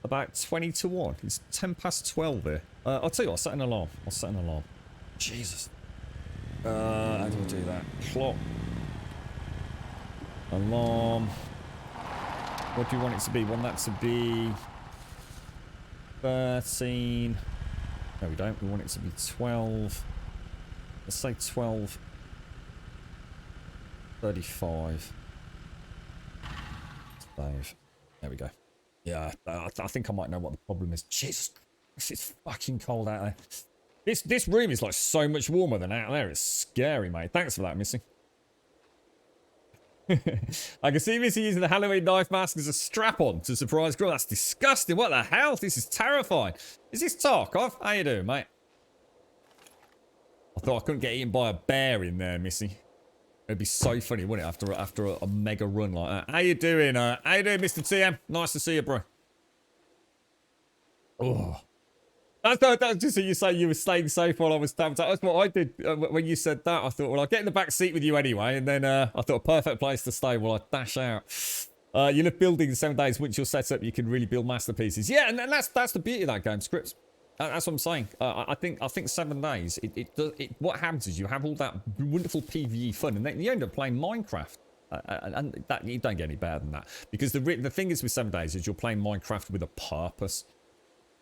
About 20 to 1. It's 10 past 12 here. I'll tell you what, I'll set an alarm. I'll set an alarm. Jesus. How do I do that? Clock. Alarm. What do you want it to be? Want that to be 13. No, we don't. We want it to be 12. Let's say 12:35. Save. There we go. Yeah, I think I might know what the problem is. Jesus Christ, it's fucking cold out there. This room is like so much warmer than out there. It's scary, mate. Thanks for that, Missy. I can see Missy using the Halloween knife mask as a strap-on to surprise Grill. That's disgusting. What the hell? This is terrifying. Is this Tarkov? How you doing, mate? I thought I couldn't get eaten by a bear in there, Missy. It'd be so funny, wouldn't it? After a mega run like that. How you doing? Mr. TM? Nice to see you, bro. Oh, that's just what you say. You were staying safe while I was stabbed. That's what I did when you said that. I thought, well, I'll get in the back seat with you anyway, and then I thought a perfect place to stay while I dash out. You live building in 7 days. Once you're set up, you can really build masterpieces. Yeah, and that's the beauty of that game, Scripts. That's what I'm saying. I think 7 days. What happens is you have all that wonderful PvE fun, and then you end up playing Minecraft, and that you don't get any better than that. Because the thing is with 7 days is you're playing Minecraft with a purpose.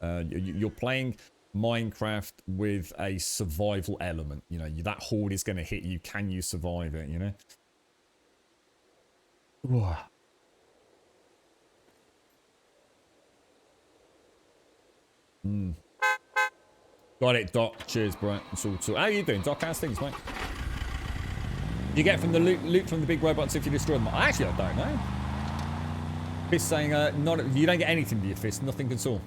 You're playing Minecraft with a survival element. You know, that horde is going to hit you. Can you survive it? You know. Got it, Doc. Cheers, bro. It's all too. How you doing, Doc? How's things, mate? You get from the loot from the big robots if you destroy them. Actually, I don't know. Fist saying, you don't get anything with your fist. Nothing at all.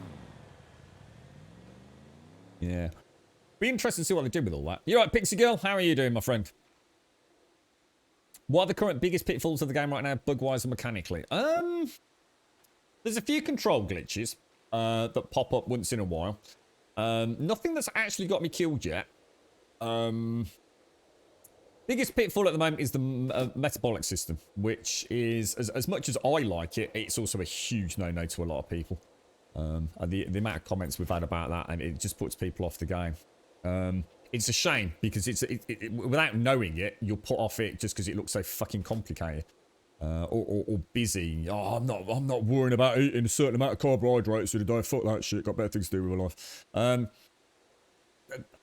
Yeah. Be interested to see what they do with all that. You alright, Pixie Girl? How are you doing, my friend? What are the current biggest pitfalls of the game right now, bug-wise and mechanically? There's a few control glitches that pop up once in a while. Nothing that's actually got me killed yet. Biggest pitfall at the moment is the metabolic system, which is, as much as I like it, it's also a huge no-no to a lot of people. And the amount of comments we've had about that, and it just puts people off the game. It's a shame because without knowing it, you'll put off it just because it looks so fucking complicated. Or busy. Oh, I'm not worrying about eating a certain amount of carbohydrates through the day. Fuck that shit. Got better things to do with my life.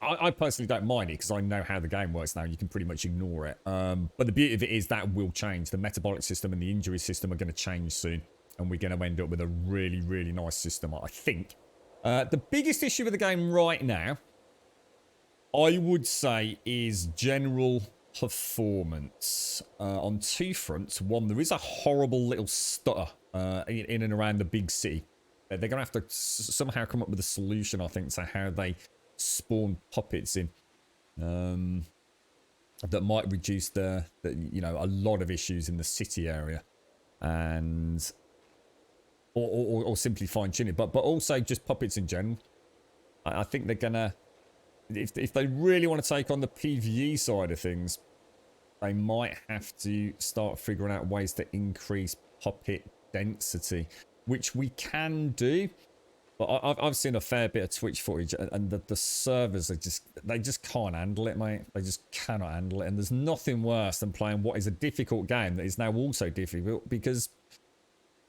I personally don't mind it because I know how the game works now. You can pretty much ignore it. But the beauty of it is that will change. The metabolic system and the injury system are going to change soon. And we're going to end up with a really, really nice system, I think. The biggest issue with the game right now, I would say, is general performance on two fronts. One, there is a horrible little stutter in and around the big city. They're going to have to somehow come up with a solution, I think, to how they spawn puppets in. That might reduce a lot of issues in the city area. And or simply fine-tune it, but also just puppets in general. I think they're gonna, if they really want to take on the PvE side of things, they might have to start figuring out ways to increase puppet density, which we can do. But I've seen a fair bit of Twitch footage, and the servers are they just can't handle it, mate. They just cannot handle it, and there's nothing worse than playing what is a difficult game that is now also difficult because,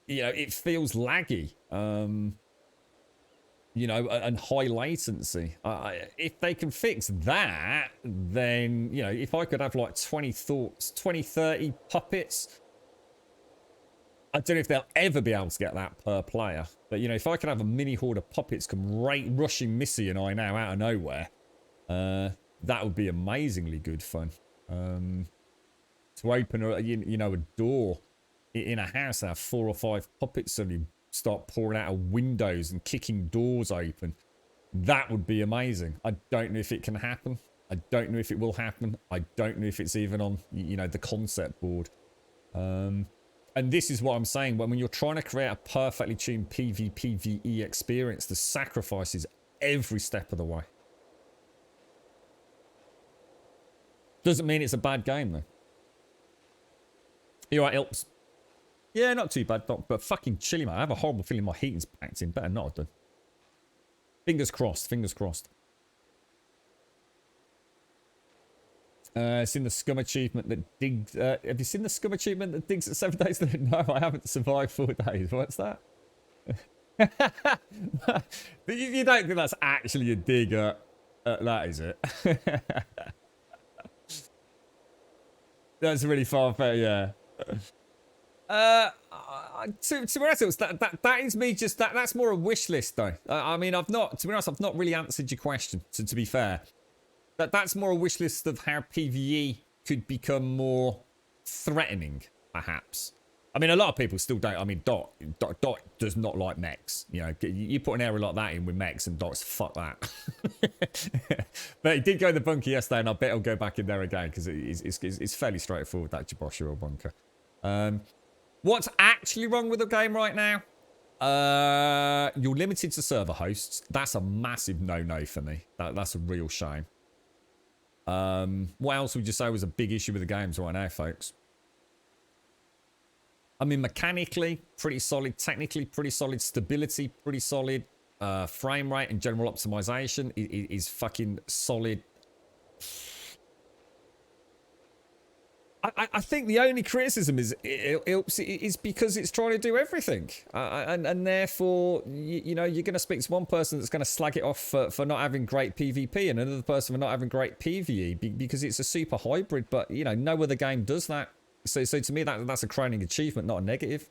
you know, it feels laggy, you know, and high latency. If they can fix that, then, you know, if I could have like 20, 30 puppets, I don't know if they'll ever be able to get that per player. But, you know, if I could have a mini horde of puppets come rushing Missy and I now out of nowhere, that would be amazingly good fun. To open, a door in a house and have 4 or 5 puppets suddenly start pouring out of windows and kicking doors open. That would be amazing. I don't know if it can happen. I don't know if it will happen. I don't know if it's even on, you know, the concept board. And this is what I'm saying. When you're trying to create a perfectly tuned PvE experience, the sacrifice is every step of the way. Doesn't mean it's a bad game, though. You alright, Ilps? Yeah, not too bad, but fucking chilly, man. I have a horrible feeling my heating's packed in. Better not have done. Fingers crossed, fingers crossed. It's in the scum achievement that digs... have you seen the scum achievement that digs at 7 days? No, I haven't survived 4 days. What's that? You don't think that's actually a dig at that, is it? That's really far-fetched, yeah. To be honest, that is me just... That's more a wish list, though. I mean, to be honest, I've not really answered your question, to be fair. That's more a wish list of how PvE could become more threatening, perhaps. I mean, a lot of people still don't. I mean, Dot does not like mechs. You know, you put an area like that in with mechs and Dot's fuck that. But he did go to the bunker yesterday, and I bet he'll go back in there again because it's fairly straightforward, that Jaboshiro bunker. What's actually wrong with the game right now? You're limited to server hosts. That's a massive no-no for me. That's a real shame. What else would you say was a big issue with the games right now, folks? I mean, mechanically, pretty solid. Technically, pretty solid. Stability, pretty solid. Frame rate and general optimization is fucking solid. I think the only criticism is because it's trying to do everything. And therefore, you know, you're going to speak to one person that's going to slag it off for not having great PvP and another person for not having great PvE because it's a super hybrid. But, you know, no other game does that. So to me, that's a crowning achievement, not a negative.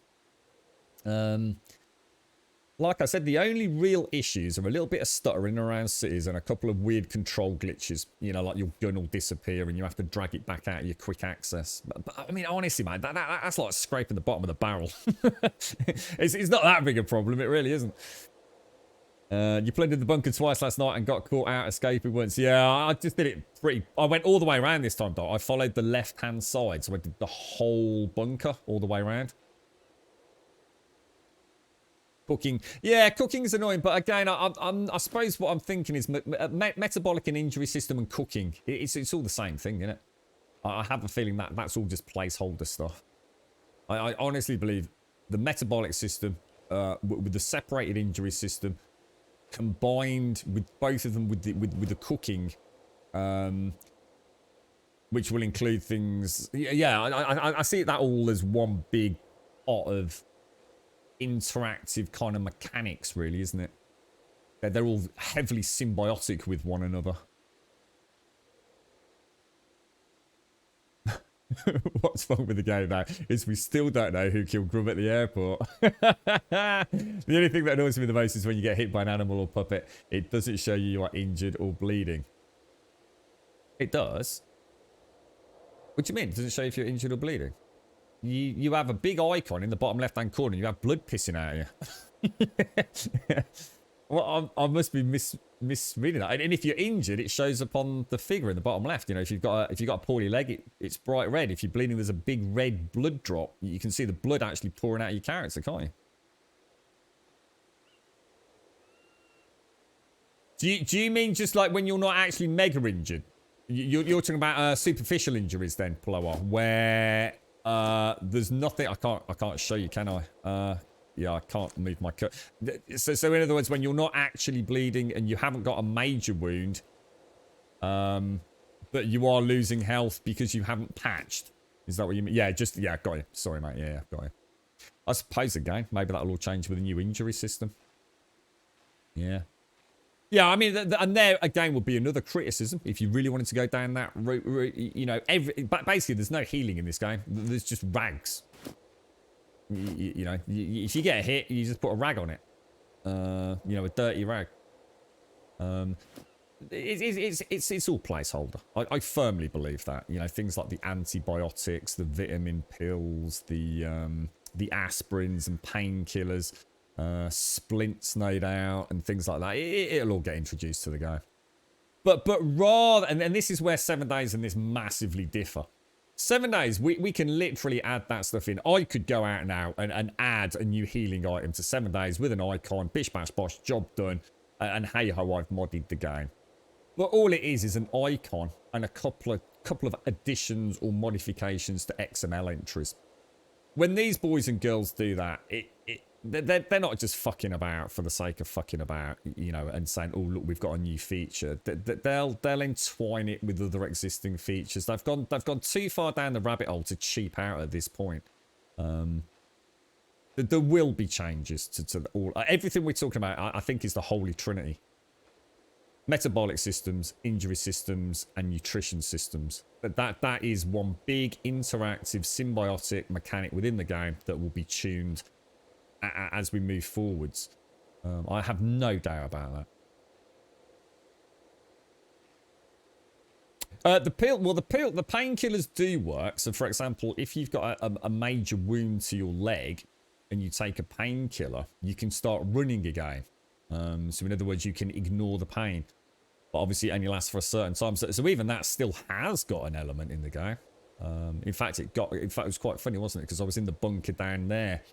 Like I said, the only real issues are a little bit of stuttering around cities and a couple of weird control glitches. You know, like your gun will disappear and you have to drag it back out of your quick access. But I mean, honestly, man, that's like scraping the bottom of the barrel. It's not that big a problem. It really isn't. You played in the bunker twice last night and got caught out escaping once. Yeah, I just did it pretty... I went all the way around this time, though. I followed the left-hand side, so I did the whole bunker all the way around. Cooking. Yeah, cooking is annoying, but again, I suppose what I'm thinking is metabolic and injury system and cooking. It's all the same thing, isn't it? I have a feeling that's all just placeholder stuff. I honestly believe the metabolic system with the separated injury system combined with both of them with the cooking, which will include things. Yeah, I see that all as one big pot of interactive kind of mechanics, really, isn't it? They're all heavily symbiotic with one another. What's wrong with the game now is we still don't know who killed Grub at the airport. The only thing that annoys me the most is when you get hit by an animal or puppet, it doesn't show you are injured or bleeding. It does? What do you mean? It doesn't show if you're injured or bleeding? You have a big icon in the bottom left-hand corner. You have blood pissing out of you. Well, I must be misreading that. And if you're injured, it shows up on the figure in the bottom left. You know, if you've got a poorly leg, it's bright red. If you're bleeding, there's a big red blood drop. You can see the blood actually pouring out of your character, can't you? Do you mean just like when you're not actually mega injured? You're talking about superficial injuries then, Plower, where there's nothing. I can't show you, can I? Yeah, I can't move my cut. So in other words, when you're not actually bleeding and you haven't got a major wound, but you are losing health because you haven't patched. Is that what you mean? Yeah, got you. Sorry, mate. Yeah, got you. I suppose again, maybe that'll all change with a new injury system. Yeah. Yeah, I mean, and there again would be another criticism if you really wanted to go down that route. You know, basically there's no healing in this game. There's just rags. You know, if you get a hit, you just put a rag on it. You know, a dirty rag. It's all placeholder. I firmly believe that. You know, things like the antibiotics, the vitamin pills, the aspirins and painkillers, splints, no doubt, and things like that. It'll all get introduced to the game. But rather, and this is where 7 days and this massively differ. 7 days, we can literally add that stuff in. I could go out now and add a new healing item to 7 days with an icon, bish bash bosh, job done, and hey ho, I've modded the game. But all it is an icon and a couple of couple of additions or modifications to XML entries. When these boys and girls do that, they're not just fucking about for the sake of fucking about, you know, and saying, oh, look, we've got a new feature. They'll entwine it with other existing features. They've gone too far down the rabbit hole to cheap out at this point. There will be changes to all. Everything we're talking about, I think, is the holy trinity. Metabolic systems, injury systems, and nutrition systems. That is one big interactive symbiotic mechanic within the game that will be tuned as we move forwards. I have no doubt about that. The painkillers do work. So, for example, if you've got a major wound to your leg and you take a painkiller, you can start running again. So, in other words, you can ignore the pain. But obviously, it only lasts for a certain time. So even that still has got an element in the game. In fact, it was quite funny, wasn't it? Because I was in the bunker down there,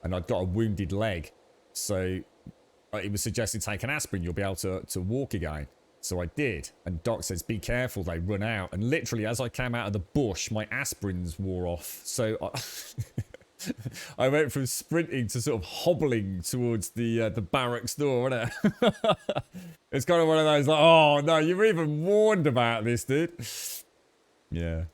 and I'd got a wounded leg. So it was suggested take an aspirin, you'll be able to walk again. So I did. And Doc says, be careful, they run out. And literally, as I came out of the bush, my aspirins wore off. So I went from sprinting to sort of hobbling towards the barracks door, wasn't it? It's kind of one of those like, oh no, you were even warned about this, dude. Yeah.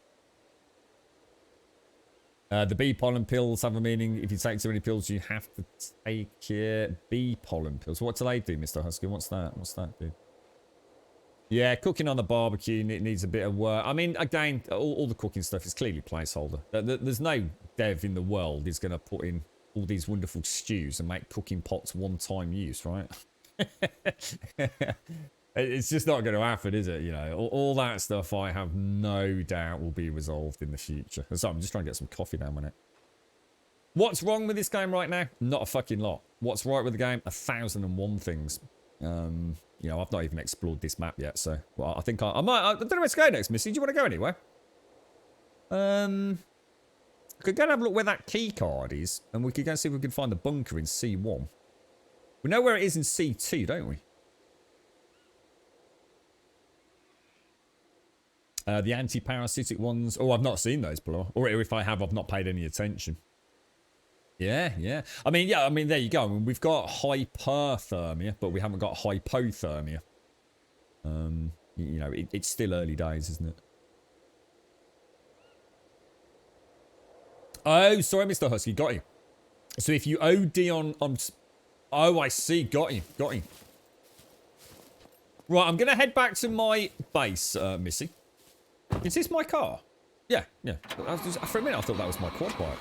The bee pollen pills have a meaning. If you take too many pills, you have to take bee pollen pills. What do they do, Mr. Husky? What's that? What's that do? Yeah, cooking on the barbecue needs a bit of work. I mean, again, all the cooking stuff is clearly placeholder. There's no dev in the world is going to put in all these wonderful stews and make cooking pots one-time use, right? It's just not going to happen, is it? You know, all that stuff I have no doubt will be resolved in the future. So I'm just trying to get some coffee down on it. What's wrong with this game right now? Not a fucking lot. What's right with the game? 1,001 things. You know, I've not even explored this map yet, so well, I think I might. I don't know where to go next, Missy. Do you want to go anywhere? Could go and have a look where that key card is, and we could go and see if we can find the bunker in C1. We know where it is in C2, don't we? The anti-parasitic ones. Oh, I've not seen those below. Or if I have, I've not paid any attention. Yeah, yeah. I mean, there you go. I mean, we've got hyperthermia, but we haven't got hypothermia. You know, it's still early days, isn't it? Oh, sorry, Mr. Husky. Got you. So if you OD on... Oh, I see. Got you. Got you. Right, I'm going to head back to my base, Missy. Is this my car? Yeah, yeah. For a minute, I thought that was my quad bike.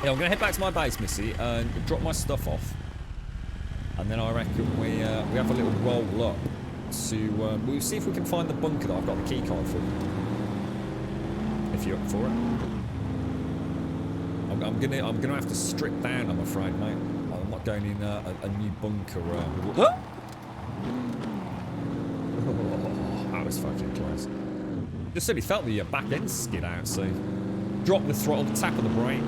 Yeah, I'm going to head back to my base, Missy, and drop my stuff off. And then I reckon we have a little roll up to... we'll see if we can find the bunker that I've got the key card for. If you're up for it. I'm gonna have to strip down, I'm afraid, mate. I'm not going in a new bunker. Oh, that was fucking close. Just suddenly felt the back end skid out, so drop the throttle, tap of the brake.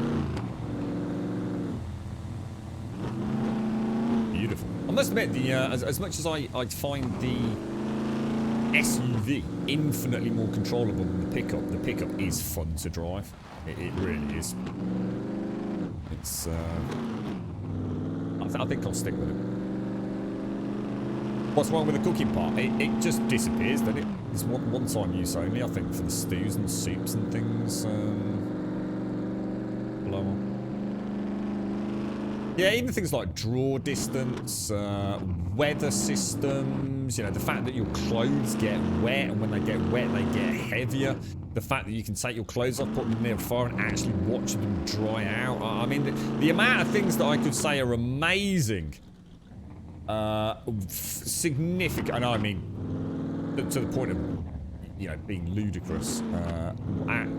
Beautiful. I must admit, as much as I find the SUV infinitely more controllable than the pickup is fun to drive. It really is. It's I think I'll stick with it. What's wrong with the cooking part? It just disappears, doesn't it? It's one time use only, I think, for the stews and soups and things. Blah. Yeah, even things like draw distance, weather systems, you know, the fact that your clothes get wet, and when they get wet, they get heavier. The fact that you can take your clothes off, put them near a fire, and actually watch them dry out. I mean, the amount of things that I could say are amazing, significant, and I mean, to the point of, you know, being ludicrous,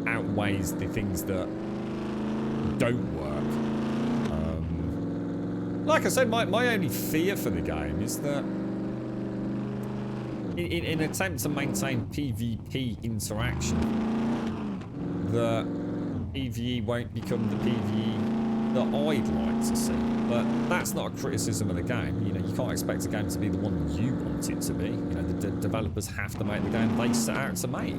outweighs the things that don't work. Like I said, my only fear for the game is that in an attempt to maintain PvP interaction, the PvE won't become the PvE that I'd like to see. But that's not a criticism of the game. You know, you can't expect a game to be the one you want it to be. You know, the developers have to make the game they set out to make.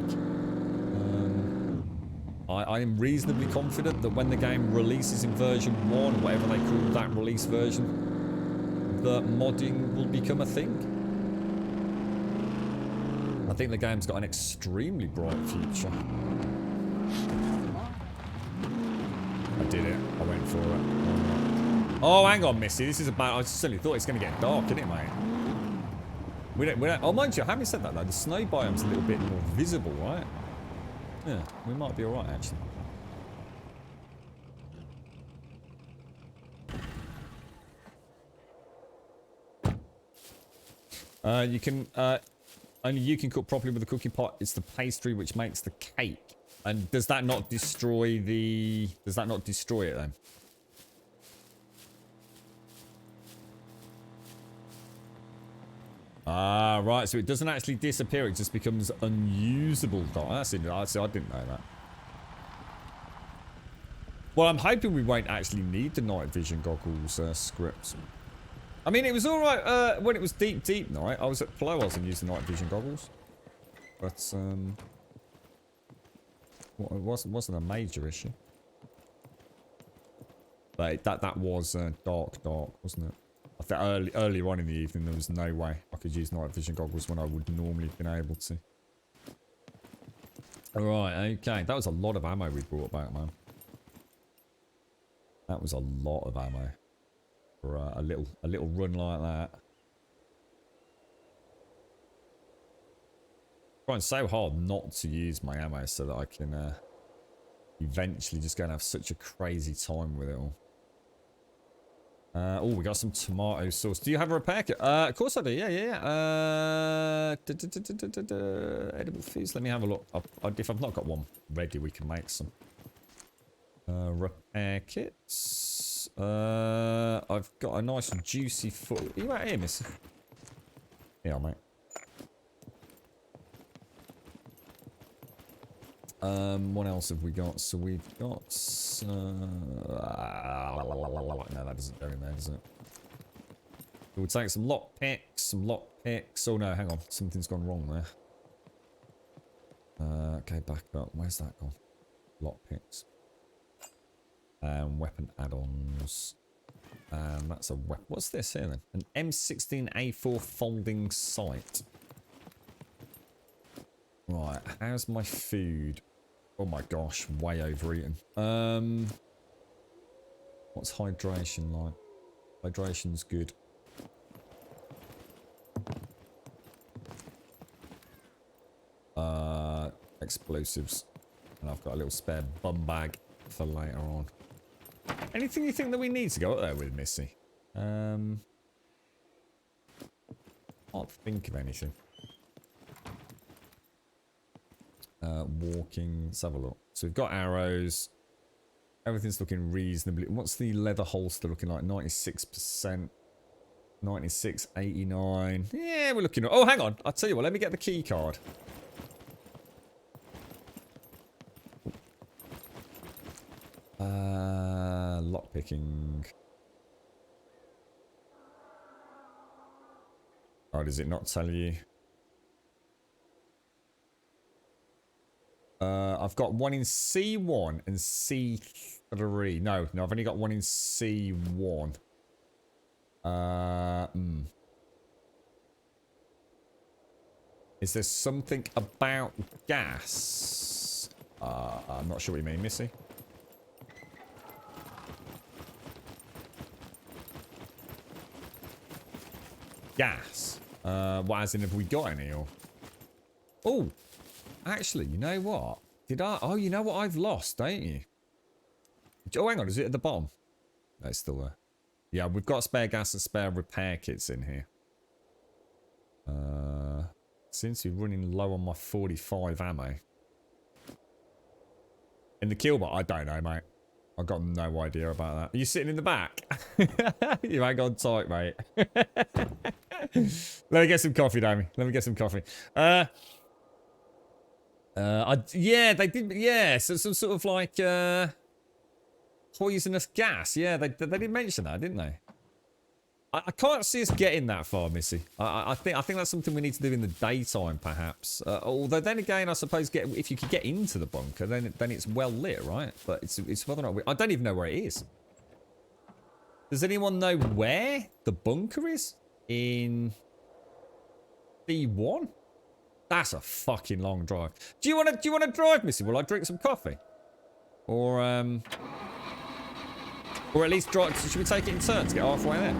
I am reasonably confident that when the game releases in version 1, whatever they call that release version, that modding will become a thing. I think the game's got an extremely bright future. I did it. I went for it. Oh, hang on, Missy. This is about... I certainly thought it's going to get dark, isn't it, mate? We don't... Oh, mind you, having said that, though, the snow biome's a little bit more visible, right? Yeah, we might be alright, actually. You can... only you can cook properly with the cooking pot. It's the pastry which makes the cake. And does that not destroy the... Does that not destroy it, then? Ah, right. So it doesn't actually disappear. It just becomes unusable. That's interesting. I didn't know that. Well, I'm hoping we won't actually need the night vision goggles scripts. I mean, it was all right when it was deep night. I was at Ploas and used the night vision goggles. But, well, it wasn't a major issue. But that was dark, wasn't it? I think earlier on in the evening, there was no way I could use night vision goggles when I would normally have been able to. Alright, okay. That was a lot of ammo we brought back, man. That was a lot of ammo. For a little run like that. Trying so hard not to use my ammo so that I can eventually just go and have such a crazy time with it all. Oh, we got some tomato sauce. Do you have a repair kit? Of course I do. Yeah. Edible foods. Let me have a look. If I've not got one ready, we can make some. Repair kits. I've got a nice juicy foot. Are you out here, miss? Yeah, mate. What else have we got? So we've got... no, that doesn't go in there, does it? We'll take some lockpicks, Oh no, hang on. Something's gone wrong there. Okay, back up. Where's that gone? Lockpicks. Weapon add-ons. That's a weapon. What's this here then? An M16A4 folding sight. Right, how's my food? Oh my gosh, way overeaten. What's hydration like? Hydration's good. Explosives. And I've got a little spare bum bag for later on. Anything you think that we need to go up there with, Missy? Can't think of anything. Walking. Let's have a look. So we've got arrows. Everything's looking reasonably. What's the leather holster looking like? 96%. 96, 89. Yeah, we're looking. Oh, hang on. I'll tell you what. Let me get the key card. Lockpicking. Oh, does it not tell you? I've got one in C1 and C3. No, I've only got one in C1. Is there something about gas? I'm not sure what you mean, Missy. Gas? What, as in, have we got any, or? Oh! Actually, you know what? Did I? Oh, you know what I've lost, don't you? Oh, hang on. Is it at the bottom? No, it's still there. Yeah, we've got spare gas and spare repair kits in here. Seems to be running low on my 45 ammo. In the kill bot? I don't know, mate. I've got no idea about that. Are you sitting in the back? You hang on tight, mate. Let me get some coffee, Damien. Let me get some coffee. Yeah, they did. Yeah, so some sort of like poisonous gas. Yeah, they did mention that, didn't they? I can't see us getting that far, Missy. I think that's something we need to do in the daytime, perhaps. Although then again, I suppose if you could get into the bunker, then it's well lit, right? But it's whether or not I don't even know where it is. Does anyone know where the bunker is in C1? That's a fucking long drive. Do you want to drive, Missy? Will I drink some coffee? Or at least drive. Should we take it in turns? Get halfway there.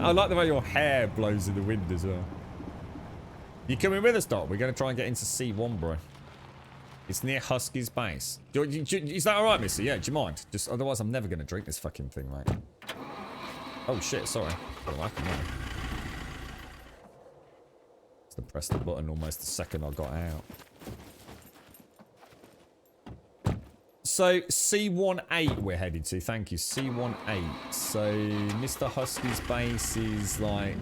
I like the way your hair blows in the wind as well. You coming with us, Doc? We're going to try and get into C1, bro. It's near Husky's base. Is that alright, Missy? Yeah, do you mind? Just otherwise, I'm never going to drink this fucking thing, mate. Oh shit, sorry. What happened there? Just pressed the button almost the second I got out. So, C18 we're headed to. Thank you. C18. So, Mr. Husky's base is like...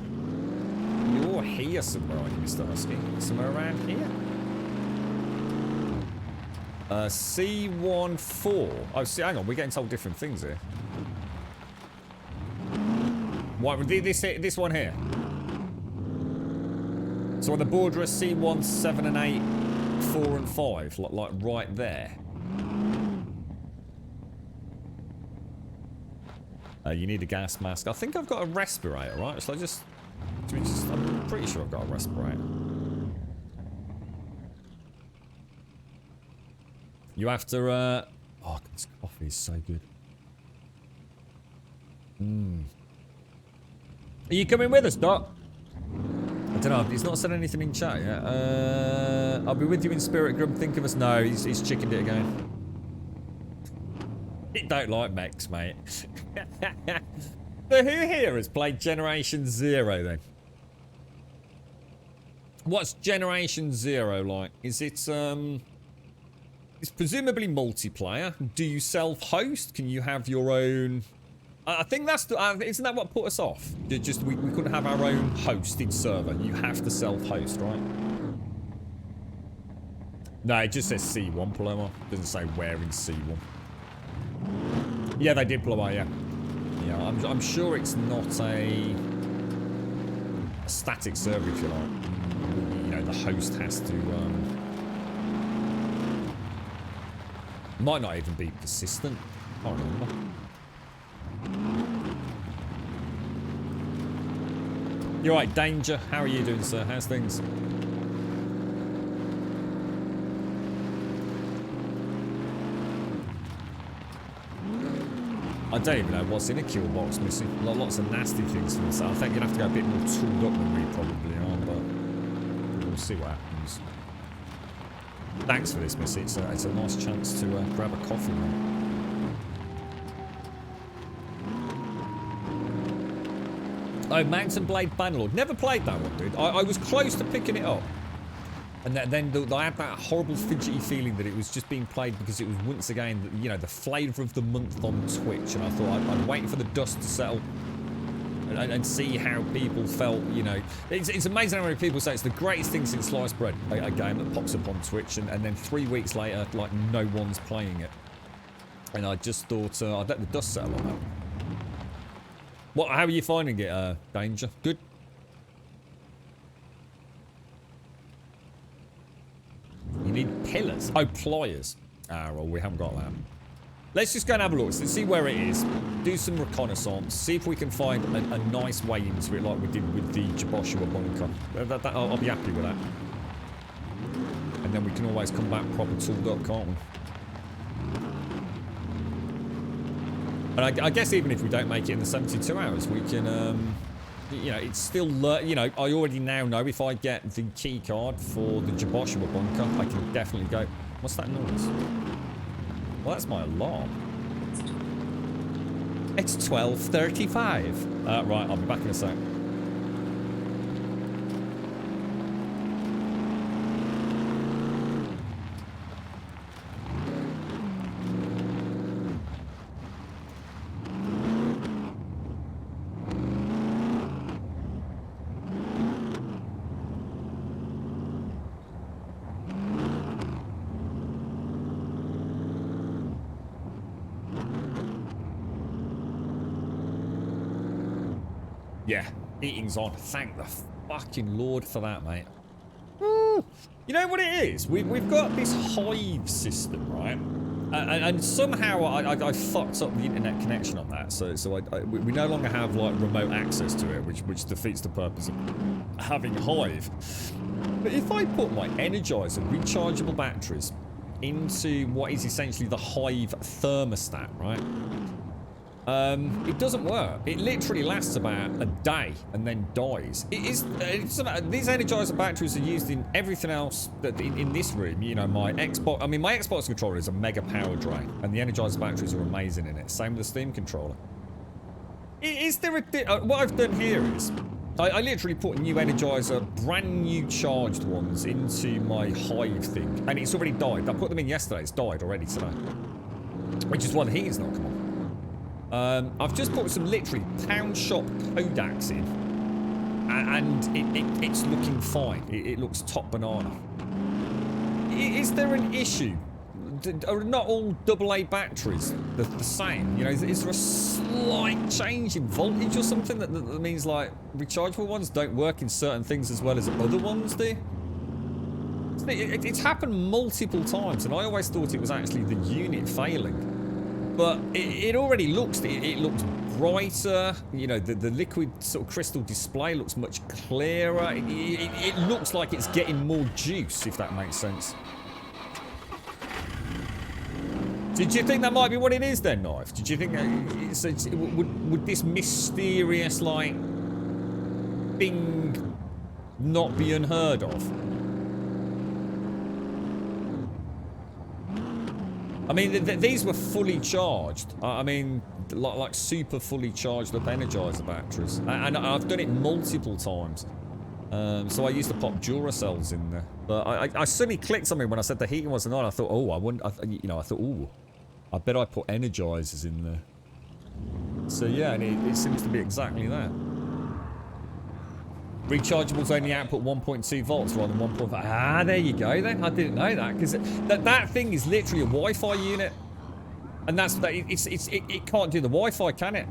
You're here somewhere, aren't you, Mr. Husky? Somewhere around here? C14. Oh, see, hang on. We're getting told different things here. What, this one here? So on the border of C1, 7 and 8, 4 and 5. Like right there. You need a gas mask. I think I've got a respirator, right? So I'm pretty sure I've got a respirator. You have to, oh, this coffee is so good. Are you coming with us, Doc? I don't know. He's not said anything in chat yet. I'll be with you in spirit, Grum. Think of us. No, he's chickened it again. He don't like mechs, mate. So who here has played Generation Zero then? What's Generation Zero like? Is it it's presumably multiplayer. Do you self-host? Can you have your own? I think that's the, isn't that what put us off? Just we couldn't have our own hosted server. You have to self-host, right? No, it just says C1, Paloma. It doesn't say where in C1. Yeah, they did, Paloma. Yeah, yeah. I'm sure it's not a static server, if you like. You know, the host has to. Might not even be persistent. I can't remember. You're right, Danger. How are you doing, sir? How's things? I don't even know what's in a kill box, Missy. Lots of nasty things for myself. I think you'd have to go a bit more tooled up than we probably are, but we'll see what happens. Thanks for this, Missy. It's a nice chance to grab a coffee, man. Oh, Mountain Blade Bannerlord. Never played that one, dude. I was close to picking it up. And then I had that horrible fidgety feeling that it was just being played because it was once again, you know, the flavour of the month on Twitch. And I thought I'd wait for the dust to settle and see how people felt, you know. It's amazing how many people say it's the greatest thing since sliced bread, a game that pops up on Twitch. And then 3 weeks later, like, no one's playing it. And I just thought I'd let the dust settle on that. How are you finding it, Danger? Good? You need pillars. Oh, pliers. Ah, well, we haven't got that. Let's just go and have a look. Let's see where it is. Do some reconnaissance. See if we can find a nice way into it like we did with the Jaboshua bunker. I'll be happy with that. And then we can always come back proper tooled up, can't we? And I guess even if we don't make it in the 72 hours, we can, you know, it's still, you know, I already now know if I get the key card for the Jaboshua bunker, I can definitely go. What's that noise? Well, that's my alarm. It's 12:35. Right, I'll be back in a sec. Yeah, heating's on. Thank the fucking Lord for that, mate. Woo. You know what it is? We've got this Hive system, right? And somehow I fucked up the internet connection on that, so we no longer have like remote access to it, which defeats the purpose of having Hive. But if I put my Energizer rechargeable batteries into what is essentially the Hive thermostat, right? It doesn't work. It literally lasts about a day and then dies. These Energizer batteries are used in everything else that in this room. You know, my Xbox. I mean, my Xbox controller is a mega power drain, and the Energizer batteries are amazing in it. Same with the Steam controller. Is there a what I've done here is I literally put new Energizer, brand new charged ones into my Hive thing, and it's already died. I put them in yesterday. It's died already today, which is why the heating's not come on. I've just put some literally pound shop Kodaks in, and it's looking fine. It looks top banana. Is there an issue? Are not all AA batteries the same? You know, is there a slight change in voltage or something that means like rechargeable ones don't work in certain things as well as other ones do? It's happened multiple times, and I always thought it was actually the unit failing. But it already looks, it looks brighter, you know, the liquid sort of crystal display looks much clearer. It looks like it's getting more juice, if that makes sense. Did you think that might be what it is then, Knife? Did you think would this mysterious, like, thing not be unheard of? I mean, these were fully charged. I mean, like super fully charged up Energizer batteries. And I've done it multiple times. So I used to pop Duracells in there. But I suddenly clicked something when I said the heating wasn't on. I thought, oh, I wouldn't, I thought, oh, I bet I put Energizers in there. So yeah, and it seems to be exactly that. Rechargeables only output 1.2 volts rather than 1.5. Ah, there you go then. I didn't know that, because that thing is literally a Wi-Fi unit, and it can't do the Wi-Fi, can it?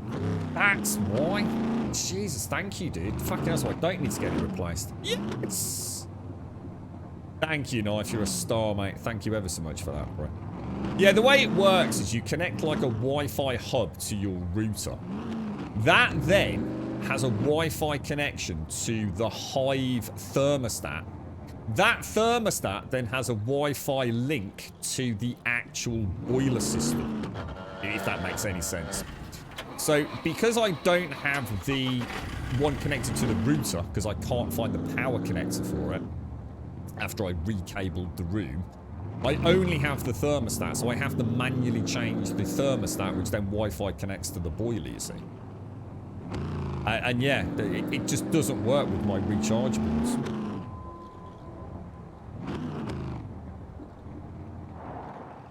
That's why. Jesus, thank you, dude. Fucking hell, so I don't need to get it replaced. Yes. Thank you, Knife. You're a star, mate. Thank you ever so much for that, bro. Yeah, the way it works is you connect like a Wi-Fi hub to your router. That then has a Wi-Fi connection to the Hive thermostat. That thermostat then has a Wi-Fi link to the actual boiler system, if that makes any sense. So because I don't have the one connected to the router, because I can't find the power connector for it after I recabled the room, I only have the thermostat, so I have to manually change the thermostat, which then Wi-Fi connects to the boiler, you see. And yeah, it just doesn't work with my rechargeables.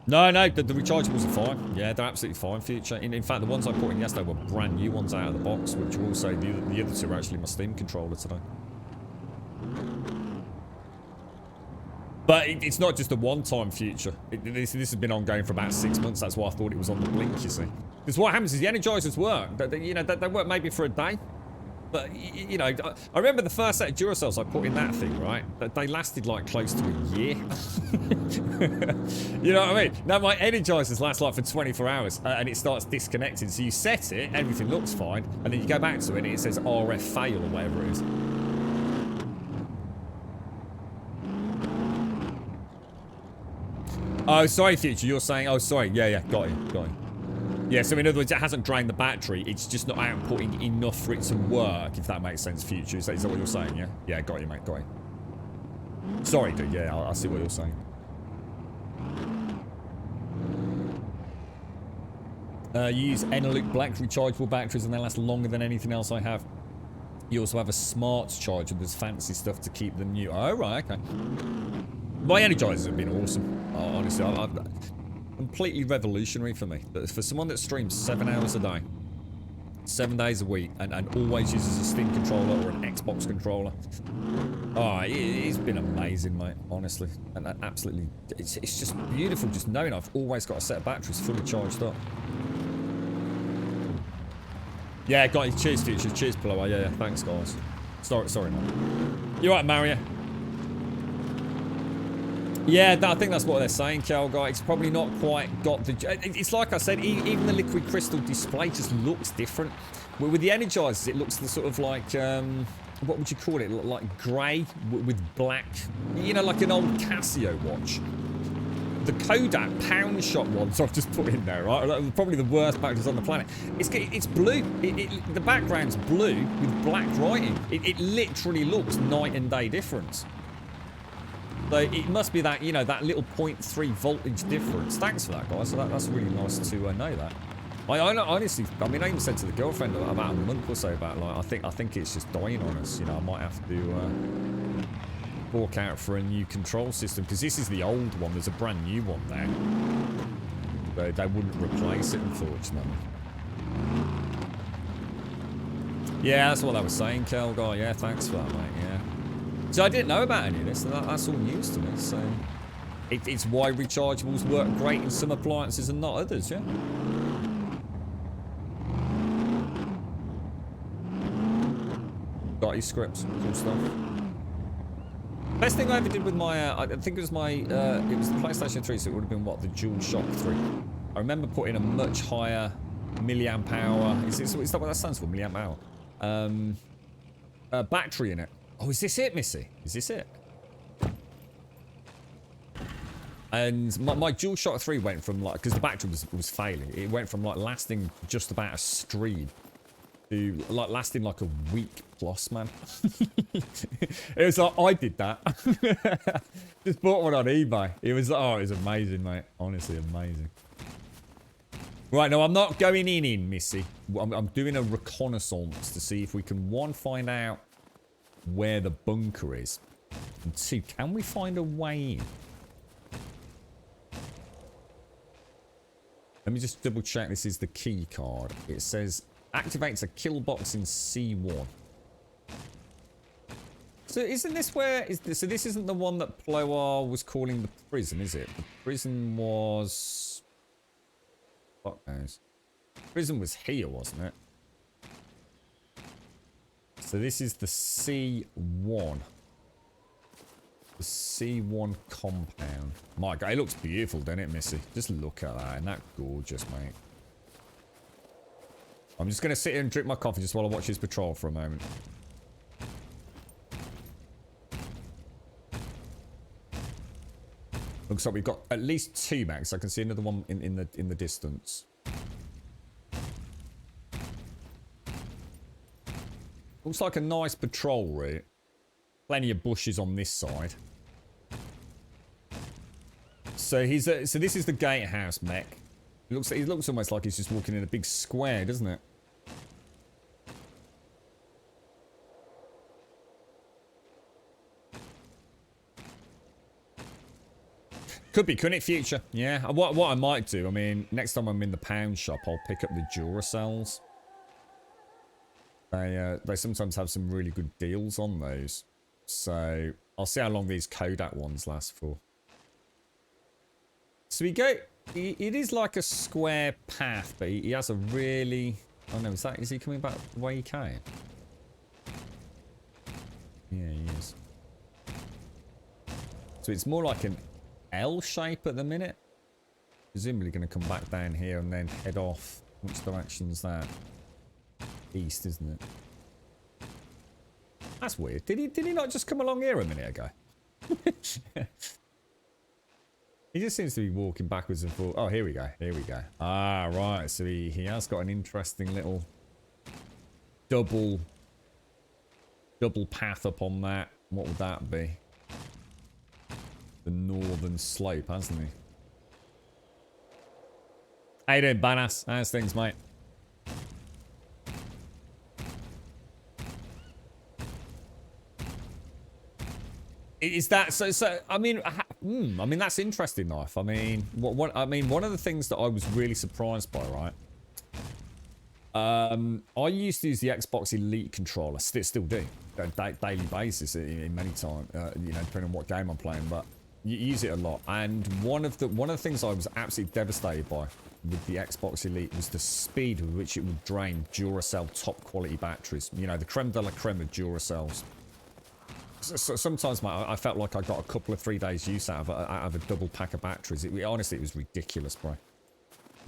No, the rechargeables are fine. Yeah, they're absolutely fine, Future. In fact, the ones I put in yesterday were brand new ones out of the box, which were also, the other two are actually my Steam controller today. But it's not just a one-time, Future. This has been ongoing for about 6 months. That's why I thought it was on the blink, you see. Because what happens is the Energizers work. They work maybe for a day. But, you know, I remember the first set of Duracells I put in that thing, right? They lasted, like, close to a year. You know what I mean? Now, my Energizers last, like, for 24 hours, and it starts disconnecting. So you set it, everything looks fine, and then you go back to it, and it says RF fail or whatever it is. Oh, sorry, Future, you're saying... Oh, sorry, yeah, got it. Yeah, so in other words, it hasn't drained the battery. It's just not outputting enough for it to work, if that makes sense, Future. Is that what you're saying, yeah? Yeah, got you, mate, got you. Sorry, dude, yeah, I see what you're saying. You use Eneloop Black rechargeable batteries, and they last longer than anything else I have. You also have a smart charger. There's fancy stuff to keep them new. Oh, right, okay. My Energizers have been awesome. Honestly, I've completely revolutionary for me. But for someone that streams 7 hours a day, 7 days a week, and always uses a Steam controller or an Xbox controller, oh, it's been amazing, mate. Honestly, and absolutely, it's just beautiful just knowing I've always got a set of batteries fully charged up. Yeah, got it. Cheers, Future. Cheers, Pillow. Yeah, thanks, guys. Sorry, man. You right, Mario? Yeah, I think that's what they're saying, Kel guy. It's probably not quite got the... It's like I said, even the liquid crystal display just looks different. With the Energizers, it looks the sort of like... what would you call it? Like grey with black... You know, like an old Casio watch. The Kodak pound shot ones I've just put in there, right? Probably the worst batteries on the planet. It's blue. The background's blue with black writing. It literally looks night and day difference. So it must be that, you know, that little 0.3 voltage difference. Thanks for that, guys. So that's really nice to know that. I honestly, I mean, I even said to the girlfriend about a month or so about, like, I think it's just dying on us. You know, I might have to fork out for a new control system because this is the old one. There's a brand new one there. They wouldn't replace it, unfortunately. Yeah, that's what I was saying, Kel guy. Yeah, thanks for that, mate. Yeah. So I didn't know about any of this, and that's all news to me. So it's why rechargeables work great in some appliances and not others, yeah. Got your scripts, cool stuff. Best thing I ever did with my, I think it was my, it was the PlayStation 3, so it would have been what, the DualShock 3. I remember putting a much higher milliamp hour. Is that what that stands for? Milliamp hour. Battery in it. Oh, is this it, Missy? Is this it? And my DualShock 3 went from, like, because the battery was failing, it went from, like, lasting just about a stream to, like, lasting like a week plus, man. It was like, I did that. Just bought one on eBay. It was amazing, mate. Honestly, amazing. Right, no, I'm not going in, Missy. I'm doing a reconnaissance to see if we can, one, find out where the bunker is, and two, can we find a way in? Let me just double check this is the key card. It says activates a kill box in C1. So isn't this where so this isn't the one that Ploar was calling the prison, is it? The prison was, fuck knows. Prison was here, wasn't it? So this is the C1. The C1 compound. My God, it looks beautiful, doesn't it, Missy? Just look at that. Isn't that gorgeous, mate? I'm just going to sit here and drink my coffee just while I watch his patrol for a moment. Looks like we've got at least two max. I can see another one in the distance. Looks like a nice patrol route. Plenty of bushes on this side. So so this is the gatehouse mech. It looks almost like he's just walking in a big square, doesn't it? Could be, couldn't it, Future? Yeah. What I might do, I mean, next time I'm in the pound shop, I'll pick up the Duracells. They sometimes have some really good deals on those. So I'll see how long these Kodak ones last for. So we go. It is like a square path, but he has a really. Oh no, is he coming back the way he came? Yeah, he is. So it's more like an L shape at the minute. Presumably going to come back down here and then head off. Which direction's that? East, isn't it? That's weird. Did he not just come along here a minute ago? He just seems to be walking backwards and forwards. Oh, here we go. Here we go. Ah, right. So he has got an interesting little double path up on that. What would that be? The northern slope, hasn't he? How you doing, Badass? How's things, mate? Is that so? I mean, that's interesting, knife. I mean, one of the things that I was really surprised by, right? I used to use the Xbox Elite controller, still do, on a daily basis in many times. You know, depending on what game I'm playing, but you use it a lot. And one of the things I was absolutely devastated by with the Xbox Elite was the speed with which it would drain Duracell top quality batteries. You know, the creme de la creme of Duracells. So sometimes, mate, I felt like I got a couple of 3 days use out of a double pack of batteries. Honestly, it was ridiculous, bro.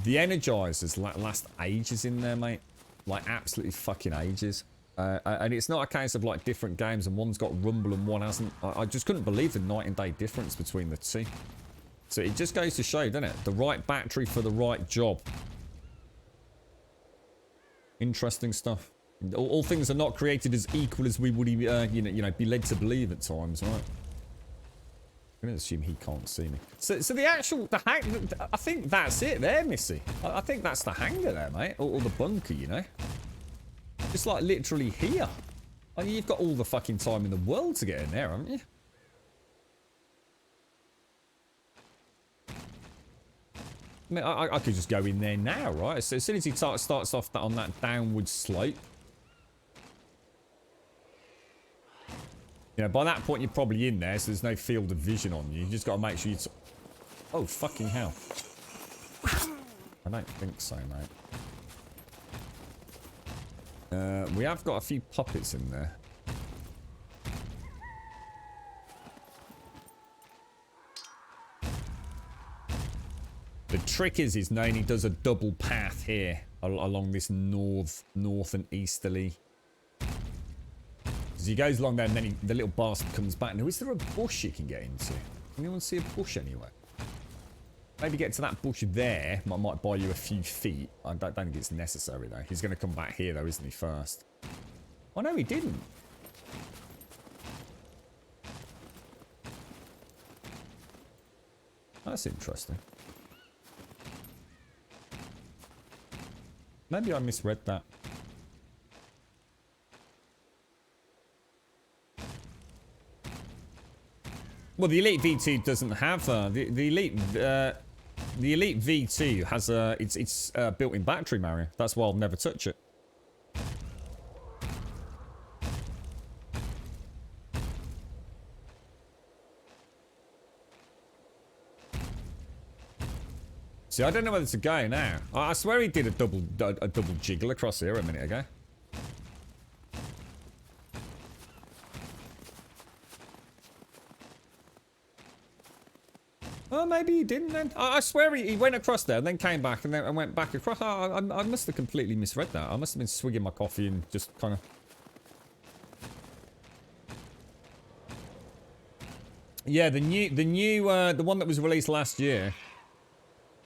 The Energizers last ages in there, mate. Like, absolutely fucking ages. And it's not a case of, like, different games and one's got rumble and one hasn't. I just couldn't believe the night and day difference between the two. So it just goes to show, doesn't it? The right battery for the right job. Interesting stuff. All things are not created as equal as we would, you know, be led to believe at times, right? I'm going to assume he can't see me. So I think that's it there, Missy. I think that's the hangar there, mate. Or the bunker, you know. Just like literally here. I mean, you've got all the fucking time in the world to get in there, haven't you? I mean, I could just go in there now, right? So as soon as he starts off on that downward slope. You know, by that point you're probably in there, so there's no field of vision on you. You just got to make sure you... Oh, fucking hell. I don't think so, mate. We have got a few puppets in there. The trick is knowing he does a double path here along this north and easterly. As he goes along there, and then the little bastard comes back. Now, is there a bush you can get into? Can anyone see a bush anywhere? Maybe get to that bush there. Might buy you a few feet. I don't think it's necessary, though. He's going to come back here, though, isn't he, first? Oh, no, he didn't. That's interesting. Maybe I misread that. Well, the Elite V2 doesn't have the Elite V2 has it's built-in battery, Mario. That's why I'll never touch it. See, I don't know whether to go now. I swear he did a double jiggle across here a minute ago. Oh, maybe he didn't then. I swear he went across there and then came back and then went back across. I must have completely misread that. I must have been swigging my coffee and just kind of... Yeah, the one that was released last year.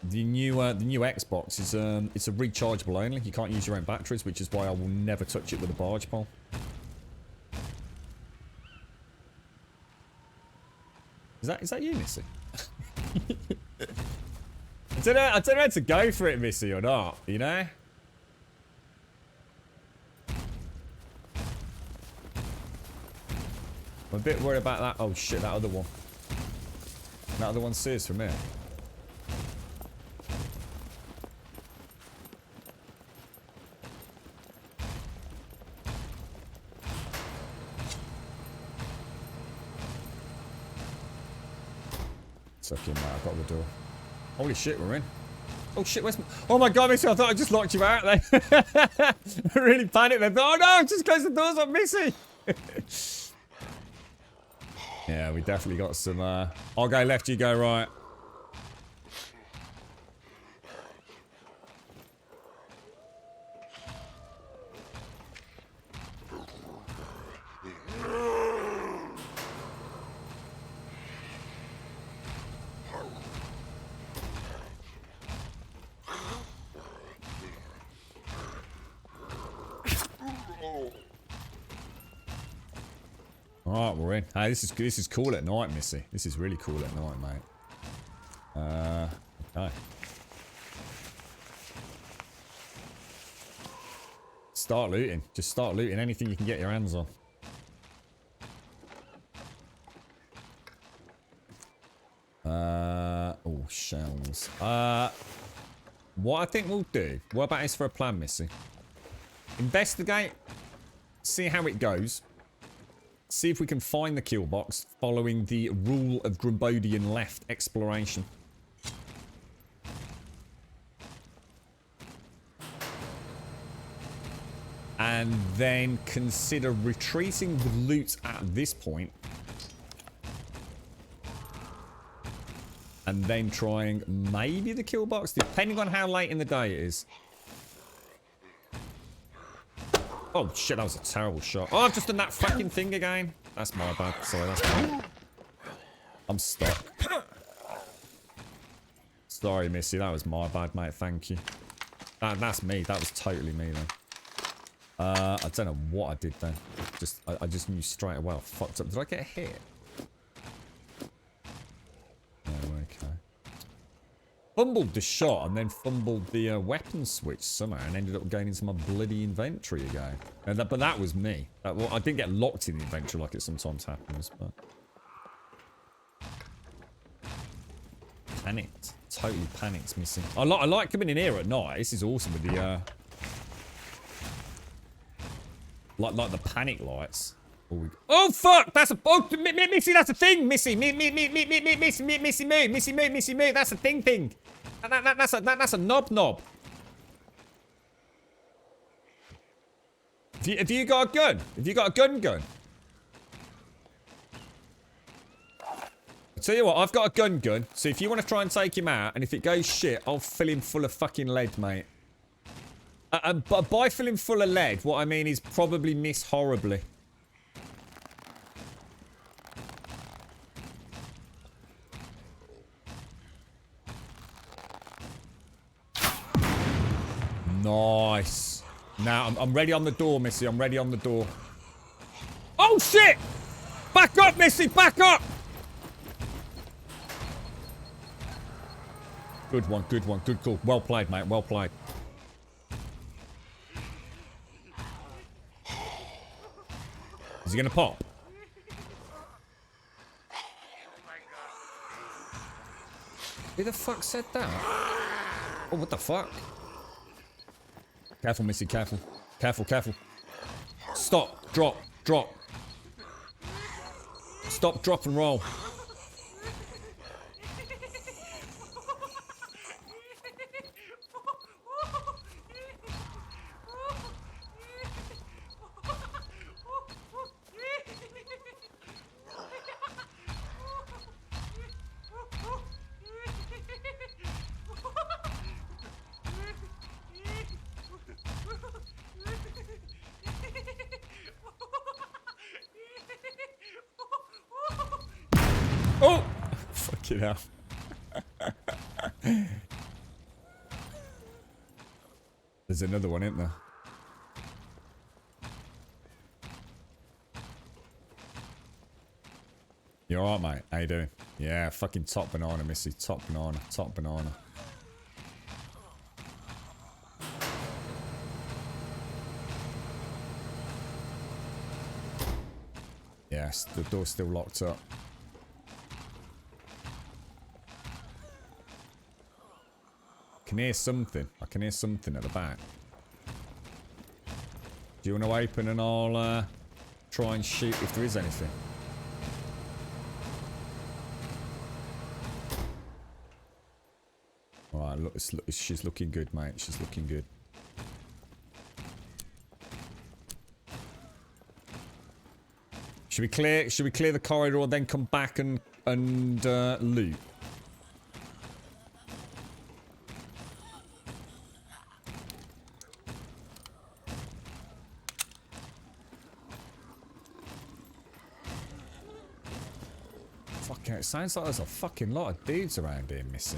The new Xbox is it's a rechargeable only. You can't use your own batteries, which is why I will never touch it with a barge pole. Is that you, Missy? I don't know how to go for it, Missy, or not, you know? I'm a bit worried about that. Oh shit, that other one. That other one sees from here. It's okay, mate. I've got the door. Holy shit, we're in. Oh shit, where's my... Oh my god, Missy, I thought I just locked you out there. I really panicked then. Oh no, just close the doors on Missy. Yeah, we definitely got some... I'll go left, you go right. Alright, we're in. Hey, this is cool at night, Missy. This is really cool at night, mate. Okay. Start looting. Just start looting anything you can get your hands on. Oh, shells. What I think we'll do, what about this for a plan, Missy? Investigate, see how it goes. See if we can find the kill box following the rule of Grumbodian left exploration. And then consider retreating the loot at this point. And then trying maybe the kill box, depending on how late in the day it is. Oh shit, that was a terrible shot. Oh, I've just done that fucking thing again. That's my bad. Sorry, that's my... I'm stuck. Sorry, Missy. That was my bad, mate. Thank you. That's me. That was totally me, then. I don't know what I did then. I just knew straight away I fucked up. Did I get a hit? Oh, okay. Fumbled the shot and then fumbled the weapon switch somehow and ended up going into my bloody inventory again. But that was me. Well, I didn't get locked in the inventory like it sometimes happens, but... Panicked. Totally panicked, missing. I like coming in here at night. This is awesome with the, like the panic lights. Oh fuck! That's a Missy. That's a thing. Missy. Missy. That's a thing. That's a knob. Have you got a gun? Have you got a gun? I'll tell you what. I've got a gun. So if you want to try and take him out, and if it goes shit, I'll fill him full of fucking lead, mate. But by filling full of lead, what I mean is probably miss horribly. Nice. Now, I'm ready on the door, Missy. I'm ready on the door. Oh, shit! Back up, Missy! Back up! Good one. Good call. Well played, mate. Well played. Is he gonna pop? Who the fuck said that? Oh, what the fuck? Careful, Missy, careful. Careful. Stop, drop. Stop, drop, and roll. Oh! Fucking hell. There's another one, isn't there? You alright, mate? How you doing? Yeah, fucking top banana, Missy. Top banana. Yes, the door's still locked up. I can hear something at the back. Do you want to open and I'll try and shoot if there is anything? Alright, look, she's looking good, mate. She's looking good. Should we clear the corridor and then come back and loot? Fucking, it sounds like there's a fucking lot of dudes around here, Missy.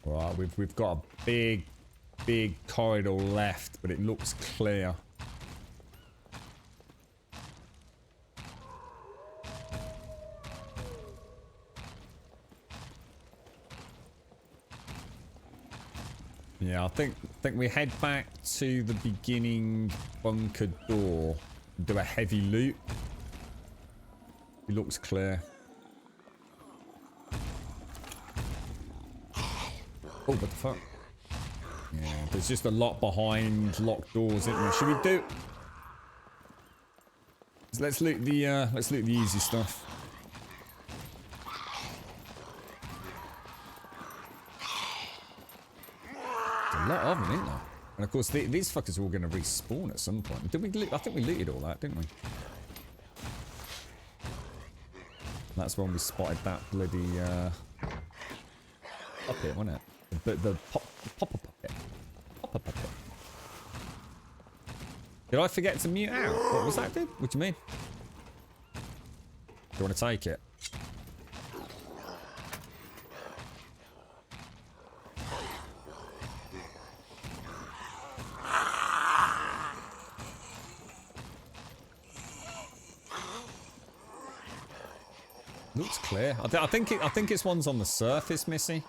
Right, we've got a big corridor left, but it looks clear. Yeah, I think we head back to the beginning bunker door, do a heavy loot. It looks clear. Oh, what the fuck? Yeah, there's just a lot behind locked doors, isn't there? Should we do... So let's loot the easy stuff. There's a lot of them, isn't there? And of course, these fuckers are all going to respawn at some point. Did we? I think we looted all that, didn't we? That's when we spotted that bloody puppet, wasn't it? The popper puppet. Popper puppet. Did I forget to mute out? What was that, dude? What do you mean? Do you want to take it? Looks clear. I think it's one's on the surface, Missy.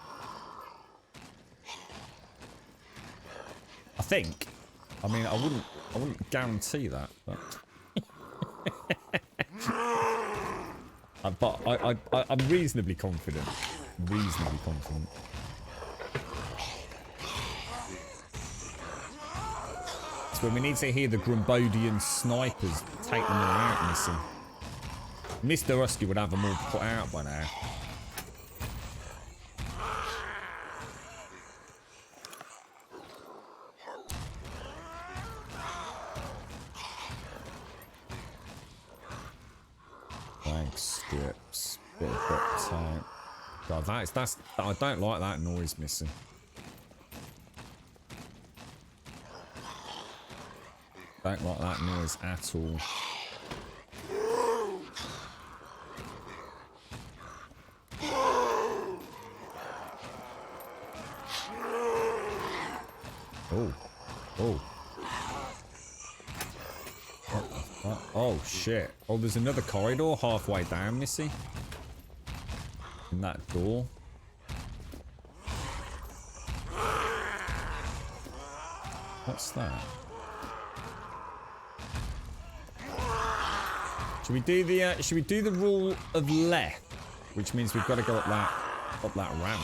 I think. I mean, I wouldn't guarantee that, but. I'm reasonably confident. Reasonably confident. It's when we need to hear the Grumbodian snipers take them all out, Missy. Mr. Husky would have them all put out by now. Thanks, strips. Bit of duct tape. God, that's I don't like that noise, Missy. Don't like that noise at all. Oh. What the fuck? Oh, shit. Oh, there's another corridor halfway down, Missy. In that door. What's that? Should we do the rule of left? Which means we've got to go up that ramp.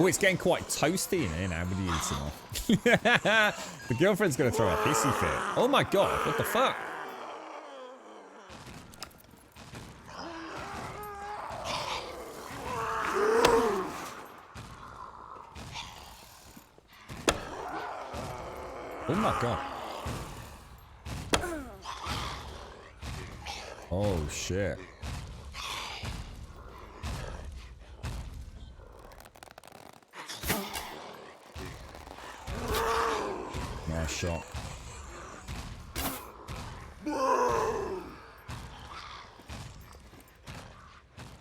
Oh, it's getting quite toasty in here now with the eating off. The girlfriend's going to throw a pissy fit. Oh my god, what the fuck? Oh my god. Oh shit. Nice shot.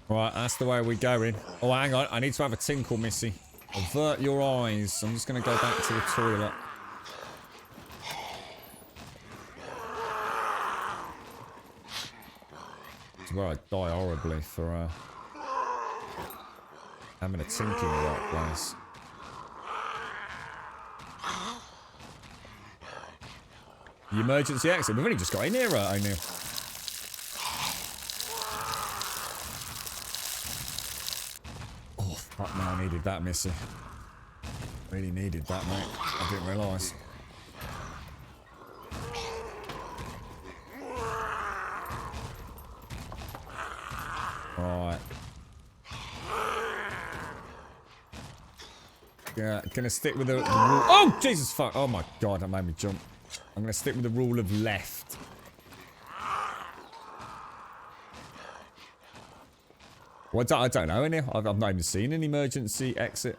Right, that's the way we're going. Oh, hang on. I need to have a tinkle, Missy. Avert your eyes. I'm just going to go back to the toilet. It's where I die horribly for having a tinkle in the right place. The emergency exit. We've only just got in here, O'Neill. Oh, fuck no, I needed that, Missy. Really needed that, mate. I didn't realise. Right. Yeah, gonna stick with the rule. Oh, Jesus fuck. Oh my god, that made me jump. I'm going to stick with the rule of left. Well, I don't know any. I've not even seen an emergency exit.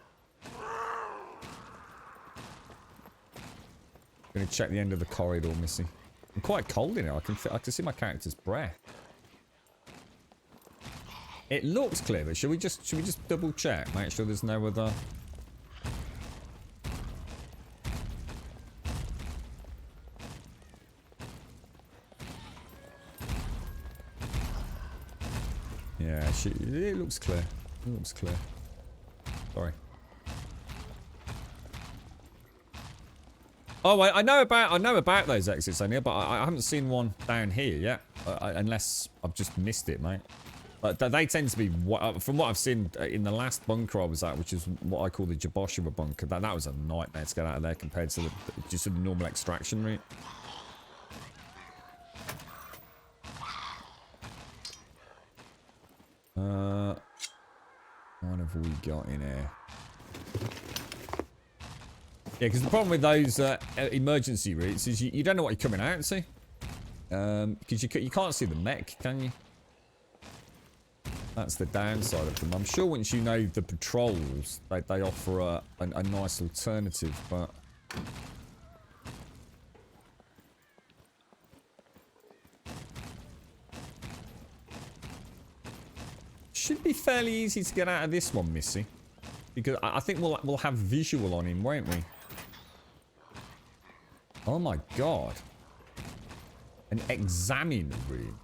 Going to check the end of the corridor, Missy. I'm quite cold in here. I can see my character's breath. It looks clear, but should we just double check? Make sure there's no other. Yeah, it looks clear. It looks clear. Sorry. Oh, I know about those exits, O'Neill, but I haven't seen one down here yet, unless I've just missed it, mate. But they tend to be, from what I've seen in the last bunker I was at, which is what I call the Jaboshua bunker, that was a nightmare to get out of there compared to just a normal extraction route. What have we got in here? Yeah, because the problem with those emergency routes is you don't know what you're coming out to. Because you can't see the mech, can you? That's the downside of them. I'm sure once you know the patrols, they offer a nice alternative, but... Should be fairly easy to get out of this one, Missy. Because I think we'll have visual on him, won't we? Oh my god. An examine room.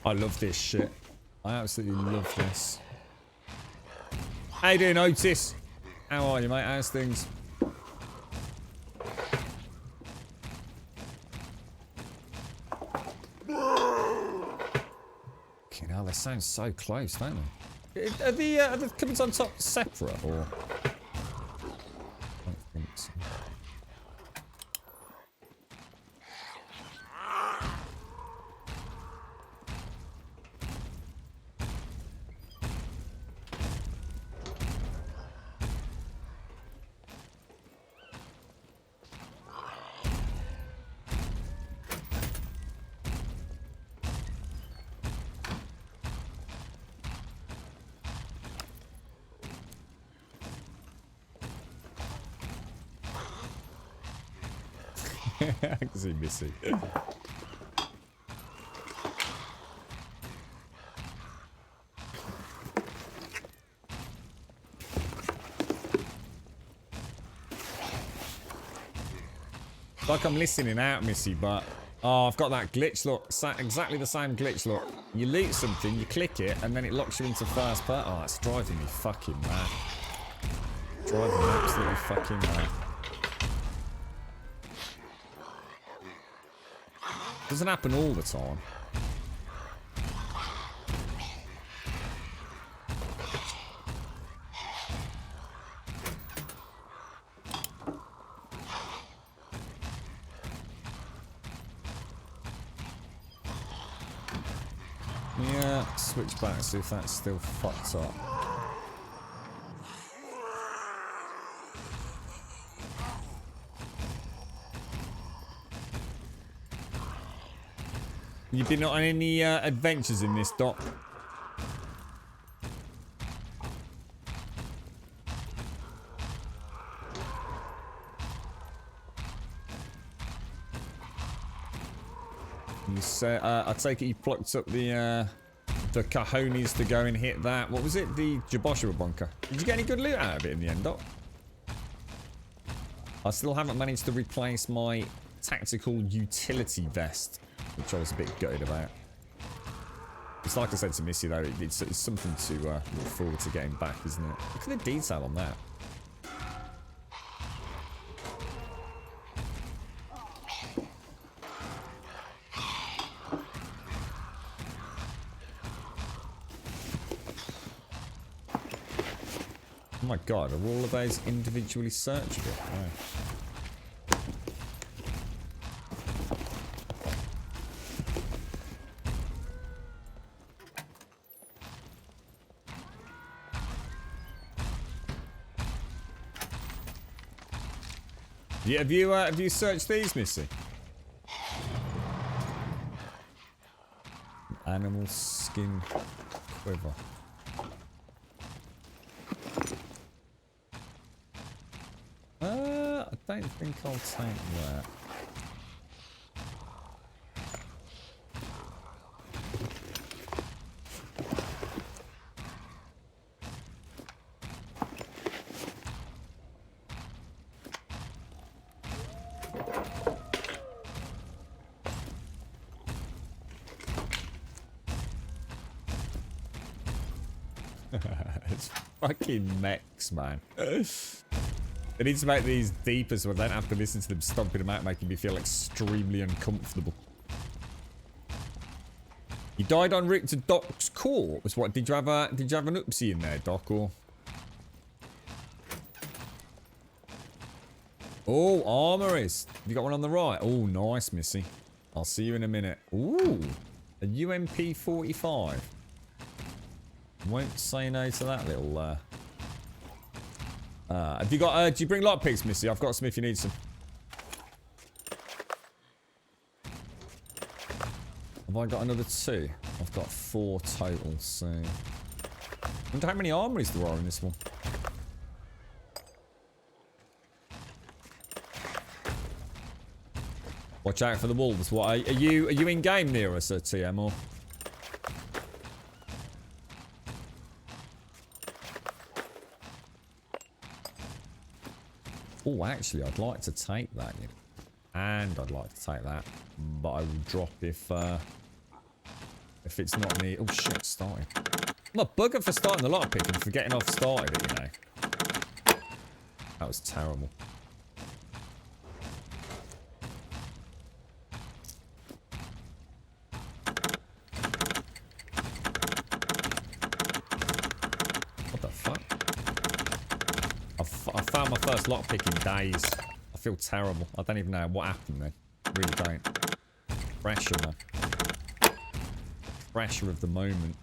I love this shit. I absolutely love this. How you doing, Otis? How are you, mate? How's things? Okay, now they sound so close, don't they? Are the cupboards on top separate, or? I don't think so. I can see Missy. Like I'm listening out, Missy, but oh, I've got that glitch. Look, exactly the same glitch. Look, you loot something, you click it, and then it locks you into first person. Oh, it's driving me fucking mad. Driving me absolutely fucking mad. Doesn't happen all the time. Yeah, switch back, see if that's still fucked up. You've been on any adventures in this, Doc? You say, I take it you plucked up the cojones to go and hit that. What was it? The Jaboshua bunker. Did you get any good loot out of it in the end, Doc? I still haven't managed to replace my tactical utility vest, which I was a bit gutted about. It's like I said to Missy though, it's something to look forward to getting back, isn't it? Look at the detail on that. Oh my god, are all of those individually searchable? Oh. Yeah, have you searched these, Missy? Animal skin quiver. I don't think I'll take that. It's fucking mechs, man. They need to make these deeper so I don't have to listen to them stomping them out, making me feel extremely uncomfortable. You died en route to Doc's corpse. What did you have an oopsie in there, Doc? Or oh, armories. You got one on the right. Oh, nice, Missy. I'll see you in a minute. Ooh, a UMP 45. Won't say no to that little. Have you got? Do you bring lockpicks, Missy? I've got some if you need some. Have I got another 2? I've got 4 total, so... I wonder how many armories there are in this one. Watch out for the wolves. What, are you in game near us, TM, or...? Oh, actually, I'd like to take that, you know. And I'd like to take that, but I will drop if it's not me. Oh shit, it's starting. I'm a bugger for starting the lockpick and forgetting I've started it, you know. That was terrible. What the fuck? I found my first lockpick in days. I feel terrible. I don't even know what happened then. Really don't. Pressure, man. Pressure of the moment.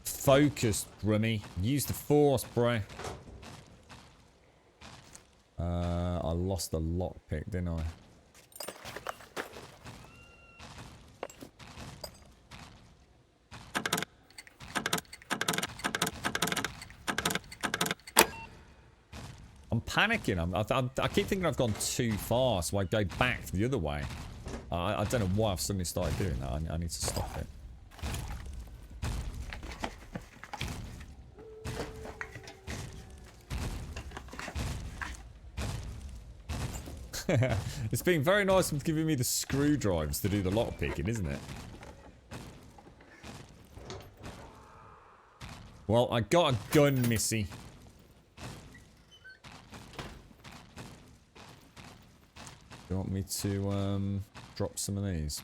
Focus, Rummy. Use the force, bro. I lost the lockpick, didn't I? I'm panicking. I keep thinking I've gone too far, so I go back the other way. I don't know why I've suddenly started doing that. I need to stop it. It's been very nice of giving me the screwdrivers to do the lockpicking, isn't it? Well, I got a gun, Missy. Do you want me to drop some of these?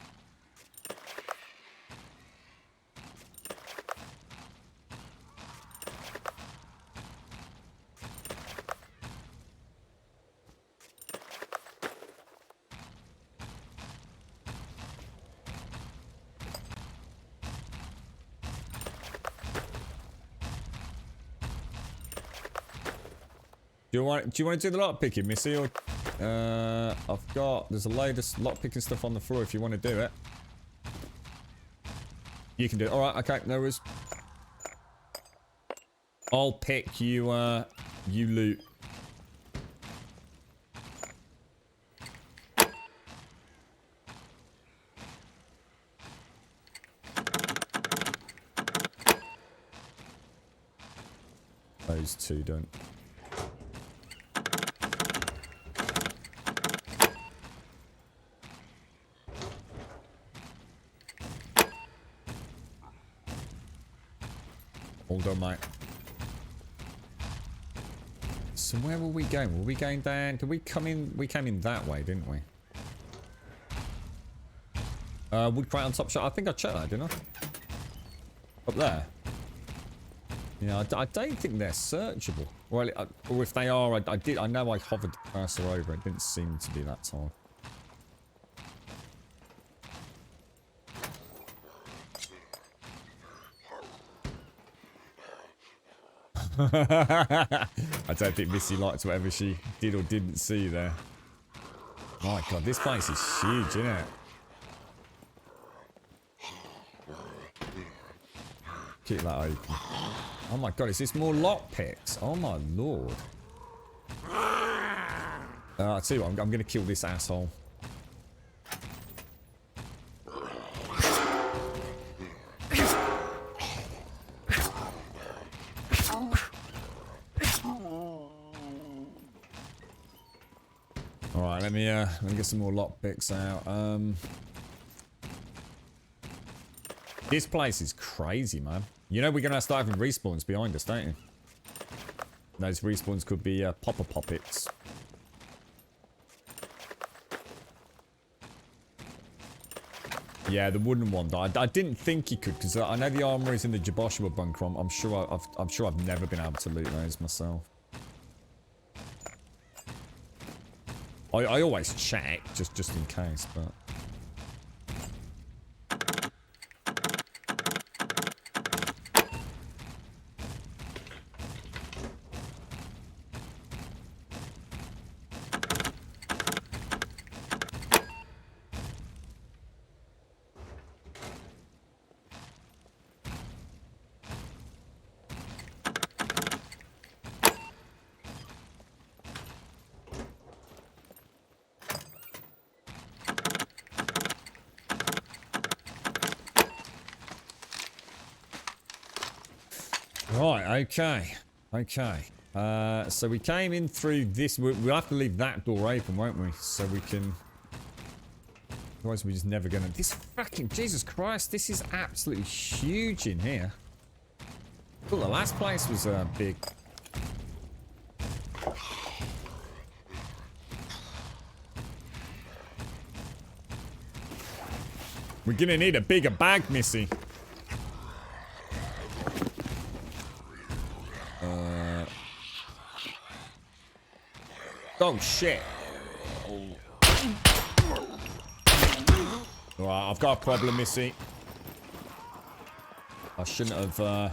Do you want to do the lock picking, Missy? Or there's a load of lock picking stuff on the floor if you want to do it. You can do it. All right, okay, no worries. I'll pick you. You loot. Those two don't. All done, mate. So where were we going? Were we going down? Did we come in? We came in that way, didn't we? Wood crate on top shot. I think I checked that, didn't I? Up there. Yeah, I don't think they're searchable. Well, or if they are, I know I hovered the cursor over. It didn't seem to be that time. I don't think Missy liked whatever she did or didn't see there. My god, this place is huge, isn't it? Keep that open. Oh my god, is this more lockpicks? Oh my lord. I'll tell you what, I'm going to kill this asshole. let me get some more lockpicks out. This place is crazy, man. You know we're gonna start having respawns behind us, don't you? Those respawns could be popper poppets. Yeah, the wooden one. I didn't think he could because I know the armor is in the Joshua bunker. I'm sure I've never been able to loot those myself. I always check just in case, but. Right, okay. So we came in through this. We'll have to leave that door open, won't we? So we can. Otherwise, we're just never gonna. This fucking Jesus Christ! This is absolutely huge in here. Well, the last place was big. We're gonna need a bigger bag, Missy. Oh shit. Right, I've got a problem, Missy. I shouldn't have I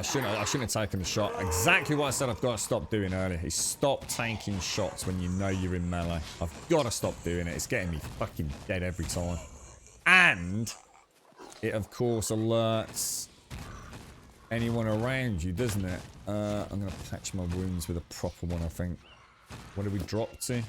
shouldn't have taken the shot. Exactly what I said I've got to stop doing earlier is stop taking shots when you know you're in melee. I've got to stop doing it. It's getting me fucking dead every time. And it of course alerts anyone around you, doesn't it? I'm going to patch my wounds with a proper one, I think. What did we drop to?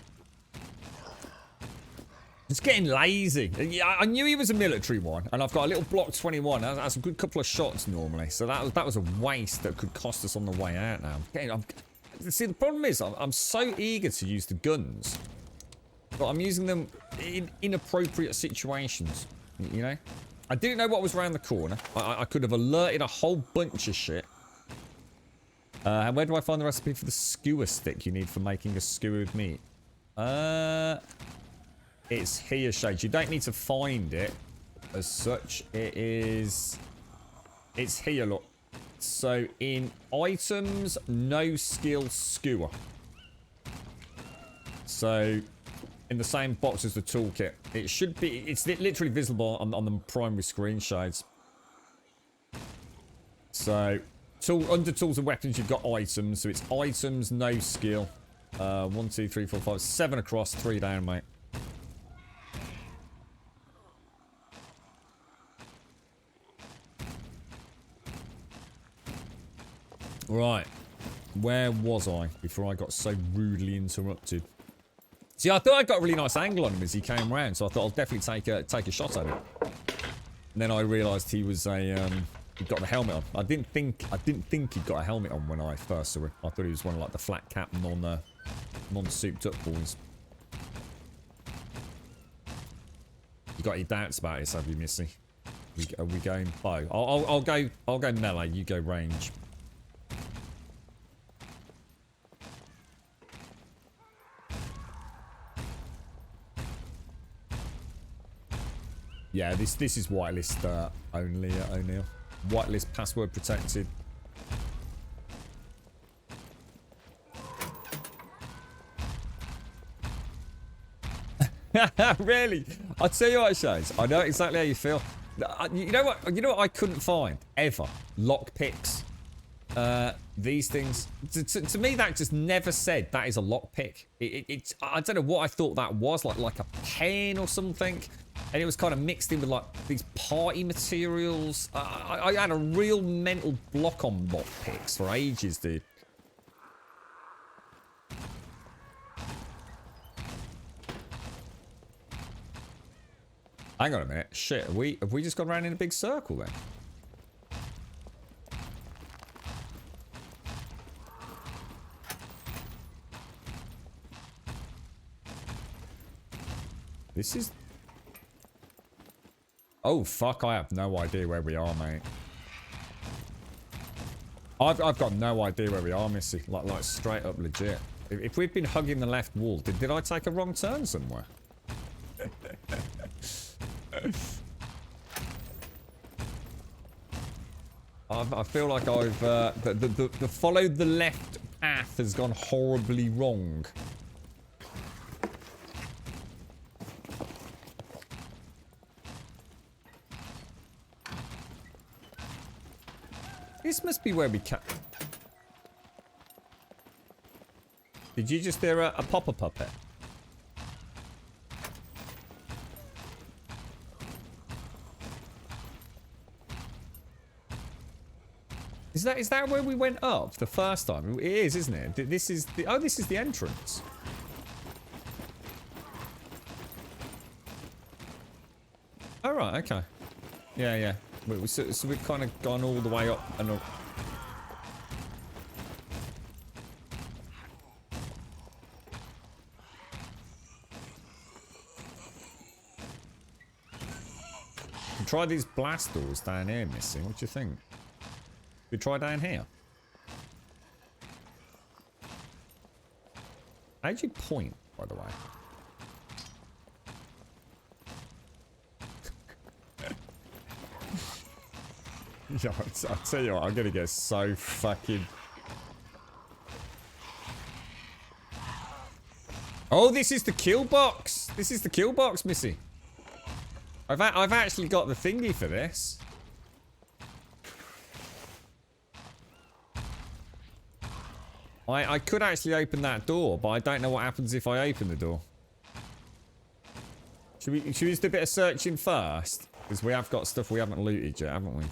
It's getting lazy. Yeah, I knew he was a military one, and I've got a little block 21. That's a good couple of shots normally, so that was a waste that could cost us on the way out now. See, the problem is I'm so eager to use the guns, but I'm using them in inappropriate situations, you know? I didn't know what was around the corner. I could have alerted a whole bunch of shit. And where do I find the recipe for the skewer stick you need for making a skewer with meat? It's here, Shades. You don't need to find it as such. It's here, look. So in items, no skill skewer. So in the same box as the toolkit. It should be, it's literally visible on the primary screen, Shades. So under tools and weapons, you've got items. So it's items, no skill. 1, 2, 3, 4, 5, 7 across, 3 down, mate. Right, where was I before I got so rudely interrupted? See, I thought I got a really nice angle on him as he came round, so I thought I'll definitely take a shot at him. And then I realised he was he'd got the helmet on. I didn't think he'd got a helmet on when I first saw him. I thought he was one of like the flat cap non-souped up boys. You got any doubts about this, have you, Missy? Are we going bow? I'll go melee. You go range. Yeah, this is whitelist only, O'Neill. Whitelist password protected. Really? I'll tell you what, Shades. I know exactly how you feel. You know what? You know what I couldn't find ever? Lockpicks. These things. To me, that just never said that is a lockpick. I don't know what I thought that was, like a pen or something. And it was kind of mixed in with like these party materials. I had a real mental block on lockpicks for ages, dude. Hang on a minute. Shit, have we just gone around in a big circle then? This is... Oh, fuck, I have no idea where we are, mate. I've got no idea where we are, Missy. Like straight up legit. If we've been hugging the left wall, did I take a wrong turn somewhere? I feel like I've... the follow the left path has gone horribly wrong. This must be where we can... Did you just hear a popper puppet? Is that where we went up the first time? It is, isn't it? This is the... Oh, this is the entrance. Oh, right, okay. Yeah. So we've kind of gone all the way up and up. Try these blast doors down here, Missy. What do you think? We try down here. How'd you point, by the way? Yeah, I'll tell you what, I'm gonna get so fucking... Oh, this is the kill box! This is the kill box, Missy. I've actually got the thingy for this. I could actually open that door, but I don't know what happens if I open the door. Should we just do a bit of searching first? Because we have got stuff we haven't looted yet, haven't we?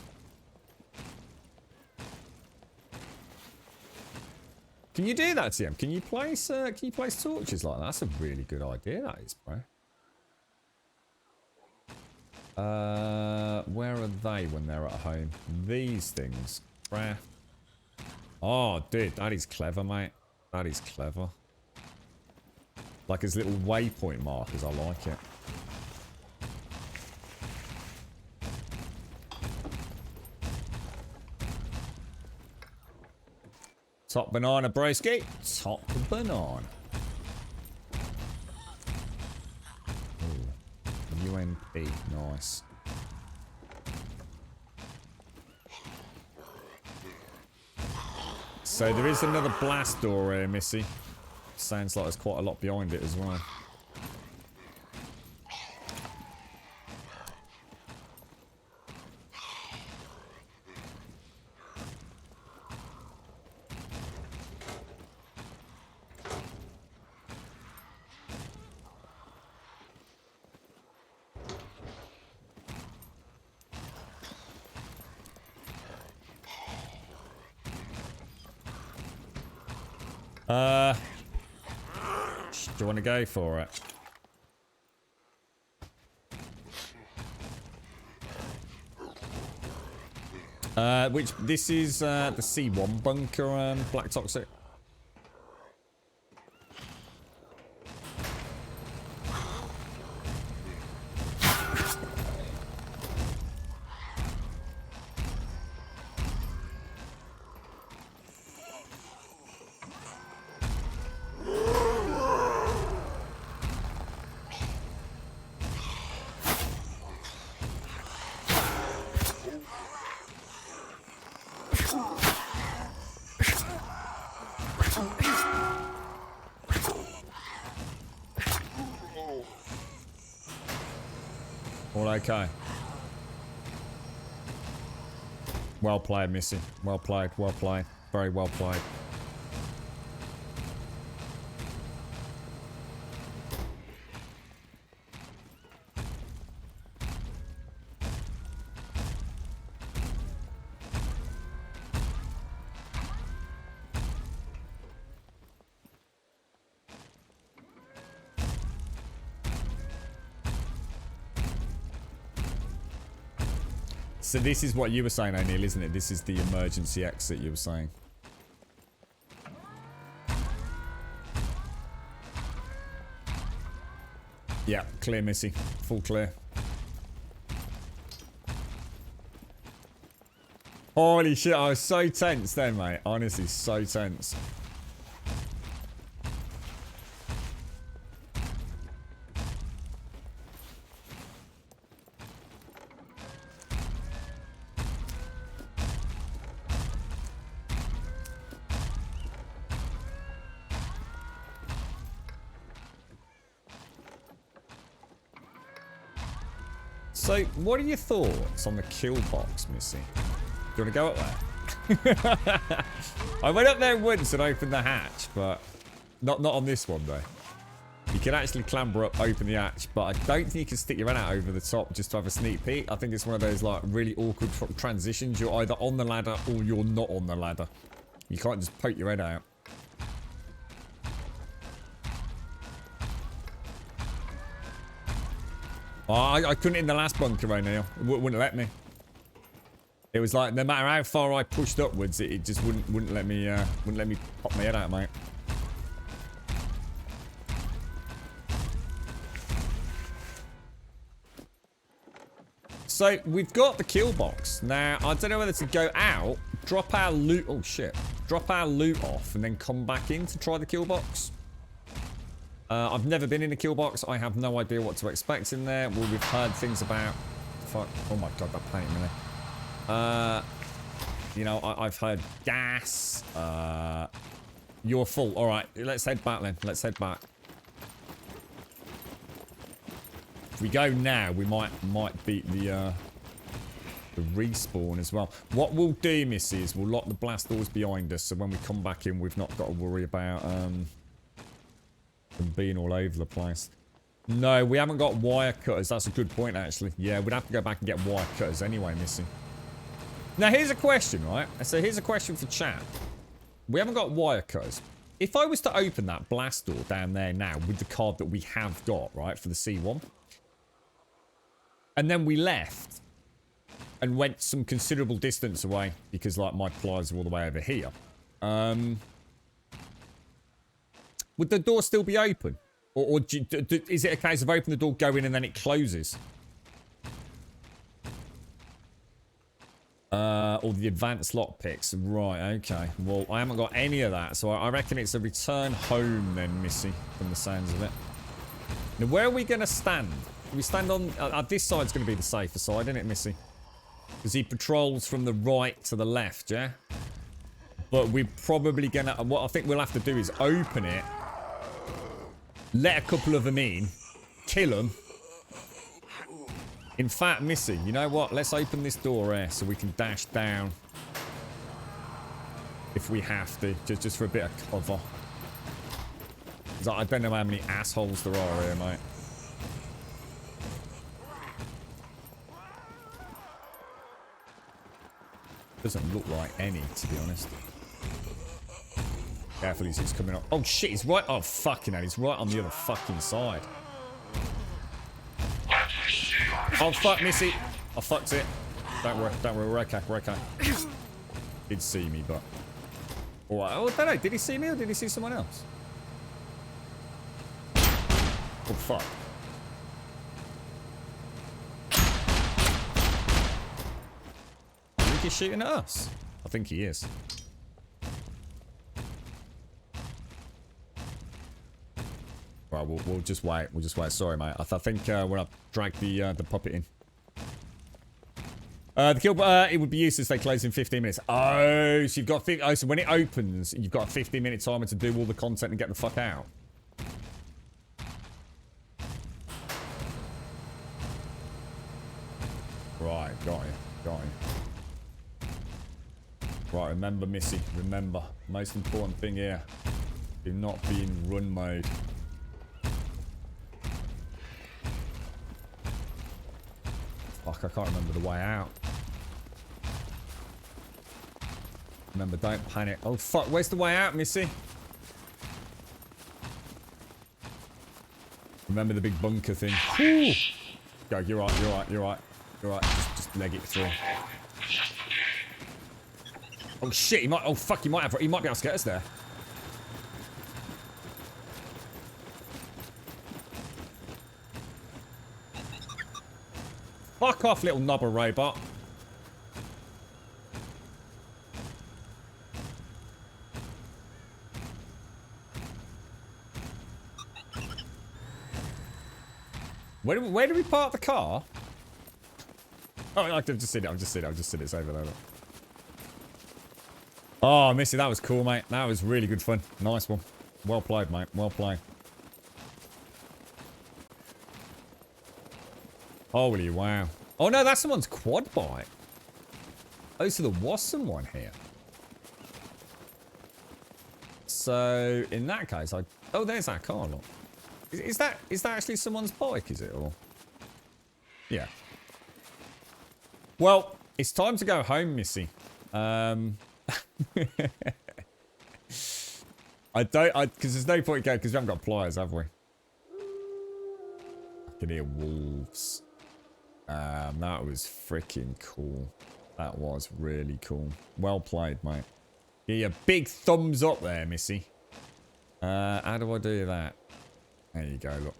Can you do that, TM? Can you place torches like that? That's a really good idea, that is, bro. Where are they when they're at home? These things. Craft. Oh, dude, that is clever, mate. That is clever. Like his little waypoint markers, I like it. Top banana, broski. Top banana. Ooh. UNP, nice. So there is another blast door here, Missy. Sounds like there's quite a lot behind it as well. Do you want to go for it? This is the C1 bunker, Black Toxic. All okay. Well played, Missy. Well played, well played. Very well played. So this is what you were saying, O'Neill, isn't it? This is the emergency exit you were saying. Yeah, clear, Missy. Full clear. Holy shit, I was so tense then, mate. Honestly, so tense. So, what are your thoughts on the kill box, Missy? Do you want to go up there? I went up there once and opened the hatch, but not on this one, though. You can actually clamber up, open the hatch, but I don't think you can stick your head out over the top just to have a sneak peek. I think it's one of those, like, really awkward transitions. You're either on the ladder or you're not on the ladder. You can't just poke your head out. Oh, I couldn't in the last bunker, O'Neill. It wouldn't let me. It was like, no matter how far I pushed upwards, it just wouldn't let me pop my head out, mate. So, we've got the kill box. Now, I don't know whether to go out, drop our loot... Oh, shit. Drop our loot off and then come back in to try the kill box. I've never been in a kill box. I have no idea what to expect in there. Well, we've heard things about... Fuck. Oh, my God, that painted me. You know, I've heard gas. You're full. All right, let's head back then. Let's head back. If we go now, we might beat the respawn as well. What we'll do, Missy, is we'll lock the blast doors behind us, so when we come back in, we've not got to worry about them being all over the place. No, we haven't got wire cutters. That's a good point, actually. Yeah, we'd have to go back and get wire cutters anyway, Missy. Now, here's a question, right? So here's a question for chat. We haven't got wire cutters. If I was to open that blast door down there now with the card that we have got, right, for the C1, and then we left and went some considerable distance away because, like, my pliers are all the way over here, would the door still be open? Or is it a case of open the door, go in, and then it closes? Or the advanced lockpicks. Right, okay. Well, I haven't got any of that, so I reckon it's a return home then, Missy, from the sounds of it. Now, where are we going to stand? We stand on... this side's going to be the safer side, isn't it, Missy? Because he patrols from the right to the left, yeah? But we're probably going to... What I think we'll have to do is open it, let a couple of them in, kill them. In fact, Missy, you know what? Let's open this door here so we can dash down if we have to, just for a bit of cover. I don't know how many assholes there are here, mate. Doesn't look like any, to be honest. Careful, he's coming up. Oh, shit, he's right... Oh, fucking hell, he's right on the other fucking side. Oh, fuck, Missy. I fucked it. Don't worry, we're okay, we're okay. Did see me, but... Oh, I don't know, did he see me or did he see someone else? Oh, fuck. I think he's shooting at us. I think he is. Right, we'll just wait. We'll just wait. Sorry, mate. I think when I drag the puppet in. The kill, it would be useless if they close in 15 minutes. Oh, so you've got... Oh, so when it opens, you've got a 15-minute timer to do all the content and get the fuck out. Right, got you. Right, remember, Missy. Remember. Most important thing here. Do not be in run mode. Fuck, I can't remember the way out. Remember, don't panic. Oh, fuck, where's the way out, Missy? Remember the big bunker thing. Whew. Go, you're right. Just leg it through. Oh, shit, he might... Oh, fuck, he might be able to get us there. Fuck off, little knobber robot. Where do we park the car? Oh, I've just seen it. I've just seen it. It's over there. Look. Oh, Missy, that was cool, mate. That was really good fun. Nice one. Well played, mate. Well played. Holy wow. Oh, no, that's someone's quad bike. Oh, so there was someone here. So, in that case, oh, there's that car, look. Is that actually someone's bike, is it? Or... Yeah. Well, it's time to go home, Missy. I because there's no point going, because we haven't got pliers, have we? I can hear wolves. That was freaking cool. That was really cool. Well played, mate. Give you a big thumbs up there, Missy. How do I do that? There you go, look.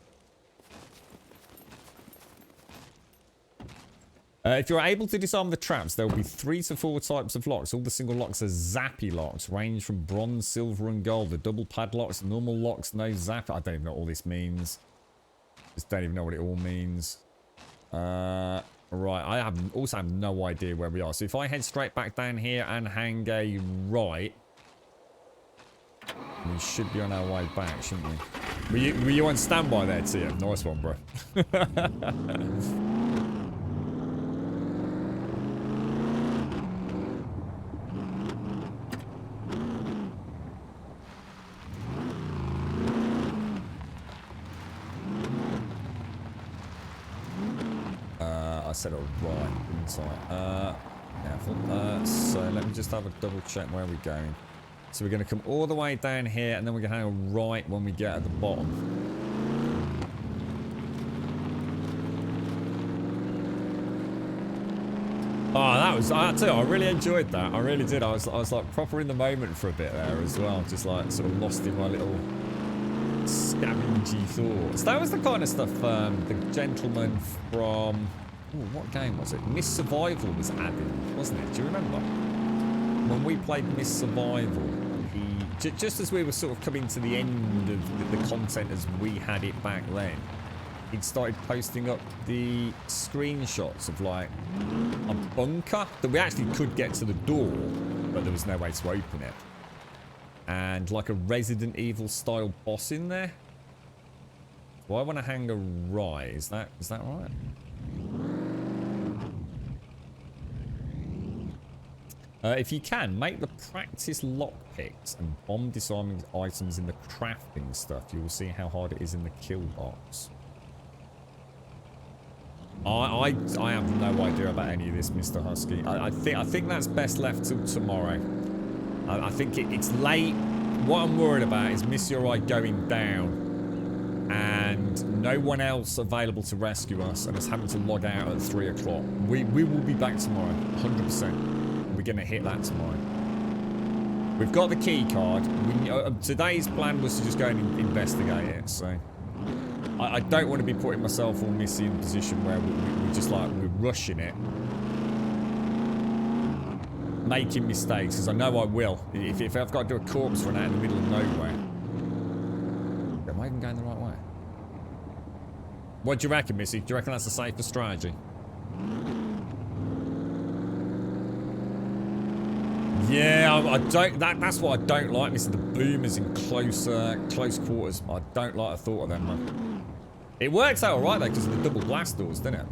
If you're able to disarm the traps, there will be 3 to 4 types of locks. All the single locks are zappy locks, range from bronze, silver, and gold. The double padlocks, normal locks, no zap. I don't even know what all this means. Just don't even know what it all means. Right, I also have no idea where we are. So if I head straight back down here and hang a right, we should be on our way back, shouldn't we? Were you on standby there, Tia? Nice one, bro. I said it right, didn't I? Careful. So let me just have a double check where we're going. So we're going to come all the way down here, and then we're going to hang a right when we get at the bottom. Oh, that was... I tell you, I really enjoyed that. I really did. I was like proper in the moment for a bit there as well. Just like sort of lost in my little scavengy thoughts. That was the kind of stuff the gentleman from... Ooh, what game was it? Miss Survival was adding, wasn't it? Do you remember? When we played Miss Survival, he... Just as we were sort of coming to the end of the content as we had it back then, he'd started posting up the screenshots of like a bunker that we actually could get to the door, but there was no way to open it. And like a Resident Evil style boss in there. Do I want to hang a right? Is that right? If you can, make the practice lockpicks and bomb disarming items in the crafting stuff. You will see how hard it is in the kill box. I have no idea about any of this, Mr. Husky. I think that's best left till tomorrow. I think it's late. What I'm worried about is Missy or I going down and no one else available to rescue us and us having to log out at 3 o'clock. We will be back tomorrow, 100%. We're going to hit that tomorrow. We've got the key card. Today's plan was to just go and investigate it, so... I don't want to be putting myself or Missy in a position where we're just like, we're rushing it. Making mistakes, because I know I will. If I've got to do a corpse run out in the middle of nowhere. Am I even going the right way? What do you reckon, Missy? Do you reckon that's a safer strategy? Yeah, I don't. That's what I don't like, Missy. The boomers in close quarters. I don't like the thought of them, man. It works out alright though, because of the double blast doors, didn't it?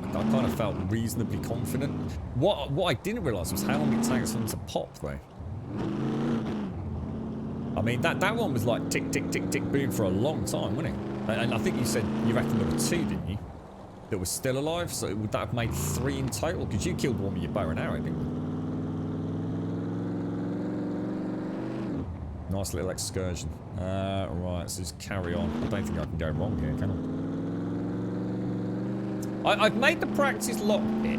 I kind of felt reasonably confident. What I didn't realise was how long it takes them to pop, though. I mean, that one was like tick, tick, tick, tick, boom for a long time, wasn't it? And I think you said you reckon there were 2, didn't you? That were still alive, so would that have made 3 in total? Because you killed one with your bow and arrow, didn't you? Nice little excursion. Right, so just carry on. I don't think I can go wrong here, can I? I've made the practice lockpick.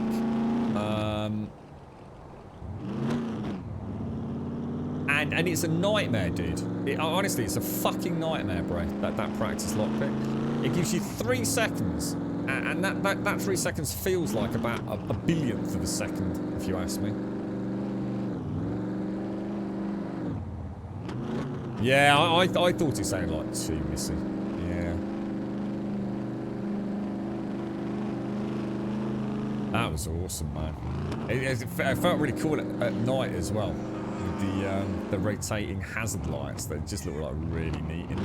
And it's a nightmare, dude. Honestly, it's a fucking nightmare, bro. That practice lockpick. It gives you 3 seconds And that 3 seconds feels like about a billionth of a second, if you ask me. Yeah, I thought it sounded like 2, Missy. Yeah. That was awesome, man. It felt really cool at night as well. With the rotating hazard lights, they just look like really neat in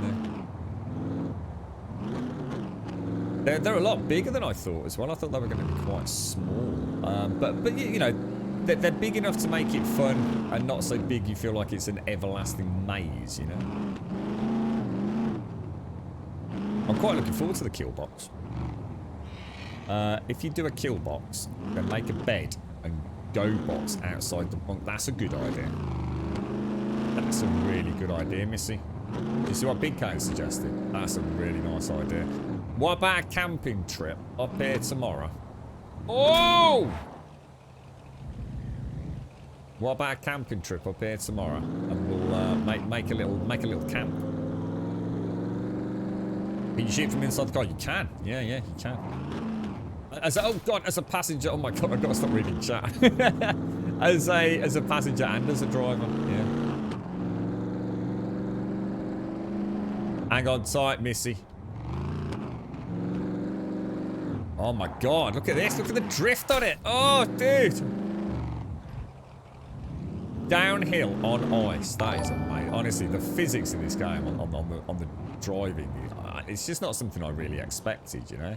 there. They're a lot bigger than I thought as well. I thought they were going to be quite small. But you know, they're big enough to make it fun and not so big you feel like it's an everlasting maze, you know? I'm quite looking forward to the kill box. If you do a kill box, then make a bed and go box outside the bunk. That's a good idea. That's a really good idea, Missy. Do you see what Big Kane suggested? That's a really nice idea. What about a camping trip up here tomorrow? Oh! What about a camping trip up here tomorrow? And we'll make a little camp. Can you shoot from inside the car? You can. Yeah, you can. Oh god, as a passenger, oh my god, I've got to stop reading chat. as a passenger and as a driver, yeah. Hang on tight, Missy. Oh my god, look at this, look at the drift on it. Oh, dude. Downhill on ice, that is amazing. Honestly, the physics in this game on the driving, it's just not something I really expected, you know?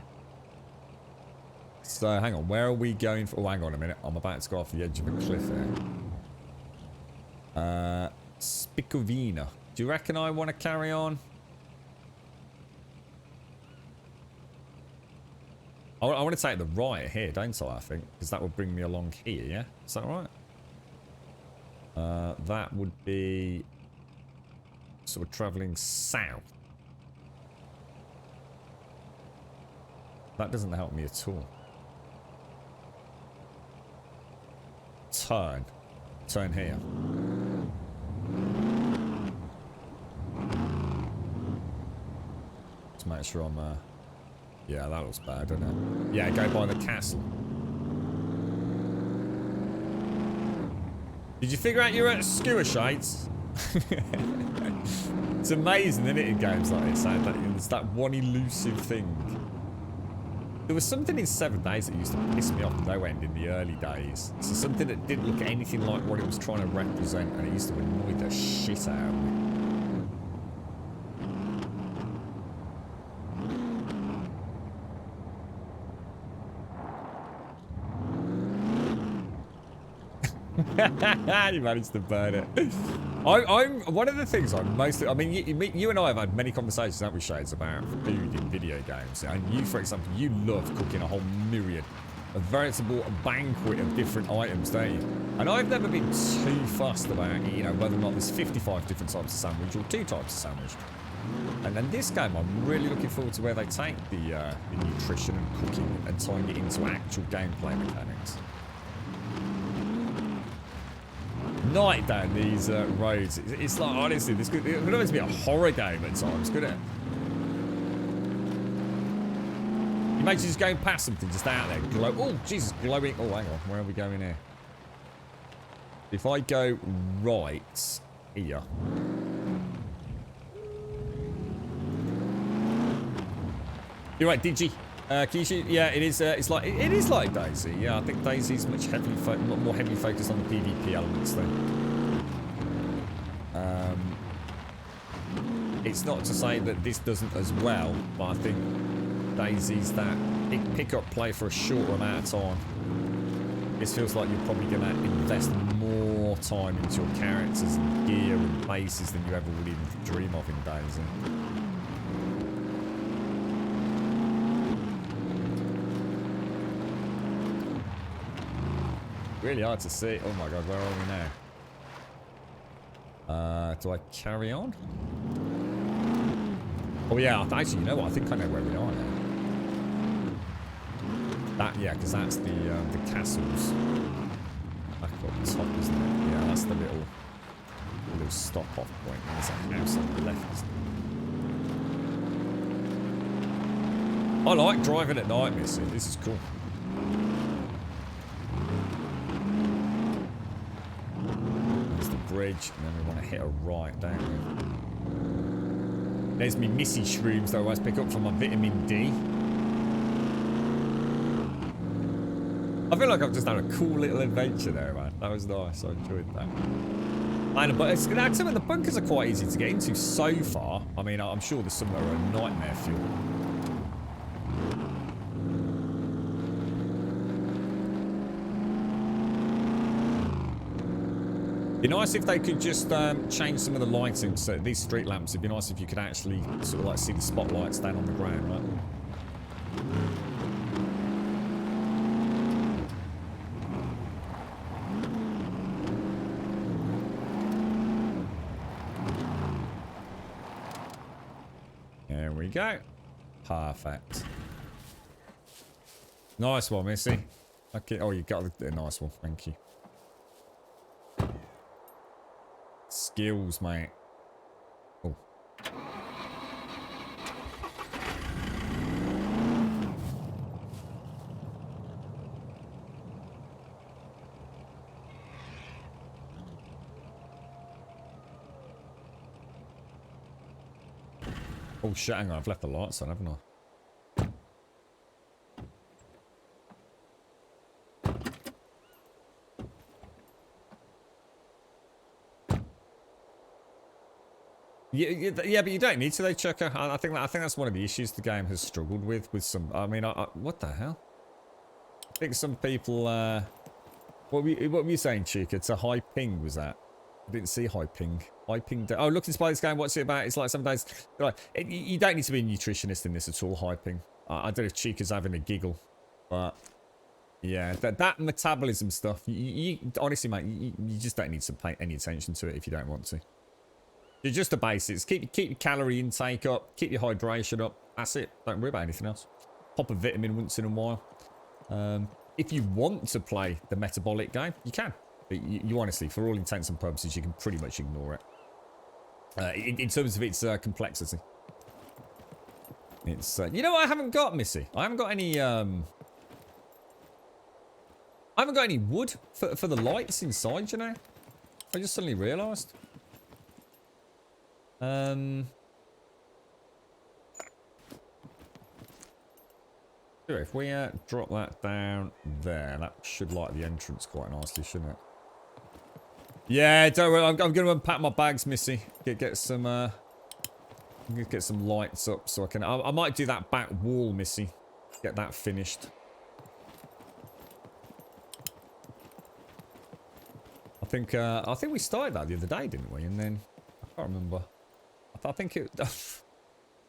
So, hang on, where are we going for? Oh, hang on a minute. I'm about to go off the edge of a cliff here. Spicovina. Do you reckon I want to carry on? I want to take the right here, don't I think? Because that would bring me along here, yeah? Is that right? That would be... So we're travelling south. That doesn't help me at all. Turn. Turn here. Let's make sure I'm... Yeah, that looks bad, doesn't it? Yeah, go by the castle. Did you figure out you're at Skewer Shades? It's amazing, isn't it, in games like this? It's that one elusive thing. There was something in 7 Days that used to piss me off at no end in the early days. So something that didn't look anything like what it was trying to represent, and it used to annoy the shit out of me. You managed to burn it. I'm one of the things I'm mostly... I mean, you and I have had many conversations, haven't we, Shades, about food in video games. And you, for example, you love cooking a whole myriad, a veritable banquet of different items, don't you? And I've never been too fussed about, you know, whether or not there's 55 different types of sandwich or 2 types of sandwich. And then this game, I'm really looking forward to where they take the nutrition and cooking and tying it into actual gameplay mechanics. Night down these roads. It's like, honestly, this could almost be a horror game at times, couldn't it? Imagine just going past something just out there. Glow. Oh, Jesus, glowing. Oh, hang on. Where are we going here? If I go right here. You're right, Digi. Can you shoot? Yeah, it is. It is like Daisy. Yeah, I think Daisy's much more heavily focused on the PvP elements, though. It's not to say that this doesn't as well, but I think Daisy's that pick-up play for a shorter amount of time. This feels like you're probably going to invest more time into your characters and gear and bases than you ever would even dream of in Daisy. Really hard to see. Oh my god, where are we now? Do I carry on? Oh yeah, actually, you know what? I think I know where we are now. Yeah, because that's the castles back up top, isn't it? Yeah, that's the little stop-off point. There's a house on the left, isn't I like driving at night, Missy. This is cool. There's the bridge, and then we want to hit a right, don't we? There's me Missy shrooms that I always pick up from my vitamin D. I feel like I've just had a cool little adventure there, man. That was nice. I enjoyed that. And but some of the bunkers are quite easy to get into so far. I mean, I'm sure there's some that are a nightmare fuel. Be nice if they could just change some of the lighting. So these street lamps, it'd be nice if you could actually sort of like see the spotlights down on the ground, right? There we go. Perfect. Nice one, Missy. Okay. Oh, you got a nice one. Thank you. Skills, mate. Oh. Oh shit, hang on, I've left the lights on, haven't I? Yeah, but you don't need to, though, Chucker. I think that's one of the issues the game has struggled with some. I mean, what the hell? I think some people. What were you saying, Chucker? It's a high ping, was that? I didn't see high ping. High ping. Oh, look, in this game. What's it about? It's like some days. Like, you don't need to be a nutritionist in this at all. High ping. I don't know if Chica's having a giggle, but yeah, that metabolism stuff. You honestly, mate, you just don't need to pay any attention to it if you don't want to. You're just the basics. Keep your calorie intake up. Keep your hydration up. That's it. Don't worry about anything else. Pop a vitamin once in a while. If you want to play the metabolic game, you can. But you honestly, for all intents and purposes, you can pretty much ignore it. In terms of its complexity. It's you know what I haven't got, Missy? I haven't got any wood for the lights inside, you know? I just suddenly realised. If we drop that down there, that should light the entrance quite nicely, shouldn't it? Yeah, don't worry. I'm going to unpack my bags, Missy. Get some lights up so I can. I might do that back wall, Missy. Get that finished. I think we started that the other day, didn't we? And then I can't remember. I think it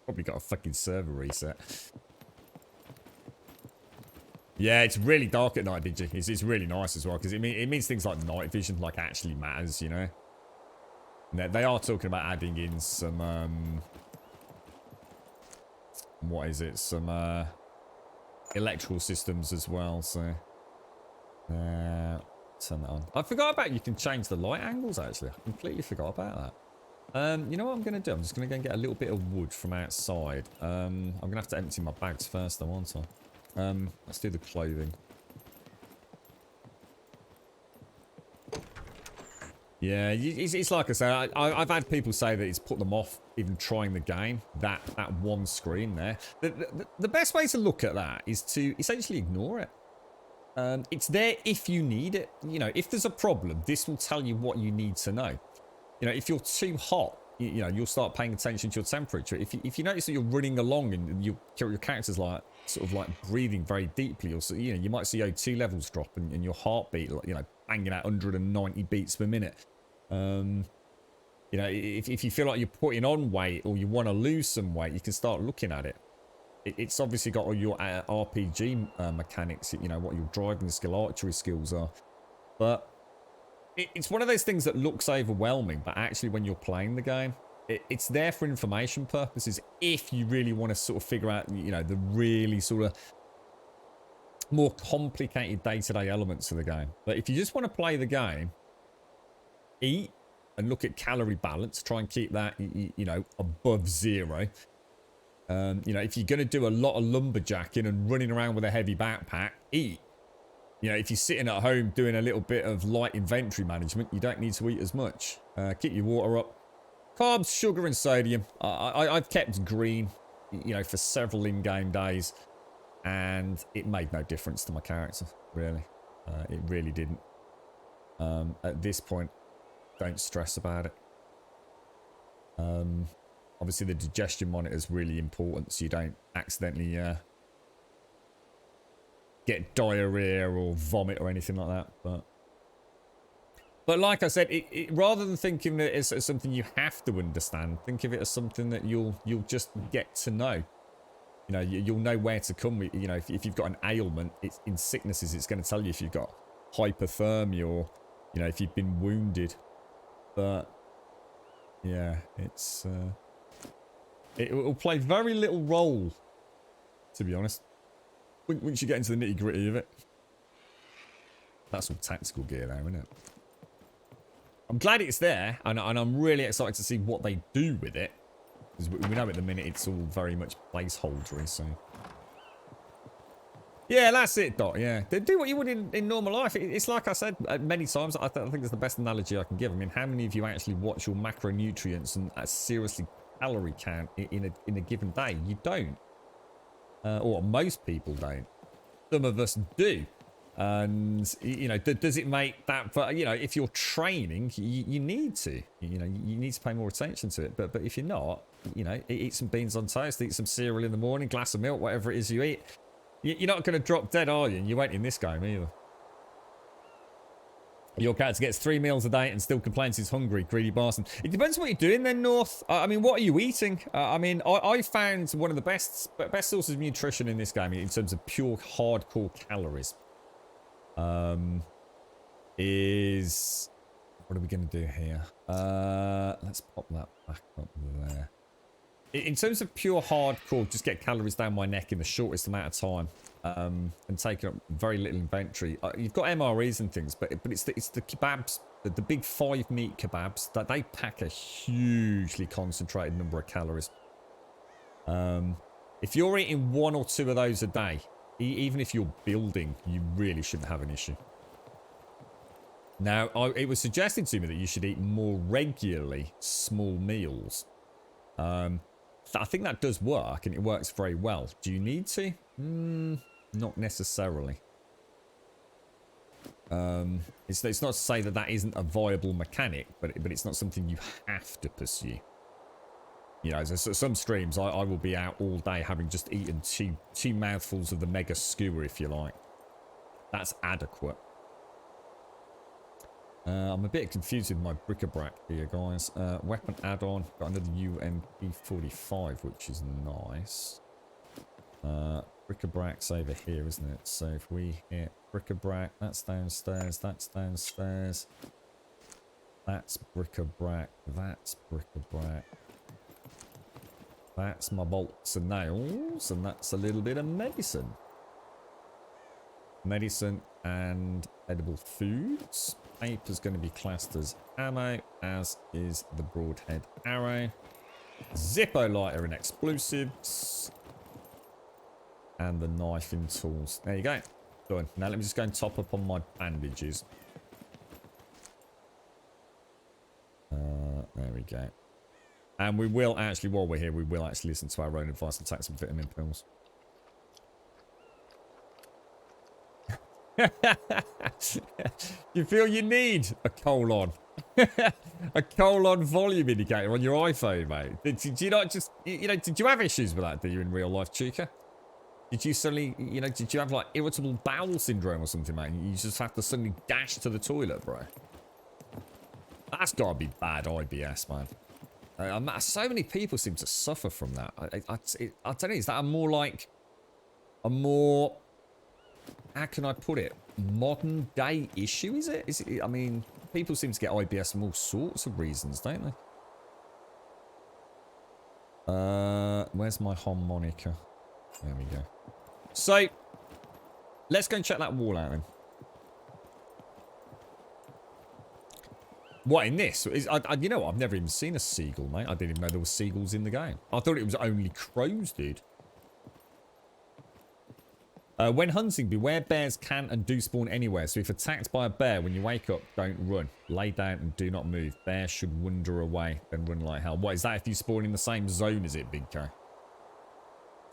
probably got a fucking server reset. Yeah, it's really dark at night, Digi. It's really nice as well because it means things like night vision like actually matters, you know. And they are talking about adding in some what is it? Some electrical systems as well. So turn that on. I forgot about you can change the light angles. Actually, I completely forgot about that. You know what I'm going to do? I'm just going to go and get a little bit of wood from outside. I'm going to have to empty my bags first, though, aren't I? Let's do the clothing. Yeah, it's like I say, I've had people say that it's put them off even trying the game, that one screen there. The best way to look at that is to essentially ignore it. It's there if you need it. You know, if there's a problem, this will tell you what you need to know. You know, if you're too hot, you know, you'll start paying attention to your temperature. If you notice that you're running along and your character's like sort of like breathing very deeply, or so, you know, you might see O2 levels drop and your heartbeat, you know, banging out 190 beats per minute. You know, if you feel like you're putting on weight or you want to lose some weight, you can start looking at it. It's obviously got all your RPG mechanics, you know, what your driving skill, archery skills are, but it's one of those things that looks overwhelming, but actually when you're playing the game, it's there for information purposes if you really want to sort of figure out, you know, the really sort of more complicated day-to-day elements of the game. But if you just want to play the game, eat and look at calorie balance, try and keep that, you know, above zero. You know, if you're going to do a lot of lumberjacking and running around with a heavy backpack, eat. You know, if you're sitting at home doing a little bit of light inventory management, you don't need to eat as much. Keep your water up. Carbs, sugar, and sodium. I've kept green, you know, for several in-game days, and it made no difference to my character, really. It really didn't. At this point, don't stress about it. Obviously, the digestion monitor is really important, so you don't accidentally get diarrhea or vomit or anything like that. But like I said, rather than thinking that it's something you have to understand, think of it as something that you'll just get to know. You know, you'll know where to come with. You know, if you've got an ailment, it's in sicknesses, it's going to tell you if you've got hypothermia or, you know, if you've been wounded. But yeah, it's it will play very little role, to be honest, once you get into the nitty gritty of it. That's all tactical gear now, isn't it? I'm glad it's there, and I'm really excited to see what they do with it. Because we know at the minute it's all very much placeholdery, so... Yeah, that's it, Dot, yeah. They do what you would in normal life. It's like I said many times, I think it's the best analogy I can give. I mean, how many of you actually watch your macronutrients and seriously calorie count in a given day? You don't. Or most people don't. Some of us do. And, you know, does it make that... But, you know, if you're training, you need to. You know, you need to pay more attention to it. But if you're not, you know, eat some beans on toast, eat some cereal in the morning, glass of milk, whatever it is you eat. You're not going to drop dead, are you? And you won't in this game either. Your character gets 3 meals a day and still complains he's hungry, greedy bastard. It depends what you're doing then, North. I mean, what are you eating? I mean, I found one of the best sources of nutrition in this game in terms of pure hardcore calories. Is... What are we going to do here? Let's pop that back up there. In terms of pure hardcore, just get calories down my neck in the shortest amount of time, and taking up very little inventory. You've got MREs and things, but it's the kebabs, the big 5 meat kebabs, that they pack a hugely concentrated number of calories. If you're eating 1 or 2 of those a day, even if you're building, you really shouldn't have an issue. Now, it was suggested to me that you should eat more regularly small meals. I think that does work, and it works very well. Do you need to? Not necessarily. It's not to say that that isn't a viable mechanic, but it's not something you have to pursue. You know, so some streams, I will be out all day having just eaten two mouthfuls of the mega skewer, if you like. That's adequate. I'm a bit confused with my bric-a-brac here, guys. Weapon add-on. Got another UMP45, which is nice. Bric-a-brac's over here, isn't it? So if we hit bric-a-brac, that's downstairs, that's downstairs. That's bric-a-brac, that's bric-a-brac. That's my bolts and nails, and that's a little bit of medicine. Medicine and edible foods. Paper's going to be classed as ammo, as is the broadhead arrow. Zippo lighter and explosives. And the knife and tools. There you go. Done. Now let me just go and top up on my bandages. There we go. And we will actually, while we're here, we will actually listen to our own advice and take some vitamin pills. You feel you need a colon. A colon volume indicator on your iPhone, mate. Did you not just, you know, did you have issues with that, do you, in real life, Chica? Did you suddenly, you know, did you have like irritable bowel syndrome or something, mate? You just have to suddenly dash to the toilet, bro. That's gotta be bad IBS, man. So many people seem to suffer from that. I don't know, is that a more, how can I put it, modern day issue, is it? I mean, people seem to get IBS for all sorts of reasons, don't they? Where's my harmonica? There we go. So, let's go and check that wall out then. What, in this? You know what? I've never even seen a seagull, mate. I didn't even know there were seagulls in the game. I thought it was only crows, dude. When hunting, beware bears can and do spawn anywhere. So if attacked by a bear, when you wake up, don't run. Lay down and do not move. Bear should wander away, then run like hell. What is that if you spawn in the same zone as it, Big K?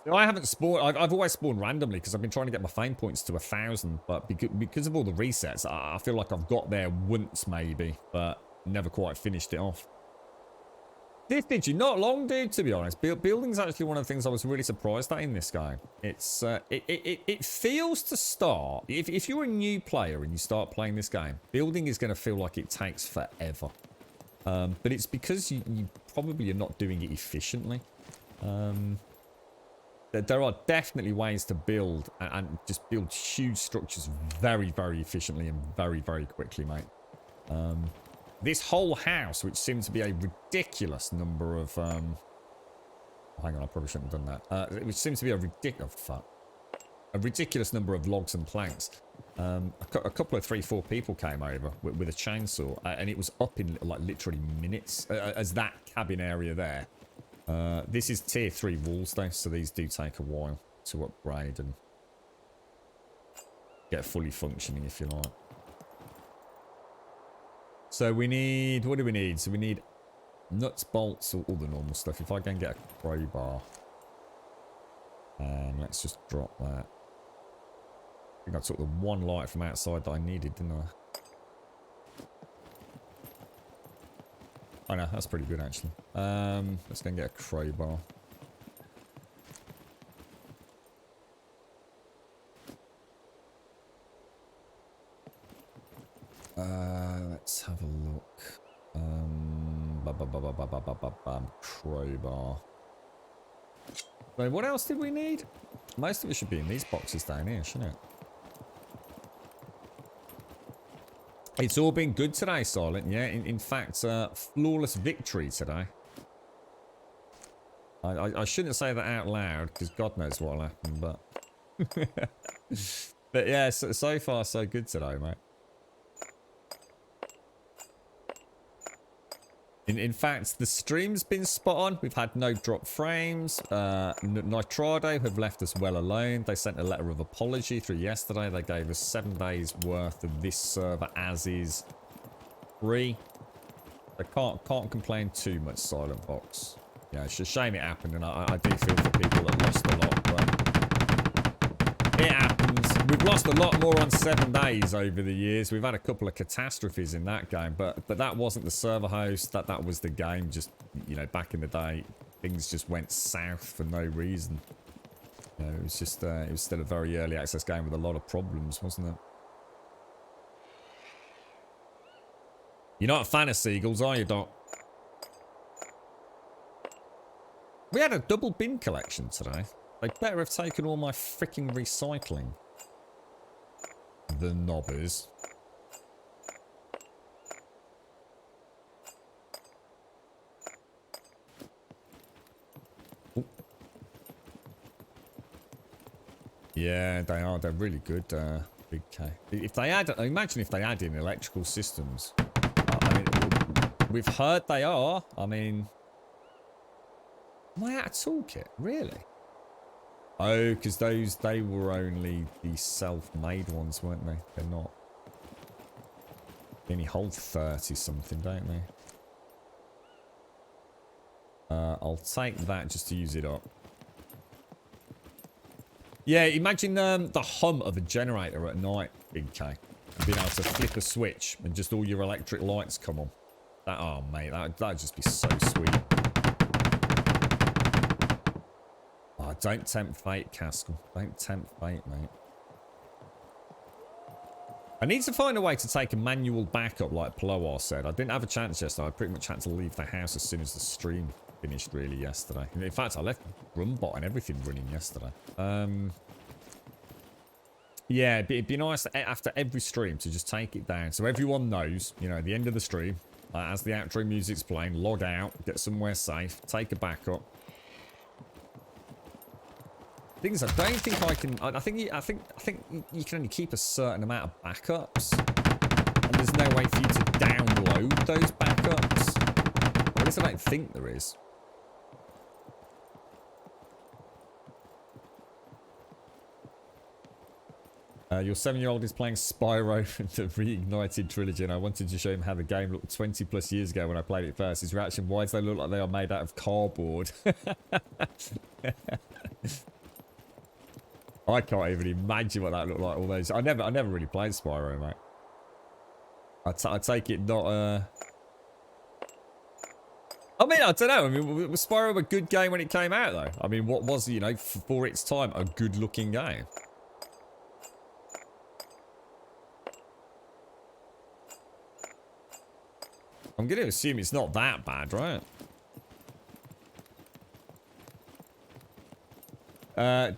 So I haven't spawned. I've always spawned randomly because I've been trying to get my fame points to 1,000. But because of all the resets, I feel like I've got there once maybe, but never quite finished it off. This did you not long, dude, to be honest. Building's actually one of the things I was really surprised at in this game. It's it feels to start, if you're a new player and you start playing this game, building is going to feel like it takes forever. But it's because you probably are not doing it efficiently. There are definitely ways to build and just build huge structures very, very efficiently and very, very quickly, mate. This whole house, which seems to be a ridiculous number of... hang on, I probably shouldn't have done that. Which seems to be a ridiculous number of logs and planks. A couple of 3-4 people came over with a chainsaw, and it was up in like literally minutes as that cabin area there. This is tier 3 walls though, so these do take a while to upgrade and get fully functioning, if you like. So we need, what do we need? So we need nuts, bolts, all the normal stuff. If I can get a crowbar, and let's just drop that. I think I took the one light from outside that I needed, didn't I? Oh no, that's pretty good actually. Let's go and get a crowbar. Let's have a look. Crowbar. So what else did we need? Most of it should be in these boxes down here, shouldn't it? It's all been good today, Silent. Yeah, in fact, flawless victory today. I shouldn't say that out loud because God knows what'll happen, but but yeah, so far so good today, mate. In fact, the stream's been spot on. We've had no drop frames. Nitrado have left us well alone. They sent a letter of apology through yesterday. They gave us 7 days worth of this server as is free. They can't complain too much, Silent Box. Yeah, it's a shame it happened, and I do feel for people that lost a lot, but it happens. We've lost a lot more on 7 days over the years. We've had a couple of catastrophes in that game, but that wasn't the server host. That was the game. Just, you know, back in the day, things just went south for no reason. You know, it was just it was still a very early access game with a lot of problems, wasn't it? You're not a fan of seagulls, are you, Doc? We had a double bin collection today. They better have taken all my freaking recycling. The knobbers. Ooh. Yeah, they are. They're really good, Big K. If they add, imagine if they add in electrical systems. I mean, we've heard they are. I mean, am I out of toolkit? Really? Oh, because they were only the self-made ones, weren't they? They're not. They only hold 30 something, don't they? I'll take that just to use it up. Yeah, imagine the hum of a generator at night, Big K. Being able to flip a switch and just all your electric lights come on. That, oh mate, that'd just be so sweet. Oh, don't tempt fate, Caskell. Don't tempt fate, mate. I need to find a way to take a manual backup like Ploar said. I didn't have a chance yesterday. I pretty much had to leave the house as soon as the stream finished, really, yesterday. In fact, I left Rumbot and everything running yesterday. Yeah, it'd be nice after every stream to just take it down so everyone knows, you know, at the end of the stream, as the outro music's playing, log out, get somewhere safe, take a backup. Thing is, I don't think I can. I think you can only keep a certain amount of backups, and there's no way for you to download load those backups? Or at least I don't think there is. Your 7-year-old is playing Spyro the Reignited Trilogy, and I wanted to show him how the game looked 20 plus years ago when I played it first. His reaction, why do they look like they are made out of cardboard? I can't even imagine what that looked like all those. I never really played Spyro, mate. I take it not I mean, I don't know. I mean, was Spyro a good game when it came out, though? I mean, what was, you know, for its time, a good-looking game? I'm going to assume it's not that bad, right?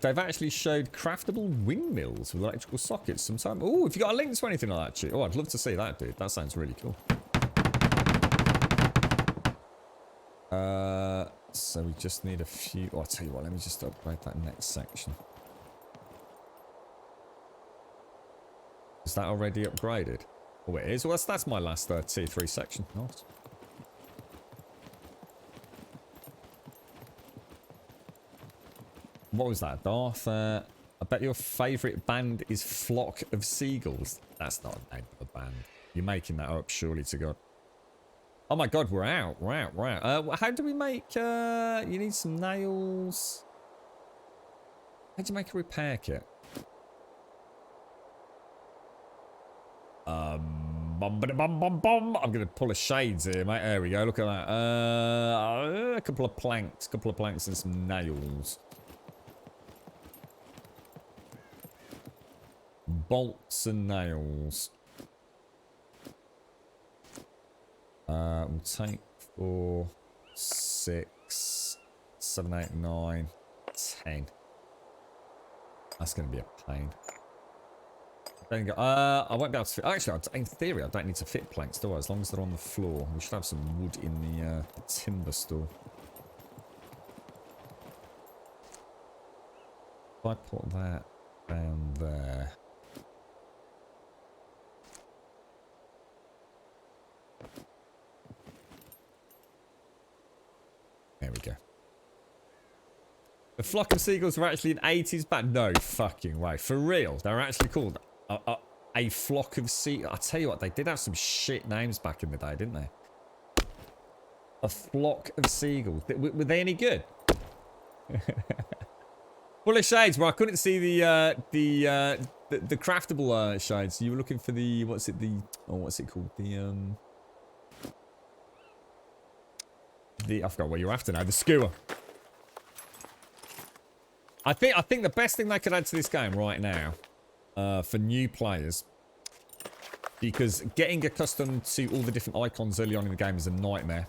They've actually showed craftable windmills with electrical sockets sometime. Oh, have you got a link to anything like that, shit? Oh, I'd love to see that, dude. That sounds really cool. So we just need a few... Oh, I'll tell you what, let me just upgrade that next section. Is that already upgraded? Oh, it is. Well, that's my last tier 3 section. Nice. What was that, Darth? I bet your favourite band is Flock of Seagulls. That's not a name of a band. You're making that up, surely to God. Oh my God, we're out. We're out. How do we make... you need some nails. How do you make a repair kit? I'm going to pull a shades here, mate. There we go. Look at that. A couple of planks and some nails. Bolts and nails. We'll take 4, 6, 7, 8, 9, 10. That's going to be a pain. I won't be able to fit. Actually, in theory, I don't need to fit planks, do I? As long as they're on the floor. We should have some wood in the timber store. If I put that down there. There we go. The Flock of Seagulls were actually an 80s band. No fucking way. For real. They were actually called a Flock of Seagulls. I tell you what, they did have some shit names back in the day, didn't they? A Flock of Seagulls. Were they any good? Full of shades, where I couldn't see the craftable shades. You were looking for the... What's it called? I forgot what you're after now. The skewer. I think the best thing they could add to this game right now, for new players, because getting accustomed to all the different icons early on in the game is a nightmare.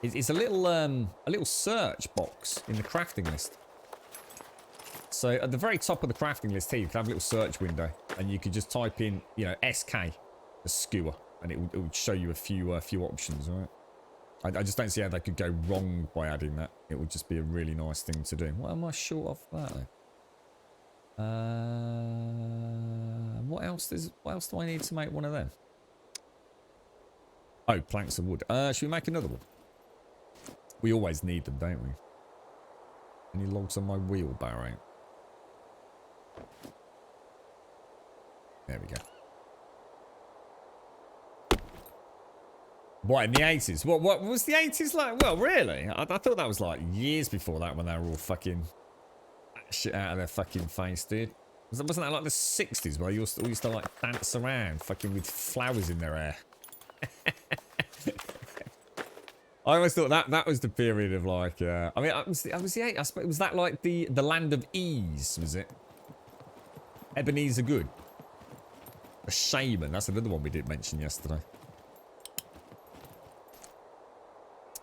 It's a little search box in the crafting list. So at the very top of the crafting list here, you can have a little search window, and you could just type in, you know, SK, the skewer, and it would show you a few options, right? I just don't see how they could go wrong by adding that. It would just be a really nice thing to do. What am I short of that, though? What else do I need to make one of them? Oh, planks of wood. Should we make another one? We always need them, don't we? Any logs on my wheelbarrow? There we go. What, in the 80s? What was the 80s like? Well, really? I thought that was like years before that, when they were all fucking shit out of their fucking face, dude. Wasn't that like the 60s, where you all used to like dance around fucking with flowers in their hair? I always thought that was the period of like, I mean, I was the 80s. I suppose, was that like the land of ease, was it? Ebenezer Good. A shaman, that's another one we didn't mention yesterday.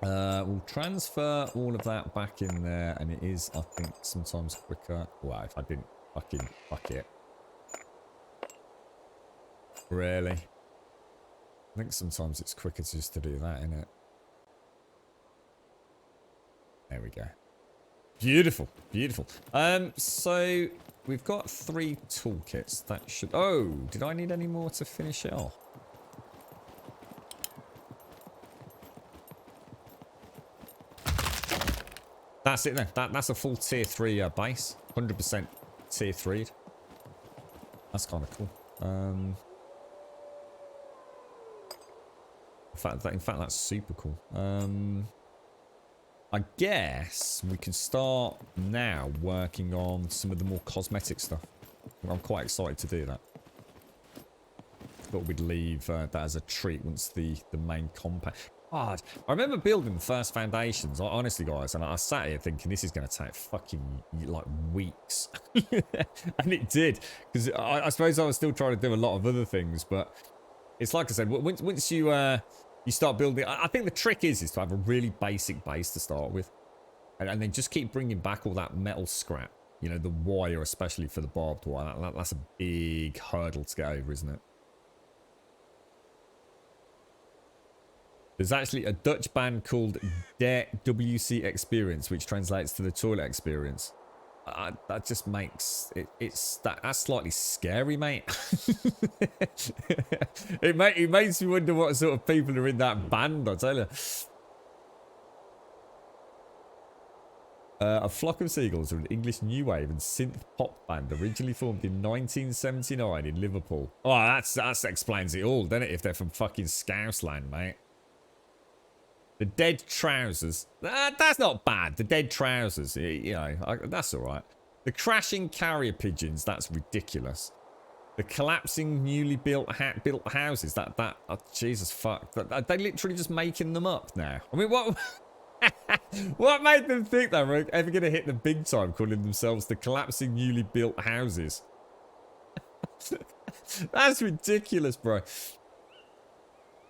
We'll transfer all of that back in there, and it is, I think, sometimes quicker. Well, if I didn't fucking fuck it. Really? I think sometimes it's quicker just to do that, isn't it? There we go. Beautiful, beautiful. So we've got 3 toolkits. That should... Oh, did I need any more to finish it off? that's it then. That's a full tier 3 base. 100% tier 3. That's kind of cool. In fact, that's super cool. I guess we can start now working on some of the more cosmetic stuff. I'm quite excited to do that. Thought we'd leave that as a treat once the main compound. God, I remember building the first foundations, honestly, guys, and I sat here thinking this is going to take fucking, like, weeks. And it did, because I suppose I was still trying to do a lot of other things, but it's like I said, once you start building, I think the trick is to have a really basic base to start with, and then just keep bringing back all that metal scrap, you know, the wire, especially for the barbed wire. That's a big hurdle to get over, isn't it? There's actually a Dutch band called Der WC Experience, which translates to the toilet experience. That just makes that's slightly scary, mate. it makes me wonder what sort of people are in that band, I tell you. A Flock of Seagulls are an English new wave and synth pop band originally formed in 1979 in Liverpool. Oh, that explains it all, doesn't it? If they're from fucking Scousland, mate. The Dead Trousers. That's not bad. The Dead Trousers. You know, that's all right. The Crashing Carrier Pigeons. That's ridiculous. The Collapsing Newly Built Houses. Oh, Jesus fuck. Are they literally just making them up now? I mean, what... what made them think they were ever going to hit the big time calling themselves the Collapsing Newly Built Houses? That's ridiculous, bro.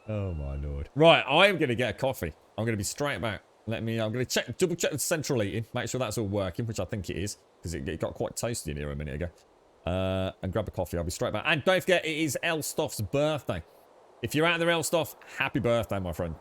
Oh my lord. Right, I am going to get a coffee. I'm going to be straight back. I'm going to double check the central heating, make sure that's all working, which I think it is, because it got quite toasty in here a minute ago. And grab a coffee. I'll be straight back. And don't forget, it is Elstoff's birthday. If you're out there, Elstoff, happy birthday, my friend.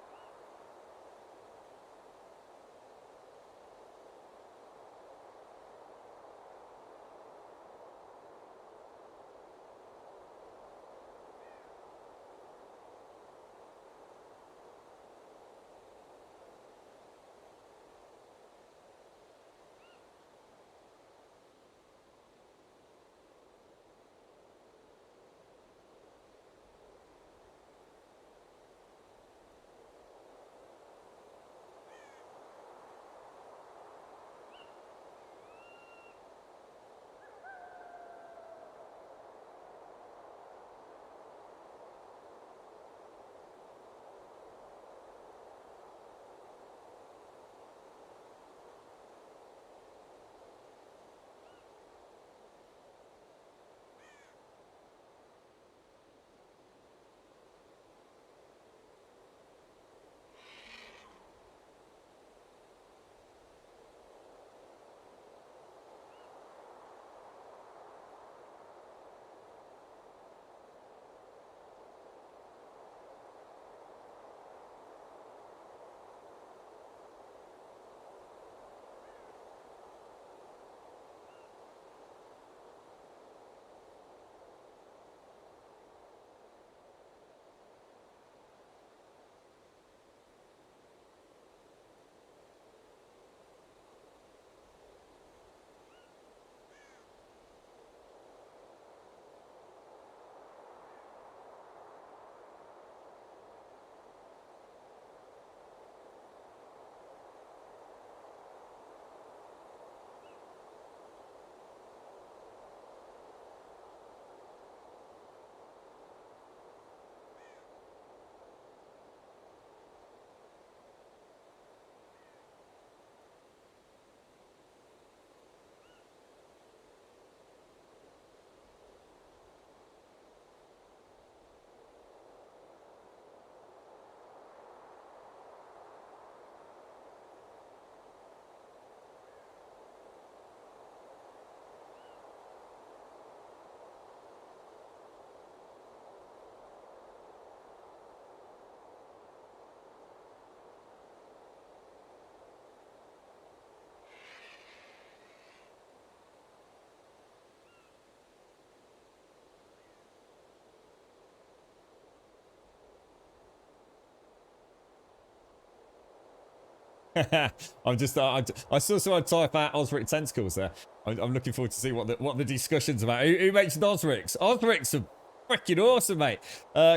I'm just, I saw someone type out Osric tentacles there. I'm looking forward to see what the discussion's about. Who mentioned Osrics? Osrics are freaking awesome, mate.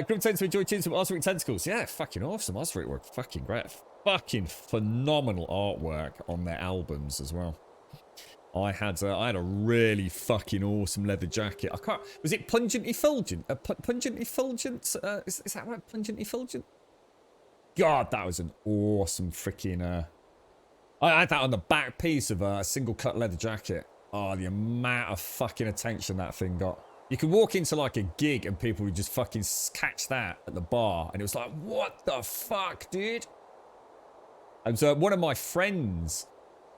Group tends to enjoy tunes from Osric tentacles. Yeah, fucking awesome. Osric were fucking great. Fucking phenomenal artwork on their albums as well. I had a really fucking awesome leather jacket. I can't. Was it Pungent Effulgent? Pungent Effulgent? Is that right? Pungent Effulgent? God, that was an awesome freaking. I had that on the back piece of a single cut leather jacket. Oh, the amount of fucking attention that thing got. You could walk into like a gig and people would just fucking catch that at the bar, and it was like, what the fuck, dude? And so one of my friends.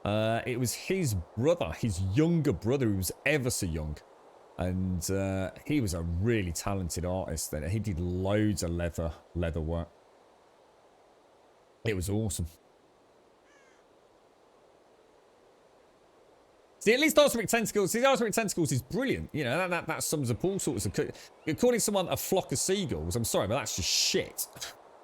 It was his brother, his younger brother, who was ever so young. And he was a really talented artist. And he did loads of leather work. It was awesome. See, at least Osric Tentacles, Osric Tentacles is brilliant. You know, that sums up all sorts of... Calling someone a flock of seagulls, I'm sorry, but that's just shit.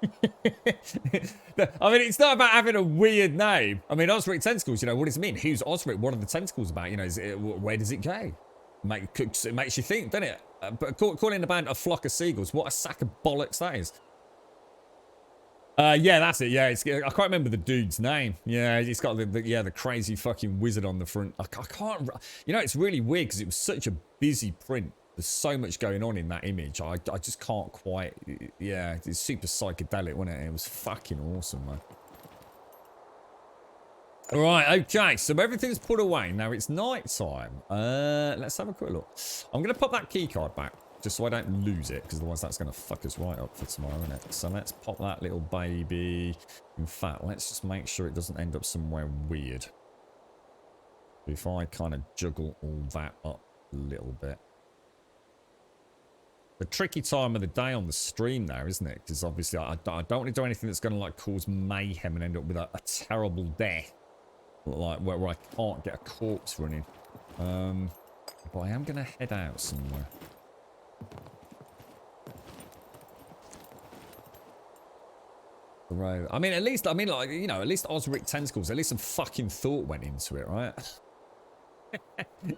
I mean, it's not about having a weird name. I mean, Osric tentacles, you know, what does it mean? Who's Osric? What are the tentacles about? You know, where does it go? It makes you think, doesn't it? But calling the band a flock of seagulls, what a sack of bollocks that is. Yeah, that's it. Yeah, I can't remember the dude's name. Yeah, it's got the crazy fucking wizard on the front. I can't. You know, it's really weird because it was such a busy print. There's so much going on in that image. I just can't quite... Yeah, it's super psychedelic, wasn't it? It was fucking awesome, man. Alright, okay. So everything's put away. Now it's night time. Let's have a quick look. I'm going to pop that key card back. Just so I don't lose it. Because otherwise that's going to fuck us right up for tomorrow, isn't it? So let's pop that little baby. In fact, let's just make sure it doesn't end up somewhere weird. If I kind of juggle all that up a little bit. The tricky time of the day on the stream now, isn't it? Because obviously I don't want to do anything that's going to like cause mayhem and end up with a terrible death. Like where I can't get a corpse running. But I am going to head out somewhere. The road. I mean, at least, like, you know, at least Osric Tentacles, at least some fucking thought went into it, right?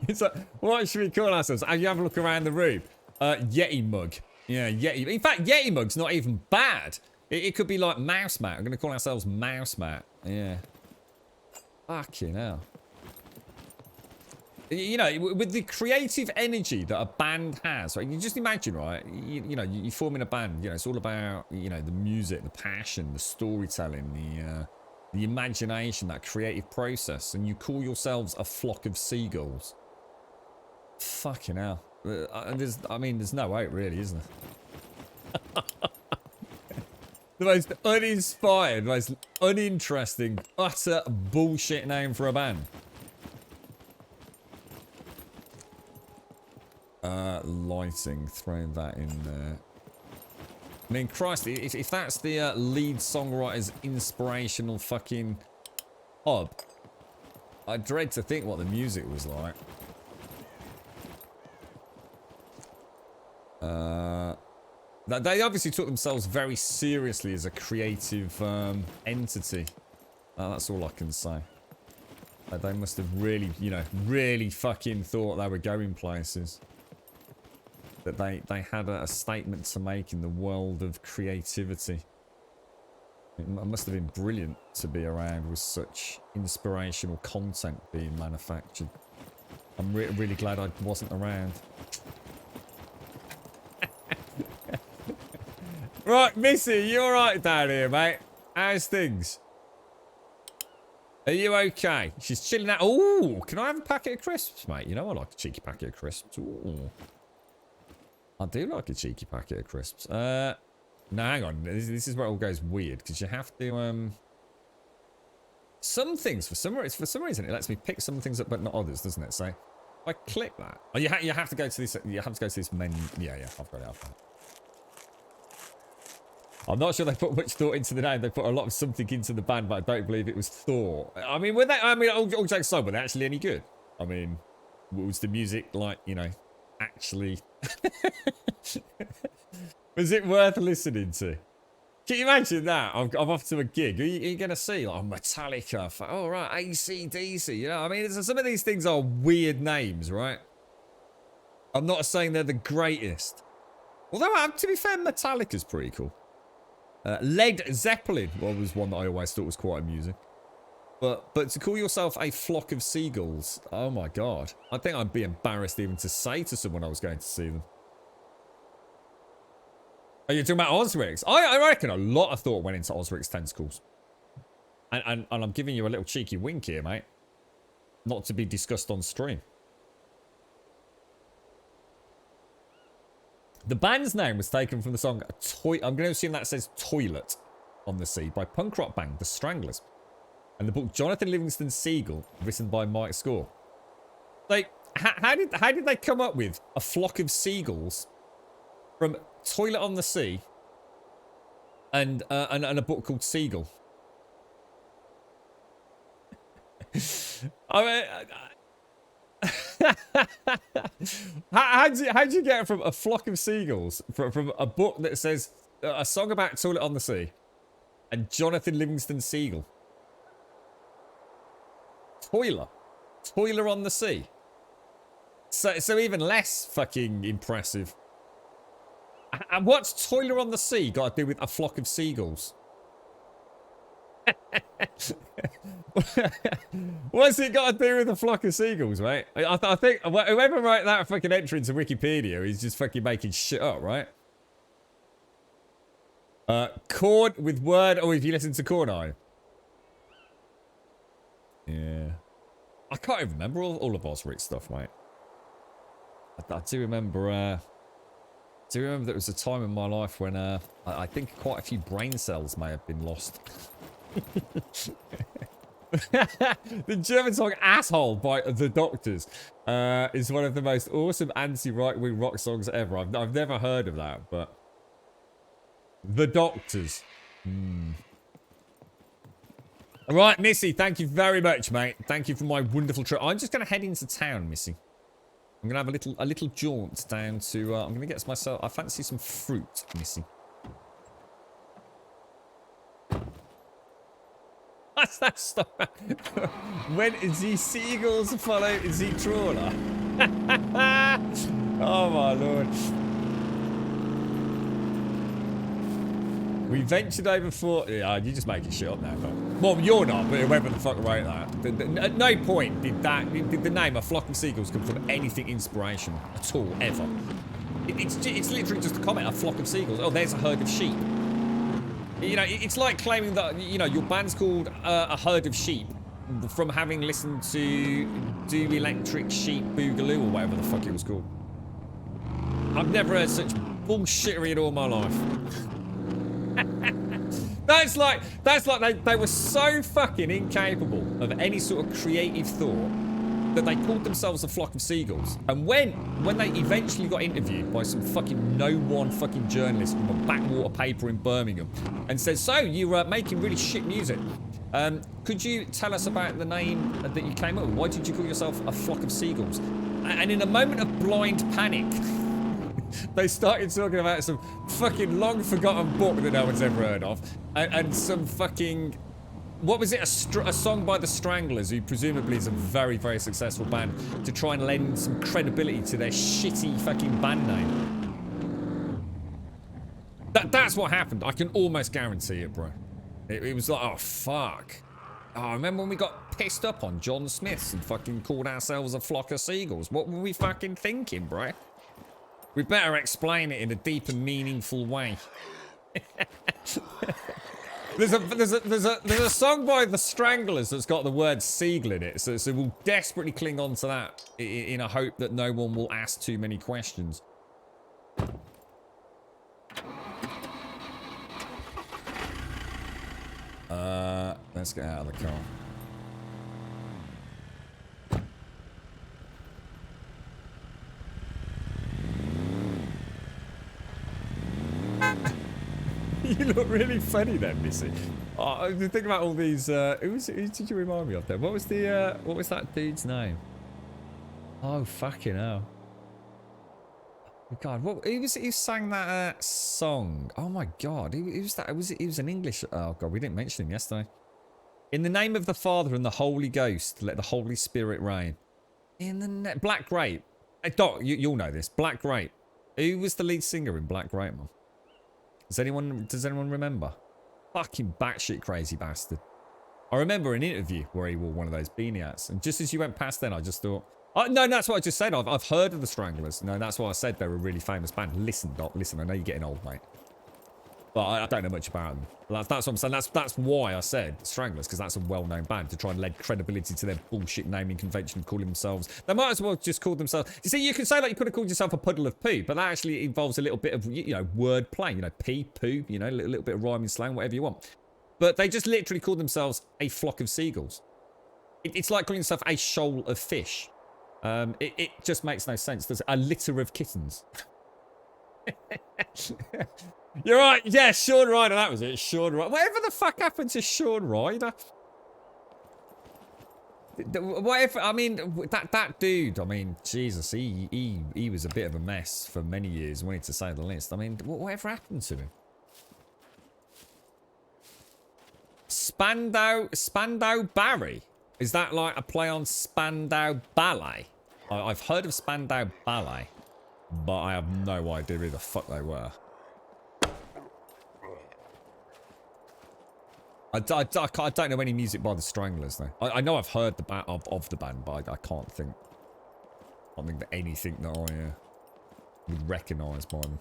It's like, what should we call ourselves? As you have a look around the room. Yeti mug. Yeah, Yeti. In fact, Yeti mug's not even bad. It could be like Mouse Mat. I'm going to call ourselves Mouse Mat. Yeah. Fucking hell. You know, with the creative energy that a band has, right? You just imagine, right? You know, you form in a band. You know, it's all about, you know, the music, the passion, the storytelling, the imagination, that creative process. And you call yourselves a flock of seagulls. Fucking hell. There's no hope, really, isn't there? The most uninspired, most uninteresting, utter bullshit name for a band. Lighting, throw that in there. I mean, Christ, if that's the lead songwriter's inspirational fucking hub, I dread to think what the music was like. They obviously took themselves very seriously as a creative entity. That's all I can say. They must have really, you know, really fucking thought they were going places. That they had a statement to make in the world of creativity. It must have been brilliant to be around with such inspirational content being manufactured. I'm really glad I wasn't around. Right, Missy, you alright down here, mate? How's things? Are you okay? She's chilling out. Ooh, can I have a packet of crisps, mate? You know I like a cheeky packet of crisps. Ooh. I do like a cheeky packet of crisps. No, hang on. This is where it all goes weird, because you have to, some things, for some reason, it lets me pick some things up, but not others, doesn't it? So, if I click that... Oh, you have to go to this... You have to go to this menu. Yeah, I've got it. I'm not sure they put much thought into the name. They put a lot of something into the band, but I don't believe it was thought. I mean, all jokes aside, were they actually any good? I mean, was the music like, you know, actually... Was it worth listening to? Can you imagine that? I'm off to a gig. Who are you going to see? Like Metallica. Oh, right. AC/DC. You know, I mean, some of these things are weird names, right? I'm not saying they're the greatest. Although, to be fair, Metallica's pretty cool. Led Zeppelin was one that I always thought was quite amusing. But to call yourself a flock of seagulls, oh my god. I think I'd be embarrassed even to say to someone I was going to see them. Are you talking about Osric's? I reckon a lot of thought went into Osric's tentacles. And I'm giving you a little cheeky wink here, mate. Not to be discussed on stream. The band's name was taken from the song I'm going to assume that says Toilet on the Sea by punk rock band The Stranglers. And the book Jonathan Livingston Seagull, written by Mike Score. Like, how did they come up with a flock of seagulls from Toilet on the Sea and a book called Seagull? I mean, how'd you get from a flock of seagulls from a book that says a song about Toilet on the Sea and Jonathan Livingston Seagull? Toiler on the Sea. So even less fucking impressive. And what's Toiler on the Sea got to do with a flock of seagulls? What's it got to do with a flock of seagulls, mate? I think whoever wrote that fucking entry into Wikipedia is just fucking making shit up, right? Chord with word. Oh, if you listen to Chord Eye. Yeah. I can't even remember all of Osric's stuff, mate. I do remember there was a time in my life when I think quite a few brain cells may have been lost. The German song Asshole by The Doctors is one of the most awesome anti-right-wing rock songs ever. I've never heard of that, but The Doctors. All right, Missy, thank you very much, mate. Thank you for my wonderful trip. I'm just going to head into town, Missy. I'm going to have a little jaunt down to... I'm going to get myself... I fancy some fruit, Missy. What's that stuff? When the seagulls follow the trawler. Oh, my lord. We ventured over for... Yeah, you're just making shit up now, though. Well, you're not, but whoever the fuck wrote that. At no point did the name A Flock of Seagulls come from anything inspirational at all, ever. It's literally just a comment, a flock of seagulls. Oh, there's a herd of sheep. You know, it's like claiming that, you know, your band's called A Herd of Sheep from having listened to Do Electric Sheep Boogaloo or whatever the fuck it was called. I've never heard such bullshittery in all my life. That's like they were so fucking incapable of any sort of creative thought that they called themselves a flock of seagulls. And when they eventually got interviewed by some fucking no-one fucking journalist from a backwater paper in Birmingham and said, so you were making really shit music. Could you tell us about the name that you came up with? Why did you call yourself a flock of seagulls? And in a moment of blind panic, they started talking about some fucking long-forgotten book that no one's ever heard of, and some fucking... What was it? A song by The Stranglers, who presumably is a very, very successful band, to try and lend some credibility to their shitty fucking band name. That's what happened. I can almost guarantee it, bro. It was like, oh, fuck. Oh, I remember when we got pissed up on John Smiths and fucking called ourselves a flock of seagulls. What were we fucking thinking, bro? We better explain it in a deep and meaningful way. There's a song by The Stranglers that's got the word seagull in it, so we'll desperately cling on to that in a hope that no one will ask too many questions. Let's get out of the car. You look really funny then, Missy. Oh, think about all these. Who did you remind me of there? What was that dude's name? Oh, fucking hell. God, who sang that song? Oh my God, who was that? He was an English. Oh God, we didn't mention him yesterday. In the name of the Father and the Holy Ghost, let the Holy Spirit reign. Black Grape. Hey, Doc, you'll know this. Black Grape. Who was the lead singer in Black Grape, man? Does anyone remember? Fucking batshit crazy bastard. I remember an interview where he wore one of those beanie hats, and just as you went past then, I just thought, oh, no, that's what I just said. I've heard of the Stranglers. No, that's why I said they're a really famous band. Listen, Doc, listen. I know you're getting old, mate. But I don't know much about them. That's what I'm saying. That's why I said Stranglers, because that's a well-known band, to try and lend credibility to their bullshit naming convention of calling themselves. They might as well just call themselves. You see, you can say like you could have called yourself a puddle of poo, but that actually involves a little bit of, you know, word play. You know, pee, poo, you know, a little bit of rhyming slang, whatever you want. But they just literally call themselves a flock of seagulls. It's like calling yourself a shoal of fish. It just makes no sense. There's a litter of kittens. You're right. Yeah, Sean Ryder. That was it. Sean Ryder. Whatever the fuck happened to Sean Ryder? Whatever. I mean, that dude. I mean, Jesus. He was a bit of a mess for many years, wanted to say the least. I mean, whatever happened to him? Spandau Barry. Is that like a play on Spandau Ballet? I've heard of Spandau Ballet, but I have no idea who the fuck they were. I don't know any music by the Stranglers though. I know I've heard of the band, but I can't think that anything that I would recognise by them.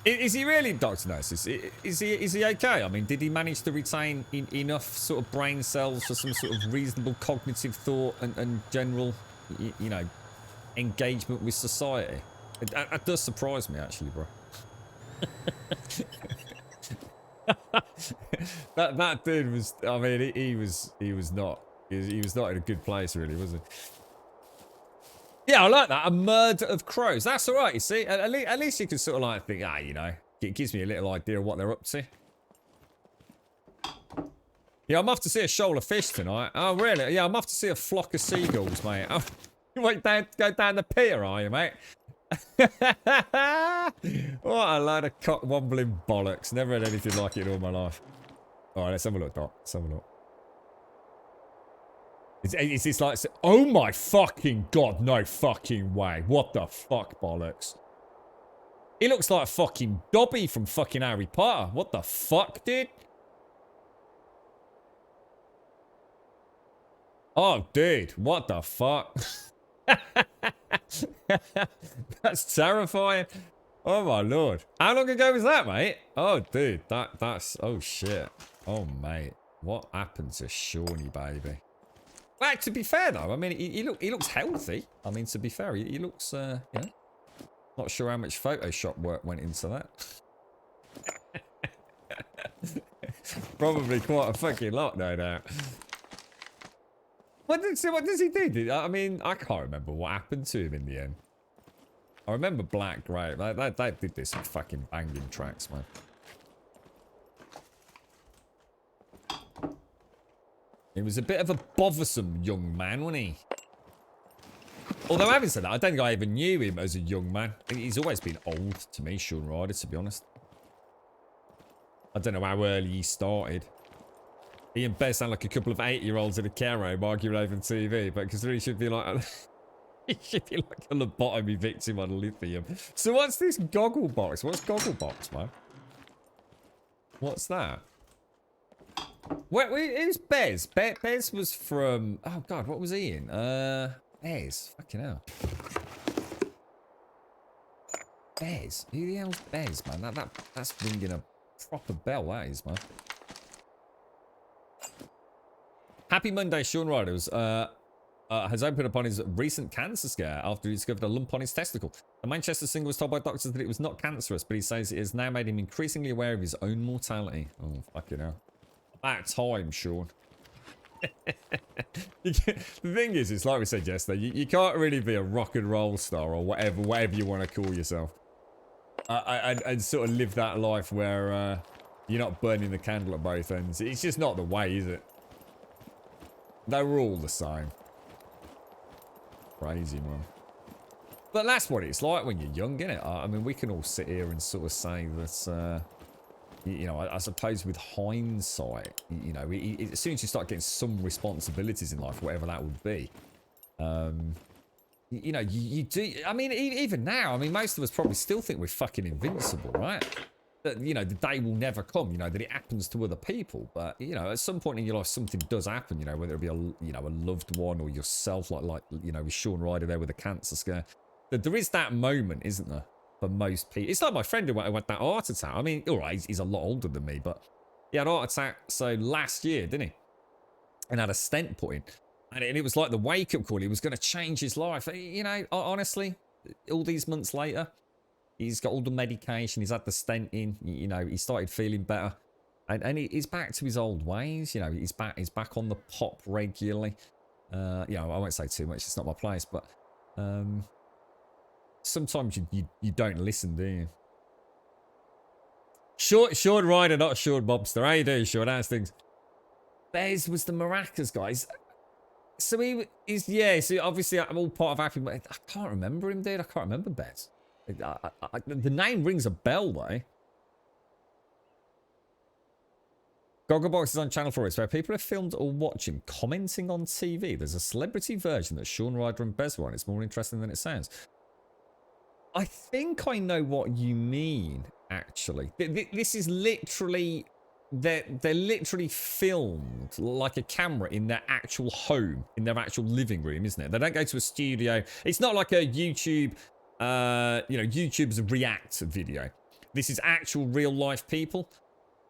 Is he really Dr. Gnosis? Is he okay? I mean, did he manage to retain enough sort of brain cells for some sort of reasonable cognitive thought and general, you know, engagement with society? It does surprise me, actually, bro. that dude was. I mean, he was not in a good place, really, was he? Yeah, I like that. A murder of crows. That's all right, you see. At least you can sort of like think, you know, it gives me a little idea of what they're up to. Yeah, I'm off to see a shoal of fish tonight. Oh, really? Yeah, I'm off to see a flock of seagulls, mate. Oh, you want go down the pier, are you, mate? What a load of cock-wobbling bollocks. Never had anything like it in all my life. All right, let's have a look, Doc. Let's have a look. Is this like... Oh my fucking god, no fucking way. What the fuck, bollocks? He looks like a fucking Dobby from fucking Harry Potter. What the fuck, dude? Oh, dude, what the fuck? That's terrifying. Oh my lord. How long ago was that, mate? Oh, dude, that's... Oh, shit. Oh, mate. What happened to Shawnee, baby? Well, to be fair, though, I mean, he looks healthy. I mean, to be fair, he looks, you know, not sure how much Photoshop work went into that. Probably quite a fucking lot, no doubt. What does he do? I mean, I can't remember what happened to him in the end. I remember Black Grape. They did this some fucking banging tracks, man. He was a bit of a bothersome young man, wasn't he? Although having said that, I don't think I even knew him as a young man. He's always been old to me, Sean Ryder, to be honest. I don't know how early he started. He and Bez sound like a couple of 8-year-olds in a care home arguing over TV, but considering he should be like he should be like a lobotomy victim on lithium. So what's this goggle box? What's goggle box, man? What's that? Who's Bez? Bez was from... Oh, God, what was he in? Bez. Fucking hell. Bez. Who the hell's Bez, man? That's ringing a proper bell, that is, man. Happy Monday, Sean Riders. Has opened upon his recent cancer scare after he discovered a lump on his testicle. The Manchester singer was told by doctors that it was not cancerous, but he says it has now made him increasingly aware of his own mortality. Oh, fucking hell. About time, Sean. The thing is, it's like we said yesterday, you can't really be a rock and roll star or whatever you want to call yourself. And sort of live that life where you're not burning the candle at both ends. It's just not the way, is it? They were all the same. Crazy, man. But that's what it's like when you're young, isn't it? I mean, we can all sit here and sort of say that, you know, I suppose with hindsight, you know, as soon as you start getting some responsibilities in life, whatever that would be, you know, you do. I mean, even now, I mean, most of us probably still think we're fucking invincible, right? That, you know, the day will never come, you know, that it happens to other people. But, you know, at some point in your life, something does happen, you know, whether it be, you know, a loved one or yourself, like you know, with Sean Ryder there with a cancer scare. There is that moment, isn't there, for most people? It's like my friend who had that heart attack. I mean, all right, he's a lot older than me, but he had a heart attack, so last year, didn't he? And had a stent put in. And it was like the wake-up call. He was going to change his life. You know, honestly, all these months later, he's got all the medication. He's had the stent in. You know, he started feeling better. And he's back to his old ways. You know, he's back on the pop regularly. You know, I won't say too much. It's not my place. But sometimes you don't listen, do you? Short Rider, not Short Mobster. How you doing, Short? How's things? Bez was the Maracas, guys. So he's yeah. So obviously I'm all part of Happy, but I can't remember him, dude. I can't remember Bez. The name rings a bell, though. Gogglebox is on Channel 4. It's where people have filmed or watch him commenting on TV. There's a celebrity version that Sean Ryder and Bez were on. It's more interesting than it sounds. I think I know what you mean, actually. This is literally... They're literally filmed like a camera in their actual home, in their actual living room, isn't it? They don't go to a studio. It's not like a YouTube, you know, YouTube's React video. This is actual real life people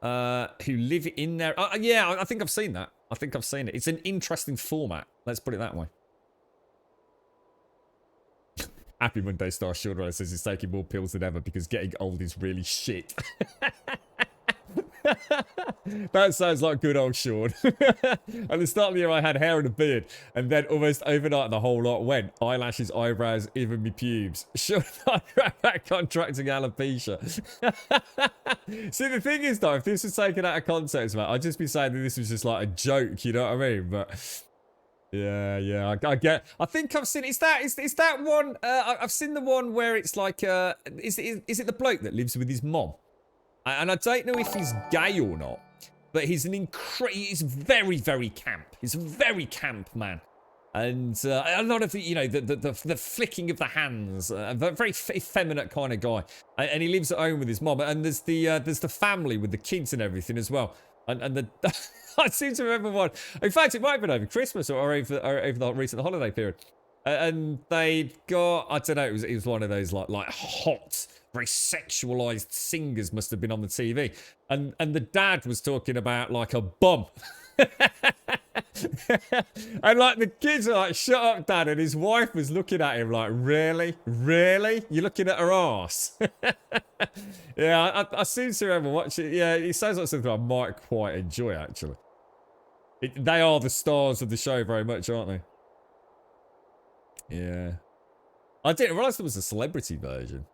who live in there. Yeah, I think I've seen that. I think I've seen it. It's an interesting format. Let's put it that way. Happy Monday Star Short says he's taking more pills than ever because getting old is really shit. That sounds like good old Sean. At the start of the year I had hair and a beard, and then almost overnight the whole lot went. Eyelashes, eyebrows, even me pubes. Sean, I got back contracting alopecia. See, the thing is though, if this was taken out of context, mate, I'd just be saying that this was just like a joke, you know what I mean? But yeah, I get. I think I've seen. Is that one? I've seen the one where it's like, is it the bloke that lives with his mom? And I don't know if he's gay or not, but he's he's very, very camp. He's a very camp man. And a lot of, you know, the flicking of the hands, a very effeminate kind of guy. And he lives at home with his mom. And there's the family with the kids and everything as well. And I seem to remember one. In fact, it might have been over Christmas or over the recent holiday period. And they'd got, I don't know, it was one of those like hot, very sexualized singers must have been on the TV. And the dad was talking about like a bum. And like the kids are like, shut up, dad. And his wife was looking at him like, really? You're looking at her ass? Yeah, I seem to remember watching. Yeah, it sounds like something I might quite enjoy, actually. They are the stars of the show very much, aren't they? Yeah. I didn't realise there was a celebrity version.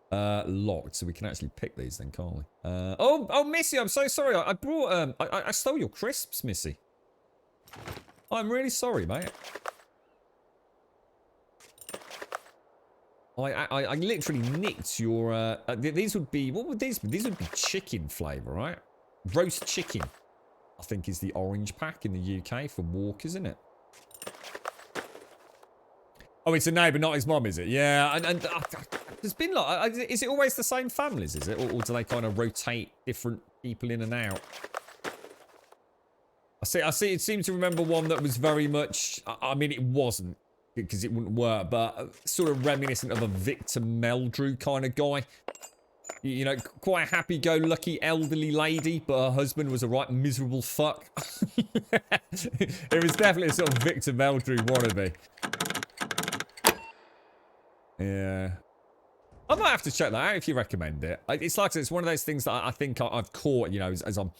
Locked, so we can actually pick these then, can't we? Oh, Missy, I'm so sorry. I brought, I stole your crisps, Missy. I'm really sorry, mate. I literally nicked your, these would be, what would these be? These would be chicken flavour, right? Roast chicken, I think is the orange pack in the UK for Walkers, isn't it? Oh, it's a neighbour, not his mum, is it? Yeah, and there's been like, is it always the same families, is it? Or do they kind of rotate different people in and out? I see, it seems to remember one that was very much, I mean, it wasn't, because it wouldn't work, but sort of reminiscent of a Victor Meldrew kind of guy. You know, quite a happy-go-lucky elderly lady, but her husband was a right miserable fuck. It was definitely a sort of Victor Meldrew wannabe. Yeah. I might have to check that out if you recommend it. It's like I said, it's one of those things that I think I've caught, you know, as I'm...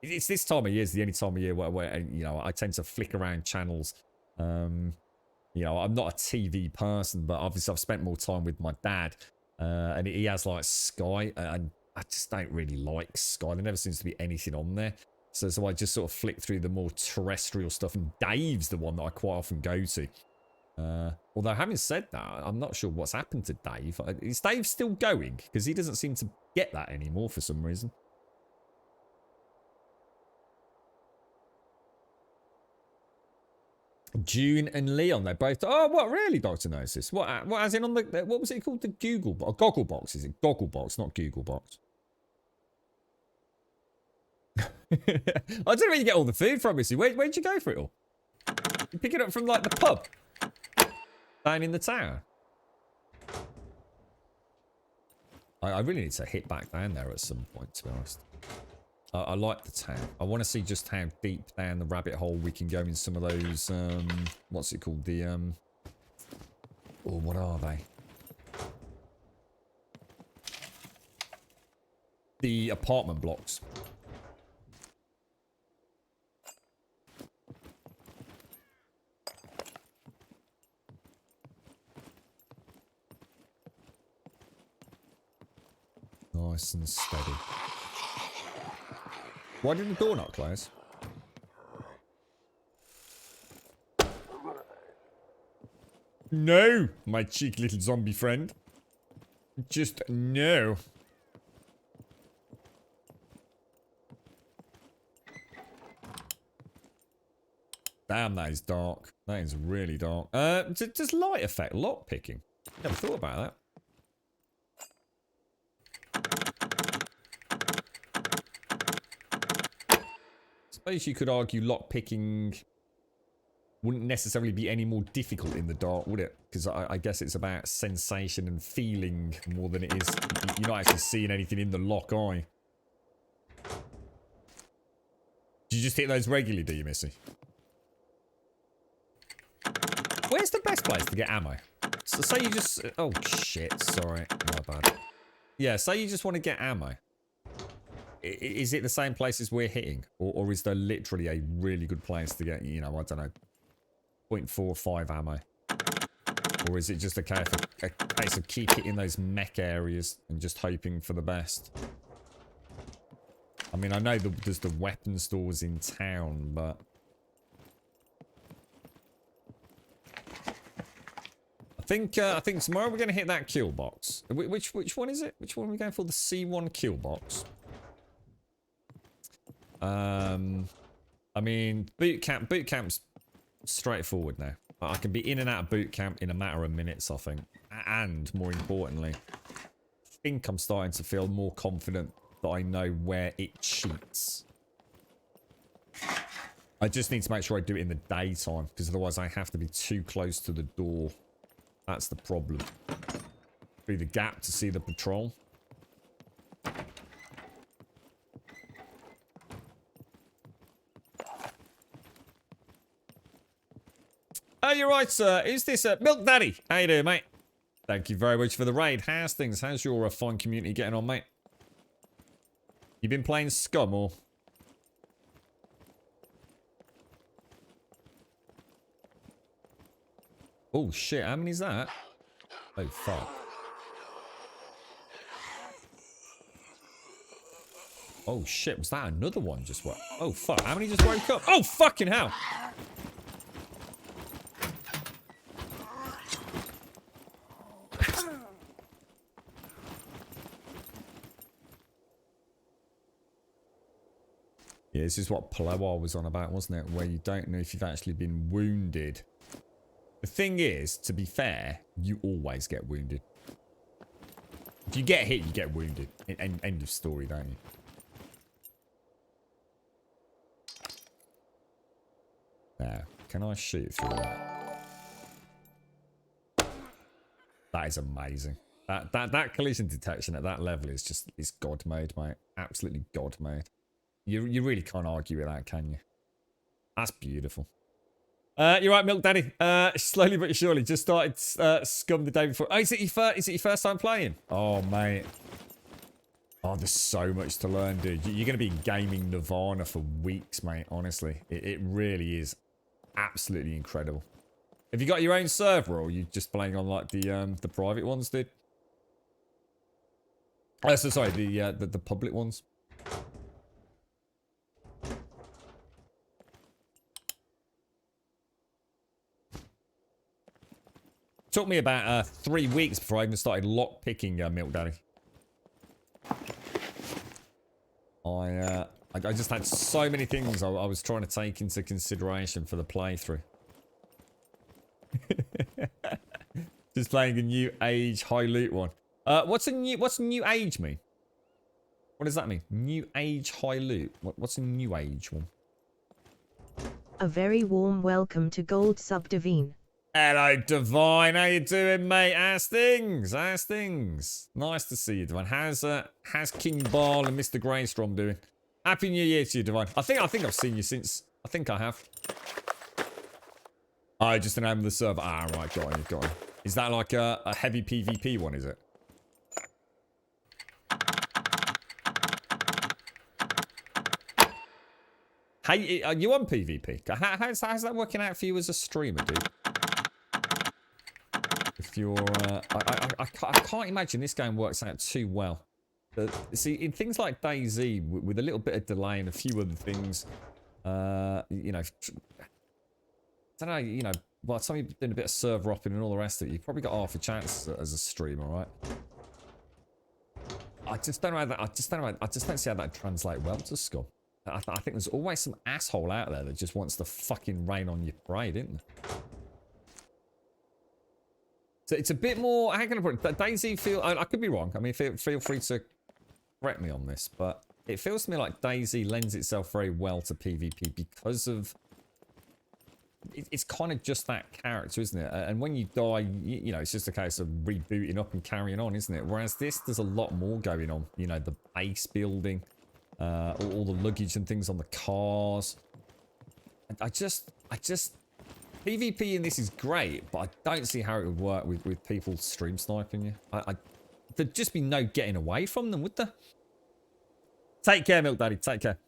It's this time of year, it's the only time of year where you know, I tend to flick around channels. You know, I'm not a TV person, but obviously I've spent more time with my dad. And he has, like, Sky, and I just don't really like Sky. There never seems to be anything on there. So I just sort of flick through the more terrestrial stuff, and Dave's the one that I quite often go to. Although having said that, I'm not sure what's happened to Dave. Is Dave still going? Because he doesn't seem to get that anymore for some reason. June and Leon, they're both. Oh, what really, Doctor Gnosis? What as in on the? What was it called? The Google box, Goggle box? Is it Goggle box, not Google box? I don't know where you get all the food from, Missy. Where'd you go for it all? You pick it up from like the pub down in the tower. I really need to hit back down there at some point, to be honest. I like the town. I want to see just how deep down the rabbit hole we can go in some of those, what's it called? The, oh, what are they? The apartment blocks. Nice and steady. Why did the door not close? No, my cheeky little zombie friend. Just no. Damn, that is dark. That is really dark. Does light affect lock picking? Never thought about that. I suppose you could argue lockpicking wouldn't necessarily be any more difficult in the dark, would it? Because I guess it's about sensation and feeling more than it is. You're not actually seeing anything in the lock eye. Do you just hit those regularly, do you, Missy? Where's the best place to get ammo? So say you just... Oh, shit. Sorry. My bad. Yeah, say you just want to get ammo. Is it the same places we're hitting? Or is there literally a really good place to get, you know, I don't know, 0.45 ammo? Or is it just a case of keep hitting those mech areas and just hoping for the best? I mean, I know there's the weapon stores in town, but... I think tomorrow we're going to hit that kill box. Which one is it? Which one are we going for? The C1 kill box. I mean, boot camp's straightforward now. I can be in and out of boot camp in a matter of minutes, I think. And more importantly, I think I'm starting to feel more confident that I know where it cheats. I just need to make sure I do it in the daytime, because otherwise I have to be too close to the door. That's the problem. Through the gap to see the patrol. Oh, you're right, sir. Who's this? Milk Daddy. How you doing, mate? Thank you very much for the raid. How's things? How's your fine community getting on, mate? You been playing SCUM, or? Oh, shit. How many is that? Oh, fuck. Oh, shit. Was that another one just what? Oh, fuck. How many just woke up? Oh, fucking hell. Yeah, this is what Ploar was on about, wasn't it? Where you don't know if you've actually been wounded. The thing is, to be fair, you always get wounded. If you get hit, you get wounded. End of story, don't you? Now, can I shoot through that? That is amazing. That collision detection at that level is just, it's God mode, mate. Absolutely God mode. You really can't argue with that, can you? That's beautiful. You're right, Milk Daddy. Slowly but surely, just started SCUM the day before. Oh, is it your first time playing? Oh, mate. Oh, there's so much to learn, dude. You're going to be gaming Nirvana for weeks, mate, honestly. It really is absolutely incredible. Have you got your own server, or are you just playing on, like, the private ones, dude? Oh, so sorry, the public ones. Took me about 3 weeks before I even started lock picking Milk Daddy. I just had so many things I was trying to take into consideration for the playthrough. Just playing a new age high loot one. What's new age mean? What does that mean? New age high loot. What's a new age one? A very warm welcome to Gold Sub Divine. Hello, Divine. How you doing, mate? How's things? How's things? Nice to see you, Divine. How's King Ball and Mr. Greystrom doing? Happy New Year to you, Divine. I think I've seen you since. I think I have. Oh, just the name of the server. Ah, right, got him. Is that like a heavy PvP one? Is it? Hey, are you on PvP? How's that working out for you as a streamer, dude? If you're, I can't imagine this game works out too well. See, in things like DayZ, with a little bit of delay and a few other things, you know, I don't know, you know, by the time you're doing a bit of server hopping and all the rest of it, you've probably got half a chance as a streamer, right? I just don't know how that. I just don't see how that translate well to SCUM. I think there's always some asshole out there that just wants to fucking rain on your parade, isn't there? So it's a bit more. How can I put it? DayZ feel. I could be wrong. I mean, feel free to correct me on this, but it feels to me like DayZ lends itself very well to PvP because of. It's kind of just that character, isn't it? And when you die, you know, it's just a case of rebooting up and carrying on, isn't it? Whereas this, there's a lot more going on. You know, the base building, all the luggage and things on the cars. I just, PvP in this is great, but I don't see how it would work with people stream sniping you. There'd just be no getting away from them, would there? Take care, Milk Daddy. Take care.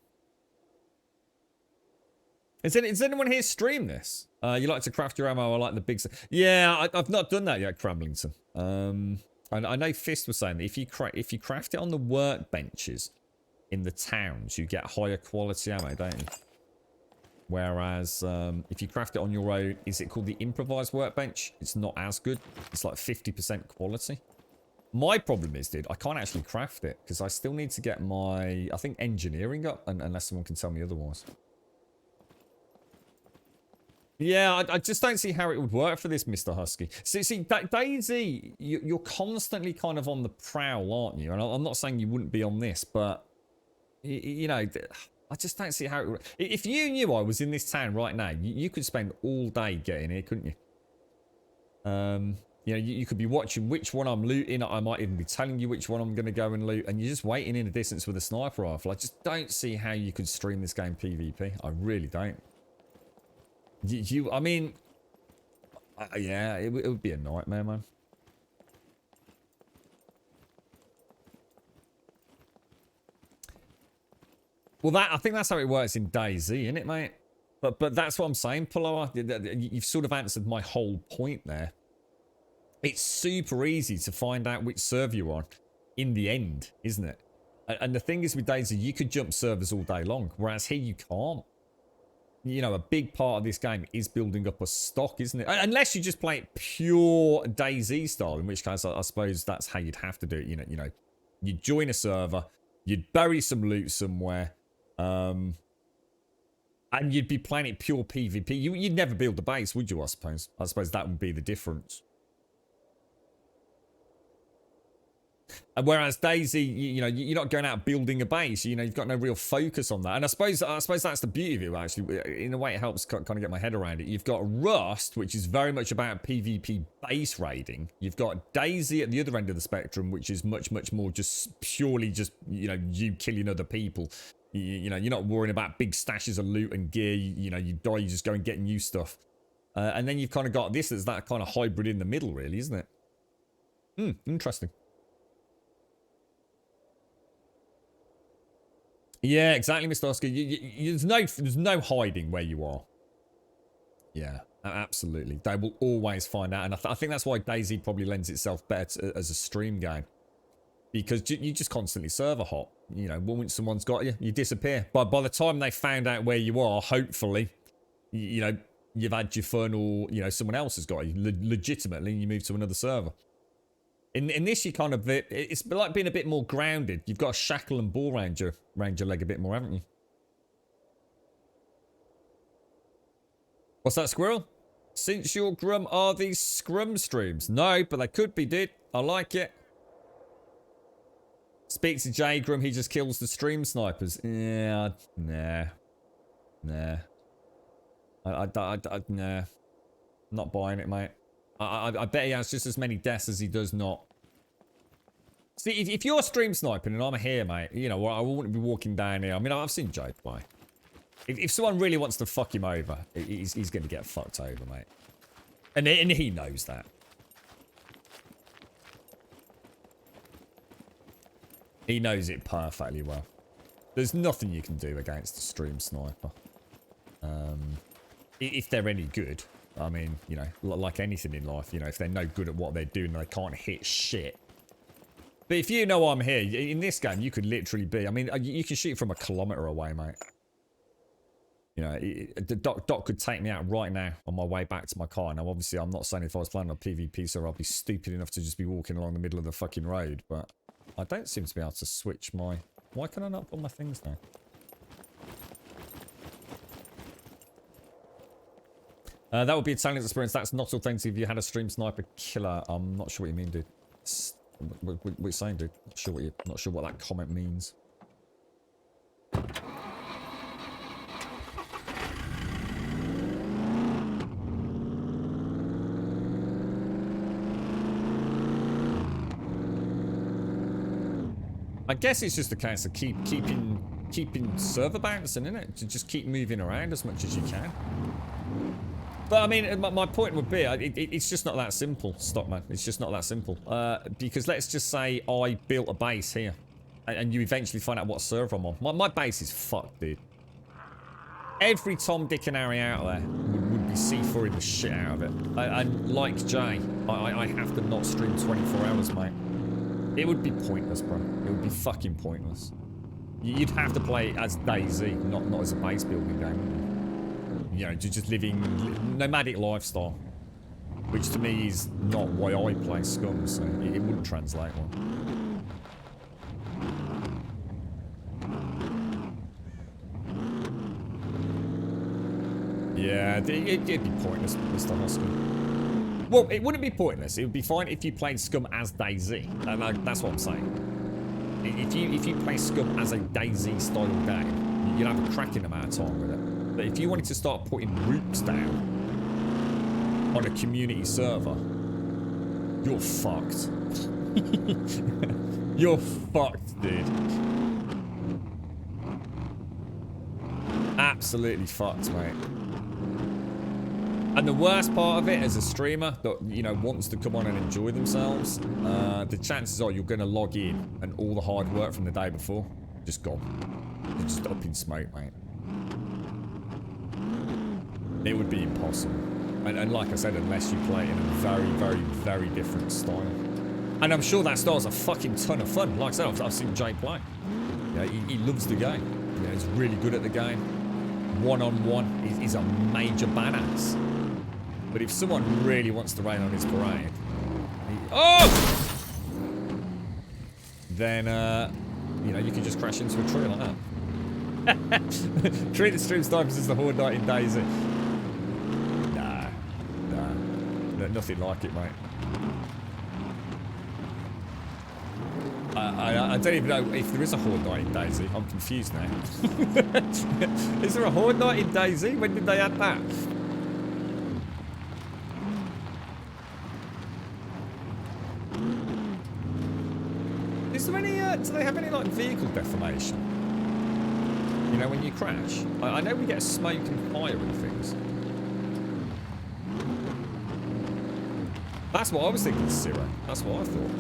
Is anyone here stream this? You like to craft your ammo? I like the big... Yeah, I've not done that yet, Cramlington. I know Fist was saying that if you craft it on the workbenches in the towns, you get higher quality ammo, don't you? Whereas if you craft it on your own, is it called the improvised workbench? It's not as good. It's like 50% quality. My problem is, dude, I can't actually craft it because I still need to get my, I think, engineering up, unless someone can tell me otherwise. Yeah, I just don't see how it would work for this, Mr. Husky. See, DayZ, you're constantly kind of on the prowl, aren't you? And I'm not saying you wouldn't be on this, but, you know, I just don't see how it would... If you knew I was in this town right now, you could spend all day getting here, couldn't you? You know, you could be watching which one I'm looting. I might even be telling you which one I'm going to go and loot. And you're just waiting in the distance with a sniper rifle. I just don't see how you could stream this game PvP. I really don't. I mean, yeah, it would be a nightmare, man. Well, I think that's how it works in DayZ, isn't it, mate? But that's what I'm saying, Paloa. You've sort of answered my whole point there. It's super easy to find out which server you're on in the end, isn't it? And the thing is with DayZ, you could jump servers all day long, whereas here you can't. You know, a big part of this game is building up a stock, isn't it? Unless you just play it pure DayZ style, in which case I suppose that's how you'd have to do it. You know, you'd join a server, you'd bury some loot somewhere, and you'd be playing it pure PvP. You'd never build a base, would you? I suppose that would be the difference. And whereas DayZ, you know, you're not going out building a base. You know, you've got no real focus on that. And I suppose that's the beauty of it, actually. In a way, it helps kind of get my head around it. You've got Rust, which is very much about PvP base raiding. You've got DayZ at the other end of the spectrum, which is much more just purely just, you know, you killing other people. You know, you're not worrying about big stashes of loot and gear. You know, you die, you just go and get new stuff. And then you've kind of got this as that kind of hybrid in the middle, really, isn't it? Interesting. Yeah, exactly, Mr. Oscar. There's no hiding where you are. Yeah, absolutely. They will always find out. And I think that's why DayZ probably lends itself better as a stream game. Because you just constantly server hop. You know, once someone's got you, you disappear. By the time they found out where you are, hopefully, you know, you've had your fun, or you know someone else has got you legitimately, and you move to another server. In this, you kind of it's like being a bit more grounded. You've got to shackle and ball round your leg a bit more, haven't you? What's that, Squirrel? Since your Grum, are these Scrum streams? No, but they could be, dude. I like it. Speak to J Grum, he just kills the stream snipers. Yeah, nah. Nah. Not buying it, mate. I bet he has just as many deaths as he does not. See, if you're stream sniping and I'm here, mate, you know, I wouldn't be walking down here. I mean, I've seen Jay play. If someone really wants to fuck him over, he's going to get fucked over, mate. And he knows that. He knows it perfectly well. There's nothing you can do against a stream sniper. If they're any good. I mean, you know, like anything in life, you know, if they're no good at what they're doing, they can't hit shit. But if you know I'm here, in this game, you could literally be... I mean, you can shoot from a kilometre away, mate. You know, the Doc could take me out right now on my way back to my car. Now, obviously, I'm not saying if I was playing on PvP, so I'd be stupid enough to just be walking along the middle of the fucking road. But I don't seem to be able to switch my... Why can I not put my things now? That would be a talent experience. That's not authentic if you had a stream sniper killer. I'm not sure what you mean, dude. What are you saying, dude? Not sure what that comment means. I guess it's just a case of keeping server bouncing, isn't it? To just keep moving around as much as you can. But I mean, my point would be, it's just not that simple, Stockman. It's just not that simple. Because let's just say I built a base here, and you eventually find out what server I'm on. My base is fucked, dude. Every Tom, Dick, and Harry out there would be C4ing the shit out of it. And like Jay, I have to not stream 24 hours, mate. It would be pointless, bro. It would be fucking pointless. You'd have to play as DayZ, not as a base building game. You know, just living nomadic lifestyle, which to me is not why I play SCUM, so it wouldn't translate well. Yeah, it'd be pointless, Mr. Hoskin. Well, it wouldn't be pointless. It would be fine if you played SCUM as DayZ. And that's what I'm saying. If you play SCUM as a DayZ style game, you'd have a cracking amount of time with it. But if you wanted to start putting roots down on a community server, you're fucked. You're fucked, dude. Absolutely fucked, mate. And the worst part of it, as a streamer that, you know, wants to come on and enjoy themselves, the chances are you're going to log in and all the hard work from the day before, just gone. You're just up in smoke, mate. It would be impossible. And like I said, unless you play it in a very, very, very different style. And I'm sure that style's a fucking ton of fun. Like I said, I've seen Jay play. You know, he loves the game. You know, he's really good at the game. One-on-one, he's a major badass. But if someone really wants to rain on his parade... then, you know, you can just crash into a tree like that. Treat the stream snipers as the Horde Knight in DayZ. Nah, nothing like it, mate. I don't even know if there is a Horde Knight in DayZ. I'm confused now. Is there a Horde Knight in DayZ? When did they add that? Is there any, do they have any, like, vehicle deformation? You know, when you crash? I know we get smoke and fire and things. That's what I was thinking, Zero. That's what I thought.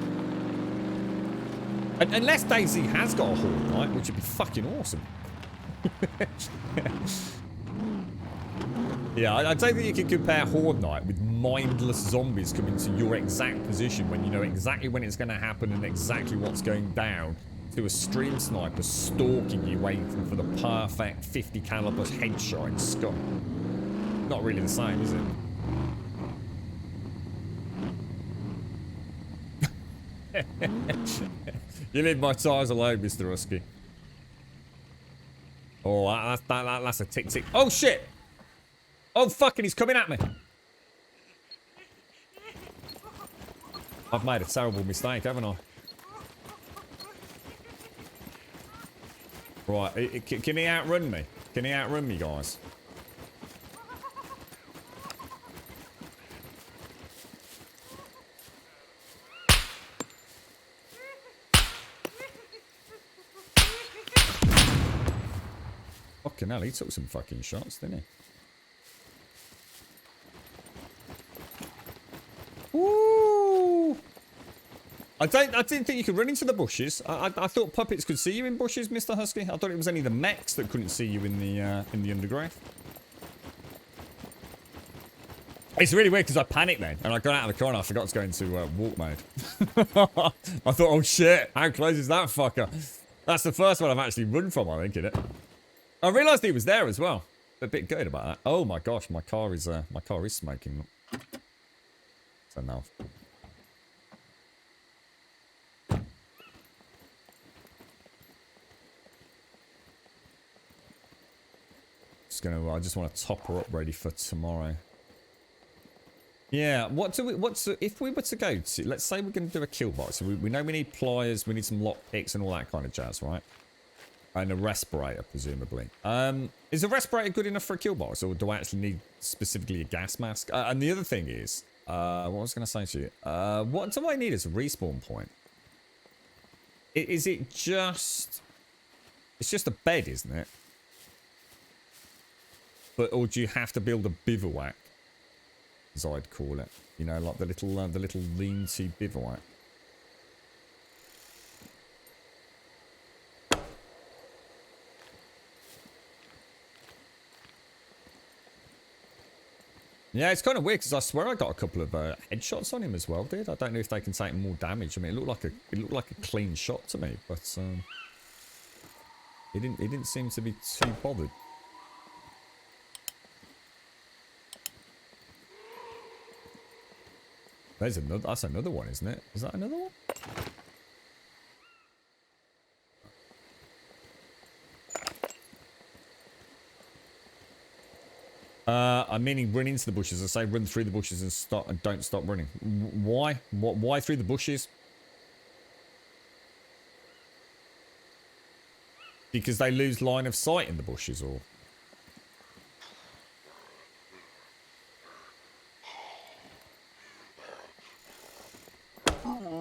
Unless DayZ has got a Horde Knight, which would be fucking awesome. Yeah, I don't think you can compare Horde Knight with mindless zombies coming to your exact position when you know exactly when it's going to happen and exactly what's going down, to a stream sniper stalking you, waiting for the perfect 50 caliber headshot in SCUM. not really the same, is it? You leave my tires alone, Mr. Husky. Oh, that's a tick tick. Oh shit! Oh fucking, he's coming at me. I've made a terrible mistake, haven't I? Right, can he outrun me? Can he outrun me, guys? Fucking hell, he took some fucking shots, didn't he? Ooh! I didn't think you could run into the bushes. I thought puppets could see you in bushes, Mr. Husky. I thought it was only the mechs that couldn't see you in the undergrowth. It's really weird because I panicked then, and I got out of the car and I forgot to go into walk mode. I thought, oh shit, how close is that fucker? That's the first one I've actually run from, I think, innit? I realised he was there as well. A bit good about that. Oh my gosh, my car is smoking. So now. I just want to top her up ready for tomorrow. Yeah, if we were to go to, let's say we're going to do a kill box. So we know we need pliers, we need some lock picks and all that kind of jazz, right? And a respirator, presumably. Is a respirator good enough for a kill box, or do I actually need specifically a gas mask? And the other thing is, what was I going to say to you? What do I need as a respawn point? Is it just... It's just a bed, isn't it? Or do you have to build a bivouac, as I'd call it? You know, like the little lean-to bivouac. Yeah, it's kind of weird because I swear I got a couple of headshots on him as well, dude. I don't know if they can take more damage. I mean, it looked like a clean shot to me, but he didn't seem to be too bothered. There's another. That's another one, isn't it? Is that another one? I'm meaning run into the bushes. I say run through the bushes and stop and don't stop running. Why? Why through the bushes? Because they lose line of sight in the bushes, or?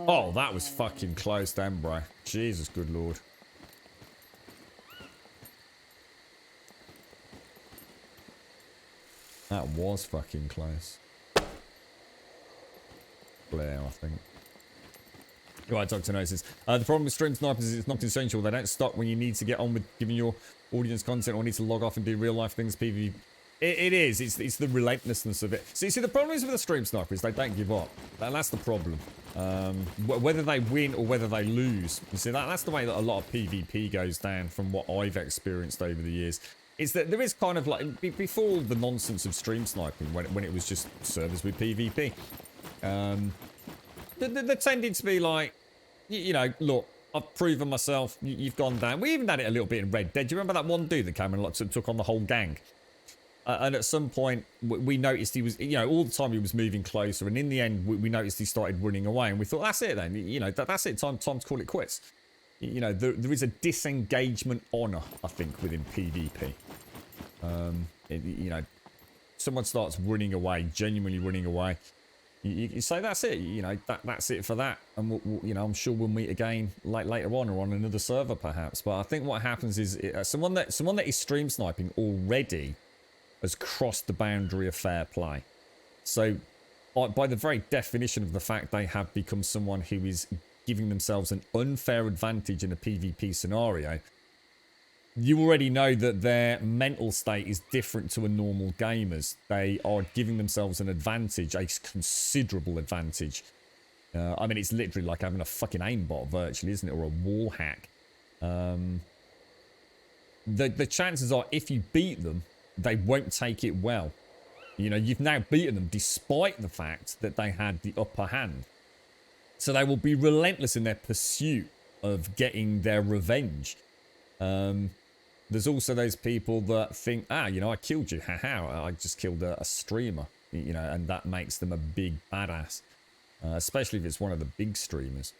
Oh, that was fucking close then, bro. Jesus, good lord. That was fucking close. Blair, I think. Right, Dr. Notices. The problem with stream snipers is it's not essential. They don't stop when you need to get on with giving your audience content or need to log off and do real life things. PvP. It is. It's the relentlessness of it. See, the problem is with the stream snipers, they don't give up. That's the problem. Whether they win or whether they lose. You see, that's the way that a lot of PvP goes down from what I've experienced over the years. Is that there is kind of like, before the nonsense of stream sniping, when it was just servers with PvP, there tended to be like, you know, look, I've proven myself, you've gone down. We even had it a little bit in Red Dead. Do you remember that one dude that came and like, took on the whole gang? And at some point, we noticed he was, you know, all the time he was moving closer. And in the end, we noticed he started running away. And we thought, that's it then. You know, that's it. Time to call it quits. You know, there is a disengagement honor, I think, within PvP. You know, someone starts running away, genuinely running away. You say, that's it. You know, that's it for that. And, you know, I'm sure we'll meet again later on or on another server, perhaps. But I think what happens is someone that is stream sniping already has crossed the boundary of fair play. So by the very definition of the fact they have become someone who is giving themselves an unfair advantage in a PvP scenario, you already know that their mental state is different to a normal gamer's. They are giving themselves an advantage, a considerable advantage. I mean, it's literally like having a fucking aimbot virtually, isn't it? Or a wall hack. The chances are, if you beat them, they won't take it well. You know, you've now beaten them despite the fact that they had the upper hand. So they will be relentless in their pursuit of getting their revenge. There's also those people that think, you know, I killed you. Haha, I just killed a streamer. You know, and that makes them a big badass. Especially if it's one of the big streamers.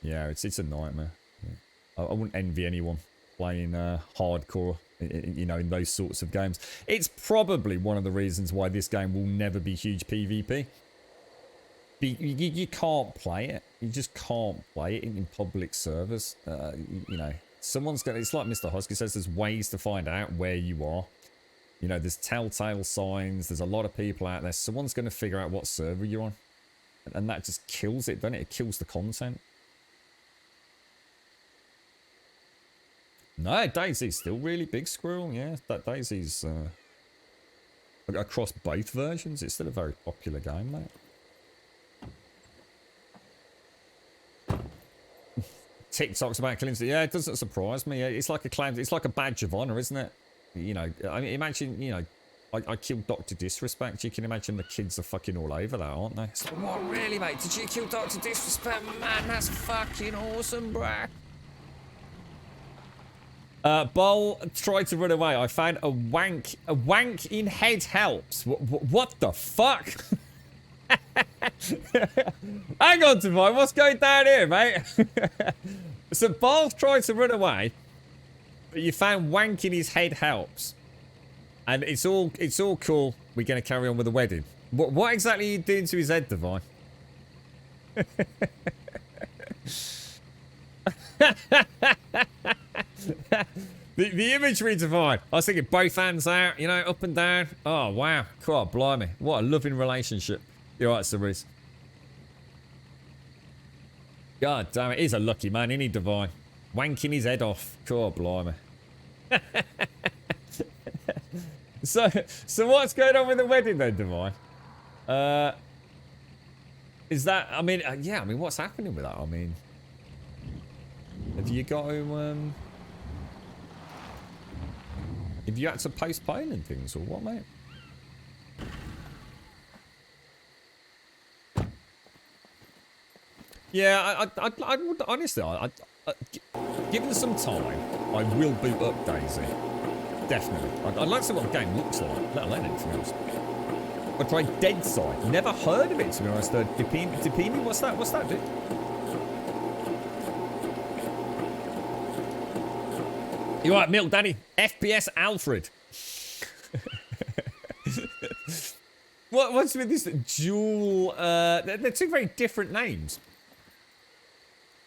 Yeah, it's a nightmare. Yeah. I wouldn't envy anyone playing hardcore, you know, in those sorts of games. It's probably one of the reasons why this game will never be huge PvP. You can't play it. You just can't play it in public servers. You know, someone's got. It's like Mr. Husky says. There's ways to find out where you are. You know, there's telltale signs. There's a lot of people out there. Someone's going to figure out what server you're on, and that just kills it, doesn't it? It kills the content. No, Daisy's still really big, Squirrel. Yeah, that Daisy's across both versions. It's still a very popular game, mate. TikTok's about killing. Yeah, it doesn't surprise me. It's like a claim. It's like a badge of honor, isn't it? You know, I mean, imagine, you know, I killed Dr. Disrespect. You can imagine the kids are fucking all over that, aren't they? So, what, really, mate? Did you kill Dr. Disrespect? Man, that's fucking awesome, bruh. Bol tried to run away. I found a wank. A wank in head helps. What the fuck? Hang on, Divine. What's going down here, mate? So Bol tried to run away, but you found wank in his head helps, and it's all cool. We're gonna carry on with the wedding. What exactly are you doing to his head, Divine? The imagery, Divine. I was thinking both hands out, you know, up and down. Oh, wow. God, blimey. What a loving relationship. You're right, Cerise. God damn it. He's a lucky man, isn't he, Divine? Wanking his head off. God, blimey. So what's going on with the wedding then, Divine? Is that, I mean, yeah, I mean, what's happening with that? I mean, have you got to, have you had to postpone and things, or what, mate? Yeah, I would, honestly, given some time, I will boot up Daisy. Definitely. I'd like to see what the game looks like, let alone anything else. I tried Dead Side. Never heard of it, to be honest. Dipini, what's that? What's that, dude? You right, Milk Daddy? FPS Alfred. What's with this dual... they're two very different names.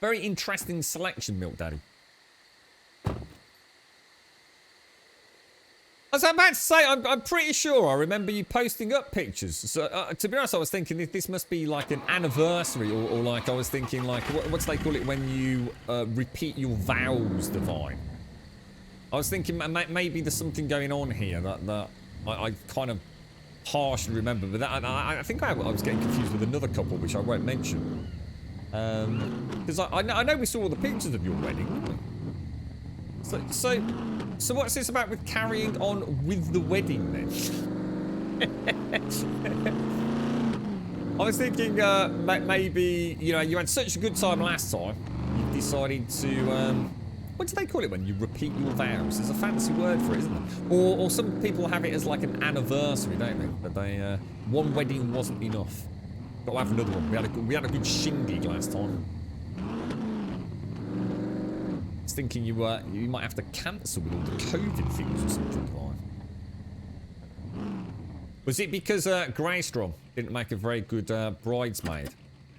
Very interesting selection, Milk Daddy. I was about to say, I'm pretty sure I remember you posting up pictures. So, to be honest, I was thinking this must be like an anniversary, or like I was thinking like, what's they call it when you repeat your vows, Divine? I was thinking maybe there's something going on here that I kind of partially remember. But that, I think I was getting confused with another couple, which I won't mention. Because I know we saw all the pictures of your wedding, didn't we? So what's this about with carrying on with the wedding then? I was thinking maybe, you know, you had such a good time last time, you decided to, what do they call it when you repeat your vows? There's a fancy word for it, isn't there? Or some people have it as like an anniversary, don't they? But they, one wedding wasn't enough. Got to have another one. We had a good shindig last time. I was thinking you might have to cancel with all the COVID things or something like. Was it because Greystrom didn't make a very good bridesmaid?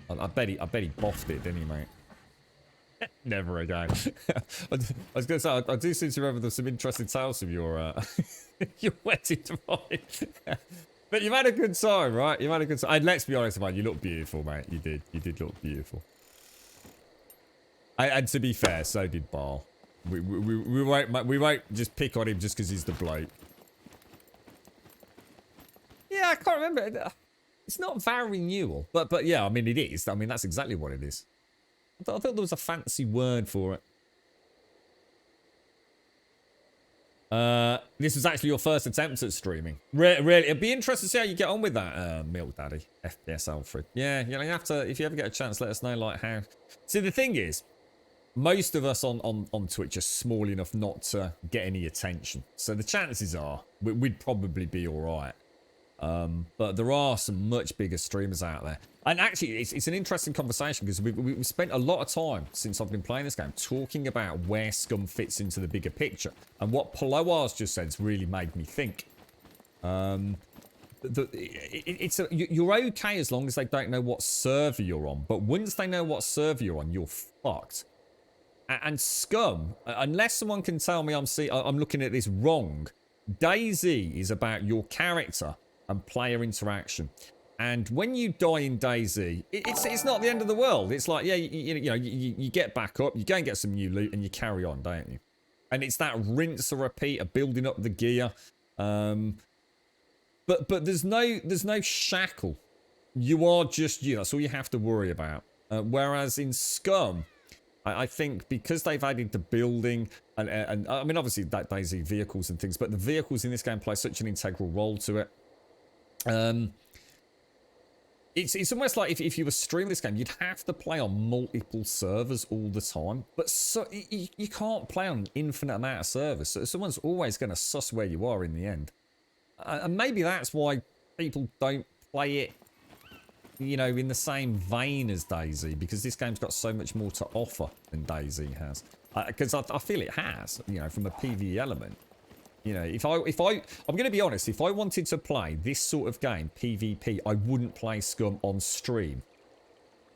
I bet he boffed it, didn't he, mate? Never again. I was going to say, I do seem to remember there's some interesting tales of your your wedding, Divine. But you've had a good time, right? You've had a good time. And let's be honest, man, you look beautiful, mate. You did. You did look beautiful. And to be fair, so did Bar. We won't just pick on him just because he's the bloke. Yeah, I can't remember. It's not vow renewal, but yeah, I mean it is. I mean that's exactly what it is. I thought there was a fancy word for it. This was actually your first attempt at streaming. Really, it'd be interesting to see how you get on with that, Milk Daddy, FPS Alfred. Yeah, you have to, if you ever get a chance, let us know, like, how... See, the thing is, most of us on Twitch are small enough not to get any attention. So the chances are, we'd probably be alright. But there are some much bigger streamers out there. And actually, it's an interesting conversation because we've spent a lot of time since I've been playing this game talking about where Scum fits into the bigger picture. And what Paloar's just said has really made me think. You're okay as long as they don't know what server you're on. But once they know what server you're on, you're fucked. And Scum, unless someone can tell me I'm looking at this wrong, DayZ is about your character and player interaction. And when you die in DayZ, it's not the end of the world. It's like, yeah, you get back up, you go and get some new loot, and you carry on, don't you? And it's that rinse and repeat of building up the gear. But there's no shackle. You are just you. That's all you have to worry about. Whereas in Scum, I think because they've added the building and I mean obviously that DayZ vehicles and things, but the vehicles in this game play such an integral role to it. It's almost like if you were streaming this game, you'd have to play on multiple servers all the time. But so you can't play on an infinite amount of servers. So someone's always going to suss where you are in the end. And maybe that's why people don't play it, in the same vein as DayZ, because this game's got so much more to offer than DayZ has. Because I feel it has, from a PvE element. I'm going to be honest, if I wanted to play this sort of game, PvP, I wouldn't play Scum on stream.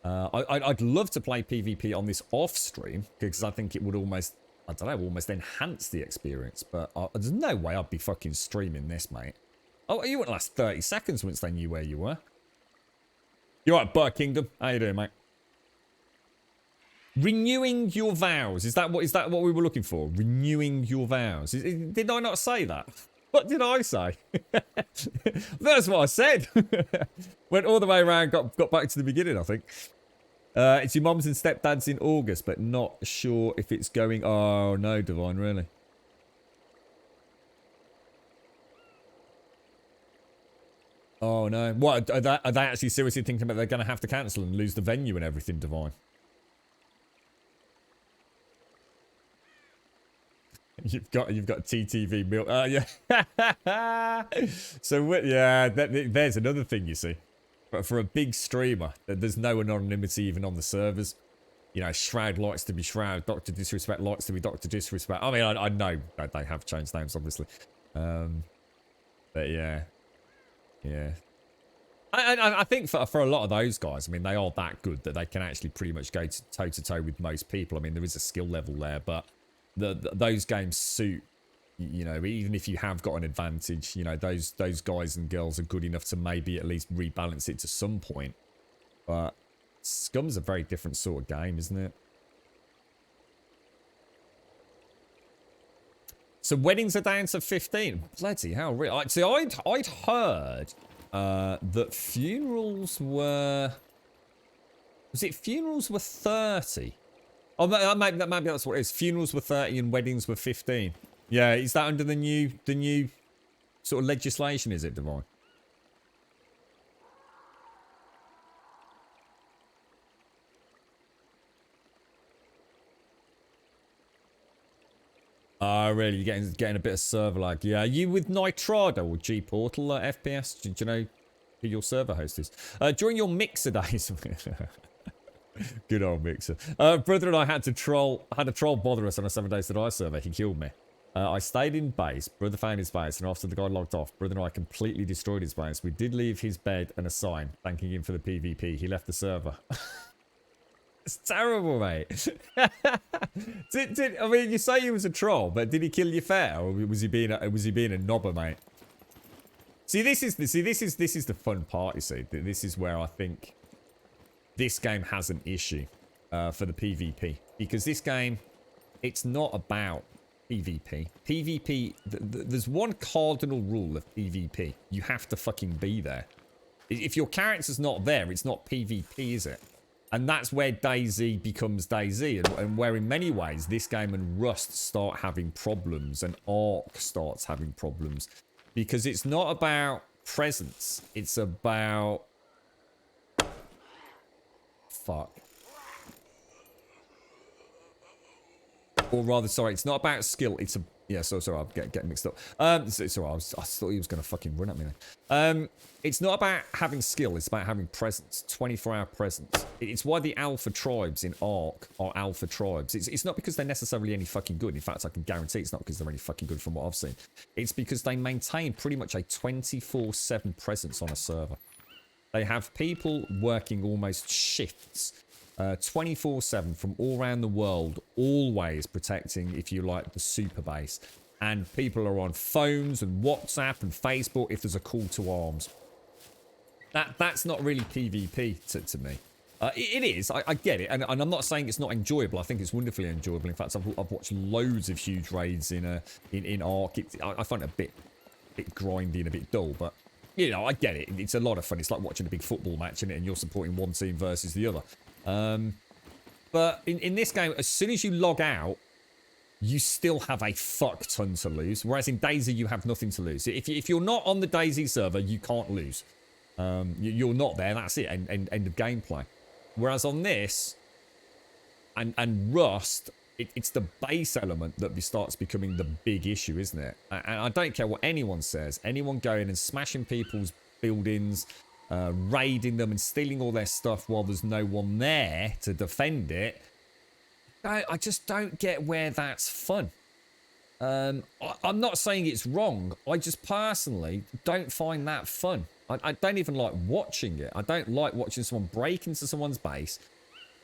I'd love to play PvP on this off stream, because I think it would almost enhance the experience. But there's no way I'd be fucking streaming this, mate. Oh, you wouldn't last 30 seconds once they knew where you were. You alright, Bird Kingdom? How you doing, mate? Renewing your vows. Is that what we were looking for? Renewing your vows. Did I not say that? What did I say? That's what I said. Went all the way around, got back to the beginning, I think. It's your mums and stepdads in August, but not sure if it's going... Oh, no, Divine, really? Oh, no. What, are they actually seriously thinking about they're going to have to cancel and lose the venue and everything, Divine? You've got TTV milk. Yeah. So yeah, there's another thing you see. But for a big streamer, there's no anonymity even on the servers. Shroud likes to be Shroud, Dr. Disrespect likes to be Dr. Disrespect. I mean, I know that they have changed names, obviously. But yeah. I think for a lot of those guys, I mean, they are that good that they can actually pretty much go toe to toe with most people. I mean, there is a skill level there, but those games suit, even if you have got an advantage, those guys and girls are good enough to maybe at least rebalance it to some point. But Scum's a very different sort of game, isn't it? So weddings are down to 15. Bloody hell, really? See, I'd heard that funerals were... Was it funerals were 30? Oh, maybe that's what it is. Funerals were 30 and weddings were 15. Yeah, is that under the new sort of legislation, is it, Divine? Oh, really? You're getting a bit of server lag. Yeah, are you with Nitrado or G Portal FPS? Do you know who your server host is? During your mixer days... Good old mixer. Brother and I had a troll bother us on a 7 days to die server. He killed me. I stayed in base. Brother found his base, and after the guy logged off, Brother and I completely destroyed his base. We did leave his bed and a sign thanking him for the PvP. He left the server. It's terrible, mate. I mean, you say he was a troll, but did he kill you fair, or was he being a knobber, mate? See, this is the fun part. You see, this is where I think this game has an issue for the PvP, because this game, it's not about PvP. PvP, there's one cardinal rule of PvP. You have to fucking be there. If your character's not there, it's not PvP, is it? And that's where DayZ becomes DayZ, and where in many ways this game and Rust start having problems, and Ark starts having problems. Because it's not about presence, it's about... Fuck. Or rather, sorry, it's not about skill, it's a... Yeah, sorry, I'm getting mixed up. Sorry, I thought he was going to fucking run at me then. It's not about having skill, it's about having presence. 24-hour presence. It's why the alpha tribes in Ark are alpha tribes. It's not because they're necessarily any fucking good. In fact, I can guarantee it's not because they're any fucking good from what I've seen. It's because they maintain pretty much a 24/7 presence on a server. They have people working almost shifts. 24/7 from all around the world, always protecting, if you like, the super base. And people are on phones and WhatsApp and Facebook if there's a call to arms. That's not really PvP to me. It is, I get it, and I'm not saying it's not enjoyable. I think it's wonderfully enjoyable. In fact, I've watched loads of huge raids in Ark. I find it a bit grindy and a bit dull, but you know, I get it. It's a lot of fun. It's like watching a big football match, isn't it? And you're supporting one team versus the other. But in this game, as soon as you log out, you still have a fuck ton to lose. Whereas in DayZ, you have nothing to lose. If you're not on the DayZ server, you can't lose. You're not there. That's it. End of gameplay. Whereas on this and Rust, it's the base element that starts becoming the big issue, isn't it? And I don't care what anyone says. Anyone going and smashing people's buildings, raiding them and stealing all their stuff while there's no one there to defend it. I just don't get where that's fun. I'm not saying it's wrong. I just personally don't find that fun. I don't even like watching it. I don't like watching someone break into someone's base,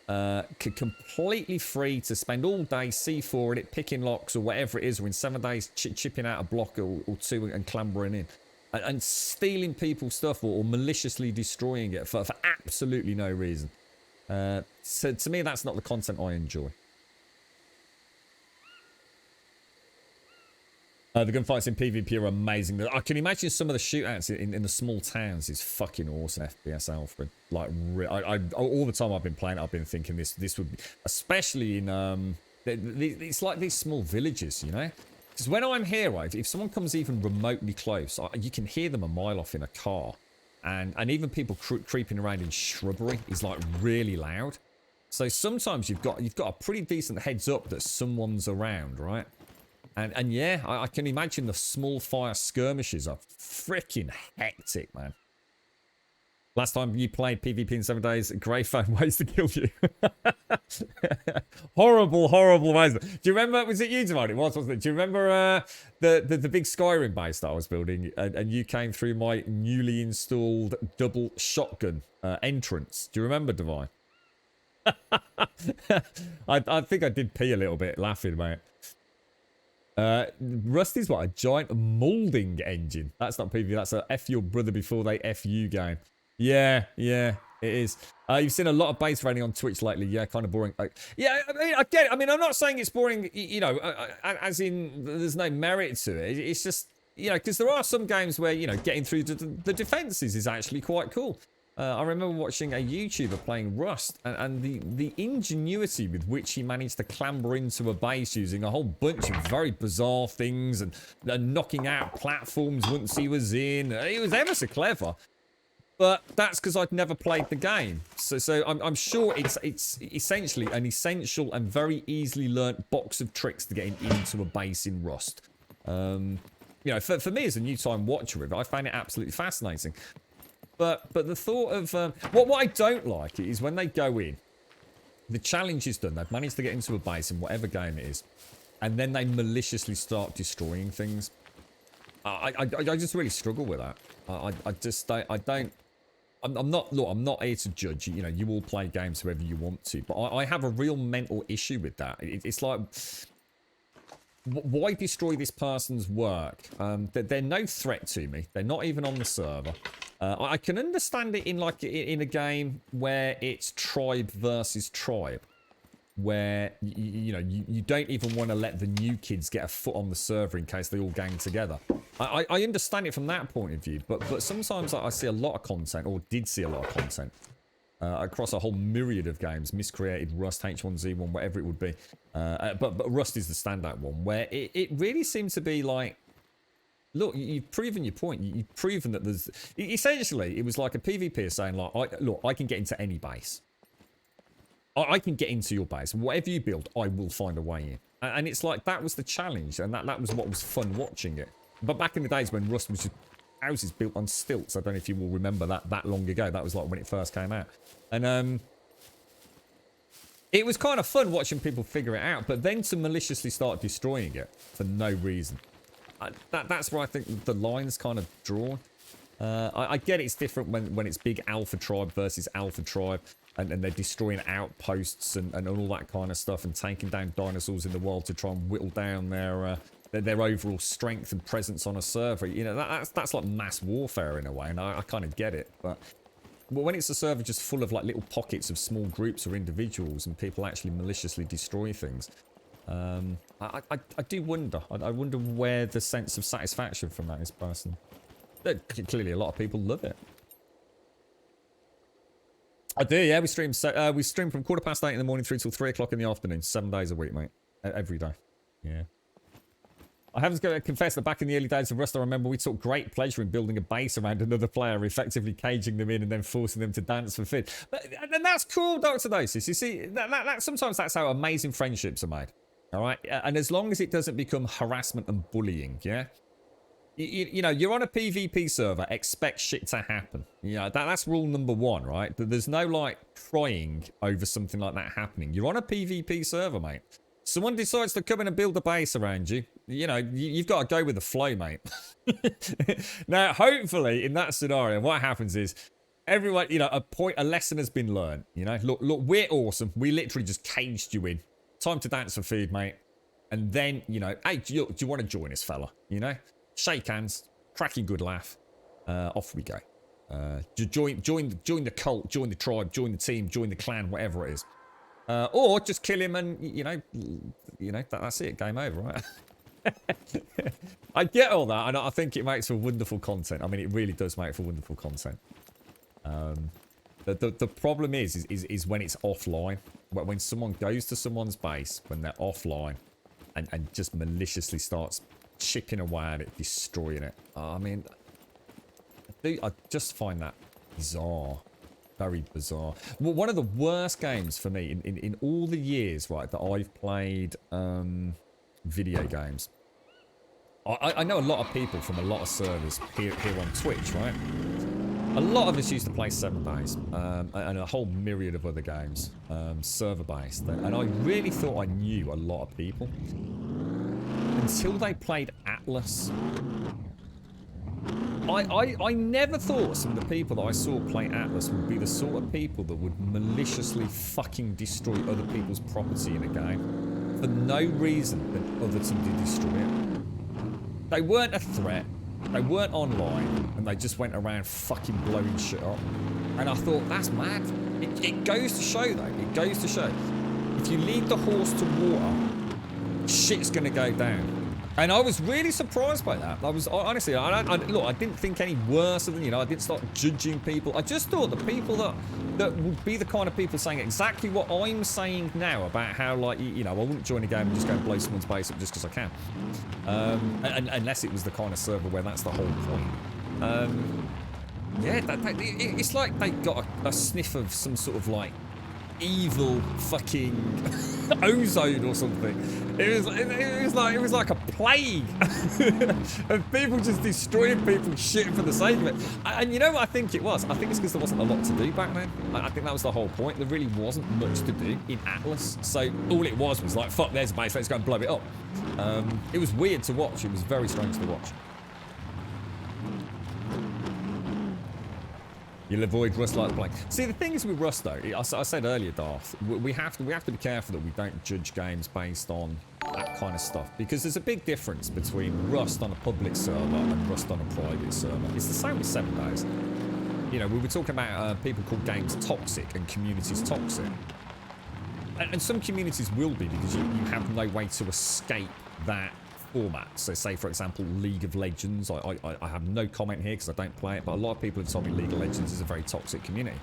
completely free to spend all day C4 in it, picking locks or whatever it is, or in 7 days chipping out a block or two and clambering in. And stealing people's stuff or maliciously destroying it for absolutely no reason. So to me, that's not the content I enjoy. The gunfights in PvP are amazing. I can imagine some of the shootouts in the small towns is fucking awesome. FPS Alfred, like all the time I've been playing, I've been thinking this would be, especially in it's like these small villages, you know. Because when I'm here, right, if someone comes even remotely close, you can hear them a mile off in a car, and even people creeping around in shrubbery is like really loud. So sometimes you've got a pretty decent heads up that someone's around, right? And yeah, I can imagine the small fire skirmishes are freaking hectic, man. Last time you played PvP in 7 days, Grey found ways to kill you. Horrible ways. Do you remember, was it you, Devon? It was, wasn't it? Do you remember the big Skyrim base that I was building, and you came through my newly installed double shotgun entrance? Do you remember, Devon? I think I did pee a little bit laughing, mate. Rusty's what? A giant molding engine. That's not PvP, that's a F your brother before they F you game. Yeah, it is. You've seen a lot of base raiding on Twitch lately. Yeah, kind of boring. Yeah, I mean, I get it. I mean, I'm not saying it's boring, you know, as in there's no merit to it. It's just, you know, because there are some games where, you know, getting through the defenses is actually quite cool. I remember watching a YouTuber playing Rust, and the ingenuity with which he managed to clamber into a base using a whole bunch of very bizarre things and knocking out platforms once he was in. He was ever so clever. But that's because I'd never played the game. So I'm sure it's essentially an essential and very easily learnt box of tricks to getting into a base in Rust. You know, for me as a new time watcher of it, I find it absolutely fascinating. But the thought of... what I don't like is when they go in, the challenge is done, they've managed to get into a base in whatever game it is, and then they maliciously start destroying things. I just really struggle with that. I'm not here to judge. You know, you all play games however you want to, but I have a real mental issue with that. It's like, why destroy this person's work? They're no threat to me. They're not even on the server. I can understand it in a game where it's tribe versus tribe, where you know you don't even want to let the new kids get a foot on the server in case they all gang together. I understand it from that point of view, but sometimes I see a lot of content, or did see a lot of content, across a whole myriad of games, miscreated Rust, H1Z1, whatever it would be. But Rust is the standout one, where it really seems to be like, look, you've proven your point. You've proven that there's... Essentially, it was like a PvP saying, like, look, I can get into any base. I can get into your base. Whatever you build, I will find a way in. And it's like, that was the challenge, and that was what was fun watching it. But back in the days when Rust was just houses built on stilts, I don't know if you will remember that long ago. That was like when it first came out. And it was kind of fun watching people figure it out, but then to maliciously start destroying it for no reason. That's where I think the line's kind of drawn. I get it's different when it's big alpha tribe versus alpha tribe, and they're destroying outposts and all that kind of stuff, and taking down dinosaurs in the wild to try and whittle down their overall strength and presence on a server. You know, that's like mass warfare in a way, and I kind of get it. But when it's a server just full of like little pockets of small groups or individuals, and people actually maliciously destroy things, I do wonder. I wonder where the sense of satisfaction from that is personally. Clearly, a lot of people love it. I do, yeah. We stream from 8:15 in the morning through till 3 o'clock in the afternoon, 7 days a week, mate. Every day. Yeah. I have to confess that back in the early days of Rust, I remember we took great pleasure in building a base around another player, effectively caging them in and then forcing them to dance for food. And that's cool, Dr. Dosis. You see, sometimes that's how amazing friendships are made. All right? And as long as it doesn't become harassment and bullying, yeah? You know, you're on a PvP server, expect shit to happen. You know, that's rule number one, right? There's no, like, crying over something like that happening. You're on a PvP server, mate. Someone decides to come in and build a base around you. You know, you've got to go with the flow, mate. Now, hopefully, in that scenario, what happens is everyone, you know, a lesson has been learned. You know, look, we're awesome. We literally just caged you in. Time to dance for food, mate. And then, you know, hey, do you want to join us, fella? You know? Shake hands, cracking good laugh, off we go. Join the cult, join the tribe, join the team, join the clan, whatever it is. Or just kill him and, you know, that's it, game over, right? I get all that, and I think it makes for wonderful content. I mean, it really does make for wonderful content. The problem is when it's offline, when someone goes to someone's base, when they're offline, and just maliciously starts chipping away at it, destroying it. I mean, I just find that bizarre. Very bizarre. Well, one of the worst games for me in all the years, right, that I've played video games. I know a lot of people from a lot of servers here on Twitch, right? A lot of us used to play 7 Days and a whole myriad of other games, server-based. And I really thought I knew a lot of people. Until they played Atlas. I never thought some of the people that I saw play Atlas would be the sort of people that would maliciously fucking destroy other people's property in a game. For no reason than other than to destroy it. They weren't a threat. They weren't online. And they just went around fucking blowing shit up. And I thought, that's mad. It goes to show though. It goes to show. If you lead the horse to water, shit's gonna go down. And I was really surprised by that. I was honestly, look, I didn't think any worse of them. You know, I didn't start judging people. I just thought the people that would be the kind of people saying exactly what I'm saying now about how, like, you know, I wouldn't join a game and just go and blow someone's base up just because I can. And unless it was the kind of server where that's the whole point. Yeah, it's like they got a sniff of some sort of like evil fucking ozone or something. It was like a plague of people just destroying people, shit for the sake of it. And you know what I think it was? I think it's because there wasn't a lot to do back then. I think that was the whole point. There really wasn't much to do in Atlas. So all it was like, fuck, there's a base, let's go and blow it up. It was weird to watch. It was very strange to watch. You'll avoid Rust like the plague. See, the thing is with Rust, though, I said earlier, Darth, we have to be careful that we don't judge games based on that kind of stuff, because there's a big difference between Rust on a public server and Rust on a private server. It's the same with 7 Days. You know, we were talking about people call games toxic and communities toxic. And some communities will be, because you have no way to escape that formats. So say, for example, League of Legends. I have no comment here because I don't play it, but a lot of people have told me League of Legends is a very toxic community.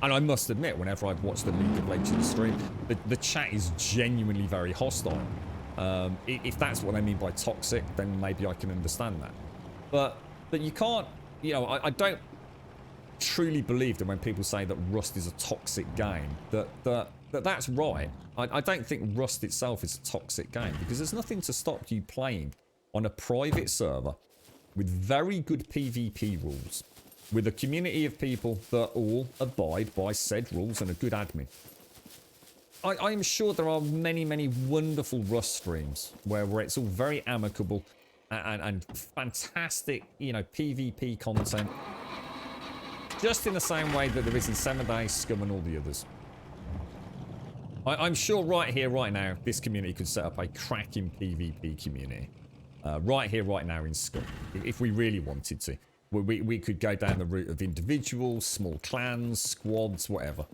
And I must admit, whenever I've watched the League of Legends stream, the chat is genuinely very hostile. If that's what they mean by toxic, then maybe I can understand that. But you can't, you know, I don't truly believe that when people say that Rust is a toxic game, that's right. I don't think Rust itself is a toxic game, because there's nothing to stop you playing on a private server with very good PvP rules, with a community of people that all abide by said rules and a good admin. I'm sure there are many, many wonderful Rust streams where it's all very amicable and fantastic, you know, PvP content, just in the same way that there is in 7 Days, SCUM, and all the others. I'm sure right here, right now, this community could set up a cracking PvP community. Right here, right now in SCUM, if we really wanted to. We could go down the route of individuals, small clans, squads, whatever.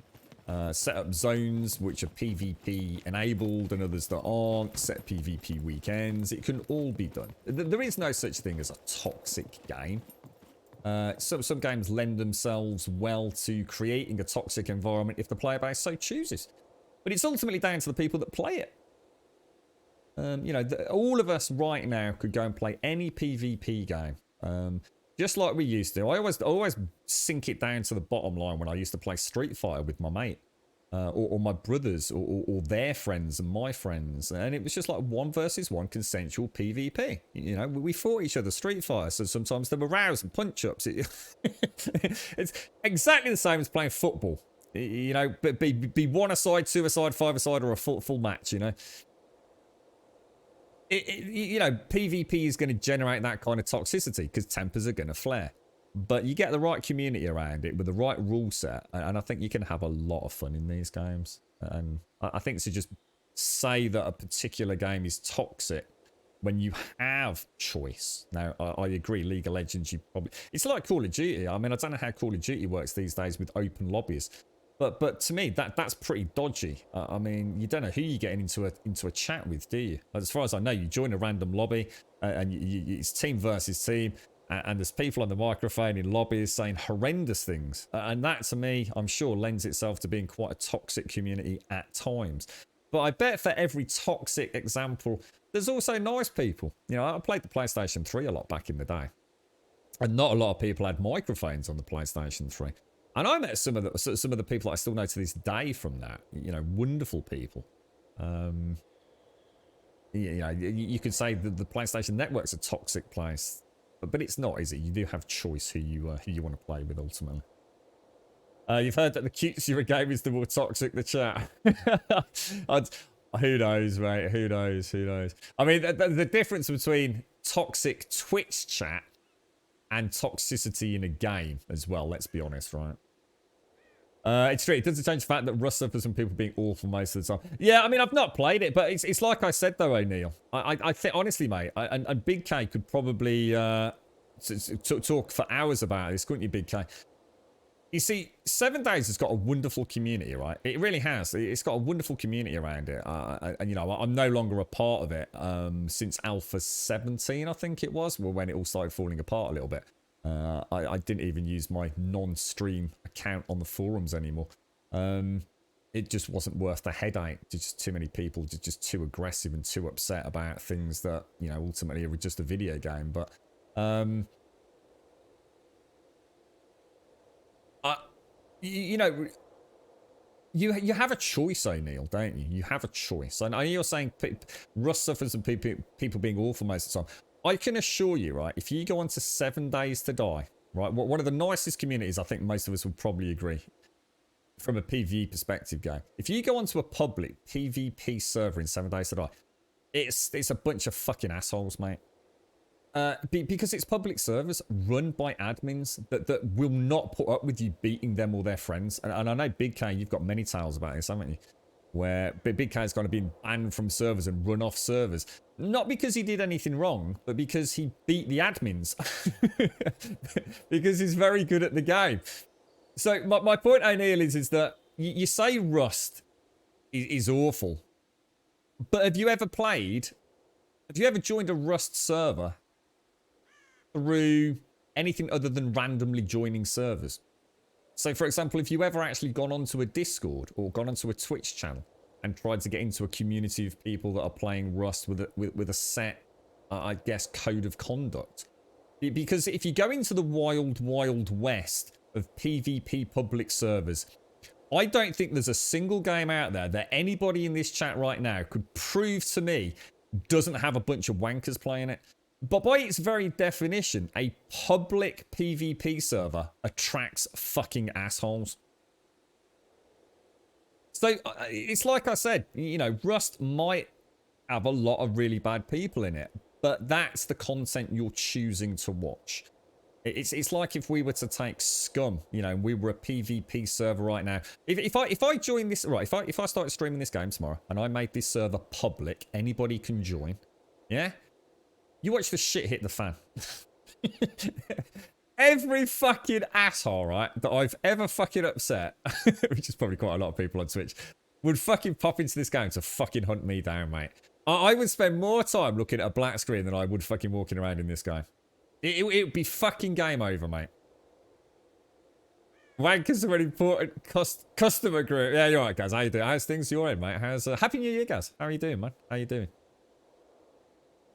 Set up zones which are PvP enabled and others that aren't. Set PvP weekends. It can all be done. There is no such thing as a toxic game. Some games lend themselves well to creating a toxic environment if the player base so chooses. But it's ultimately down to the people that play it. You know, all of us right now could go and play any PvP game. Just like we used to. I always sink it down to the bottom line when I used to play Street Fighter with my mate. Or my brothers, or their friends and my friends. And it was just like 1 versus 1 consensual PvP. You know, we fought each other Street Fighter, so sometimes there were rows and punch-ups. It's exactly the same as playing football. You know, but be 1-a-side, 2-a-side, 5-a-side, or a full match, you know. You know, PvP is going to generate that kind of toxicity because tempers are going to flare. But you get the right community around it with the right rule set, and I think you can have a lot of fun in these games. And I think to just say that a particular game is toxic when you have choice. Now, I agree, League of Legends, it's like Call of Duty. I mean, I don't know how Call of Duty works these days with open lobbies. But to me, that's pretty dodgy. I mean, you don't know who you're getting into a chat with, do you? As far as I know, you join a random lobby, and it's team versus team, and there's people on the microphone in lobbies saying horrendous things. And that, to me, I'm sure lends itself to being quite a toxic community at times. But I bet for every toxic example, there's also nice people. You know, I played the PlayStation 3 a lot back in the day, and not a lot of people had microphones on the PlayStation 3. And I met some of the people that I still know to this day from that. You know, wonderful people. You know, you could say that the PlayStation Network's a toxic place, but it's not, is it? You do have choice who you want to play with ultimately. You've heard that the cutesier a game is the more toxic the chat. Who knows, mate? Who knows? Who knows? I mean, the difference between toxic Twitch chat and toxicity in a game as well, let's be honest, right? It's true. It doesn't change the fact that Rust suffers from people being awful most of the time. Yeah, I mean, I've not played it, but it's like I said, though, O'Neill. I think, honestly, mate, and Big K could probably talk for hours about this, couldn't you, Big K? You see, 7 Days has got a wonderful community, right? It really has. It's got a wonderful community around it. And, you know, I'm no longer a part of it since Alpha 17, I think it was, well, when it all started falling apart a little bit. I didn't even use my non-stream account on the forums anymore. It just wasn't worth the headache. Just too many people, just too aggressive and too upset about things that, you know, ultimately were just a video game. But you know, you have a choice, O'Neill, don't you? You have a choice. I know you're saying Rust suffers from people being awful most of the time. I can assure you, right, if you go on to 7 Days to Die, right, one of the nicest communities, I think most of us would probably agree, from a PvE perspective game. If you go onto a public PvP server in 7 Days to Die, it's a bunch of fucking assholes, mate. Because it's public servers run by admins that will not put up with you beating them or their friends. And I know Big K, you've got many tales about this, haven't you? Where Big K's going to be banned from servers and run off servers. Not because he did anything wrong, but because he beat the admins. Because he's very good at the game. So my point, O'Neill, is that you say Rust is awful. But have you ever played Have you ever joined a Rust server through anything other than randomly joining servers? So, for example, if you ever actually gone onto a Discord or gone onto a Twitch channel and tried to get into a community of people that are playing Rust with a set, I guess, code of conduct. Because if you go into the wild, wild west of PvP public servers, I don't think there's a single game out there that anybody in this chat right now could prove to me doesn't have a bunch of wankers playing it. But by its very definition, a public PvP server attracts fucking assholes. So it's like I said, you know, Rust might have a lot of really bad people in it, but that's the content you're choosing to watch. It's like if we were to take SCUM, you know, we were a PvP server right now. If I join this, right, if I started streaming this game tomorrow and I made this server public, anybody can join, yeah? You watch the shit hit the fan. Every fucking asshole, right, that I've ever fucking upset, which is probably quite a lot of people on Twitch, would fucking pop into this game to fucking hunt me down, mate. I would spend more time looking at a black screen than I would fucking walking around in this game. It would be fucking game over, mate. Wankers are an important customer group. Yeah, you're right, guys. How you doing? How's things your end, mate? How's Happy New Year, guys. How are you doing, man? How you doing?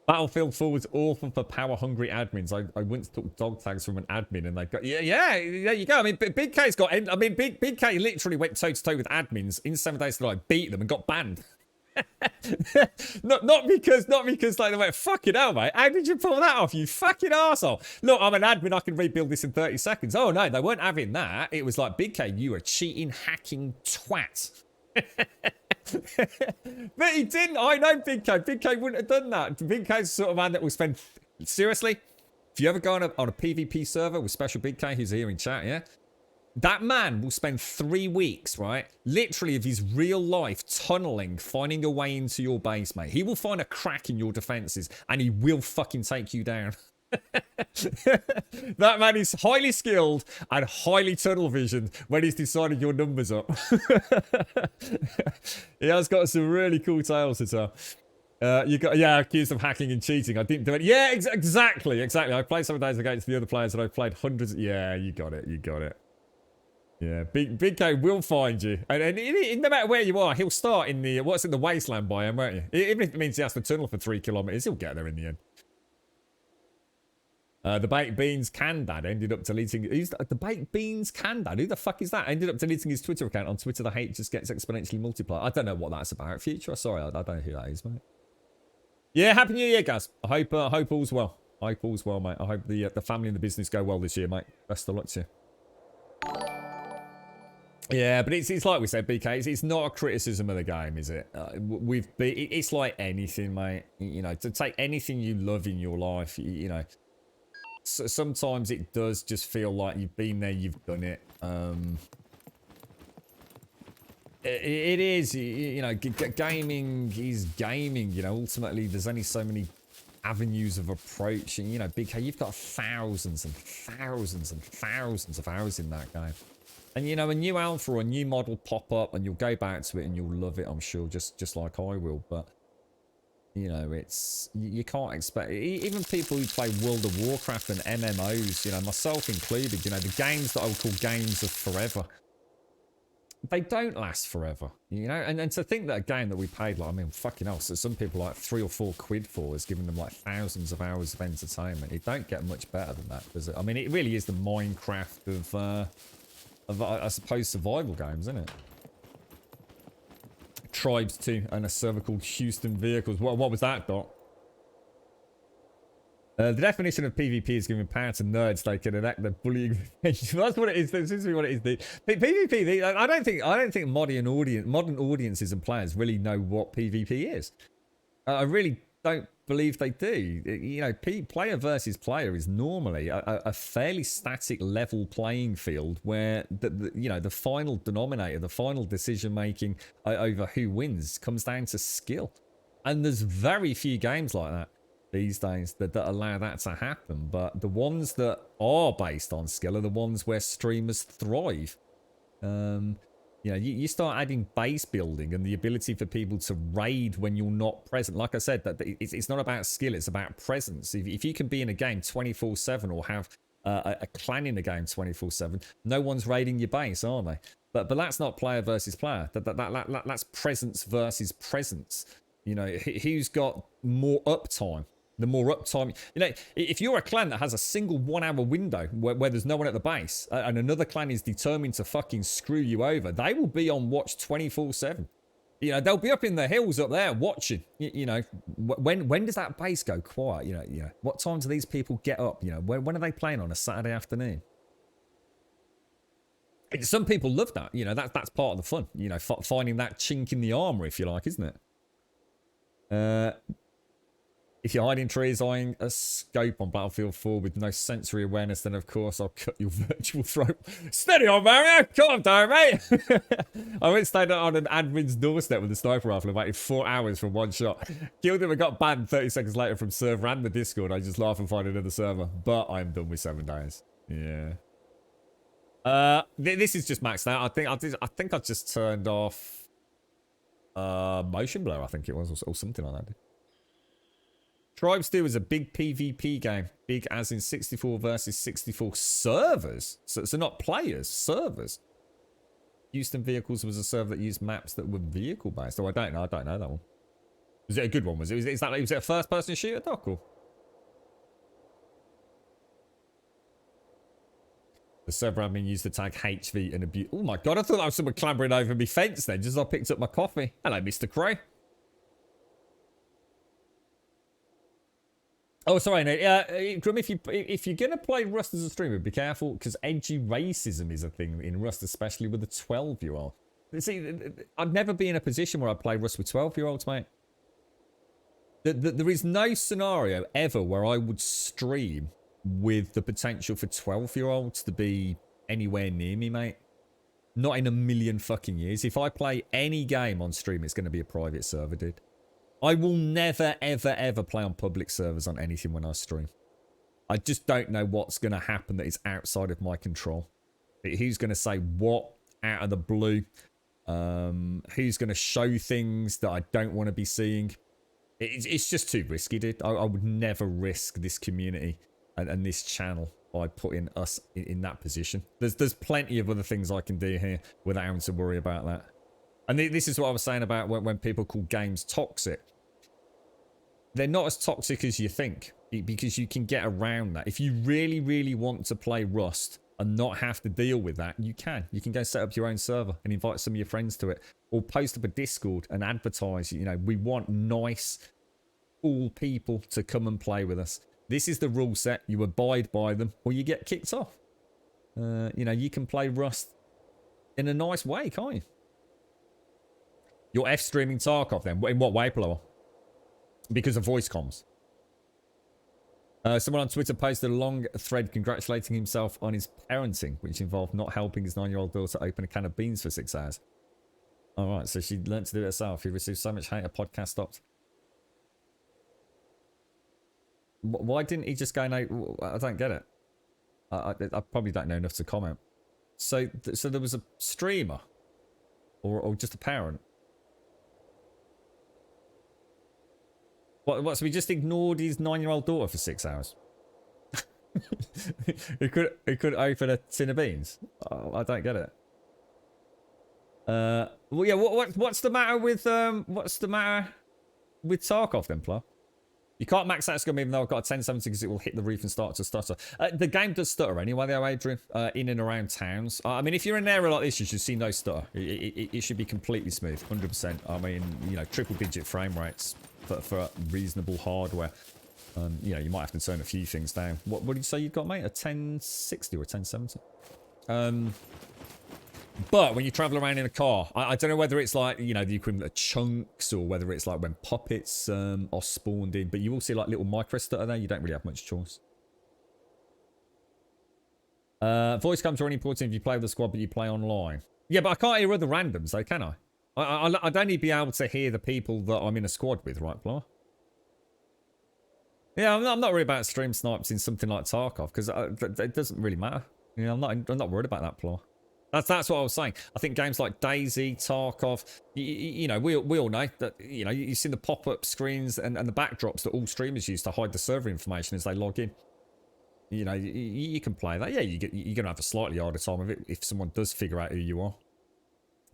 Battlefield 4 was awful for power-hungry admins. I once took dog tags from an admin and they got... Yeah, there you go. I mean, Big K's got... I mean, Big K literally went toe-to-toe with admins in 7 days to like beat them and got banned. not because like they went, fucking hell, mate. How did you pull that off, you fucking arsehole? Look, I'm an admin, I can rebuild this in 30 seconds. Oh, no, they weren't having that. It was like, Big K, you a cheating, hacking twat. But he didn't. I know Big K. Big K wouldn't have done that. Big K's the sort of man that will spend... Seriously, if you ever go on a PvP server with Special Big K, who's here in chat, yeah? That man will spend 3 weeks, right? Literally of his real life tunneling, finding a way into your base, mate. He will find a crack in your defenses and he will fucking take you down. That man is highly skilled and highly tunnel visioned when he's decided your numbers up. He has got some really cool tales to tell. You got, yeah, accused of hacking and cheating. I didn't do it. Yeah, exactly. I played 7 days against the other players and I played hundreds. Yeah, you got it. Yeah, Big K will find you, and no matter where you are, he'll start in the the wasteland biome, won't you? Even if it means he has to tunnel for 3 kilometers, he'll get there in the end. The Baked Beans Candad ended up deleting... The Baked Beans Candad? Who the fuck is that? Ended up deleting his Twitter account. On Twitter, the hate just gets exponentially multiplied. I don't know what that's about. Future? Sorry, I don't know who that is, mate. Yeah, Happy New Year, guys. I hope all's well. I hope all's well, mate. I hope the family and the business go well this year, mate. Best of luck to you. Yeah, but it's like we said, BK, it's not a criticism of the game, is it? It's like anything, mate. You know, to take anything you love in your life, you know, so sometimes it does just feel like you've been there, you've done it. It is, you know, gaming is gaming, you know. Ultimately, there's only so many avenues of approach, and, you know, BK, you've got thousands and thousands and thousands of hours in that game. And, you know, a new alpha or a new model pop up and you'll go back to it and you'll love it, I'm sure, just like I will. But, you know, it's... You can't expect... Even people who play World of Warcraft and MMOs, you know, myself included, you know, the games that I would call games of forever, they don't last forever, you know? And to think that a game that we paid, like, I mean, fucking hell, so some people like 3 or 4 quid for is giving them, like, thousands of hours of entertainment. It don't get much better than that, does it? I mean, it really is the Minecraft of I suppose, survival games, isn't it? Tribes 2 and a server called Houston Vehicles. What was that, Doc? The definition of PvP is giving power to nerds they can enact the bullying. That's what it is. That seems to be what it is. PvP. I don't think modern audiences and players really know what PvP is. I really don't believe they do. You know, player versus player is normally a fairly static level playing field where you know, the final denominator, the final decision making over who wins comes down to skill. And there's very few games like that these days that allow that to happen. But the ones that are based on skill are the ones where streamers thrive. You know, you start adding base building and the ability for people to raid when you're not present. Like I said, that it's not about skill, it's about presence. If you can be in a game 24/7 or have a clan in a game 24/7, no one's raiding your base, are they? But that's not player versus player. That's presence versus presence. You know, who's got more uptime? The more uptime, you know, if you're a clan that has a single 1 hour window where there's no one at the base and another clan is determined to fucking screw you over, they will be on watch 24/7. You know, they'll be up in the hills up there watching. You know, when does that base go quiet? You know, what time do these people get up? You know, when are they playing on a Saturday afternoon? Some people love that. You know, that's part of the fun. You know, finding that chink in the armor, if you like, isn't it? If you're hiding trees, eyeing a scope on Battlefield 4 with no sensory awareness, then of course I'll cut your virtual throat. Steady on, Mario! Calm down, mate! I went stayed on an admin's doorstep with a sniper rifle and waited 4 hours for one shot. Killed him and got banned 30 seconds later from server and the Discord. I just laugh and find another server. But I'm done with 7 days. Yeah. This is just maxed out. I think I just turned off motion blur, I think it was, or something like that. Tribe Stew is a big PvP game. Big as in 64 versus 64 servers. So not players, servers. Houston Vehicles was a server that used maps that were vehicle based. Oh, I don't know that one. Was it a good one? Was it a first person shooter, Doc? Or? The server admin used the tag HV and abuse. Oh my god, I thought that was someone clambering over my fence then, just as I picked up my coffee. Hello, Mr. Crow. Oh, sorry, no. Grum, if you're gonna play Rust as a streamer, be careful because edgy racism is a thing in Rust, especially with a 12-year-old. See, I'd never be in a position where I play Rust with 12-year-olds, mate. There is no scenario ever where I would stream with the potential for 12-year-olds to be anywhere near me, mate. Not in a million fucking years. If I play any game on stream, it's going to be a private server, dude. I will never, ever, ever play on public servers on anything when I stream. I just don't know what's going to happen that is outside of my control. Who's going to say what out of the blue? Who's going to show things that I don't want to be seeing? It's just too risky, dude. I would never risk this community and this channel by putting us in that position. There's plenty of other things I can do here without having to worry about that. And this is what I was saying about when people call games toxic. They're not as toxic as you think, because you can get around that. If you really, really want to play Rust and not have to deal with that, you can. You can go set up your own server and invite some of your friends to it. Or post up a Discord and advertise, you know, we want nice, cool people to come and play with us. This is the rule set. You abide by them or you get kicked off. You know, you can play Rust in a nice way, can't you? You're F-streaming Tarkov then? In what way, Plower? Because of voice comms. Someone on Twitter posted a long thread congratulating himself on his parenting, which involved not helping his 9-year-old daughter open a can of beans for 6 hours. Alright, so she learned to do it herself. He received so much hate, a podcast stopped. Why didn't he just go, no, I don't get it. I probably don't know enough to comment. So there was a streamer, or just a parent. What? So we just ignored his 9-year-old daughter for 6 hours? He could open a tin of beans. Oh, I don't get it. Well, yeah. What's the matter with Tarkov then, Pla? You can't max out SCUM even though I've got a 1070 because it will hit the roof and start to stutter. The game does stutter anyway, though, Adrian, in and around towns. I mean, if you're in an area like this, you should see no stutter. It should be completely smooth, 100%. I mean, you know, triple-digit frame rates for reasonable hardware. You know, you might have to turn a few things down. What did you say you've got, mate? A 1060 or a 1070? But when you travel around in a car, I don't know whether it's like, you know, the equivalent of chunks or whether it's like when puppets are spawned in, but you will see like little micro stutter there. You don't really have much choice. Voice comms are only important if you play with the squad, but you play online. Yeah, but I can't hear other randoms though, can I? I'd only be able to hear the people that I'm in a squad with, right, Blah? Yeah, I'm not worried about stream snipes in something like Tarkov because it doesn't really matter. You know, I'm not worried about that, Blah. That's what I was saying. I think games like DayZ, Tarkov, you know, we all know that, you know, you've seen the pop-up screens and the backdrops that all streamers use to hide the server information as they log in. You know, you can play that. Yeah, you're going to have a slightly harder time of it if someone does figure out who you are.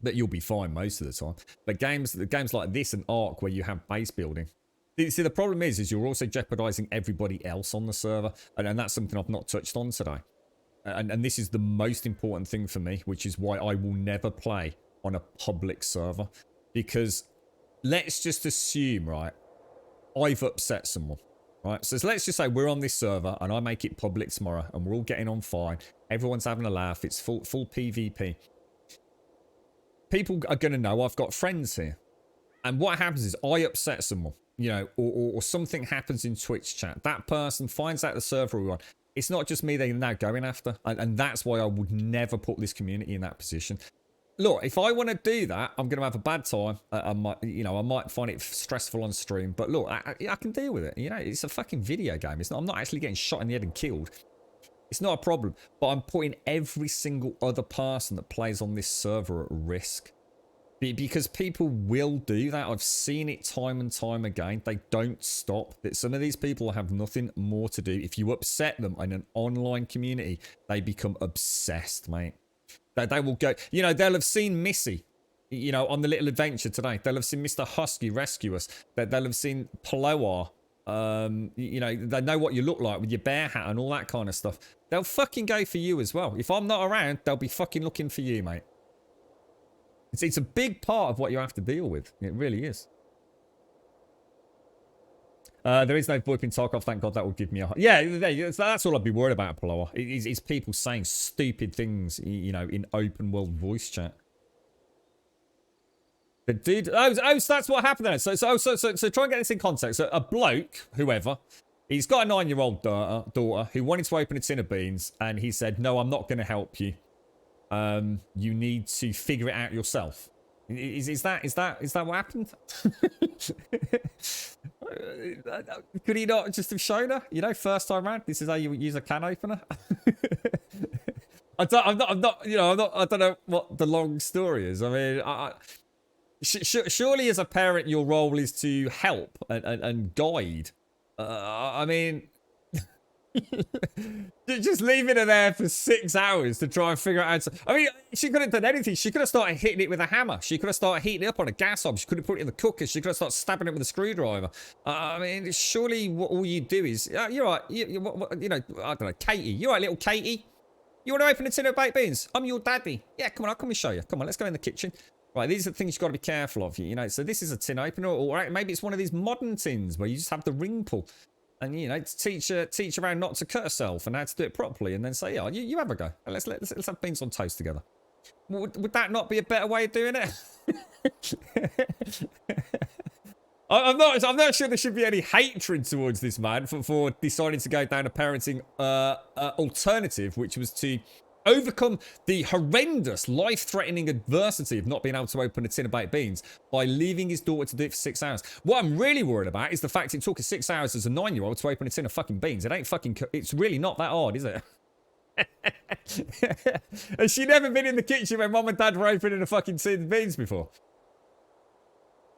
But you'll be fine most of the time. But games like this and Ark where you have base building. See, the problem is you're also jeopardizing everybody else on the server. And that's something I've not touched on today. And this is the most important thing for me, which is why I will never play on a public server. Because let's just assume, right, I've upset someone, right? So let's just say we're on this server and I make it public tomorrow and we're all getting on fine. Everyone's having a laugh. It's full PvP. People are going to know I've got friends here. And what happens is I upset someone, you know, or something happens in Twitch chat. That person finds out the server we're on. It's not just me they're now going after. And that's why I would never put this community in that position. Look, if I want to do that, I'm going to have a bad time. I might find it stressful on stream. But look, I can deal with it. You know, it's a fucking video game. I'm not actually getting shot in the head and killed. It's not a problem. But I'm putting every single other person that plays on this server at risk. Because people will do that. I've seen it time and time again. They don't stop. Some of these people have nothing more to do. If you upset them in an online community, they become obsessed, mate. They will go, you know, they'll have seen Missy, you know, on the little adventure today. They'll have seen Mr. Husky rescue us. They'll have seen Paloar. You know, they know what you look like with your bear hat and all that kind of stuff. They'll fucking go for you as well. If I'm not around, they'll be fucking looking for you, mate. It's a big part of what you have to deal with. It really is. There is no VoIP in Tarkov. Thank God that will give me a... Yeah, that's all I'd be worried about, Paloa. It's people saying stupid things, you know, in open world voice chat. The dude... Oh, so that's what happened there. So try and get this in context. So a bloke, whoever, he's got a 9-year-old daughter who wanted to open a tin of beans, and he said, no, I'm not going to help you. You need to figure it out yourself. Is that what happened? Could he not just have shown her? You know, first time round, this is how you use a can opener. I don't know what the long story is. I mean, surely as a parent, your role is to help and guide. I mean. Just leaving her there for 6 hours to try and figure out how to... I mean, she couldn't have done anything. She could have started hitting it with a hammer. She could have started heating it up on a gas hob. She could have put it in the cooker. She could have started stabbing it with a screwdriver. I mean, surely what all you do is... you're right. You know, I don't know, Katie. You're right, little Katie. You want to open a tin of baked beans? I'm your daddy. Yeah, come on, I'll come and show you. Come on, let's go in the kitchen. Right, these are the things you've got to be careful of. You know, so this is a tin opener. Or maybe it's one of these modern tins where you just have the ring pull. And, you know, teach her around not to cut herself and how to do it properly. And then say, yeah, you have a go. Let's have beans on toast together. Would that not be a better way of doing it? I'm not sure there should be any hatred towards this man for deciding to go down a parenting alternative, which was to overcome the horrendous, life-threatening adversity of not being able to open a tin of baked beans by leaving his daughter to do it for 6 hours. What I'm really worried about is the fact it took her 6 hours as a 9-year-old to open a tin of fucking beans. It's really not that hard, is it? Has she never been in the kitchen when mom and dad were opening a fucking tin of beans before?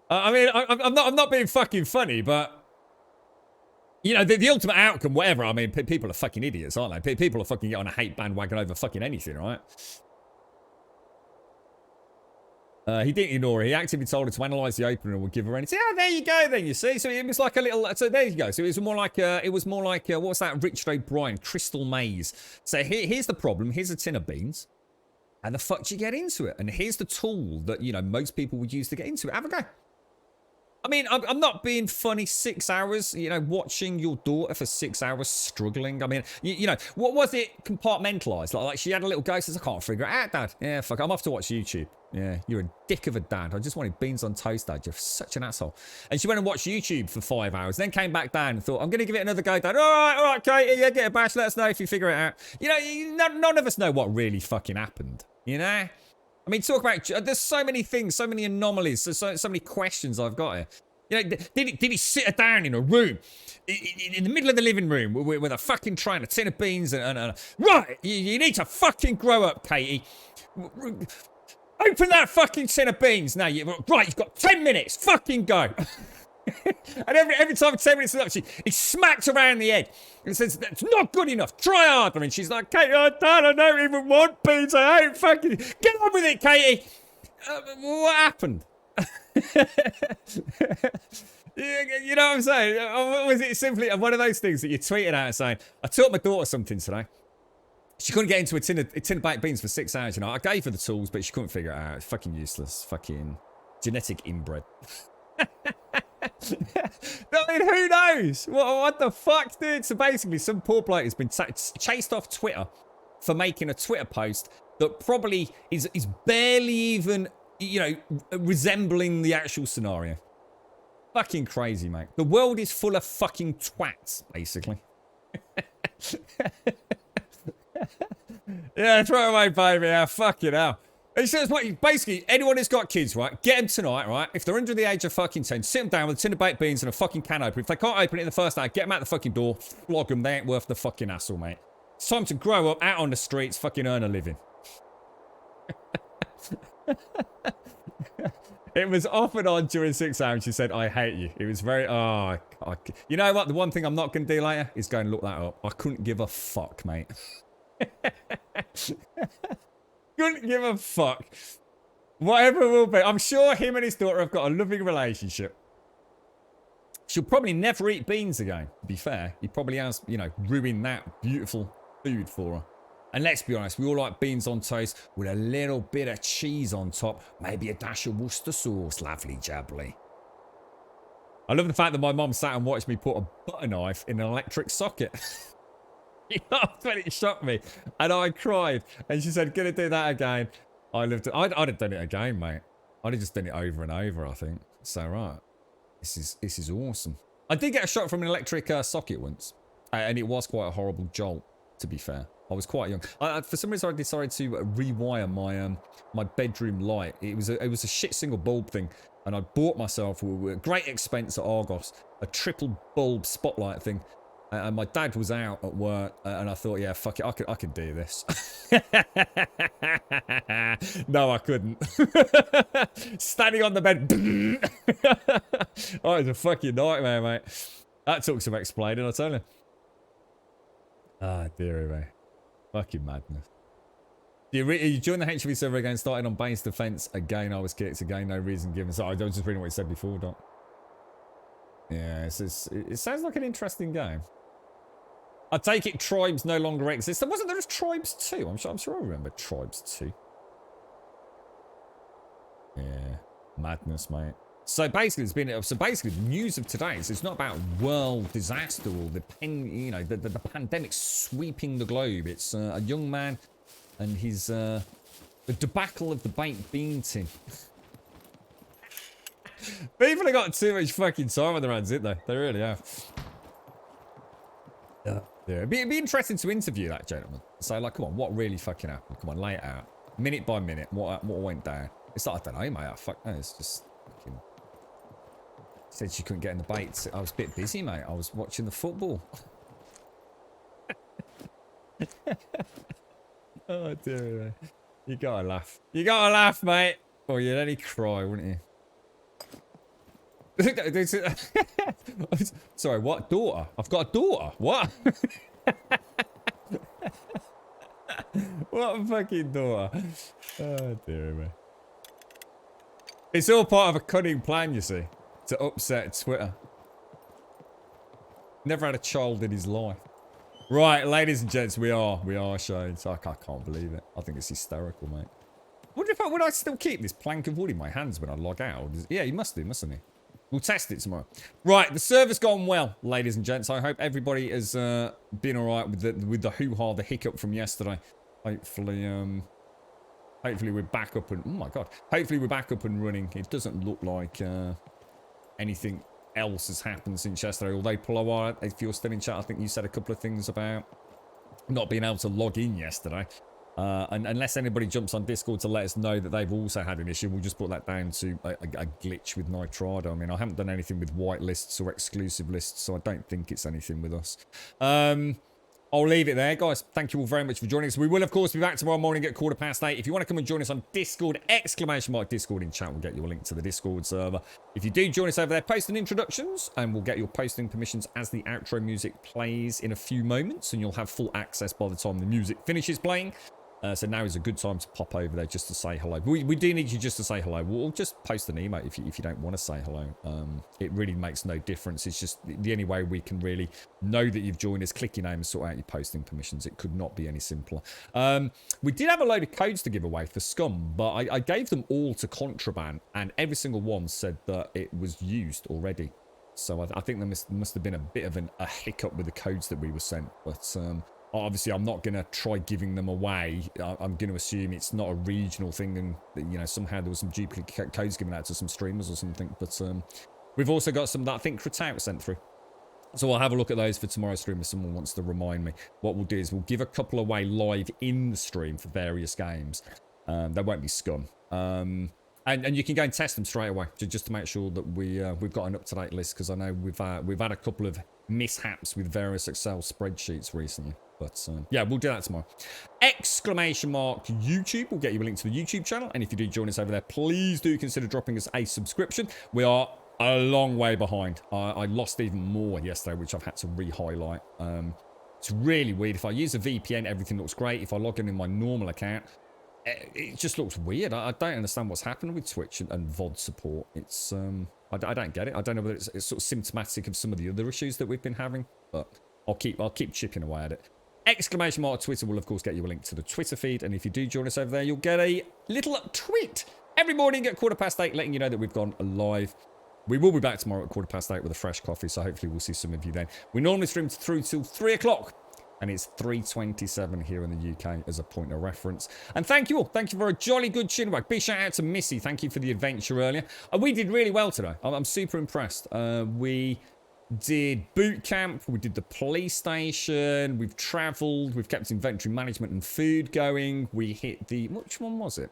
I mean, I'm not being fucking funny, but you know, the ultimate outcome, whatever. I mean, people are fucking idiots, aren't they? People are fucking get on a hate bandwagon over fucking anything, right? He didn't ignore her. He actively told her to analyze the opener and would give her anything. Oh, there you go, then you see. So it was like a little. So there you go. So it was more like. What was that? Richard O'Brien, Crystal Maze. So here's the problem. Here's a tin of beans. How the fuck do you get into it? And here's the tool that, you know, most people would use to get into it. Have a go. I mean, I'm not being funny. 6 hours, you know, watching your daughter for 6 hours struggling. I mean, you know, what was it compartmentalized? Like she had a little go, says, I can't figure it out, Dad. Yeah, fuck, I'm off to watch YouTube. Yeah, you're a dick of a dad. I just wanted beans on toast, Dad. You're such an asshole. And she went and watched YouTube for 5 hours, then came back down and thought, I'm going to give it another go, Dad. All right, Katie, yeah, get a bash. Let us know if you figure it out. You know, none of us know what really fucking happened, you know? I mean, talk about, there's so many things, so many anomalies, so many questions I've got here. You know, did he sit her down in a room, in the middle of the living room, with a fucking tray and a tin of beans and right, you need to fucking grow up, Katie. Open that fucking tin of beans now. Right, you've got 10 minutes. Fucking go. And every time 10 minutes is up, he smacks her around the head and says, that's not good enough. Try harder. And she's like, Katie, I don't even want beans. I hate fucking... Get on with it, Katie. What happened? You know what I'm saying? Or was it simply one of those things that you tweeted out saying, I taught my daughter something today. She couldn't get into a tin of baked beans for 6 hours. You know, I gave her the tools, but she couldn't figure it out. It's fucking useless. Fucking genetic inbred. I mean, who knows? What the fuck, dude? So basically, some poor bloke has been chased off Twitter for making a Twitter post that probably is barely even, you know, resembling the actual scenario. Fucking crazy, mate. The world is full of fucking twats, basically. Yeah, throw away, baby. Yeah, fucking hell. It says, basically, anyone who's got kids, right, get them tonight, right? If they're under the age of fucking 10, sit them down with a tin of baked beans and a fucking can opener. If they can't open it in the first hour, get them out the fucking door, flog them. They ain't worth the fucking hassle, mate. It's time to grow up, out on the streets, fucking earn a living. It was off and on during 6 hours. She said, I hate you. It was very, you know what? The one thing I'm not going to do later is go and look that up. I couldn't give a fuck, mate. Couldn't give a fuck. Whatever it will be. I'm sure him and his daughter have got a loving relationship. She'll probably never eat beans again, to be fair. He probably has, you know, ruined that beautiful food for her. And let's be honest, we all like beans on toast with a little bit of cheese on top. Maybe a dash of Worcester sauce. Lovely jubbly. I love the fact that my mum sat and watched me put a butter knife in an electric socket. She laughed when it shocked me. And I cried. And she said, gonna do that again. I'd have done it again, mate. I'd have just done it over and over, I think. So, right. This is awesome. I did get a shot from an electric socket once. And it was quite a horrible jolt, to be fair. I was quite young. For some reason, I decided to rewire my my bedroom light. It was a shit single bulb thing. And I bought myself, with great expense at Argos, a triple bulb spotlight thing. And my dad was out at work, and I thought, yeah, fuck it, I could do this. No, I couldn't. Standing on the bed. Oh, it was a fucking nightmare, mate. That took some explaining, I tell you. Ah, dearie me. Fucking madness. You joined the HV server again, started on base defense again. I was kicked again, no reason given. So I was just reading what you said before, Doc. Yeah, it sounds like an interesting game. I take it Tribes no longer exist. Wasn't there just Tribes 2? I'm sure I remember Tribes 2. Yeah, madness, mate. So basically, the news of today is it's not about world disaster or the pandemic sweeping the globe. It's a young man and his the debacle of the baked bean tin. People have got too much fucking time on their hands, didn't they? They really have. Yeah. It'd be interesting to interview that gentleman. So, like, come on, what really fucking happened? Come on, lay it out. Minute by minute, what went down? It's like, I don't know, mate. Fuck no, it's just fucking... Said she couldn't get in the baits. I was a bit busy, mate. I was watching the football. Oh, dear me. You gotta laugh. You gotta laugh, mate. Or you'd only cry, wouldn't you? Sorry, what? Daughter? I've got a daughter. What? What a fucking daughter. Oh, dear me. It's all part of a cunning plan, you see, to upset Twitter. Never had a child in his life. Right, ladies and gents, we are showing. So I can't believe it. I think it's hysterical, mate. Would I still keep this plank of wood in my hands when I log out? Yeah, he must do, mustn't he? We'll test it tomorrow. Right, the server's gone well, ladies and gents. I hope everybody has been all right with the hoo-ha, the hiccup from yesterday. Hopefully we're back up and... Oh, my God. Hopefully we're back up and running. It doesn't look like anything else has happened since yesterday. Although, Pulawar, if you're still in chat, I think you said a couple of things about not being able to log in yesterday. And unless anybody jumps on Discord to let us know that they've also had an issue, we'll just put that down to a glitch with Nitrado. I mean, I haven't done anything with white lists or exclusive lists, so I don't think it's anything with us. I'll leave it there, guys. Thank you all very much for joining us. We will, of course, be back tomorrow morning at 8:15. If you want to come and join us on Discord, !Discord in chat, we'll get you a link to the Discord server. If you do join us over there, post an introductions, and we'll get your posting permissions as the outro music plays in a few moments, and you'll have full access by the time the music finishes playing. So now is a good time to pop over there just to say hello. We do need you just to say hello. We'll just post an email if you don't want to say hello. It really makes no difference. It's just the only way we can really know that you've joined us. Click your name and sort out your posting permissions. It could not be any simpler. We did have a load of codes to give away for SCUM, but I gave them all to Contraband, and every single one said that it was used already. So I think there must have been a bit of a hiccup with the codes that we were sent, but... obviously, I'm not going to try giving them away. I'm going to assume it's not a regional thing and, you know, somehow there was some duplicate codes given out to some streamers or something. But we've also got some that I think Kratout sent through. So I'll have a look at those for tomorrow's stream if someone wants to remind me. What we'll do is we'll give a couple away live in the stream for various games. There won't be SCUM. And you can go and test them straight away just to make sure that we've got an up-to-date list, because I know we've had a couple of mishaps with various Excel spreadsheets recently. But yeah, we'll do that tomorrow. !YouTube will get you a link to the YouTube channel. And if you do join us over there, please do consider dropping us a subscription. We are a long way behind. I lost even more yesterday, which I've had to re-highlight. It's really weird. If I use a VPN, everything looks great. If I log in my normal account, it just looks weird. I don't understand what's happening with Twitch and VOD support. It's I don't get it. I don't know whether it's sort of symptomatic of some of the other issues that we've been having, but I'll keep chipping away at it. Twitter will, of course, get you a link to the Twitter feed. And if you do join us over there, you'll get a little tweet every morning at 8:15, letting you know that we've gone live. We will be back tomorrow at 8:15 with a fresh coffee. So hopefully we'll see some of you then. We normally stream through till 3 o'clock. And it's 3:27 here in the UK as a point of reference. And thank you all. Thank you for a jolly good chinwag. Big shout out to Missy. Thank you for the adventure earlier. We did really well today. I'm super impressed. We did boot camp, we did the police station, we've travelled, we've kept inventory management and food going, we hit the, which one was it?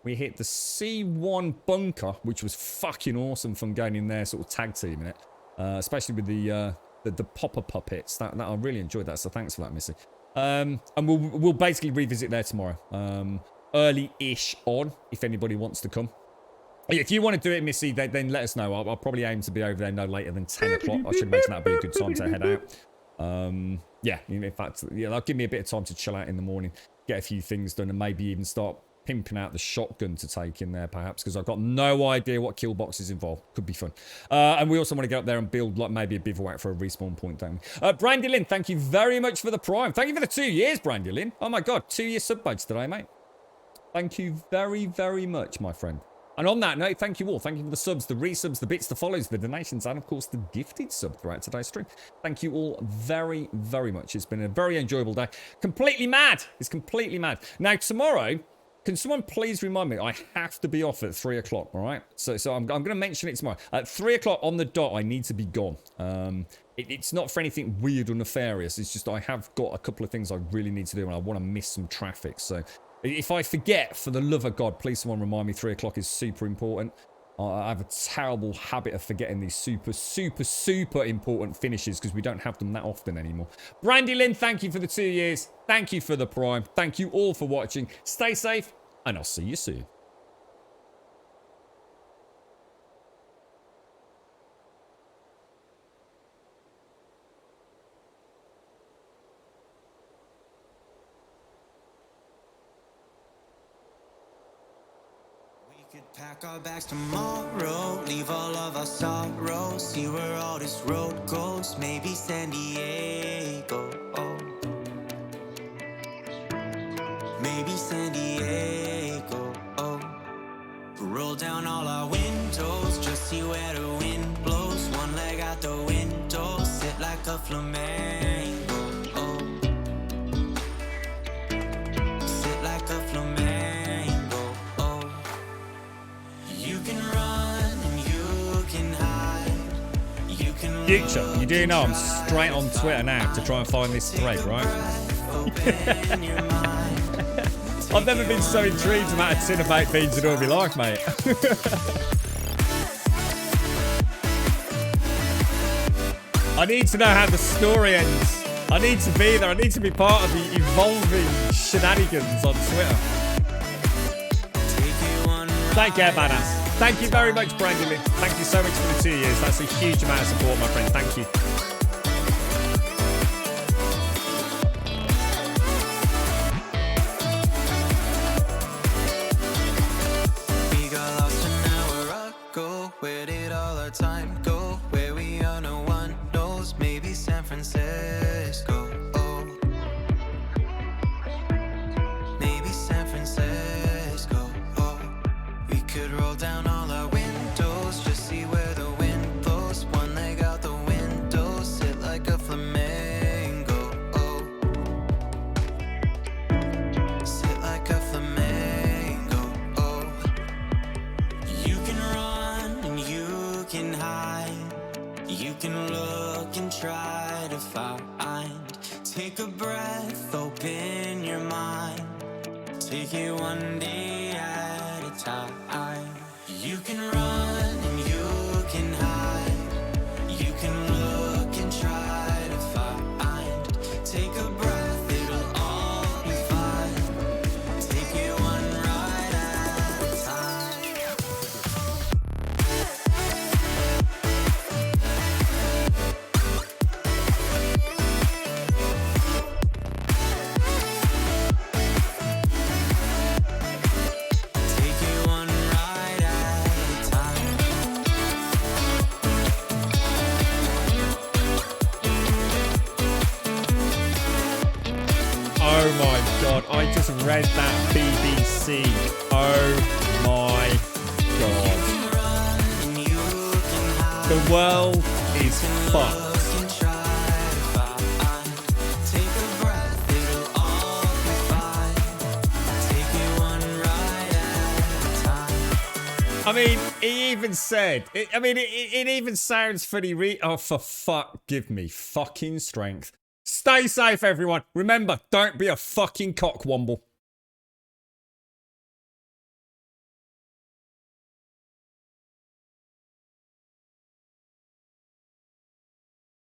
We hit the C1 bunker, which was fucking awesome from going in there, sort of tag teaming it, especially with the popper puppets. That I really enjoyed that, so thanks for that, Missy. And we'll basically revisit there tomorrow, early-ish on, if anybody wants to come. If you want to do it, Missy, then let us know. I'll probably aim to be over there no later than 10 o'clock. I should imagine that'd be a good time to head out. Yeah, in fact, yeah, that'll give me a bit of time to chill out in the morning, get a few things done, and maybe even start pimping out the shotgun to take in there, perhaps, because I've got no idea what kill box is involved. Could be fun. And we also want to get up there and build, like, maybe a bivouac for a respawn point, don't we? Brandy Lynn, thank you very much for the Prime. Thank you for the 2 years, Brandy Lynn. Oh, my God, 2-year sub badge today, mate. Thank you very, very much, my friend. And on that note, thank you all. Thank you for the subs, the resubs, the bits, the follows, the donations, and of course the gifted sub throughout today's stream. Thank you all very, very much. It's been a very enjoyable day. Completely mad. It's completely mad. Now, tomorrow, can someone please remind me? I have to be off at 3 o'clock, all right? So I'm going to mention it tomorrow. At 3 o'clock on the dot, I need to be gone. It's not for anything weird or nefarious. It's just I have got a couple of things I really need to do, and I want to miss some traffic. So if I forget, for the love of God, please someone remind me 3 o'clock is super important. I have a terrible habit of forgetting these super, super, super important finishes because we don't have them that often anymore. Brandy Lynn, thank you for the 2 years. Thank you for the Prime. Thank you all for watching. Stay safe, and I'll see you soon. Pack our bags tomorrow, leave all of our sorrows, see where all this road goes, maybe San Diego, oh. Maybe San Diego, oh. Roll down all our windows, just see where the wind blows, one leg out the window, sit like a flamenco, oh. Sit like a flamenco. Future, you do know I'm straight on Twitter now to try and find this thread, right? I've never been so intrigued about a tin of baked beans in all my life, mate. I need to know how the story ends. I need to be there. I need to be part of the evolving shenanigans on Twitter. Take care, badass. Thank you very much, Brandon. Thank you so much for the 2 years. That's a huge amount of support, my friend. Thank you. We got lost an hour ago. Where did all our time go? Where we are, no one knows. Maybe San Francisco. Oh. Maybe San Francisco. Oh. We could roll down all our windows, just see where the wind blows. One leg out the window, sit like a flamingo. Oh. Sit like a flamingo. Oh. You can run and you can hide. You can look and try to find. Take a breath, open your mind. Take it one day at a time. You can run and you can hide. You can look and try to find. Take a breath, it'll all be fine. Take it one ride at a time. Take it one ride at a time. Oh my god, I just read that BBC. Oh my god. Run and you can hide. The world is fucked. Look and try to find. Take a breath, it'll all be fine. Take it one ride at a time. I mean, he even said, it even sounds funny. Oh, for fuck, give me fucking strength. Stay safe, everyone. Remember, don't be a fucking cockwomble.